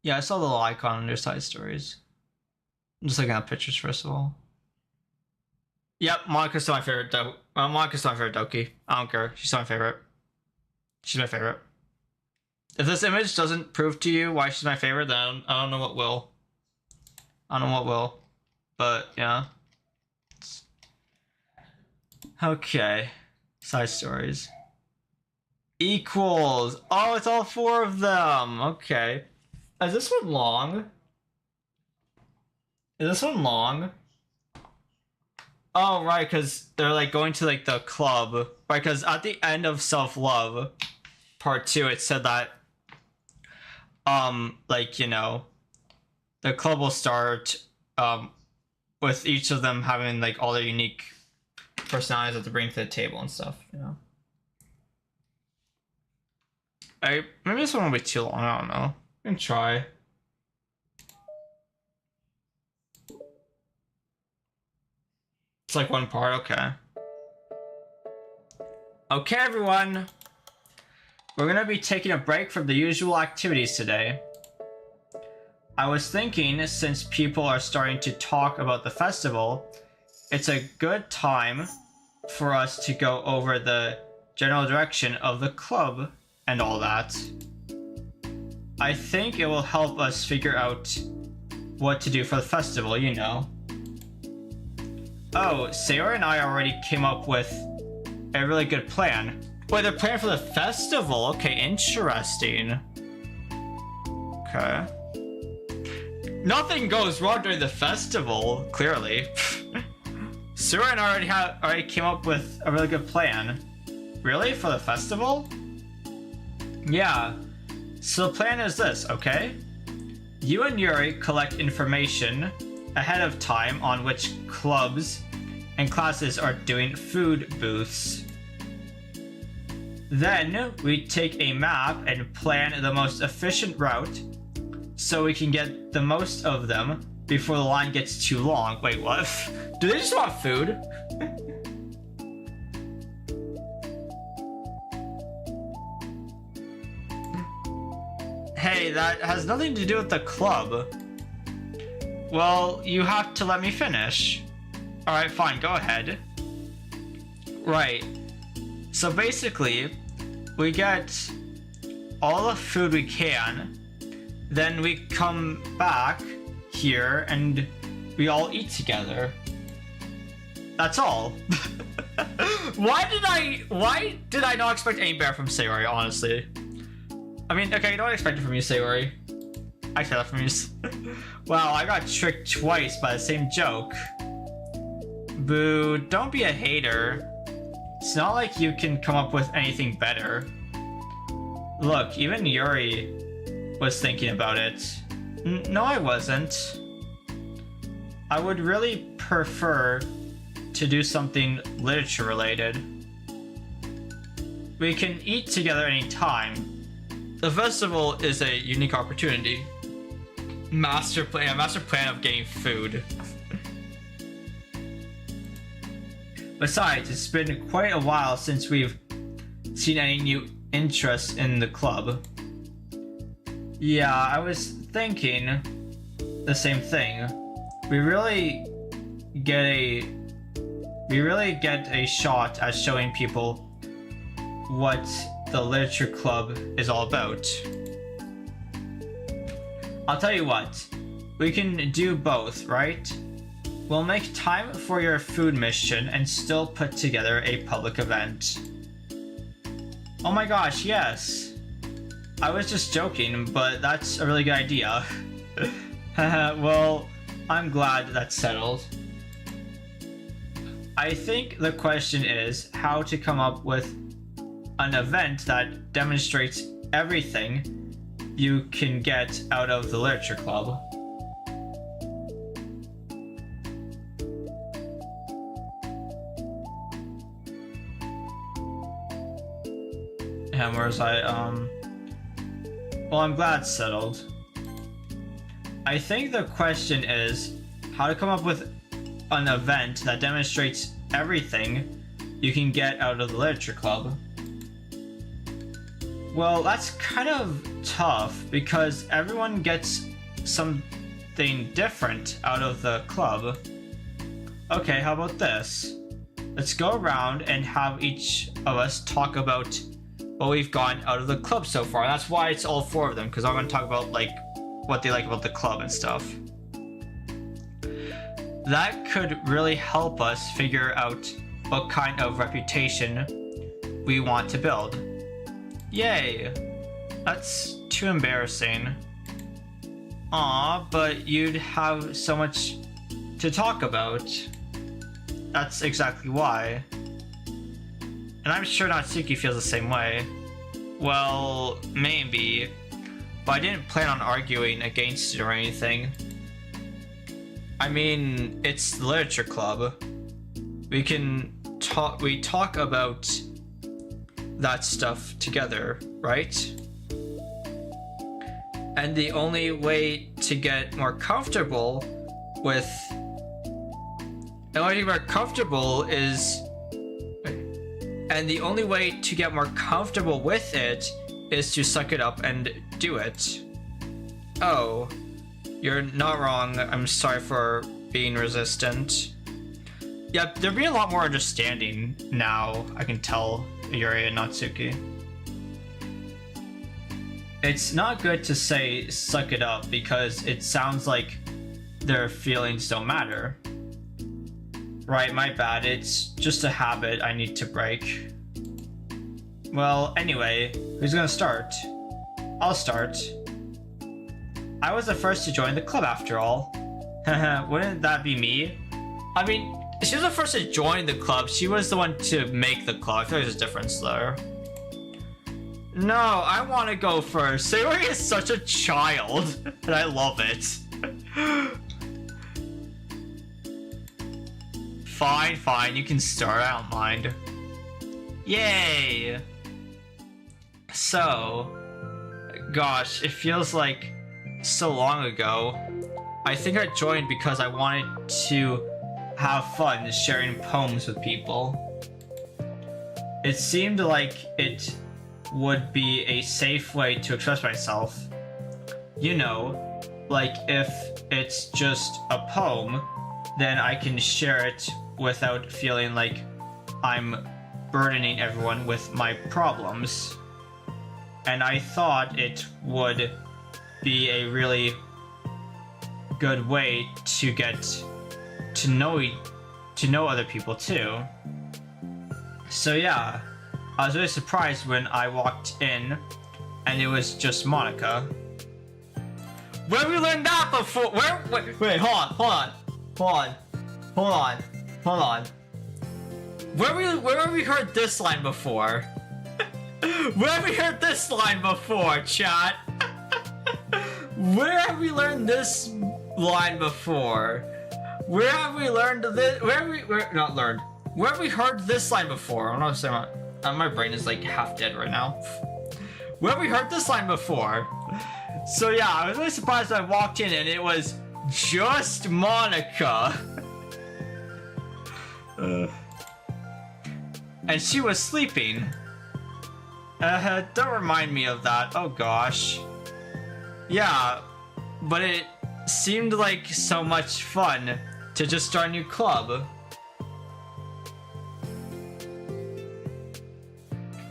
Yeah, I saw the little icon under side stories. I'm just looking at pictures first of all. Yep, Monica's still my favorite. Monica's still my favorite Doki. I don't care. She's still my favorite. She's my favorite. If this image doesn't prove to you why she's my favorite, then I don't know what will. I don't know what will. But yeah. Okay. Side stories. Equals. Oh, it's all 4 of them. Okay. Is this one long? Is this one long? Oh, right, because they're like going to like the club. Right, because at the end of Self-Love, part 2, it said that, like, you know, the club will start, with each of them having like all their unique personalities that they bring to the table and stuff, you know. Maybe this one will be too long, I don't know. I can try. It's like one part, okay. Okay, everyone. We're gonna be taking a break from the usual activities today. I was thinking, since people are starting to talk about the festival, it's a good time for us to go over the general direction of the club and all that. I think it will help us figure out what to do for the festival, you know. Oh, Sayori and I already came up with a really good plan. Wait, they're planning for the festival? Okay, interesting. Okay. Nothing goes wrong during the festival, clearly. Sayori and I already came up with a really good plan. Really? For the festival? Yeah. So the plan is this, okay? You and Yuri collect information ahead of time on which clubs and classes are doing food booths. Then we take a map and plan the most efficient route so we can get the most of them before the line gets too long. Wait, what? Do they just want food? Hey, that has nothing to do with the club. Well, you have to let me finish. Alright, fine, go ahead. Right. So basically, we get all the food we can, then we come back here and we all eat together. That's all. Why did I not expect any better from Sayori, honestly? I mean, okay, you know what I expected from you, Sayori? I expect that from you. Wow, I got tricked twice by the same joke. Boo, don't be a hater. It's not like you can come up with anything better. Look, even Yuri was thinking about it. No, I wasn't. I would really prefer to do something literature related. We can eat together anytime. The festival is a unique opportunity. Master plan of getting food. Besides, it's been quite a while since we've seen any new interest in the club. Yeah, I was thinking the same thing. We really get a shot at showing people what the literature club is all about. I'll tell you what, we can do both, right? We'll make time for your food mission and still put together a public event. Oh my gosh, yes. I was just joking, but that's a really good idea. Well, I'm glad that's settled. I think the question is how to come up with an event that demonstrates everything you can get out of the literature club. him, or was I, well, I'm glad it's settled. I think the question is how to come up with an event that demonstrates everything you can get out of the literature club. Well, that's kind of tough because everyone gets something different out of the club. Okay, how about this? Let's go around and have each of us talk about what we've gotten out of the club so far. And that's why it's all four of them, because I'm going to talk about like what they like about the club and stuff. That could really help us figure out what kind of reputation we want to build. Yay! That's too embarrassing. Aw, but you'd have so much to talk about. That's exactly why. And I'm sure Natsuki feels the same way. Well, maybe. But I didn't plan on arguing against it or anything. I mean, it's the literature club. We talk about that stuff together, right? And the only way to get more comfortable with is to suck it up and do it. Oh, you're not wrong. I'm sorry for being resistant. Yep, they're being a lot more understanding now, I can tell, Yuri and Natsuki. It's not good to say suck it up because it sounds like their feelings don't matter. Right, my bad. It's just a habit I need to break. Well, anyway, who's gonna start? I'll start. I was the first to join the club after all. Wouldn't that be me? I mean, she was the first to join the club. She was the one to make the club. I feel like there's a difference there. No, I want to go first. Sayori is such a child, and I love it. Fine, you can start. I don't mind. Yay! So, gosh, it feels like so long ago. I think I joined because I wanted to have fun sharing poems with people. It seemed like it would be a safe way to express myself. You know, like if it's just a poem, then I can share it without feeling like I'm burdening everyone with my problems. And I thought it would be a really good way to get to know other people too. So yeah, I was really surprised when I walked in and it was just Monica. Where have we learned that before? Wait, hold on. Where have we heard this line before? Where have we heard this line before, chat? Where have we learned this line before? Where have we learned this? Where have we heard this line before? I don't know what I'm saying. My brain is like half dead right now. Where have we heard this line before? So yeah, I was really surprised when I walked in and it was just Monica. And she was sleeping. Don't remind me of that. Oh gosh. Yeah, but it seemed like so much fun to just start a new club.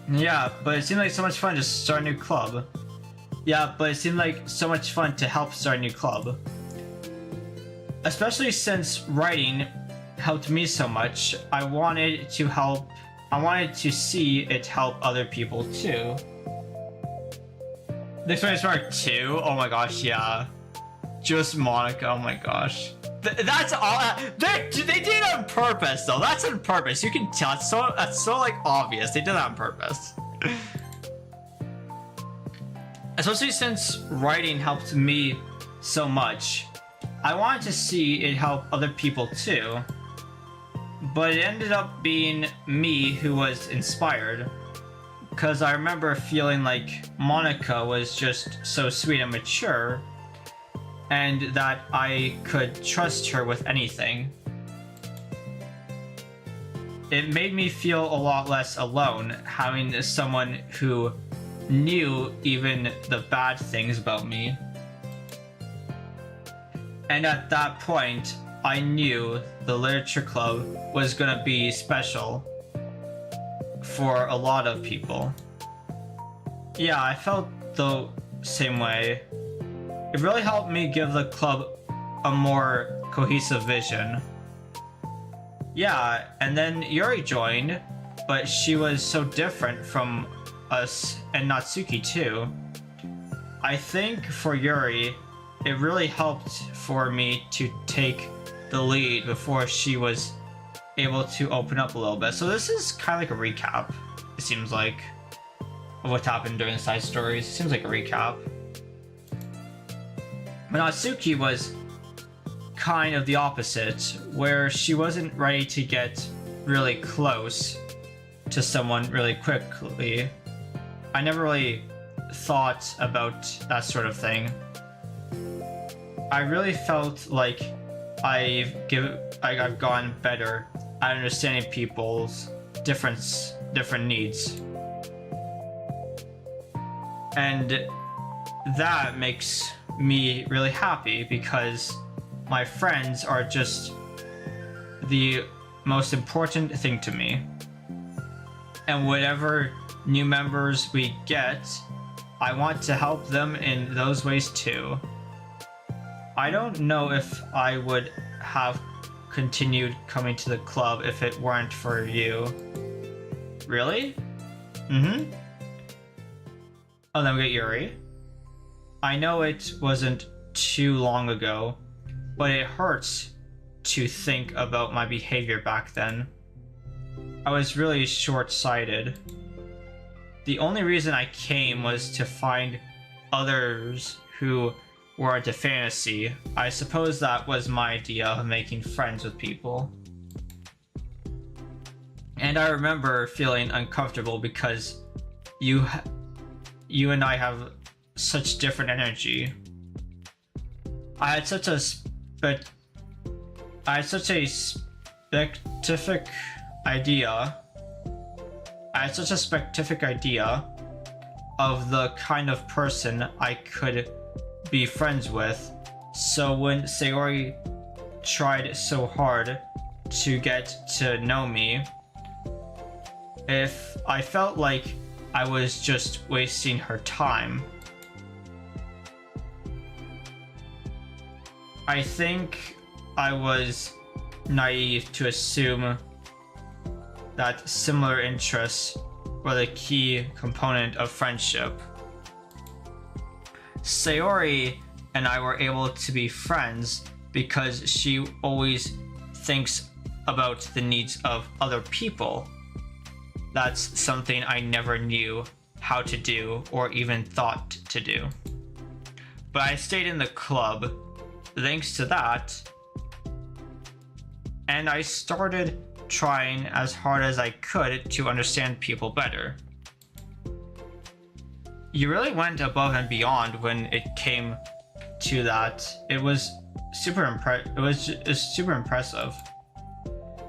Yeah, but it seemed like so much fun to start a new club. Yeah, but it seemed like so much fun to help start a new club. Especially since writing helped me so much, I wanted to see it help other people too. The experience mark 2? Oh my gosh, yeah. Just Monica, oh my gosh. That's all. They did it on purpose though. That's on purpose. You can tell. That's so like obvious. They did that on purpose. Especially since writing helped me so much, I wanted to see it help other people too. But it ended up being me who was inspired. because I remember feeling like Monica was just so sweet and mature, and that I could trust her with anything. It made me feel a lot less alone having someone who knew even the bad things about me. And at that point, I knew the literature club was gonna be special for a lot of people. Yeah, I felt the same way. It really helped me give the club a more cohesive vision. Yeah, and then Yuri joined, but she was so different from us, and Natsuki too. I think for Yuri, it really helped for me to take the lead before she was able to open up a little bit. So this is kind of like a recap, it seems like, of what happened during the side stories. It seems like a recap. But Natsuki was kind of the opposite, where she wasn't ready to get really close to someone really quickly. I never really thought about that sort of thing. I really felt like I've gotten better at understanding people's different needs. And that makes me really happy because my friends are just the most important thing to me. And whatever new members we get, I want to help them in those ways too. I don't know if I would have continued coming to the club if it weren't for you. Really? Mm-hmm. Oh, then we get Yuri. I know it wasn't too long ago, but it hurts to think about my behavior back then. I was really short-sighted. The only reason I came was to find others who were into fantasy. I suppose that was my idea of making friends with people. And I remember feeling uncomfortable because you and I have such different energy. I had such a specific idea of the kind of person I could be friends with. So when Sayori tried so hard to get to know me, if I felt like I was just wasting her time. I think I was naive to assume that similar interests were the key component of friendship. Sayori and I were able to be friends because she always thinks about the needs of other people. That's something I never knew how to do or even thought to do. But I stayed in the club thanks to that, and I started trying as hard as I could to understand people better. You really went above and beyond when it came to that. It was super impressive.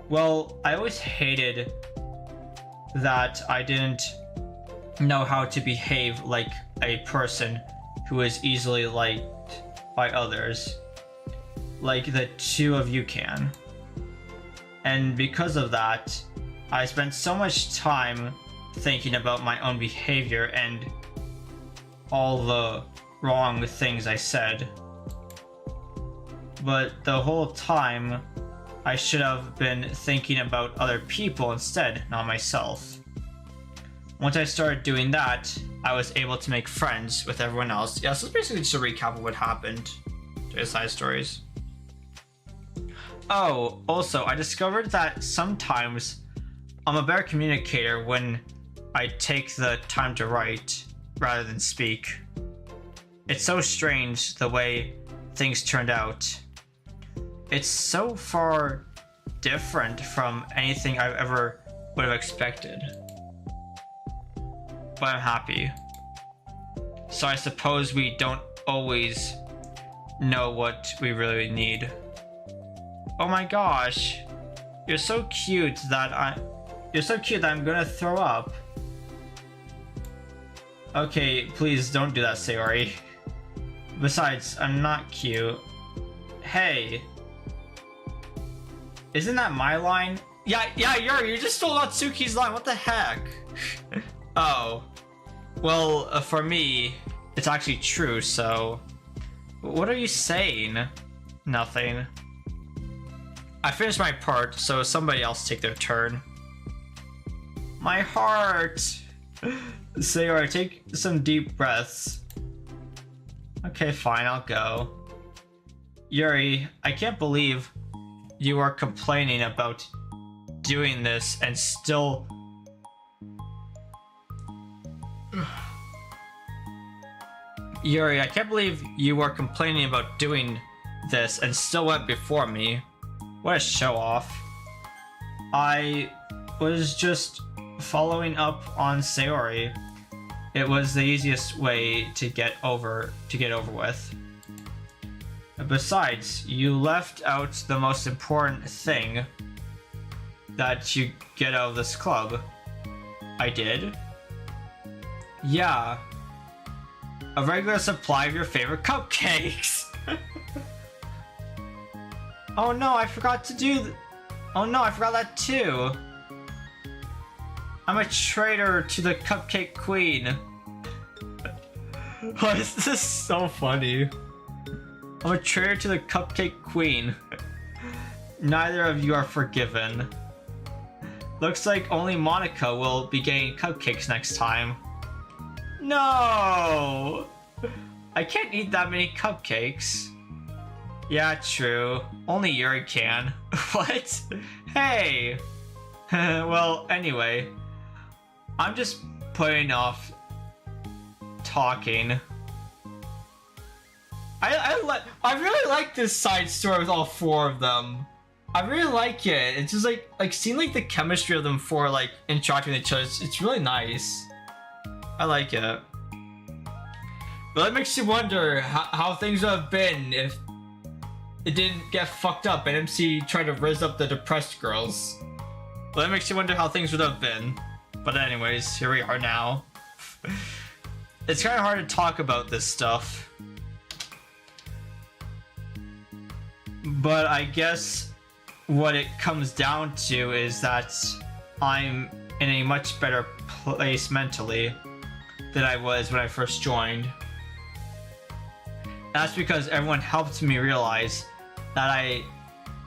Well, I always hated that I didn't know how to behave like a person who is easily liked by others, like the two of you can. And because of that, I spent so much time thinking about my own behavior and all the wrong things I said. But the whole time, I should have been thinking about other people instead, not myself. Once I started doing that, I was able to make friends with everyone else. Yeah, so it's basically just a recap of what happened to the side stories. Oh, also, I discovered that sometimes I'm a better communicator when I take the time to write rather than speak. It's so strange the way things turned out. It's so far different from anything I ever would have expected. but I'm happy. So I suppose we don't always know what we really need. Oh my gosh. You're so cute that I'm gonna throw up. Okay, please don't do that, Sayori. Besides, I'm not cute. Hey. Isn't that my line? Yeah, Yuri, you just stole Natsuki's line. What the heck? Oh. Well, for me, it's actually true, so... What are you saying? Nothing. I finished my part, so somebody else take their turn. My heart! Sayori, take some deep breaths. Okay, fine, I'll go. Yuri, I can't believe you are complaining about doing this and still... Yuri, I can't believe you were complaining about doing this and still went before me. What a show off. I was just following up on Sayori. It was the easiest way to get over with. Besides, you left out the most important thing that you get out of this club. I did? Yeah. A regular supply of your favorite cupcakes. Oh no, I forgot to do oh no, I forgot that too. I'm a traitor to the Cupcake Queen. Why is this so funny? I'm a traitor to the Cupcake Queen. Neither of you are forgiven. Looks like only Monica will be getting cupcakes next time. No! I can't eat that many cupcakes. Yeah, true. Only Yuri can. What? Hey! Well, anyway. I'm just putting off talking. I really like this side story with all four of them. I really like it. It's just like seeing like the chemistry of them four like interacting with each other. It's really nice. I like it. But that makes you wonder how things would have been if it didn't get fucked up and MC tried to raise up the depressed girls. But that makes you wonder how things would have been. But anyways, here we are now. It's kind of hard to talk about this stuff. But I guess what it comes down to is that I'm in a much better place mentally than I was when I first joined. That's because everyone helped me realize that I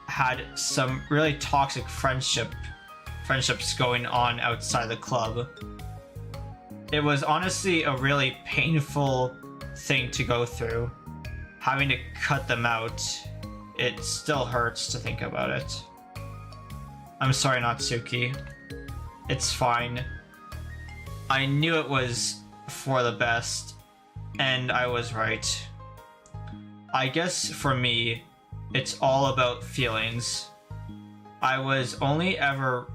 had some really toxic friendships going on outside the club. It was honestly a really painful thing to go through. Having to cut them out, it still hurts to think about it. I'm sorry, Natsuki. It's fine. I knew it was for the best, and I was right. I guess for me, it's all about feelings. I was only ever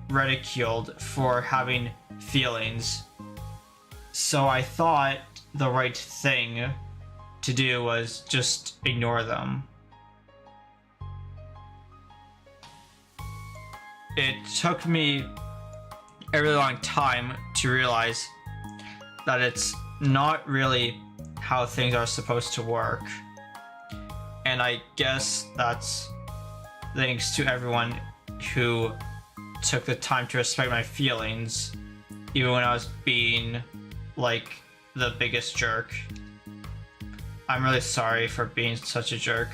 ridiculed for having feelings, so I thought the right thing to do was just ignore them. It took me a really long time to realize that it's not really how things are supposed to work. And I guess that's thanks to everyone who took the time to respect my feelings, even when I was being like the biggest jerk. I'm really sorry for being such a jerk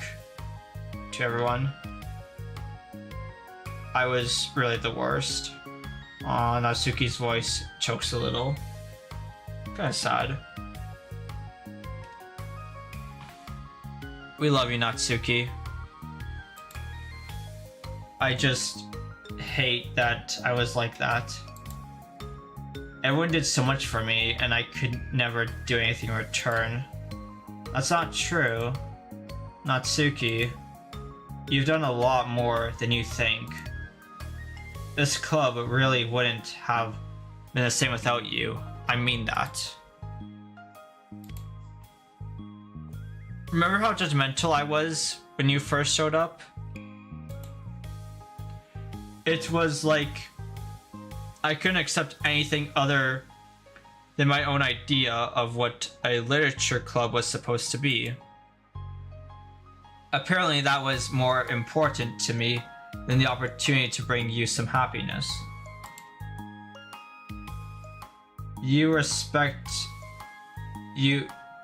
to everyone. I was really the worst. Aw, Natsuki's voice chokes a little. Kinda sad. We love you, Natsuki. I just hate that I was like that. Everyone did so much for me, and I could never do anything in return. That's not true. Natsuki, you've done a lot more than you think. This club really wouldn't have been the same without you. I mean that. Remember how judgmental I was when you first showed up? It was like I couldn't accept anything other than my own idea of what a literature club was supposed to be. Apparently that was more important to me than the opportunity to bring you some happiness. You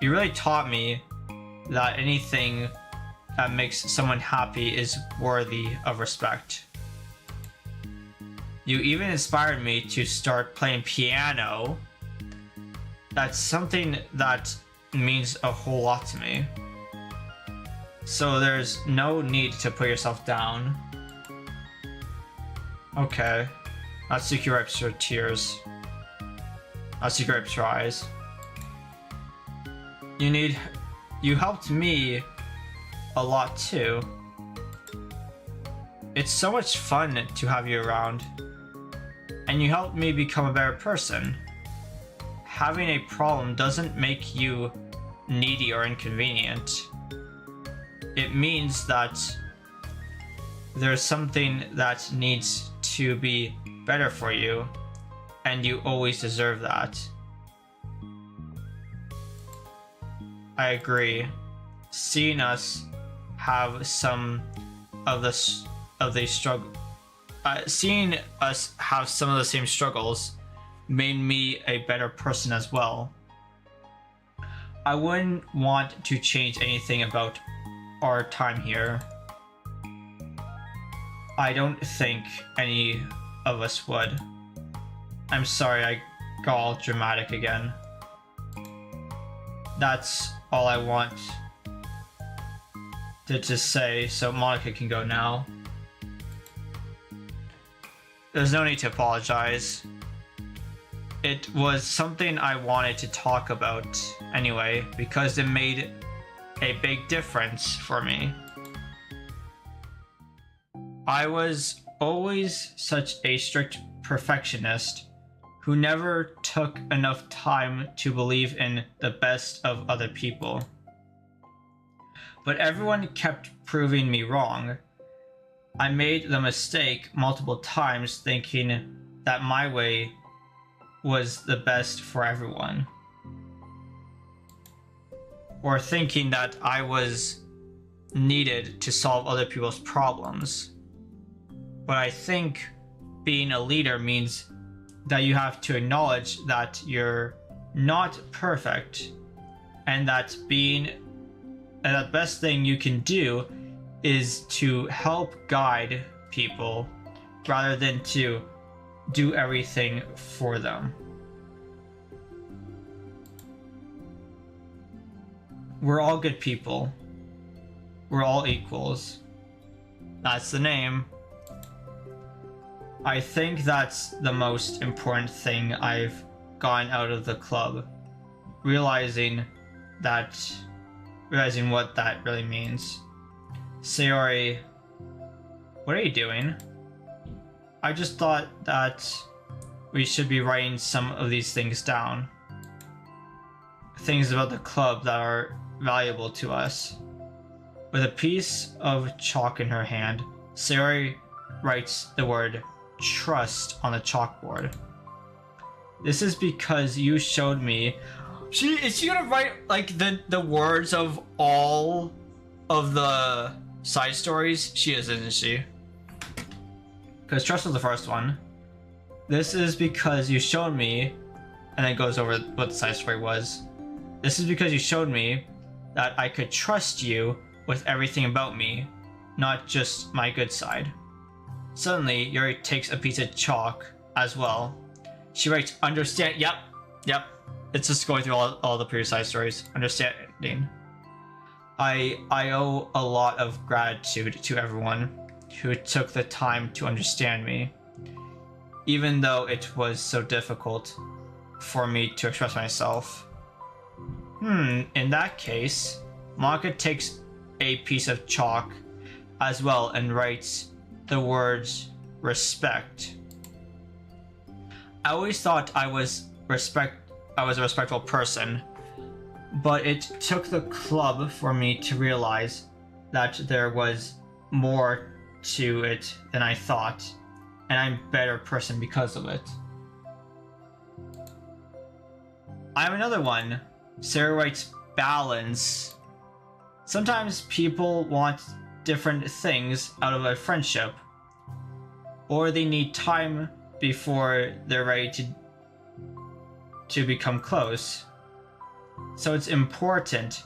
really taught me that anything that makes someone happy is worthy of respect. You even inspired me to start playing piano. That's something that means a whole lot to me. So there's no need to put yourself down. Okay. Not seek your wipes your tears. Not seek your wipes your eyes. You helped me a lot too. It's so much fun to have you around. And you helped me become a better person. Having a problem doesn't make you needy or inconvenient. It means that there's something that needs to be better for you, and you always deserve that. I agree. Seeing us have some of the seeing us have some of the same struggles made me a better person as well. I wouldn't want to change anything about our time here. I don't think any of us would. I'm sorry I got all dramatic again. That's all I want to say, so Monica can go now. There's no need to apologize. It was something I wanted to talk about anyway, because it made a big difference for me. I was always such a strict perfectionist who never took enough time to believe in the best of other people. But everyone kept proving me wrong. I made the mistake multiple times thinking that my way was the best for everyone. Or thinking that I was needed to solve other people's problems. But I think being a leader means that you have to acknowledge that you're not perfect, and that the best thing you can do is to help guide people rather than to do everything for them. We're all good people. We're all equals. That's the name. I think that's the most important thing I've gotten out of the club. Realizing what that really means. Sayori, what are you doing? I just thought that we should be writing some of these things down. Things about the club that are valuable to us. With a piece of chalk in her hand, Sayori writes the word trust on the chalkboard. This is because you showed me. Is she gonna write like the words of all of the side stories? She is, isn't she? Because trust was the first one. This is because you showed me, and then it goes over what the side story was. This is because you showed me that I could trust you with everything about me, not just my good side. Suddenly, Yuri takes a piece of chalk as well. She writes, understand. Yep. It's just going through all the previous side stories. Understanding. I owe a lot of gratitude to everyone who took the time to understand me, even though it was so difficult for me to express myself. In that case, Monica takes a piece of chalk as well and writes the words respect. I always thought I was a respectful person, but it took the club for me to realize that there was more to it than I thought, and I'm a better person because of it. I have another one. Sarah writes balance. Sometimes people want different things out of a friendship, or they need time before they're ready to become close. So it's important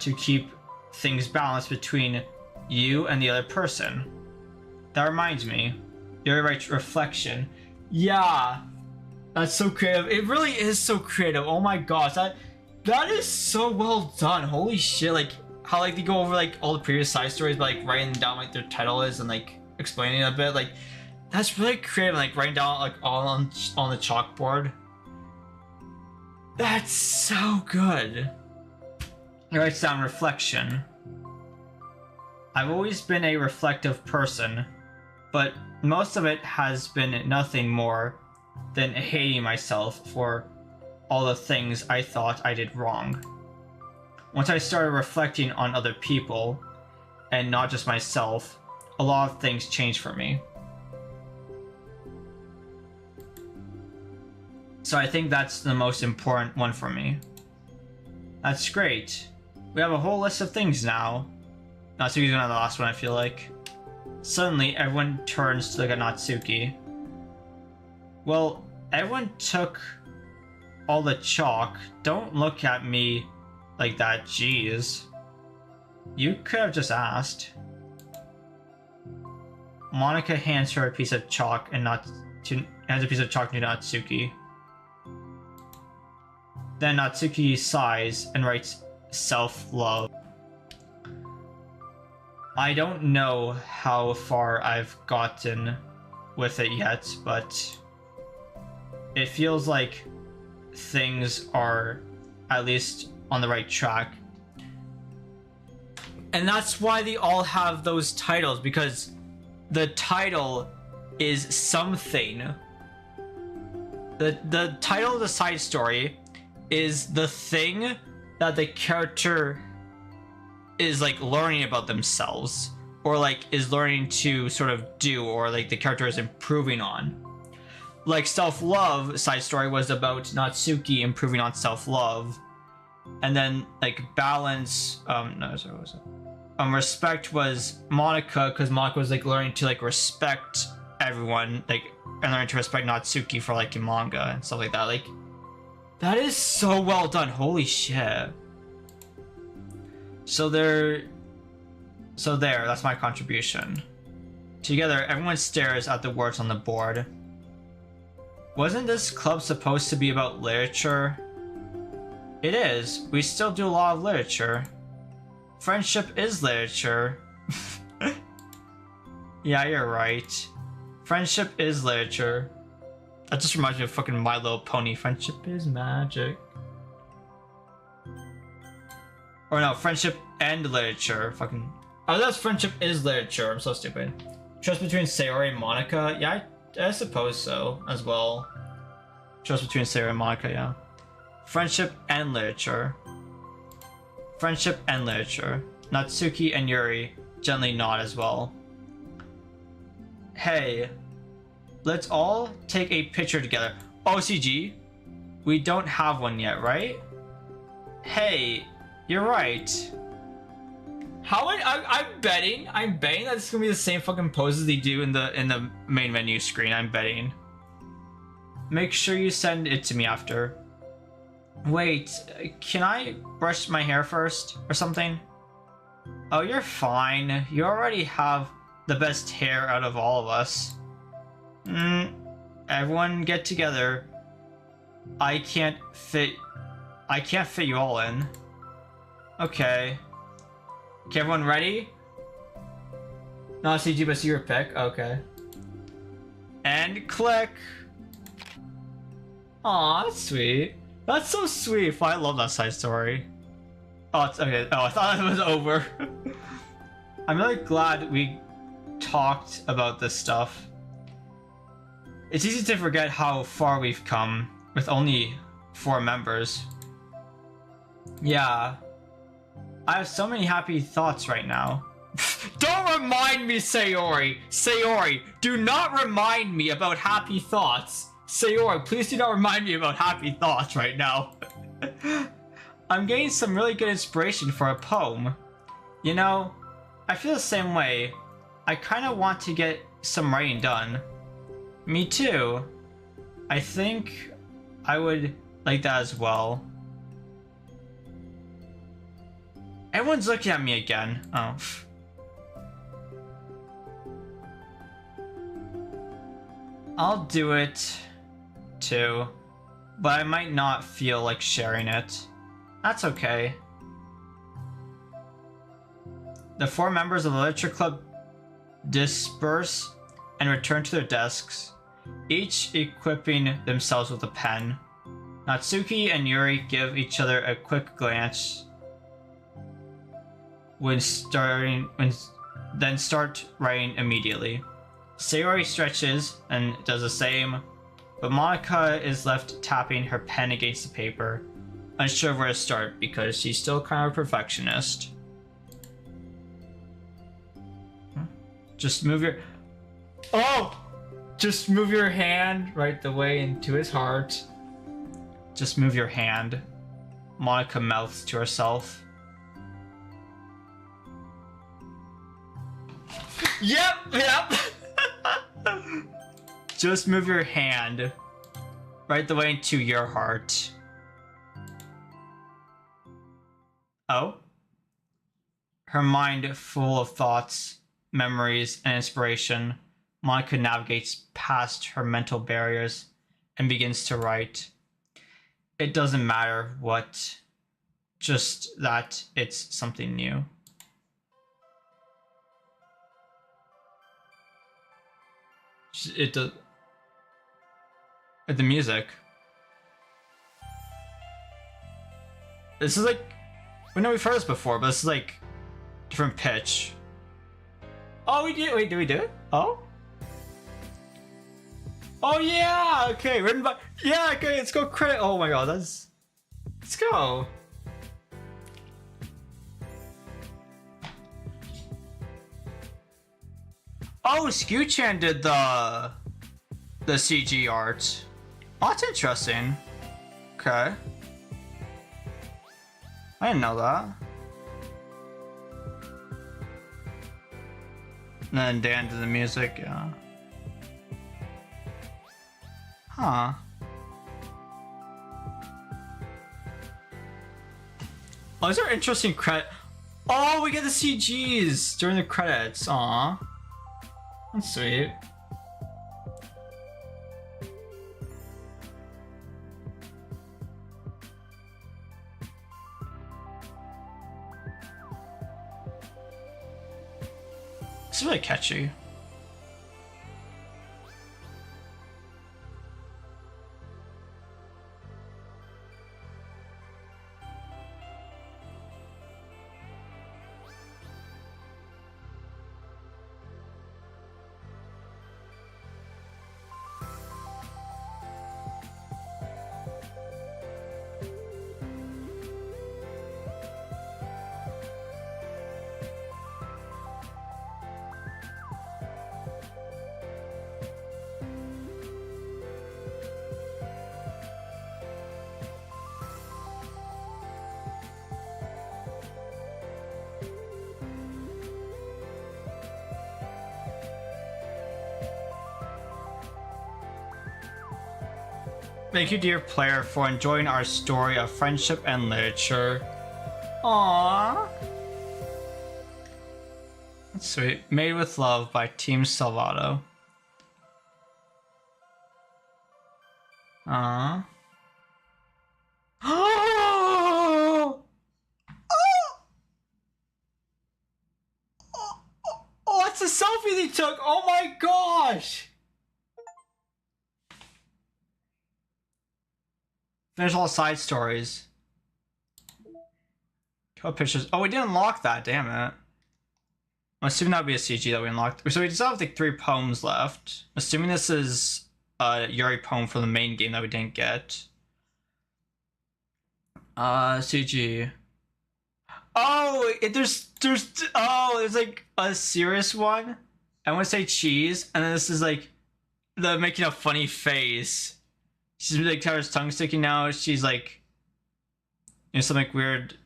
to keep things balanced between you and the other person. That reminds me, Yuri writes reflection. Yeah, that's so creative. It really is so creative. Oh my gosh, that is so well done. Holy shit! Like how like they go over like all the previous side stories, but like writing down like their title is and like explaining it a bit. Like that's really creative. Like writing down like all on the chalkboard. That's so good. It writes down reflection. I've always been a reflective person, but most of it has been nothing more than hating myself for all the things I thought I did wrong. Once I started reflecting on other people, and not just myself, a lot of things changed for me. So I think that's the most important one for me. That's great. We have a whole list of things now. Natsuki's gonna have the last one, I feel like. Suddenly, everyone turns to look at Natsuki. Well, everyone took all the chalk. Don't look at me like that, jeez. You could have just asked. Monica hands her a piece of chalk and hands a piece of chalk to Natsuki. Then Natsuki sighs and writes self-love. I don't know how far I've gotten with it yet, but it feels like things are at least on the right track. And that's why they all have those titles, because the title is something. The title of the side story is the thing that the character is like learning about themselves, or like is learning to sort of do, or like the character is improving on. Like self-love side story was about Natsuki improving on self-love, and then like balance respect was Monica, because Monica was like learning to like respect everyone, like, and learning to respect Natsuki for liking manga and stuff like that. Like that is so well done. Holy shit. So there, that's my contribution. Together, everyone stares at the words on the board. Wasn't this club supposed to be about literature? It is. We still do a lot of literature. Friendship is literature. Yeah, you're right. Friendship is literature. That just reminds me of fucking My Little Pony. Friendship is magic. Or no, friendship and literature. Fucking. Oh, that's friendship is literature. I'm so stupid. Trust between Sayori and Monica. Yeah, I suppose so as well. Trust between Sayori and Monica, yeah. Friendship and literature. Friendship and literature. Natsuki and Yuri gently nod as well. Hey, let's all take a picture together. OCG? We don't have one yet, right? Hey, you're right. I'm betting that it's gonna be the same fucking poses they do in the main menu screen. I'm betting. Make sure you send it to me after. Wait, can I brush my hair first or something? Oh, you're fine. You already have the best hair out of all of us. Everyone get together. I can't fit you all in. Okay, everyone ready? No, CG, but see your pick. Okay. And click. Aw, that's sweet. That's so sweet. I love that side story. Oh, it's okay. Oh, I thought it was over. I'm really glad we talked about this stuff. It's easy to forget how far we've come with only 4 members. Yeah. I have so many happy thoughts right now. Don't remind me, Sayori! Sayori, do not remind me about happy thoughts. Sayori, please do not remind me about happy thoughts right now. I'm getting some really good inspiration for a poem. You know, I feel the same way. I kind of want to get some writing done. Me too. I think I would like that as well. Everyone's looking at me again. Oh. I'll do it too, but I might not feel like sharing it. That's okay. The 4 members of the literature club disperse and return to their desks, each equipping themselves with a pen. Natsuki and Yuri give each other a quick glance then start writing immediately. Sayori stretches and does the same, but Monica is left tapping her pen against the paper, unsure where to start because she's still kind of a perfectionist. Just move your... Oh! Just move your hand right the way into his heart. Just move your hand. Monica mouths to herself. Yep! Just move your hand right the way into your heart. Oh? Her mind full of thoughts, memories, and inspiration, Monica navigates past her mental barriers and begins to write. It doesn't matter what, just that it's something new. It does. The music. This is like, we know we've heard this before, but this is like different pitch. Oh, we did. Wait, did we do it? Oh. Oh yeah. Okay, written by. Yeah. Okay, let's go credit. Oh my god, that's. Let's go. Oh, Skew-chan did the CG art. Oh, that's interesting. Okay. I didn't know that. And then Dan did the music, yeah. Huh. Oh, these are interesting credit. Oh, we get the CGs during the credits. Aw. That's sweet. It's really catchy. Thank you, dear player, for enjoying our story of friendship and literature. Aww. That's sweet. Made with Love by Team Salvato. Aww. Oh! Oh, it's a selfie they took! Oh my gosh! Finish all side stories. What pictures? Oh, we didn't unlock that, damn it. I'm assuming that would be a CG that we unlocked. So we just have like 3 poems left. Assuming this is Yuri poem from the main game that we didn't get. CG. Oh, there's like a serious one. I want to say cheese, and then this is like the making a funny face. She's like her tongue sticking out. She's like, some like weird,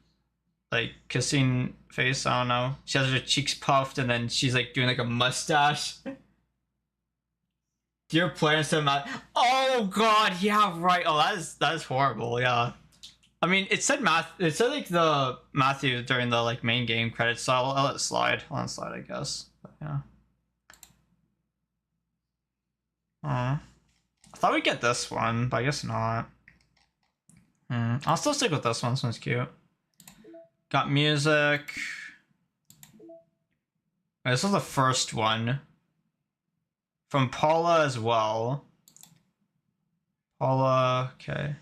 like kissing face. I don't know. She has her cheeks puffed, and then she's like doing like a mustache. Dear plans to math. Oh god, yeah, right. Oh, that is horrible. Yeah. I mean, it said math. It said like the Matthew during the like main game credits, so I'll let it slide. I'll let it slide, I guess. But, yeah. I thought we'd get this one, but I guess not. I'll still stick with this one. This one's cute. Got music. This was the first one from Paula as well. Paula, okay.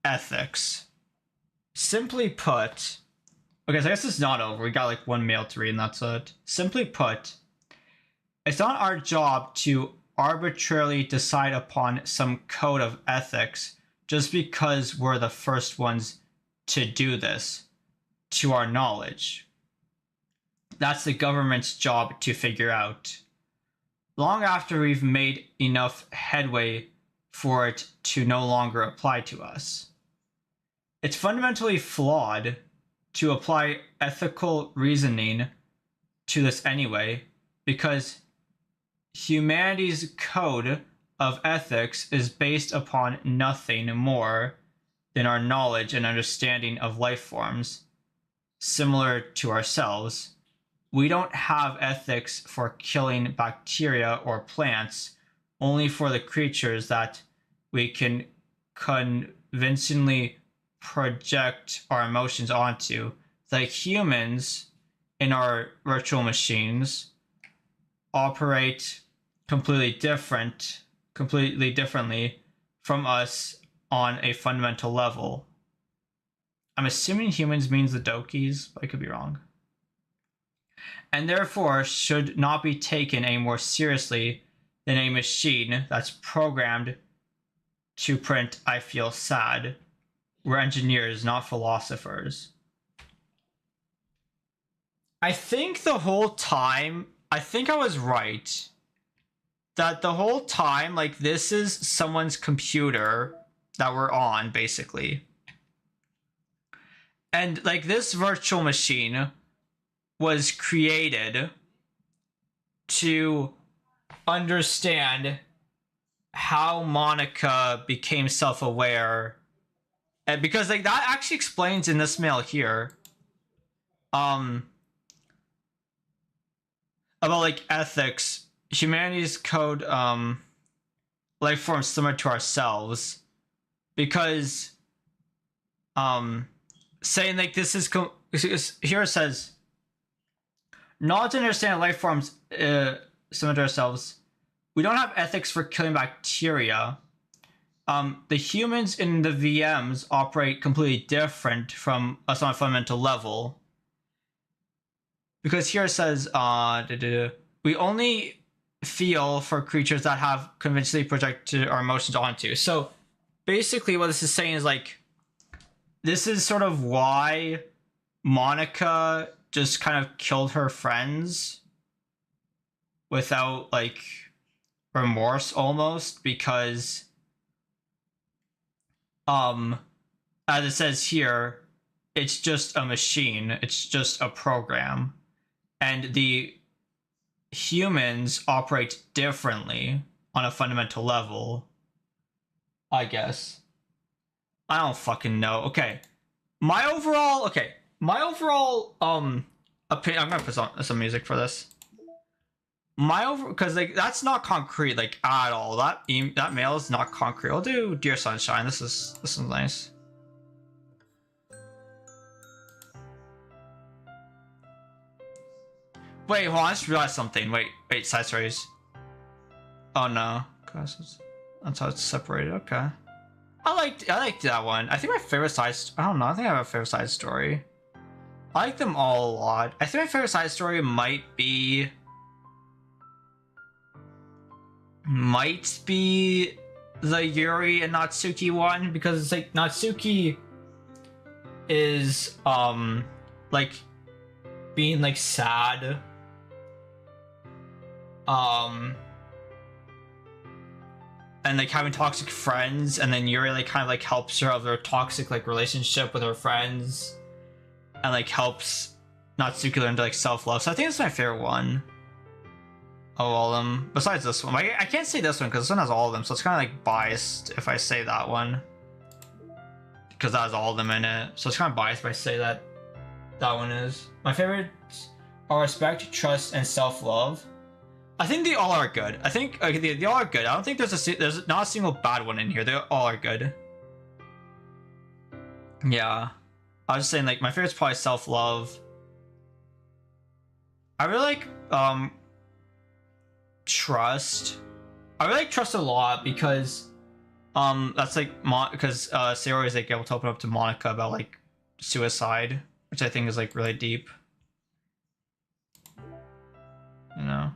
Ethics. Simply put, okay, so I guess it's not over. We got like one mail to read and that's it. Simply put, it's not our job to arbitrarily decide upon some code of ethics just because we're the first ones to do this, to our knowledge. That's the government's job to figure out. Long after we've made enough headway for it to no longer apply to us. It's fundamentally flawed to apply ethical reasoning to this anyway, because humanity's code of ethics is based upon nothing more than our knowledge and understanding of life forms, similar to ourselves. We don't have ethics for killing bacteria or plants, only for the creatures that we can convincingly project our emotions onto. Like humans in our virtual machines operate completely differently from us on a fundamental level. I'm assuming humans means the Dokis, but I could be wrong. And therefore should not be taken any more seriously than a machine that's programmed to print "I feel sad." We're engineers, not philosophers. I think the whole time, I think I was right. That the whole time, like, this is someone's computer that we're on, basically. And, like, this virtual machine was created to understand how Monica became self-aware. And because, like, that actually explains in this mail here. About, like, ethics. Humanity's code, life forms similar to ourselves. Because, saying, like, this is... here it says... Not to understand life forms similar to ourselves. We don't have ethics for killing bacteria. The humans in the VMs operate completely different from us on a fundamental level. Because here it says, we only feel for creatures that have convincingly projected our emotions onto. So basically what this is saying is, like, this is sort of why Monica just kind of killed her friends without, like, remorse almost, because as it says here, it's just a machine, it's just a program, and the humans operate differently on a fundamental level, I guess. I don't fucking know. Okay, my overall opinion. I'm gonna put some music for this. Because, like, that's not concrete, like, at all. That mail is not concrete. I'll do Dear Sunshine. This is nice. Wait, hold on, I just realized something. Wait, side stories. Oh no, that's how it's separated. Okay, I liked that one. I think my favorite side. I don't know. I think I have a favorite side story. I like them all a lot. I think my favorite side story might be the Yuri and Natsuki one, because it's like Natsuki is like being like sad, and like having toxic friends, and then Yuri like kind of like helps her of their toxic like relationship with her friends, and like helps Natsuki learn to like self-love. So I think it's my favorite one of all of them, besides this one. I can't say this one because this one has all of them, so it's kind of like biased if I say that one, because that has all of them in it. So it's kind of biased if I say that that one is. My favorites are respect, trust, and self-love. I think they all are good. I think they all are good. I don't think there's not a single bad one in here. They all are good. Yeah, I was just saying, like, my favorite's probably self-love. I really like trust. I really like trust a lot because that's like because Sayori is like able to open up to Monica about like suicide, which I think is like really deep. You know.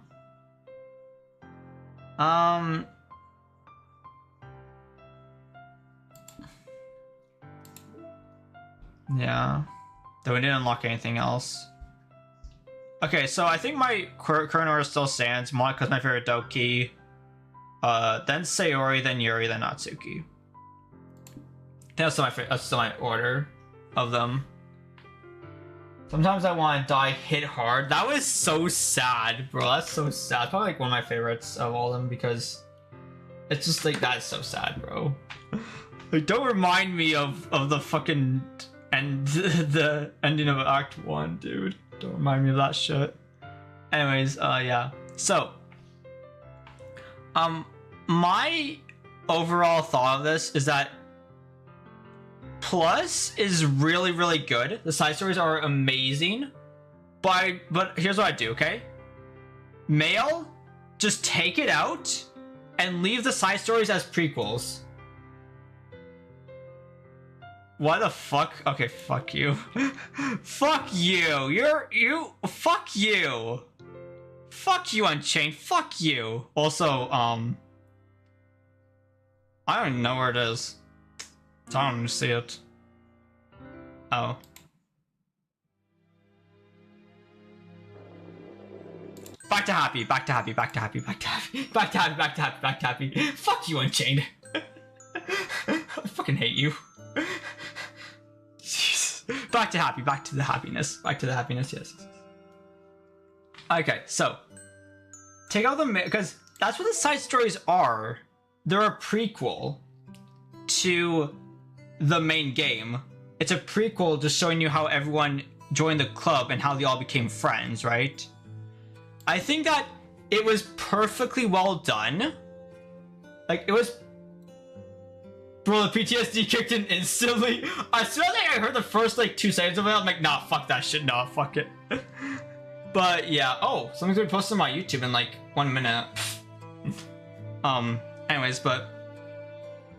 Yeah. Though we didn't unlock anything else. Okay, so I think my current order still stands. Monika's my favorite Doki. Then Sayori, then Yuri, then Natsuki. That's still my favorite. That's still my order of them. Sometimes I want to die hit hard. That was so sad, bro. That's so sad. Probably like one of my favorites of all of them because it's just like that's so sad, bro. Like, don't remind me of the fucking the ending of Act 1, dude. Don't remind me of that shit. Anyways, yeah. So, my overall thought of this is that Plus is really, really good. The side stories are amazing. But here's what I do, okay? Male, just take it out and leave the side stories as prequels. Why the fuck? Okay, fuck you. Fuck you. Fuck you. Fuck you, Unchained. Fuck you. Also, I don't know where it is. I don't see it. Oh. Back to happy, back to happy, back to happy, back to happy, back to happy, back to happy, back to happy. Fuck you, Unchained. I fucking hate you. Jeez. Back to happy, back to the happiness. Back to the happiness, yes. Okay, so. Take out the... because that's what the side stories are. They're a prequel to the main game. It's a prequel just showing you how everyone joined the club and how they all became friends, right? I think that it was perfectly well done. Like, it was... Bro, the PTSD kicked in instantly. As soon as I heard the first, like, 2 seconds of it, I'm like, nah, fuck that shit, nah, fuck it. But, yeah. Oh, something's gonna be posted on my YouTube in, like, 1 minute. Anyways, but...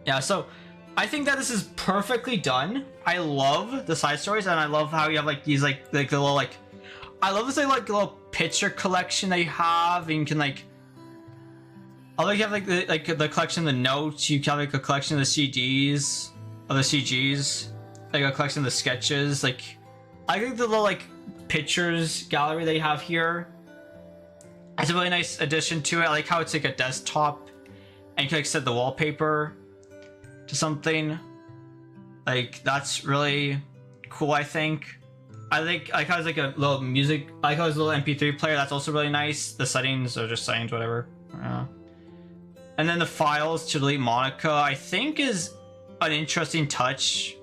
yeah, so... I think that this is perfectly done. I love the side stories, and I love how you have, like, these, like the little, like... I love this, like little picture collection that you have, and you can, like... I like you have, like, the collection of the notes, you have, like, a collection of the CDs, of the CGs, like, a collection of the sketches, like... I think the little, like, pictures gallery they have here, it's a really nice addition to it. I like how it's, like, a desktop, and you can, like, set the wallpaper to something. Like, that's really cool, I think. I like how it's like a little music, I like how it's a little MP3 player, that's also really nice. The settings are just settings, whatever. And then the files to delete Monica, I think is an interesting touch.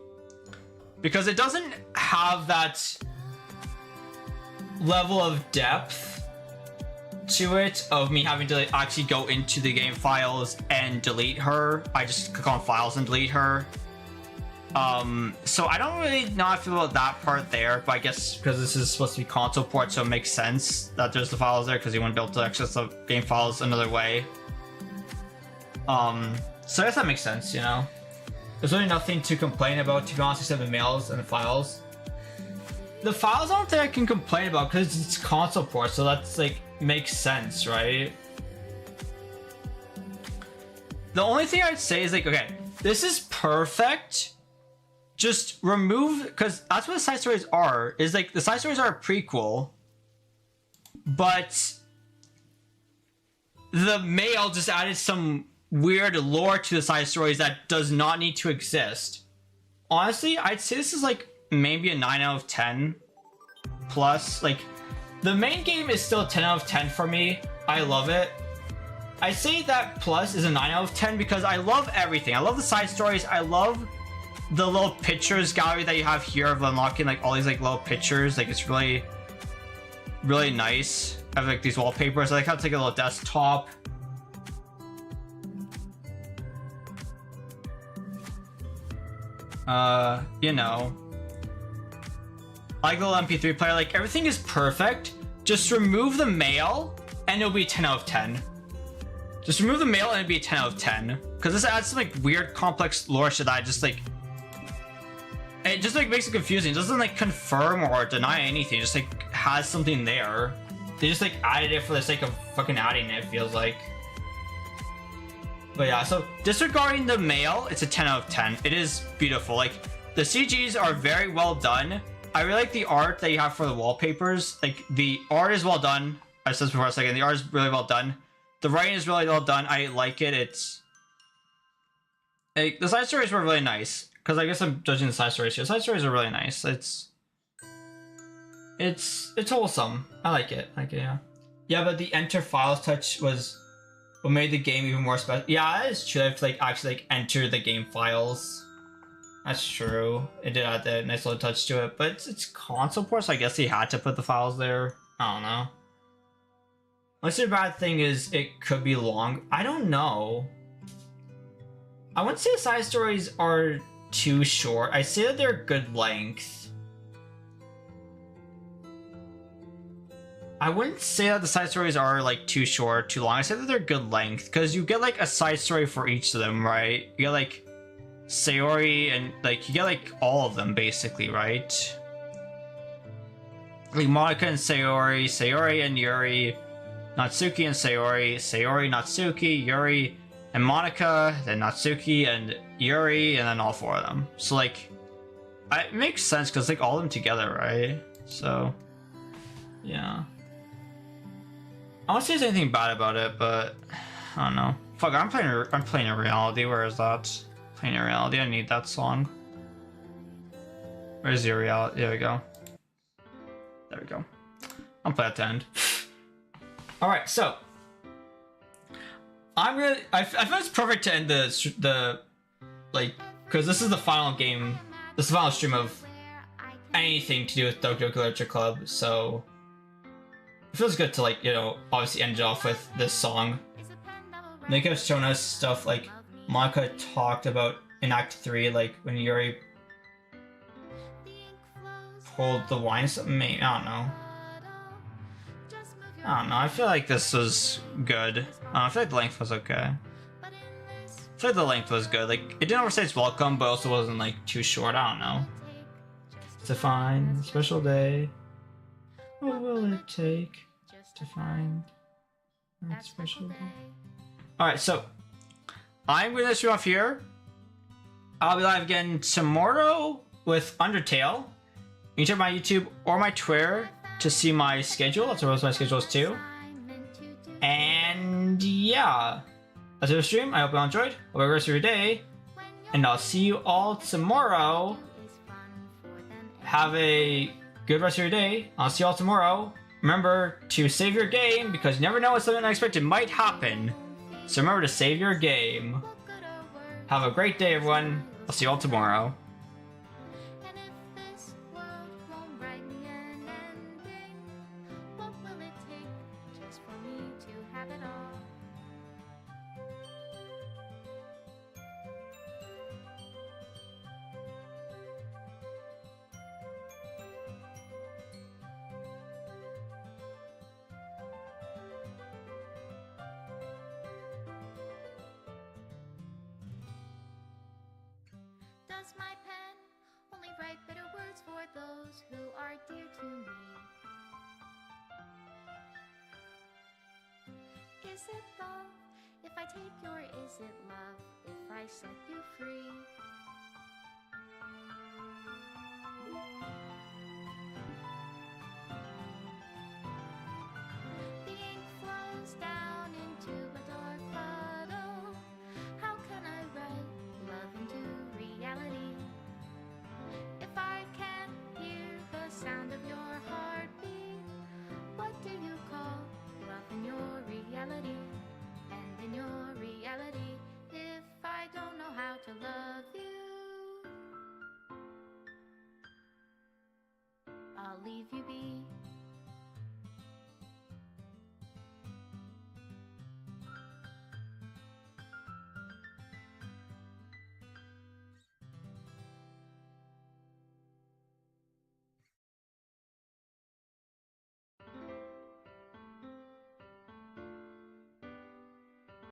Because it doesn't have that level of depth to it of me having to actually go into the game files and delete her. I just click on files and delete her. So I don't really know how I feel about that part there, but I guess because this is supposed to be console port, so it makes sense that there's the files there because you wouldn't be able to access the game files another way. So I guess that makes sense, you know? There's really nothing to complain about, to be honest, except the mails and the files. The files I don't think I can complain about because it's console port, so that's like makes sense, right? The only thing I'd say is like, okay, this is perfect. Just remove, because that's what the side stories are. Is like the side stories are a prequel, but the male just added some weird lore to the side stories that does not need to exist. Honestly, I'd say this is like maybe a 9 out of 10 plus. Like, the main game is still 10 out of 10 for me. I love it. I say that plus is a 9 out of 10 because I love everything. I love the side stories. I love the little pictures gallery that you have here of unlocking like all these like little pictures. Like, it's really, really nice. I have like these wallpapers. I like how it's like a little desktop. You know, like the little MP3 player, like everything is perfect. Just remove the male and it'll be 10 out of 10. Just remove the male and it'll be a 10 out of 10. Because this adds some like weird complex lore shit that I just like, it just like makes it confusing. It doesn't like confirm or deny anything. It just like has something there. They just like added it for the sake of fucking adding it, feels like. But yeah, so disregarding the male, it's a 10 out of 10. It is beautiful. Like, the CGs are very well done. I really like the art that you have for the wallpapers. Like, the art is well done. I said this before a second. The art is really well done. The writing is really well done. I like it. It's like, the side stories were really nice. Because I guess I'm judging the side stories here. The side stories are really nice. It's wholesome. I like it. Yeah. Yeah, but the enter files touch was what made the game even more special. Yeah, that is true. I have to like actually like enter the game files. That's true. It did add that nice little touch to it, but it's console port, so I guess he had to put the files there. I don't know. Unless the bad thing is it could be long. I don't know. I wouldn't say the side stories are too short. I say that they're good length. I wouldn't say that the side stories are like too short, too long. I say that they're good length because you get like a side story for each of them, right? You get like Sayori and like you get like all of them basically, right? Like Monica and Sayori, Sayori and Yuri, Natsuki and Sayori, Sayori, Natsuki, Yuri, and Monica, then Natsuki and Yuri, and then all four of them. So like, it makes sense because like all of them together, right? So, yeah. I don't say there's anything bad about it, but I don't know. Fuck, I'm playing a reality. Where is that? Playing a reality. I need that song. Where's your reality? There we go. There we go. I'm playing at the end. All right, so I feel it's perfect to end the like, because this is the final game. This is the final stream of anything to do with Doki Doki Literature Club. So it feels good to like, you know, obviously end it off with this song. They could have shown us stuff like Monica talked about in Act 3, like when Yuri pulled the wine. Maybe, I don't know. I feel like this was good. I feel like the length was okay. I feel like the length was good. Like, it didn't overstay its welcome, but also wasn't like too short. I don't know. To find a special day. What will it take to find that special day? Alright, so I'm going to stream off here. I'll be live again tomorrow with Undertale. You can check my YouTube or my Twitter to see my schedule. That's what my schedule is too. And yeah, that's it for the stream. I hope you all enjoyed. Hope you have a good rest of your day. And I'll see you all tomorrow. Have a good rest of your day. I'll see you all tomorrow. Remember to save your game because you never know when something unexpected might happen. So remember to save your game. Have a great day, everyone. I'll see you all tomorrow. Does my pen only write bitter words for those who are dear to me? Is it love If I take your is it love? If I set you free?